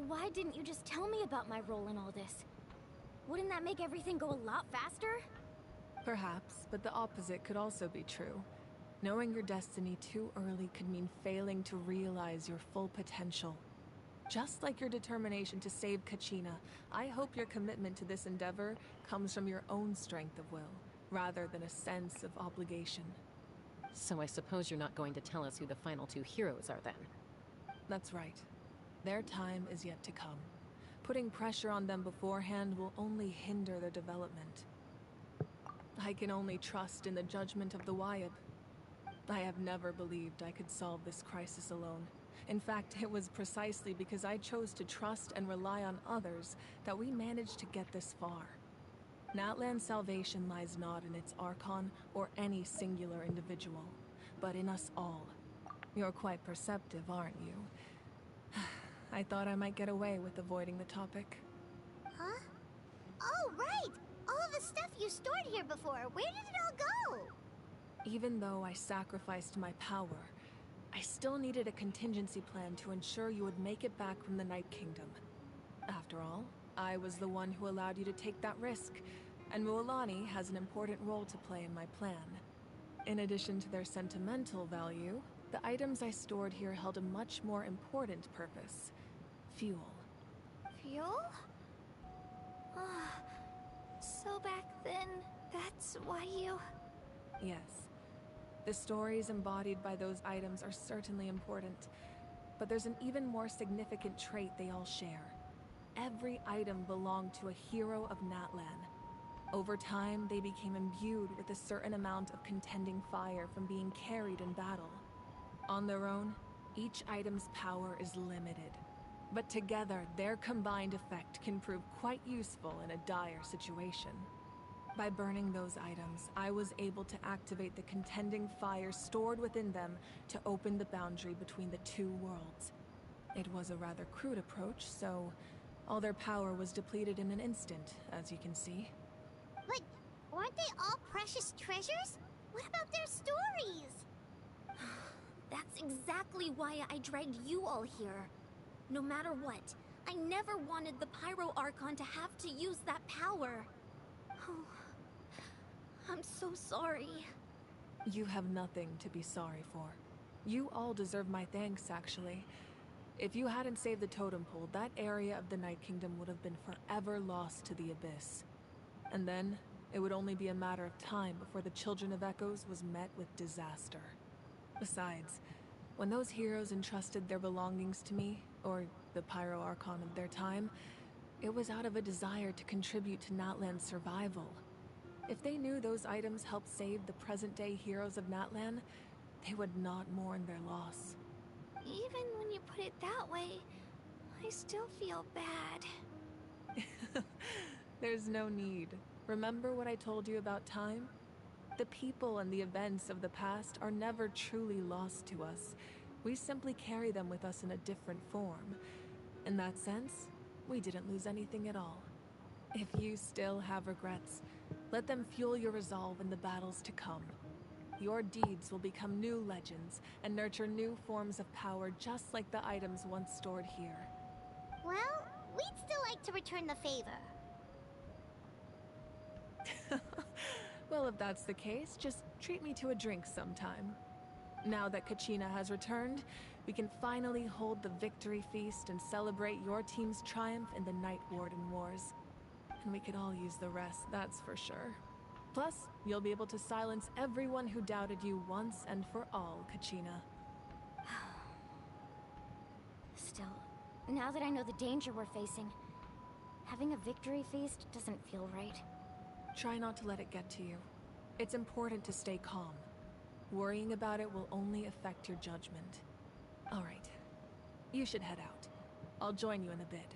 Speaker 5: why didn't you just tell me about my role in all this? Wouldn't that make everything go a lot faster?
Speaker 12: Perhaps, but the opposite could also be true. Knowing your destiny too early could mean failing to realize your full potential. Just like your determination to save Kachina, I hope your commitment to this endeavor comes from your own strength of will, rather than a sense of obligation.
Speaker 16: So I suppose you're not going to tell us who the final two heroes are then?
Speaker 12: That's right. Their time is yet to come. Putting pressure on them beforehand will only hinder their development. I can only trust in the judgment of the Wayab. I have never believed I could solve this crisis alone. In fact, it was precisely because I chose to trust and rely on others that we managed to get this far. Natlan's salvation lies not in its Archon or any singular individual, but in us all. You're quite perceptive, aren't you? I thought I might get away with avoiding the topic.
Speaker 2: Huh? Oh, right! All of the stuff you stored here before, where did it all go?
Speaker 12: Even though I sacrificed my power, I still needed a contingency plan to ensure you would make it back from the Night Kingdom. After all, I was the one who allowed you to take that risk, and Mualani has an important role to play in my plan. In addition to their sentimental value, the items I stored here held a much more important purpose: fuel.
Speaker 3: Fuel? So back then, that's why you...
Speaker 12: Yes. The stories embodied by those items are certainly important, but there's an even more significant trait they all share. Every item belonged to a hero of Natlan. Over time, they became imbued with a certain amount of contending fire from being carried in battle. On their own, each item's power is limited, but together, their combined effect can prove quite useful in a dire situation. By burning those items, I was able to activate the contending fire stored within them to open the boundary between the two worlds. It was a rather crude approach, so all their power was depleted in an instant, as you can see.
Speaker 2: But weren't they all precious treasures? What about their stories?
Speaker 8: That's exactly why I dragged you all here. No matter what, I never wanted the Pyro Archon to have to use that power. Oh, I'm so sorry.
Speaker 12: You have nothing to be sorry for. You all deserve my thanks, actually. If you hadn't saved the totem pole, that area of the Night Kingdom would have been forever lost to the Abyss. And then, it would only be a matter of time before the Children of Echoes was met with disaster. Besides, when those heroes entrusted their belongings to me, or the Pyro Archon of their time, it was out of a desire to contribute to Natlan's survival. If they knew those items helped save the present-day heroes of Natlan, they would not mourn their loss.
Speaker 3: Even when you put it that way, I still feel bad.
Speaker 12: There's no need. Remember what I told you about time? The people and the events of the past are never truly lost to us. We simply carry them with us in a different form. In that sense, we didn't lose anything at all. If you still have regrets, let them fuel your resolve in the battles to come. Your deeds will become new legends and nurture new forms of power just like the items once stored here.
Speaker 2: Well, we'd still like to return the favor.
Speaker 12: Well, if that's the case, just treat me to a drink sometime. Now that Kachina has returned, we can finally hold the victory feast and celebrate your team's triumph in the Night Warden Wars. And we could all use the rest, that's for sure. Plus, you'll be able to silence everyone who doubted you once and for all, Kachina.
Speaker 5: Still, now that I know the danger we're facing, having a victory feast doesn't feel right.
Speaker 12: Try not to let it get to you. It's important to stay calm. Worrying about it will only affect your judgment. All right. You should head out. I'll join you in a bit.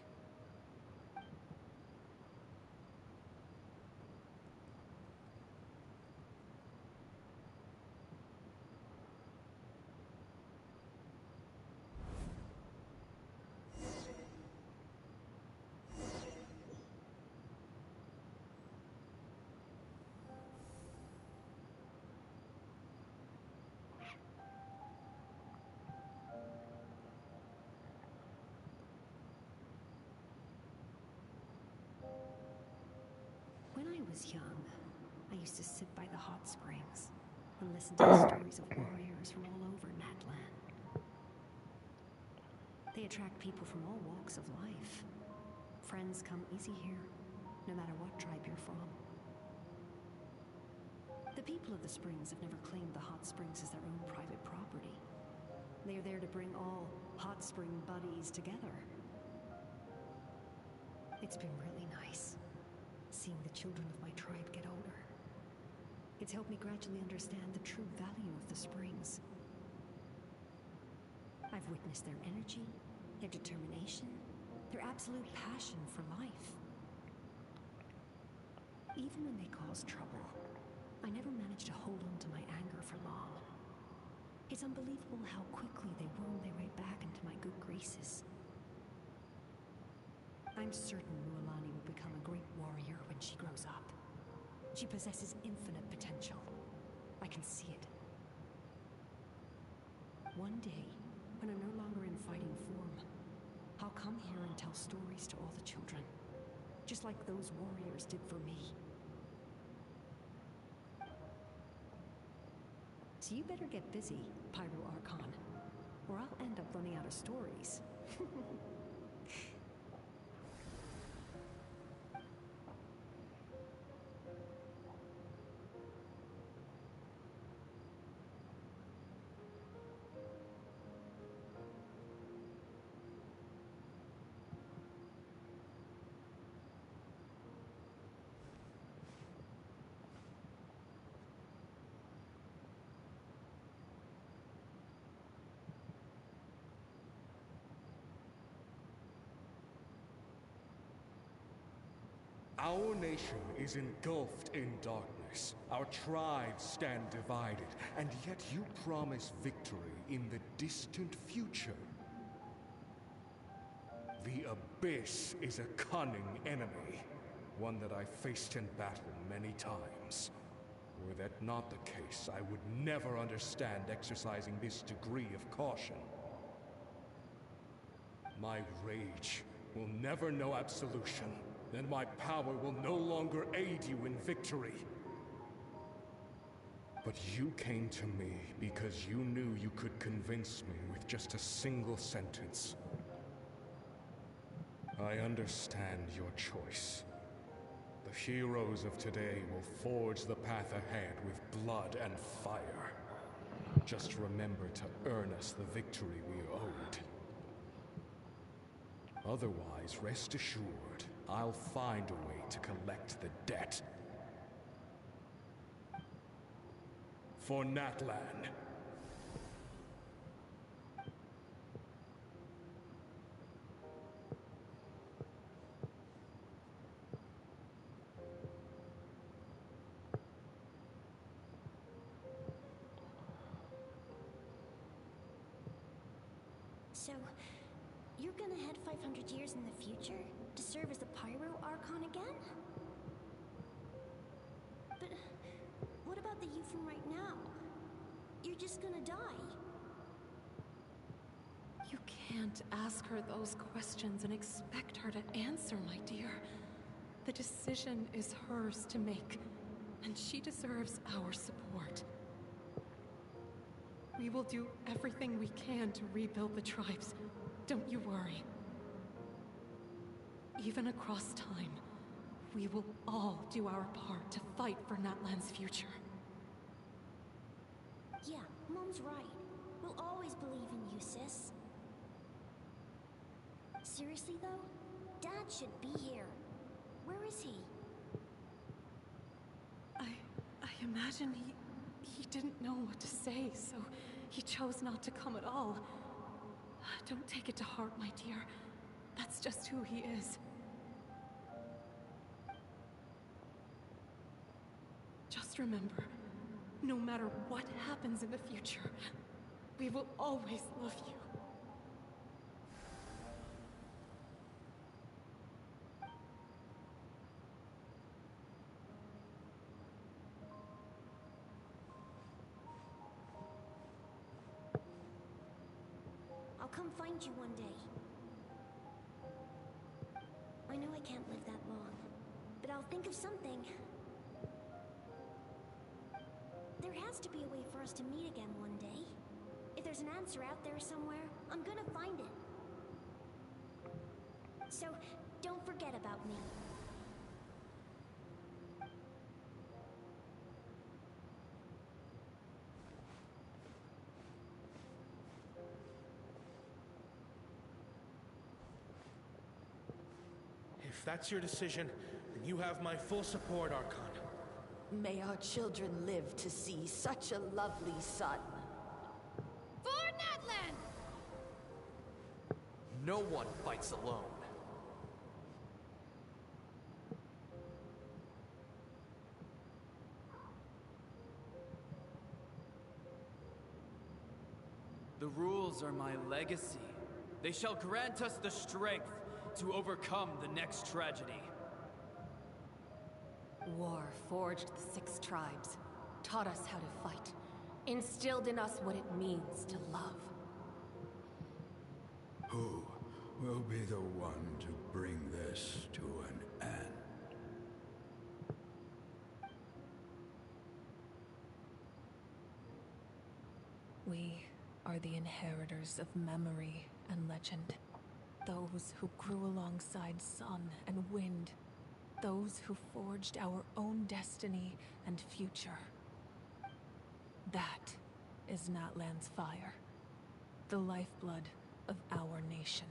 Speaker 11: When I was young, I used to sit by the hot springs and listen to the stories of warriors from all over Natlan. They attract people from all walks of life. Friends come easy here, no matter what tribe you're from. The people of the springs have never claimed the hot springs as their own private property. They are there to bring all hot spring buddies together. It's been really nice, seeing the children of my tribe get older. It's helped me gradually understand the true value of the springs. I've witnessed their energy, their determination, their absolute passion for life. Even when they cause trouble, I never managed to hold on to my anger for long. It's unbelievable how quickly they worm their way back into my good graces. I'm certain Mualani will become a great warrior when she grows up. She possesses infinite potential. I can see it. One day, when I'm no longer in fighting form, I'll come here and tell stories to all the children, just like those warriors did for me. So you better get busy, Pyro Archon, or I'll end up running out of stories.
Speaker 22: Our nation is engulfed in darkness. Our tribes stand divided, and yet you promise victory in the distant future. The Abyss is a cunning enemy, one that I faced in battle many times. Were that not the case, I would never understand exercising this degree of caution. My rage will never know absolution. Then my power will no longer aid you in victory. But you came to me because you knew you could convince me with just a single sentence. I understand your choice. The heroes of today will forge the path ahead with blood and fire. Just remember to earn us the victory we owed. Otherwise, rest assured, I'll find a way to collect the debt. For Natlan.
Speaker 5: So, you're gonna head 500 years in the future to serve as a Pyro Archon again? But what about the you from right now? You're just gonna die.
Speaker 7: You can't ask her those questions and expect her to answer, my dear. The decision is hers to make, and she deserves our support. We will do everything we can to rebuild the tribes. Don't you worry. Even across time,
Speaker 11: We will all do our part to fight for Natlan's future.
Speaker 5: Yeah, Mom's right. We'll always believe in you, sis. Seriously, though? Dad should be here. Where is he?
Speaker 11: I imagine he didn't know what to say, so he chose not to come at all. Don't take it to heart, my dear. That's just who he is. Just remember, no matter what happens in the future, we will always love you.
Speaker 5: I'll come find you one day. I know I can't live that long, but I'll think of something. There has to be a way for us to meet again one day. If there's an answer out there somewhere, I'm gonna find it. So, don't forget about me.
Speaker 4: If that's your decision, then you have my full support, Archon.
Speaker 13: May our children live to see such a lovely son.
Speaker 15: For Natlan!
Speaker 23: No one fights alone.
Speaker 24: The rules are my legacy. They shall grant us the strength to overcome the next tragedy.
Speaker 11: War forged the 6 tribes, taught us how to fight, instilled in us what it means to love.
Speaker 25: Who will be the one to bring this to an end?
Speaker 11: We are the inheritors of memory and legend. Those who grew alongside sun and wind. Those who forged our own destiny and future. That is Natlan's fire. The lifeblood of our nation.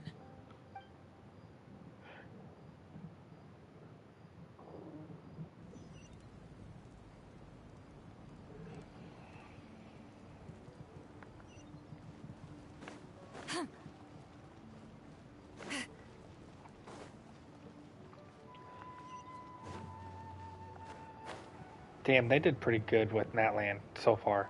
Speaker 1: Damn, they did pretty good with Natlan so far.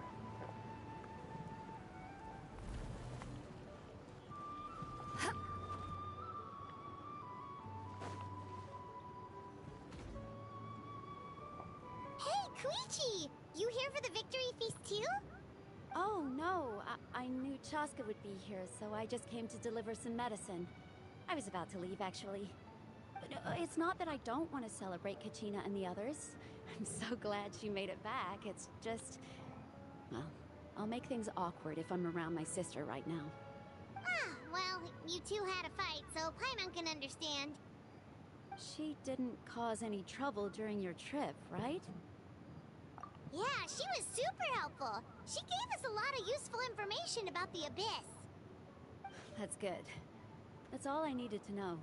Speaker 2: Hey, Koichi! You here for the victory feast too?
Speaker 5: Oh, no. I knew Chaska would be here, so I just came to deliver some medicine. I was about to leave, actually. But it's not that I don't want to celebrate Kachina and the others. I'm so glad she made it back. It's just... well, I'll make things awkward if I'm around my sister right now.
Speaker 2: Ah, well, you two had a fight, so Paimon can understand.
Speaker 5: She didn't cause any trouble during your trip, right?
Speaker 2: Yeah, she was super helpful. She gave us a lot of useful information about the Abyss.
Speaker 5: That's good. That's all I needed to know.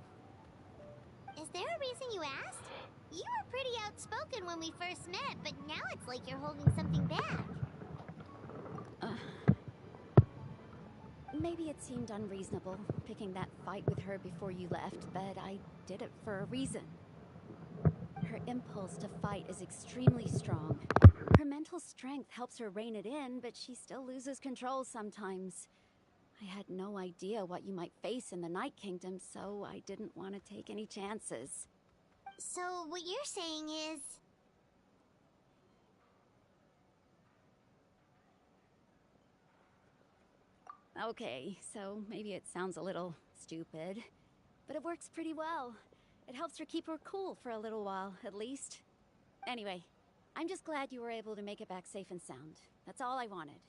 Speaker 2: Is there a reason you asked? You were pretty outspoken when we first met, but now it's like you're holding something back.
Speaker 5: Maybe it seemed unreasonable, picking that fight with her before you left, but I did it for a reason. Her impulse to fight is extremely strong. Her mental strength helps her rein it in, but she still loses control sometimes. I had no idea what you might face in the Night Kingdom, so I didn't want to take any chances.
Speaker 2: So, what you're saying is...
Speaker 5: Okay, so maybe it sounds a little stupid, but it works pretty well. It helps her keep her cool for a little while, at least. Anyway, I'm just glad you were able to make it back safe and sound. That's all I wanted.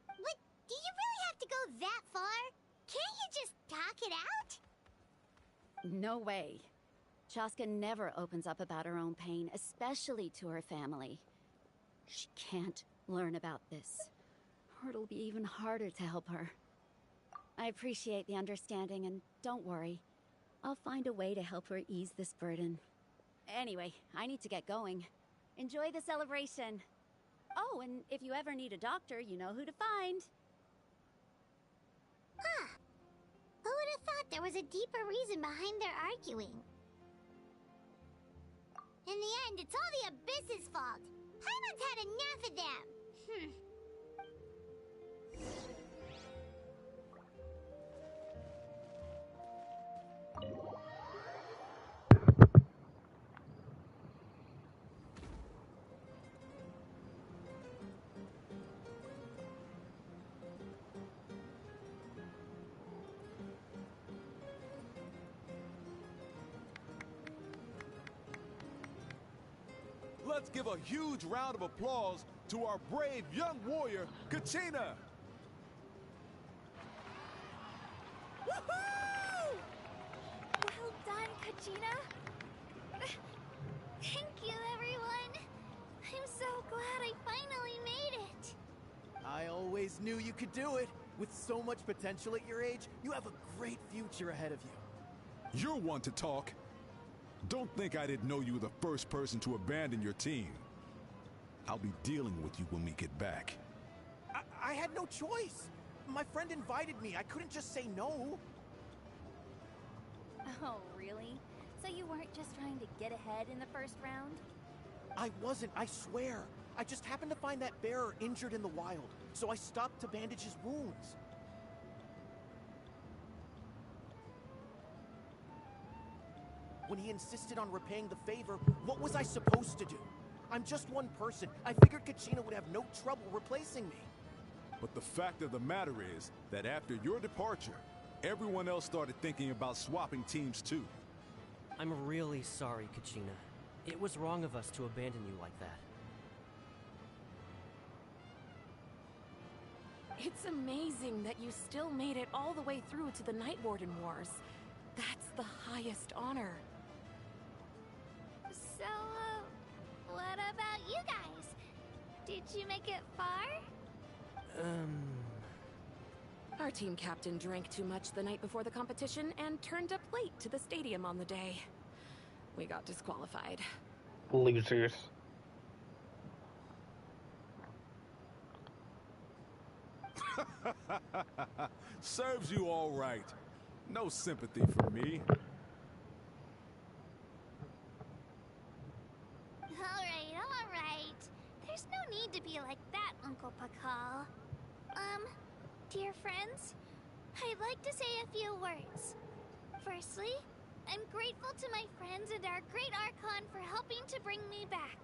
Speaker 2: But do you really have to go that far? Can't you just talk it out?
Speaker 5: No way. Chaska never opens up about her own pain, especially to her family. She can't learn about this, or it'll be even harder to help her. I appreciate the understanding, and don't worry. I'll find a way to help her ease this burden. Anyway, I need to get going. Enjoy the celebration. Oh, and if you ever need a doctor, you know who to find.
Speaker 2: Huh. Who would have thought there was a deeper reason behind their arguing? In the end, it's all the Abyss's fault. Paimon's had enough of them.
Speaker 6: Let's give a huge round of applause to our brave young warrior, Kachina!
Speaker 3: Woohoo! Well done, Kachina. Thank you, everyone. I'm so glad I finally made it.
Speaker 10: I always knew you could do it. With so much potential at your age, you have a great future ahead of you.
Speaker 6: You're one to talk. Don't think I didn't know you were the first person to abandon your team. I'll be dealing with you when we get back.
Speaker 10: I had no choice. My friend invited me. I couldn't just say no.
Speaker 5: Oh, really? So you weren't just trying to get ahead in the first round?
Speaker 10: I wasn't, I swear. I just happened to find that bearer injured in the wild, so I stopped to bandage his wounds. When he insisted on repaying the favor, what was I supposed to do? I'm just one person. I figured Kachina would have no trouble replacing me.
Speaker 6: But the fact of the matter is that after your departure, everyone else started thinking about swapping teams too.
Speaker 17: I'm really sorry, Kachina. It was wrong of us to abandon you like that.
Speaker 7: It's amazing that you still made it all the way through to the Night Warden Wars. That's the highest honor.
Speaker 3: So, what about you guys? Did you make it far?
Speaker 7: Our team captain drank too much the night before the competition and turned up late to the stadium on the day. We got disqualified.
Speaker 1: Losers.
Speaker 6: Serves you all right. No sympathy for me.
Speaker 3: Alright. There's no need to be like that, Uncle Pakal. Dear friends, I'd like to say a few words. Firstly, I'm grateful to my friends and our great Archon for helping to bring me back.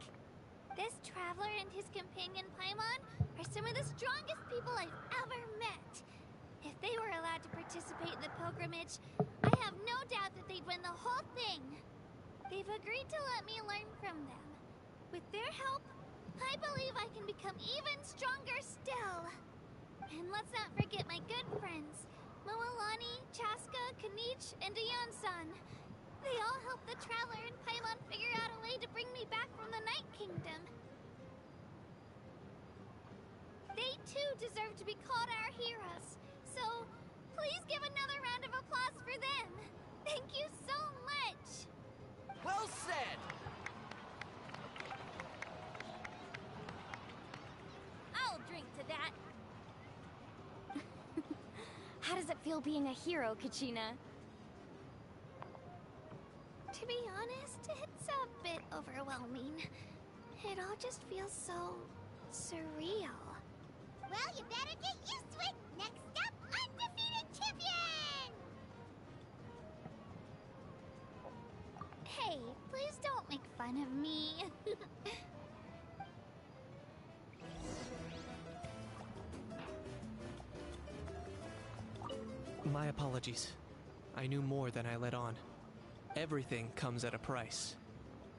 Speaker 3: This traveler and his companion Paimon are some of the strongest people I've ever met. If they were allowed to participate in the pilgrimage, I have no doubt that they'd win the whole thing. They've agreed to let me learn from them. With their help, I believe I can become even stronger still. And let's not forget my good friends, Moalani, Chaska, Kanich, and Ayan-san. They all helped the Traveler and Paimon figure out a way to bring me back from the Night Kingdom. They too deserve to be called our heroes. So, please give another round of applause for them. Thank you so much.
Speaker 10: Well said!
Speaker 5: I'll drink to that. How does it feel being a hero, Kachina?
Speaker 3: To be honest, it's a bit overwhelming. It all just feels so surreal.
Speaker 2: Well, you better get used to it. Next up, undefeated champion!
Speaker 3: Hey, please don't make fun of me.
Speaker 20: My apologies. I knew more than I let on. Everything comes at a price.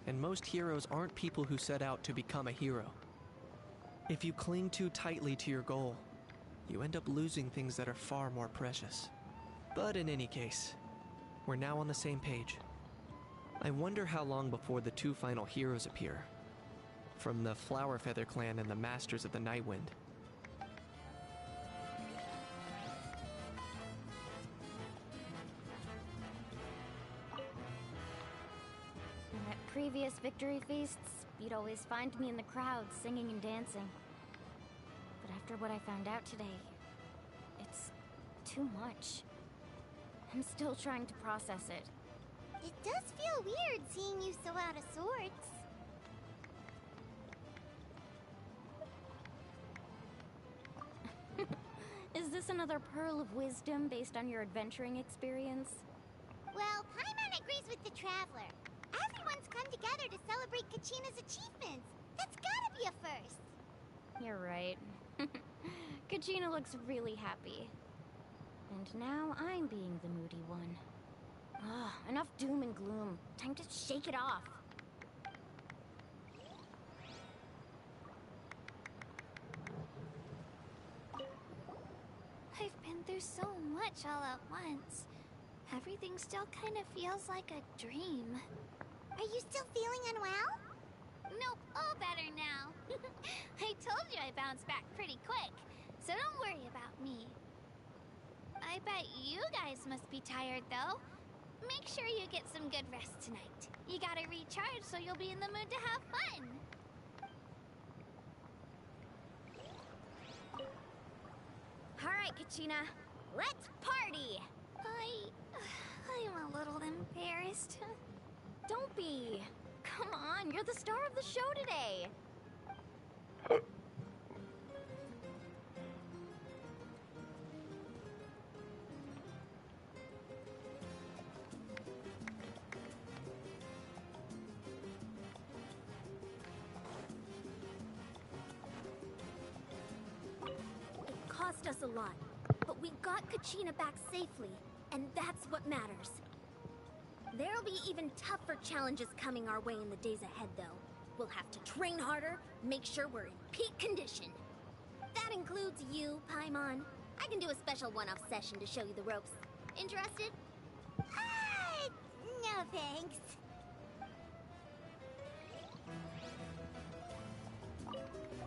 Speaker 20: And most heroes aren't people who set out to become a hero. If you cling too tightly to your goal, you end up losing things that are far more precious. But in any case, we're now on the same page. I wonder how long before the two final heroes appear. From the Flower Feather clan and the Masters of the Nightwind.
Speaker 5: At previous victory feasts, you'd always find me in the crowd singing and dancing. But after what I found out today, it's too much. I'm still trying to process it.
Speaker 2: It does feel weird seeing you so out of sorts.
Speaker 5: Is this another pearl of wisdom based on your adventuring experience?
Speaker 2: Well, Paimon agrees with the Traveler. Everyone's come together to celebrate Kachina's achievements. That's gotta be a first.
Speaker 5: You're right. Kachina looks really happy. And now I'm being the moody one. Enough doom and gloom. Time to shake it off.
Speaker 3: I've been through so much all at once. Everything still kind of feels like a dream.
Speaker 2: Are you still feeling unwell?
Speaker 3: Nope, all better now. I told you I bounced back pretty quick, so don't worry about me. I bet you guys must be tired, though. Make sure you get some good rest tonight. You gotta recharge so you'll be in the mood to have fun.
Speaker 5: Alright, Kachina. Let's party!
Speaker 3: I'm a little embarrassed.
Speaker 5: Don't be. Come on, you're the star of the show today.
Speaker 8: It cost us a lot, but we got Kachina back safely, and that's what matters. There'll be even tougher challenges coming our way in the days ahead, though. We'll have to train harder, make sure we're in peak condition. That includes you, Paimon. I can do a special one-off session to show you the ropes. Interested?
Speaker 2: No thanks.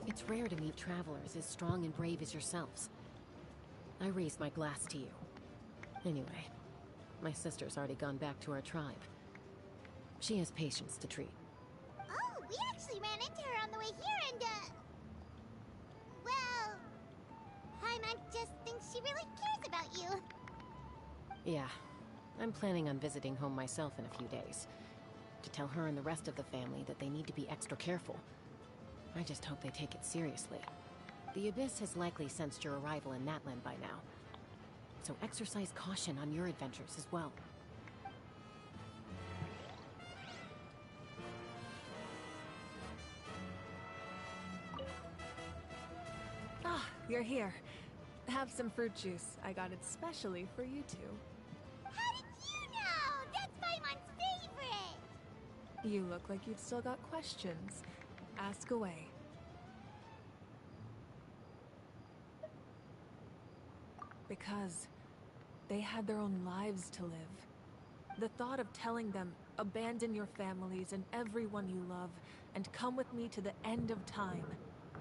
Speaker 16: It's rare to meet travelers as strong and brave as yourselves. I raise my glass to you. Anyway, my sister's already gone back to our tribe. She has patients to treat.
Speaker 2: Oh, we actually ran into her on the way here and, well, Paimon just thinks she really cares about you.
Speaker 16: Yeah, I'm planning on visiting home myself in a few days. To tell her and the rest of the family that they need to be extra careful. I just hope they take it seriously. The Abyss has likely sensed your arrival in Natlan by now. So exercise caution on your adventures as well.
Speaker 11: Ah, you're here. Have some fruit juice. I got it specially for you two.
Speaker 2: How did you know? That's Paimon's favorite!
Speaker 11: You look like you've still got questions. Ask away. Because they had their own lives to live. The thought of telling them, abandon your families and everyone you love, and come with me to the end of time,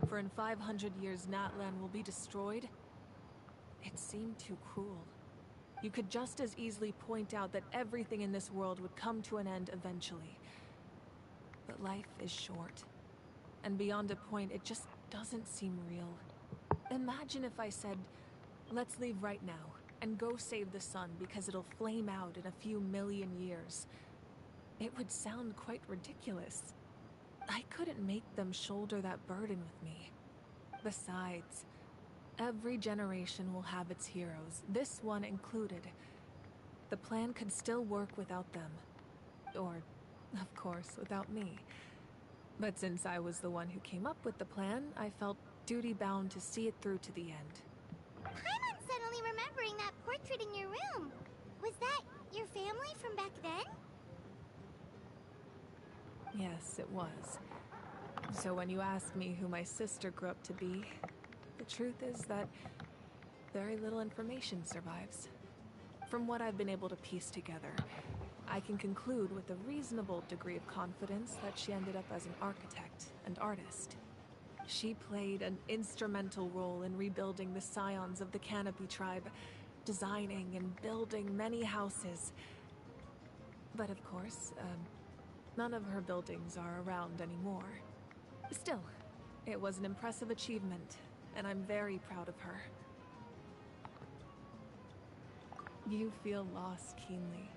Speaker 11: for in 500 years Natlan will be destroyed, it seemed too cruel. You could just as easily point out that everything in this world would come to an end eventually. But life is short. And beyond a point, it just doesn't seem real. Imagine if I said, let's leave right now, and go save the sun because it'll flame out in a few million years. It would sound quite ridiculous. I couldn't make them shoulder that burden with me. Besides, every generation will have its heroes, this one included. The plan could still work without them. Or, of course, without me. But since I was the one who came up with the plan, I felt duty-bound to see it through to the end.
Speaker 2: Paimon's suddenly remembering that portrait in your room. Was that your family from back then?
Speaker 11: Yes, it was. So when you ask me who my sister grew up to be, the truth is that very little information survives. From what I've been able to piece together, I can conclude with a reasonable degree of confidence that she ended up as an architect and artist. She played an instrumental role in rebuilding the scions of the Canopy tribe, designing and building many houses. But of course, none of her buildings are around anymore. Still, it was an impressive achievement, and I'm very proud of her. You feel loss keenly.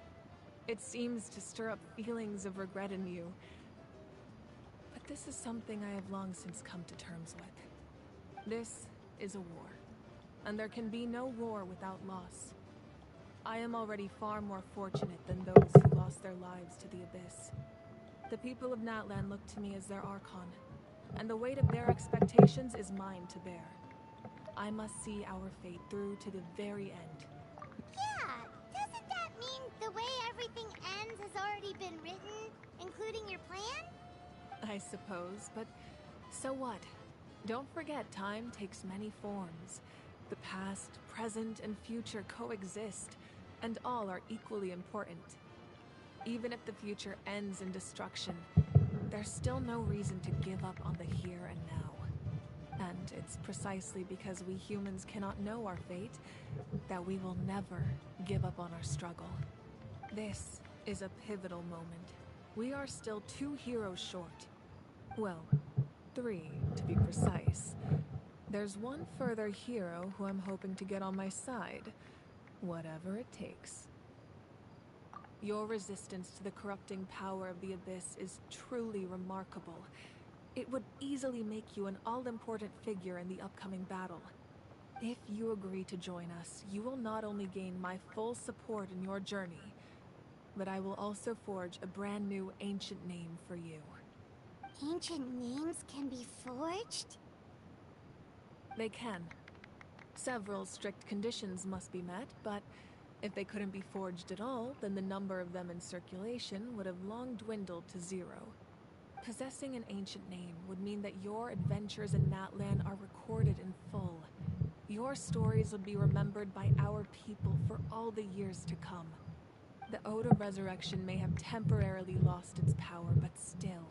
Speaker 11: It seems to stir up feelings of regret in you. But this is something I have long since come to terms with. This is a war, and there can be no war without loss. I am already far more fortunate than those who lost their lives to the Abyss. The people of Natlan look to me as their Archon, and the weight of their expectations is mine to bear. I must see our fate through to the very end.
Speaker 2: Yeah, doesn't that mean the way everything ends has already been written, including your plan?
Speaker 11: I suppose, but so what? Don't forget, time takes many forms. The past, present, and future coexist, and all are equally important. Even if the future ends in destruction, there's still no reason to give up on the here and now. And it's precisely because we humans cannot know our fate that we will never give up on our struggle. This is a pivotal moment. We are still 2 heroes short. Well, 3 to be precise. There's one further hero who I'm hoping to get on my side, whatever it takes. Your resistance to the corrupting power of the Abyss is truly remarkable. It would easily make you an all-important figure in the upcoming battle. If you agree to join us, you will not only gain my full support in your journey, but I will also forge a brand new ancient name for you.
Speaker 2: Ancient names can be forged?
Speaker 11: They can. Several strict conditions must be met, but if they couldn't be forged at all, then the number of them in circulation would have long dwindled to 0. Possessing an ancient name would mean that your adventures in Natlan are recorded in full. Your stories would be remembered by our people for all the years to come. The Ode of Resurrection may have temporarily lost its power, but still,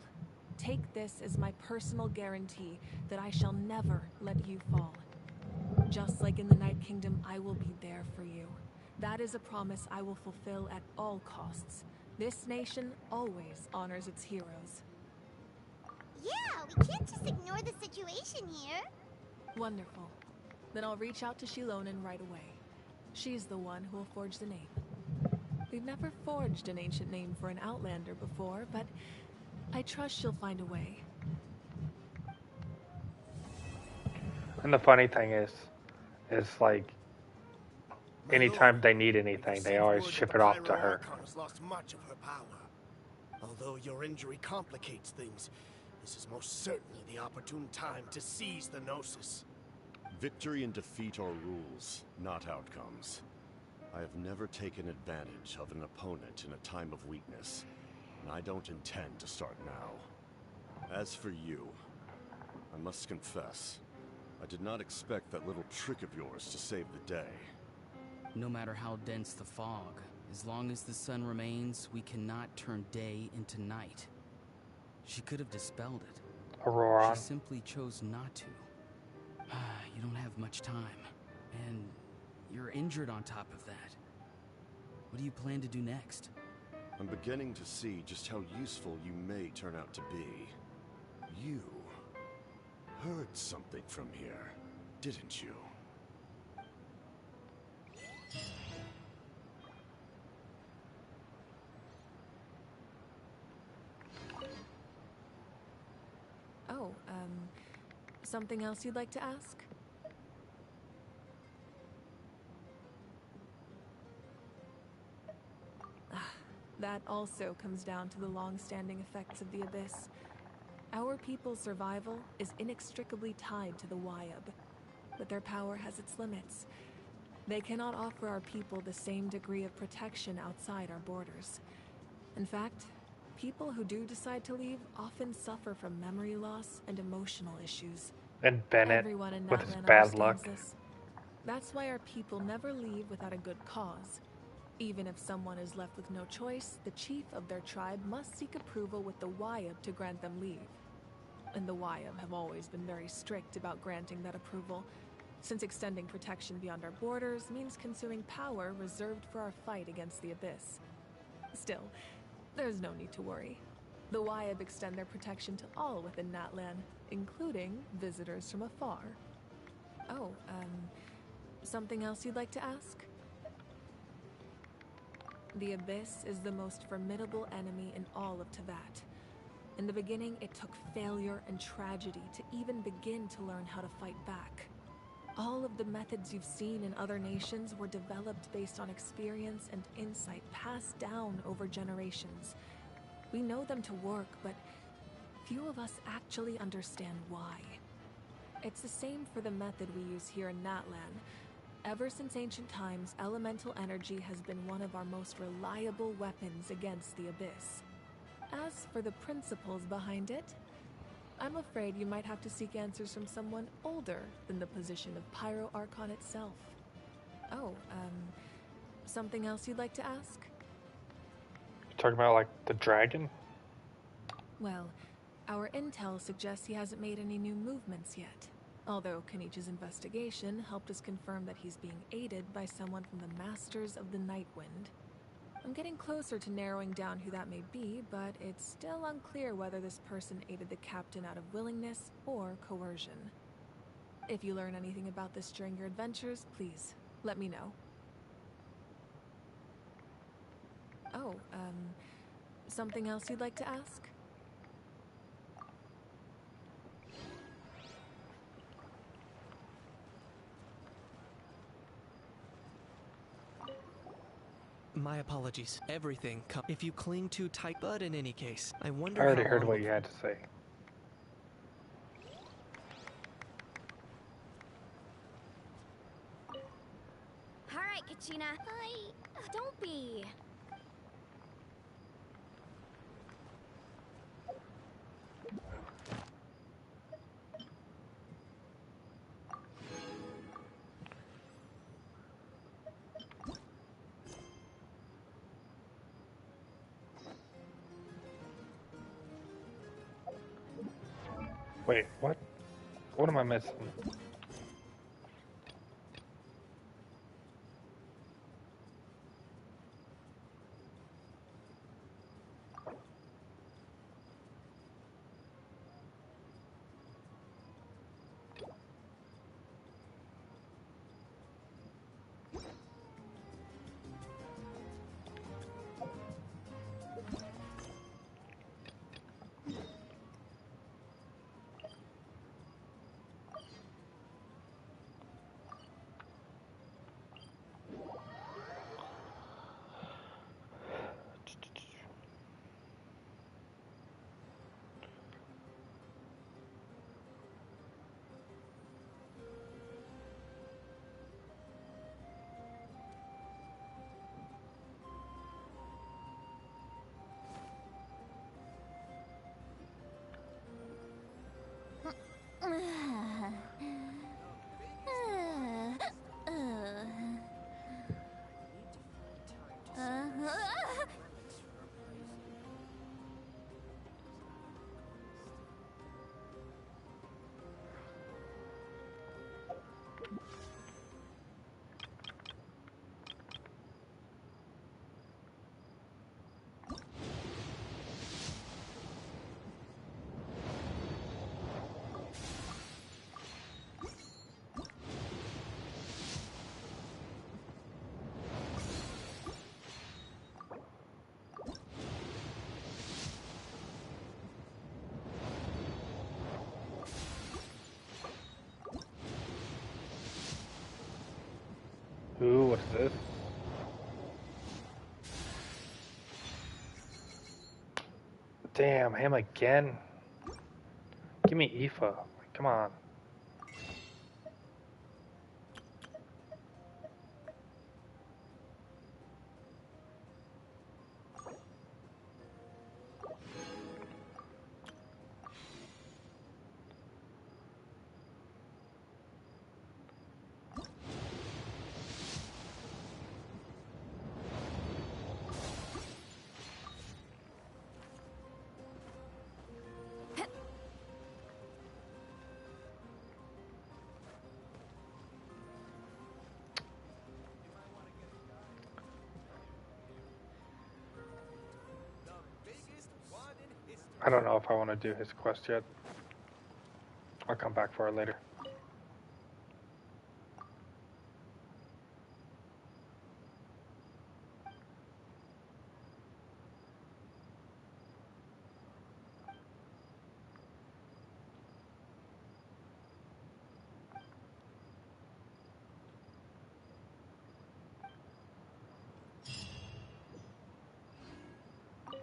Speaker 11: take this as my personal guarantee that I shall never let you fall. Just like in the Night Kingdom, I will be there for you. That is a promise I will fulfill at all costs. This nation always honors its heroes.
Speaker 2: Yeah, we can't just ignore the situation here.
Speaker 11: Wonderful. Then I'll reach out to Shilonen right away. She's the one who will forge the name. We've never forged an ancient name for an Outlander before, but I trust she'll find a way.
Speaker 1: And the funny thing is like, anytime they need anything, they always ship it off to her.
Speaker 10: Has lost much of her power. Although your injury complicates things, this is most certainly the opportune time to seize the Gnosis.
Speaker 9: Victory and defeat are rules, not outcomes. I have never taken advantage of an opponent in a time of weakness, and I don't intend to start now. As for you, I must confess, I did not expect that little trick of yours to save the day.
Speaker 18: No matter how dense the fog, as long as the sun remains, we cannot turn day into night. She could have dispelled it.
Speaker 1: Aurora.
Speaker 18: She simply chose not to. You don't have much time, and you're injured on top of that. What do you plan to do next?
Speaker 9: I'm beginning to see just how useful you may turn out to be. You heard something from here, didn't you?
Speaker 11: Oh, something else you'd like to ask? That also comes down to the long-standing effects of the Abyss. Our people's survival is inextricably tied to the Wyab, but their power has its limits. They cannot offer our people the same degree of protection outside our borders. In fact, people who do decide to leave often suffer from memory loss and emotional issues.
Speaker 1: And Bennett,
Speaker 11: Everyone in
Speaker 1: with his
Speaker 11: Natlan
Speaker 1: bad
Speaker 11: understands
Speaker 1: luck.
Speaker 11: this. That's why our people never leave without a good cause. Even if someone is left with no choice, the chief of their tribe must seek approval with the Wayab to grant them leave. And the Wayab have always been very strict about granting that approval, since extending protection beyond our borders means consuming power reserved for our fight against the Abyss. Still, there's no need to worry. The Wayab extend their protection to all within Natlan, including visitors from afar. Oh, something else you'd like to ask? The Abyss is the most formidable enemy in all of Teyvat. In the beginning, it took failure and tragedy to even begin to learn how to fight back. All of the methods you've seen in other nations were developed based on experience and insight passed down over generations. We know them to work, but few of us actually understand why. It's the same for the method we use here in Natlan. Ever since ancient times, elemental energy has been one of our most reliable weapons against the Abyss. As for the principles behind it, I'm afraid you might have to seek answers from someone older than the position of Pyro Archon itself. Oh, something else you'd like to ask?
Speaker 1: You talking about, like, the dragon?
Speaker 11: Well, our intel suggests he hasn't made any new movements yet. Although Kenich's investigation helped us confirm that he's being aided by someone from the Masters of the Nightwind. I'm getting closer to narrowing down who that may be, but it's still unclear whether this person aided the captain out of willingness or coercion. If you learn anything about this during your adventures, please, let me know. Oh, something else you'd like to ask?
Speaker 20: My apologies. Everything if you cling too tight, but in any case, I wonder
Speaker 1: I already
Speaker 20: how
Speaker 1: heard
Speaker 20: long
Speaker 1: what you had to say.
Speaker 5: All right, Kachina. Don't be.
Speaker 1: Wait, what? What am I missing? Ooh, what's this? Damn, him again. Give me Aoife. Come on. I don't know if I want to do his quest yet. I'll come back for it later.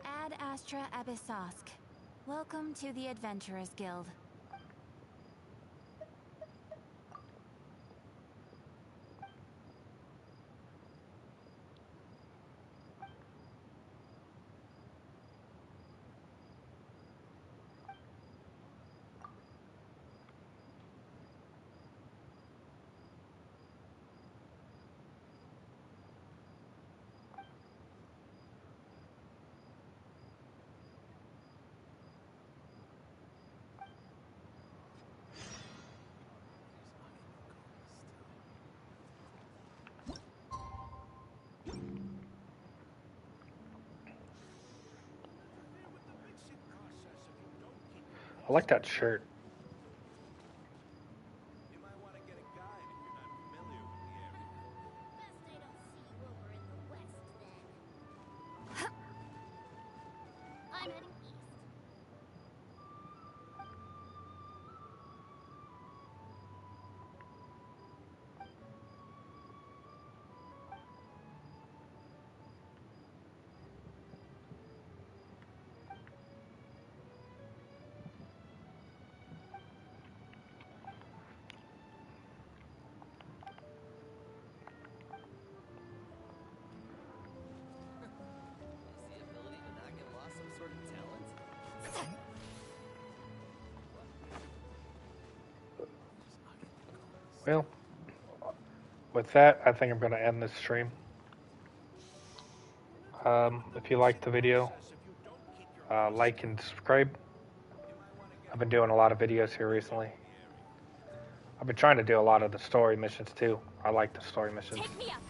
Speaker 5: Ad Astra Abyssosk. Welcome to the Adventurers Guild.
Speaker 1: I like that shirt.
Speaker 2: I'm heading east.
Speaker 1: Well, with that, I think I'm going to end this stream. If you liked the video, like and subscribe. I've been doing a lot of videos here recently. I've been trying to do a lot of the story missions too. I like the story missions.
Speaker 5: Take me up.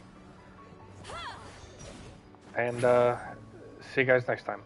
Speaker 1: And see you guys next time.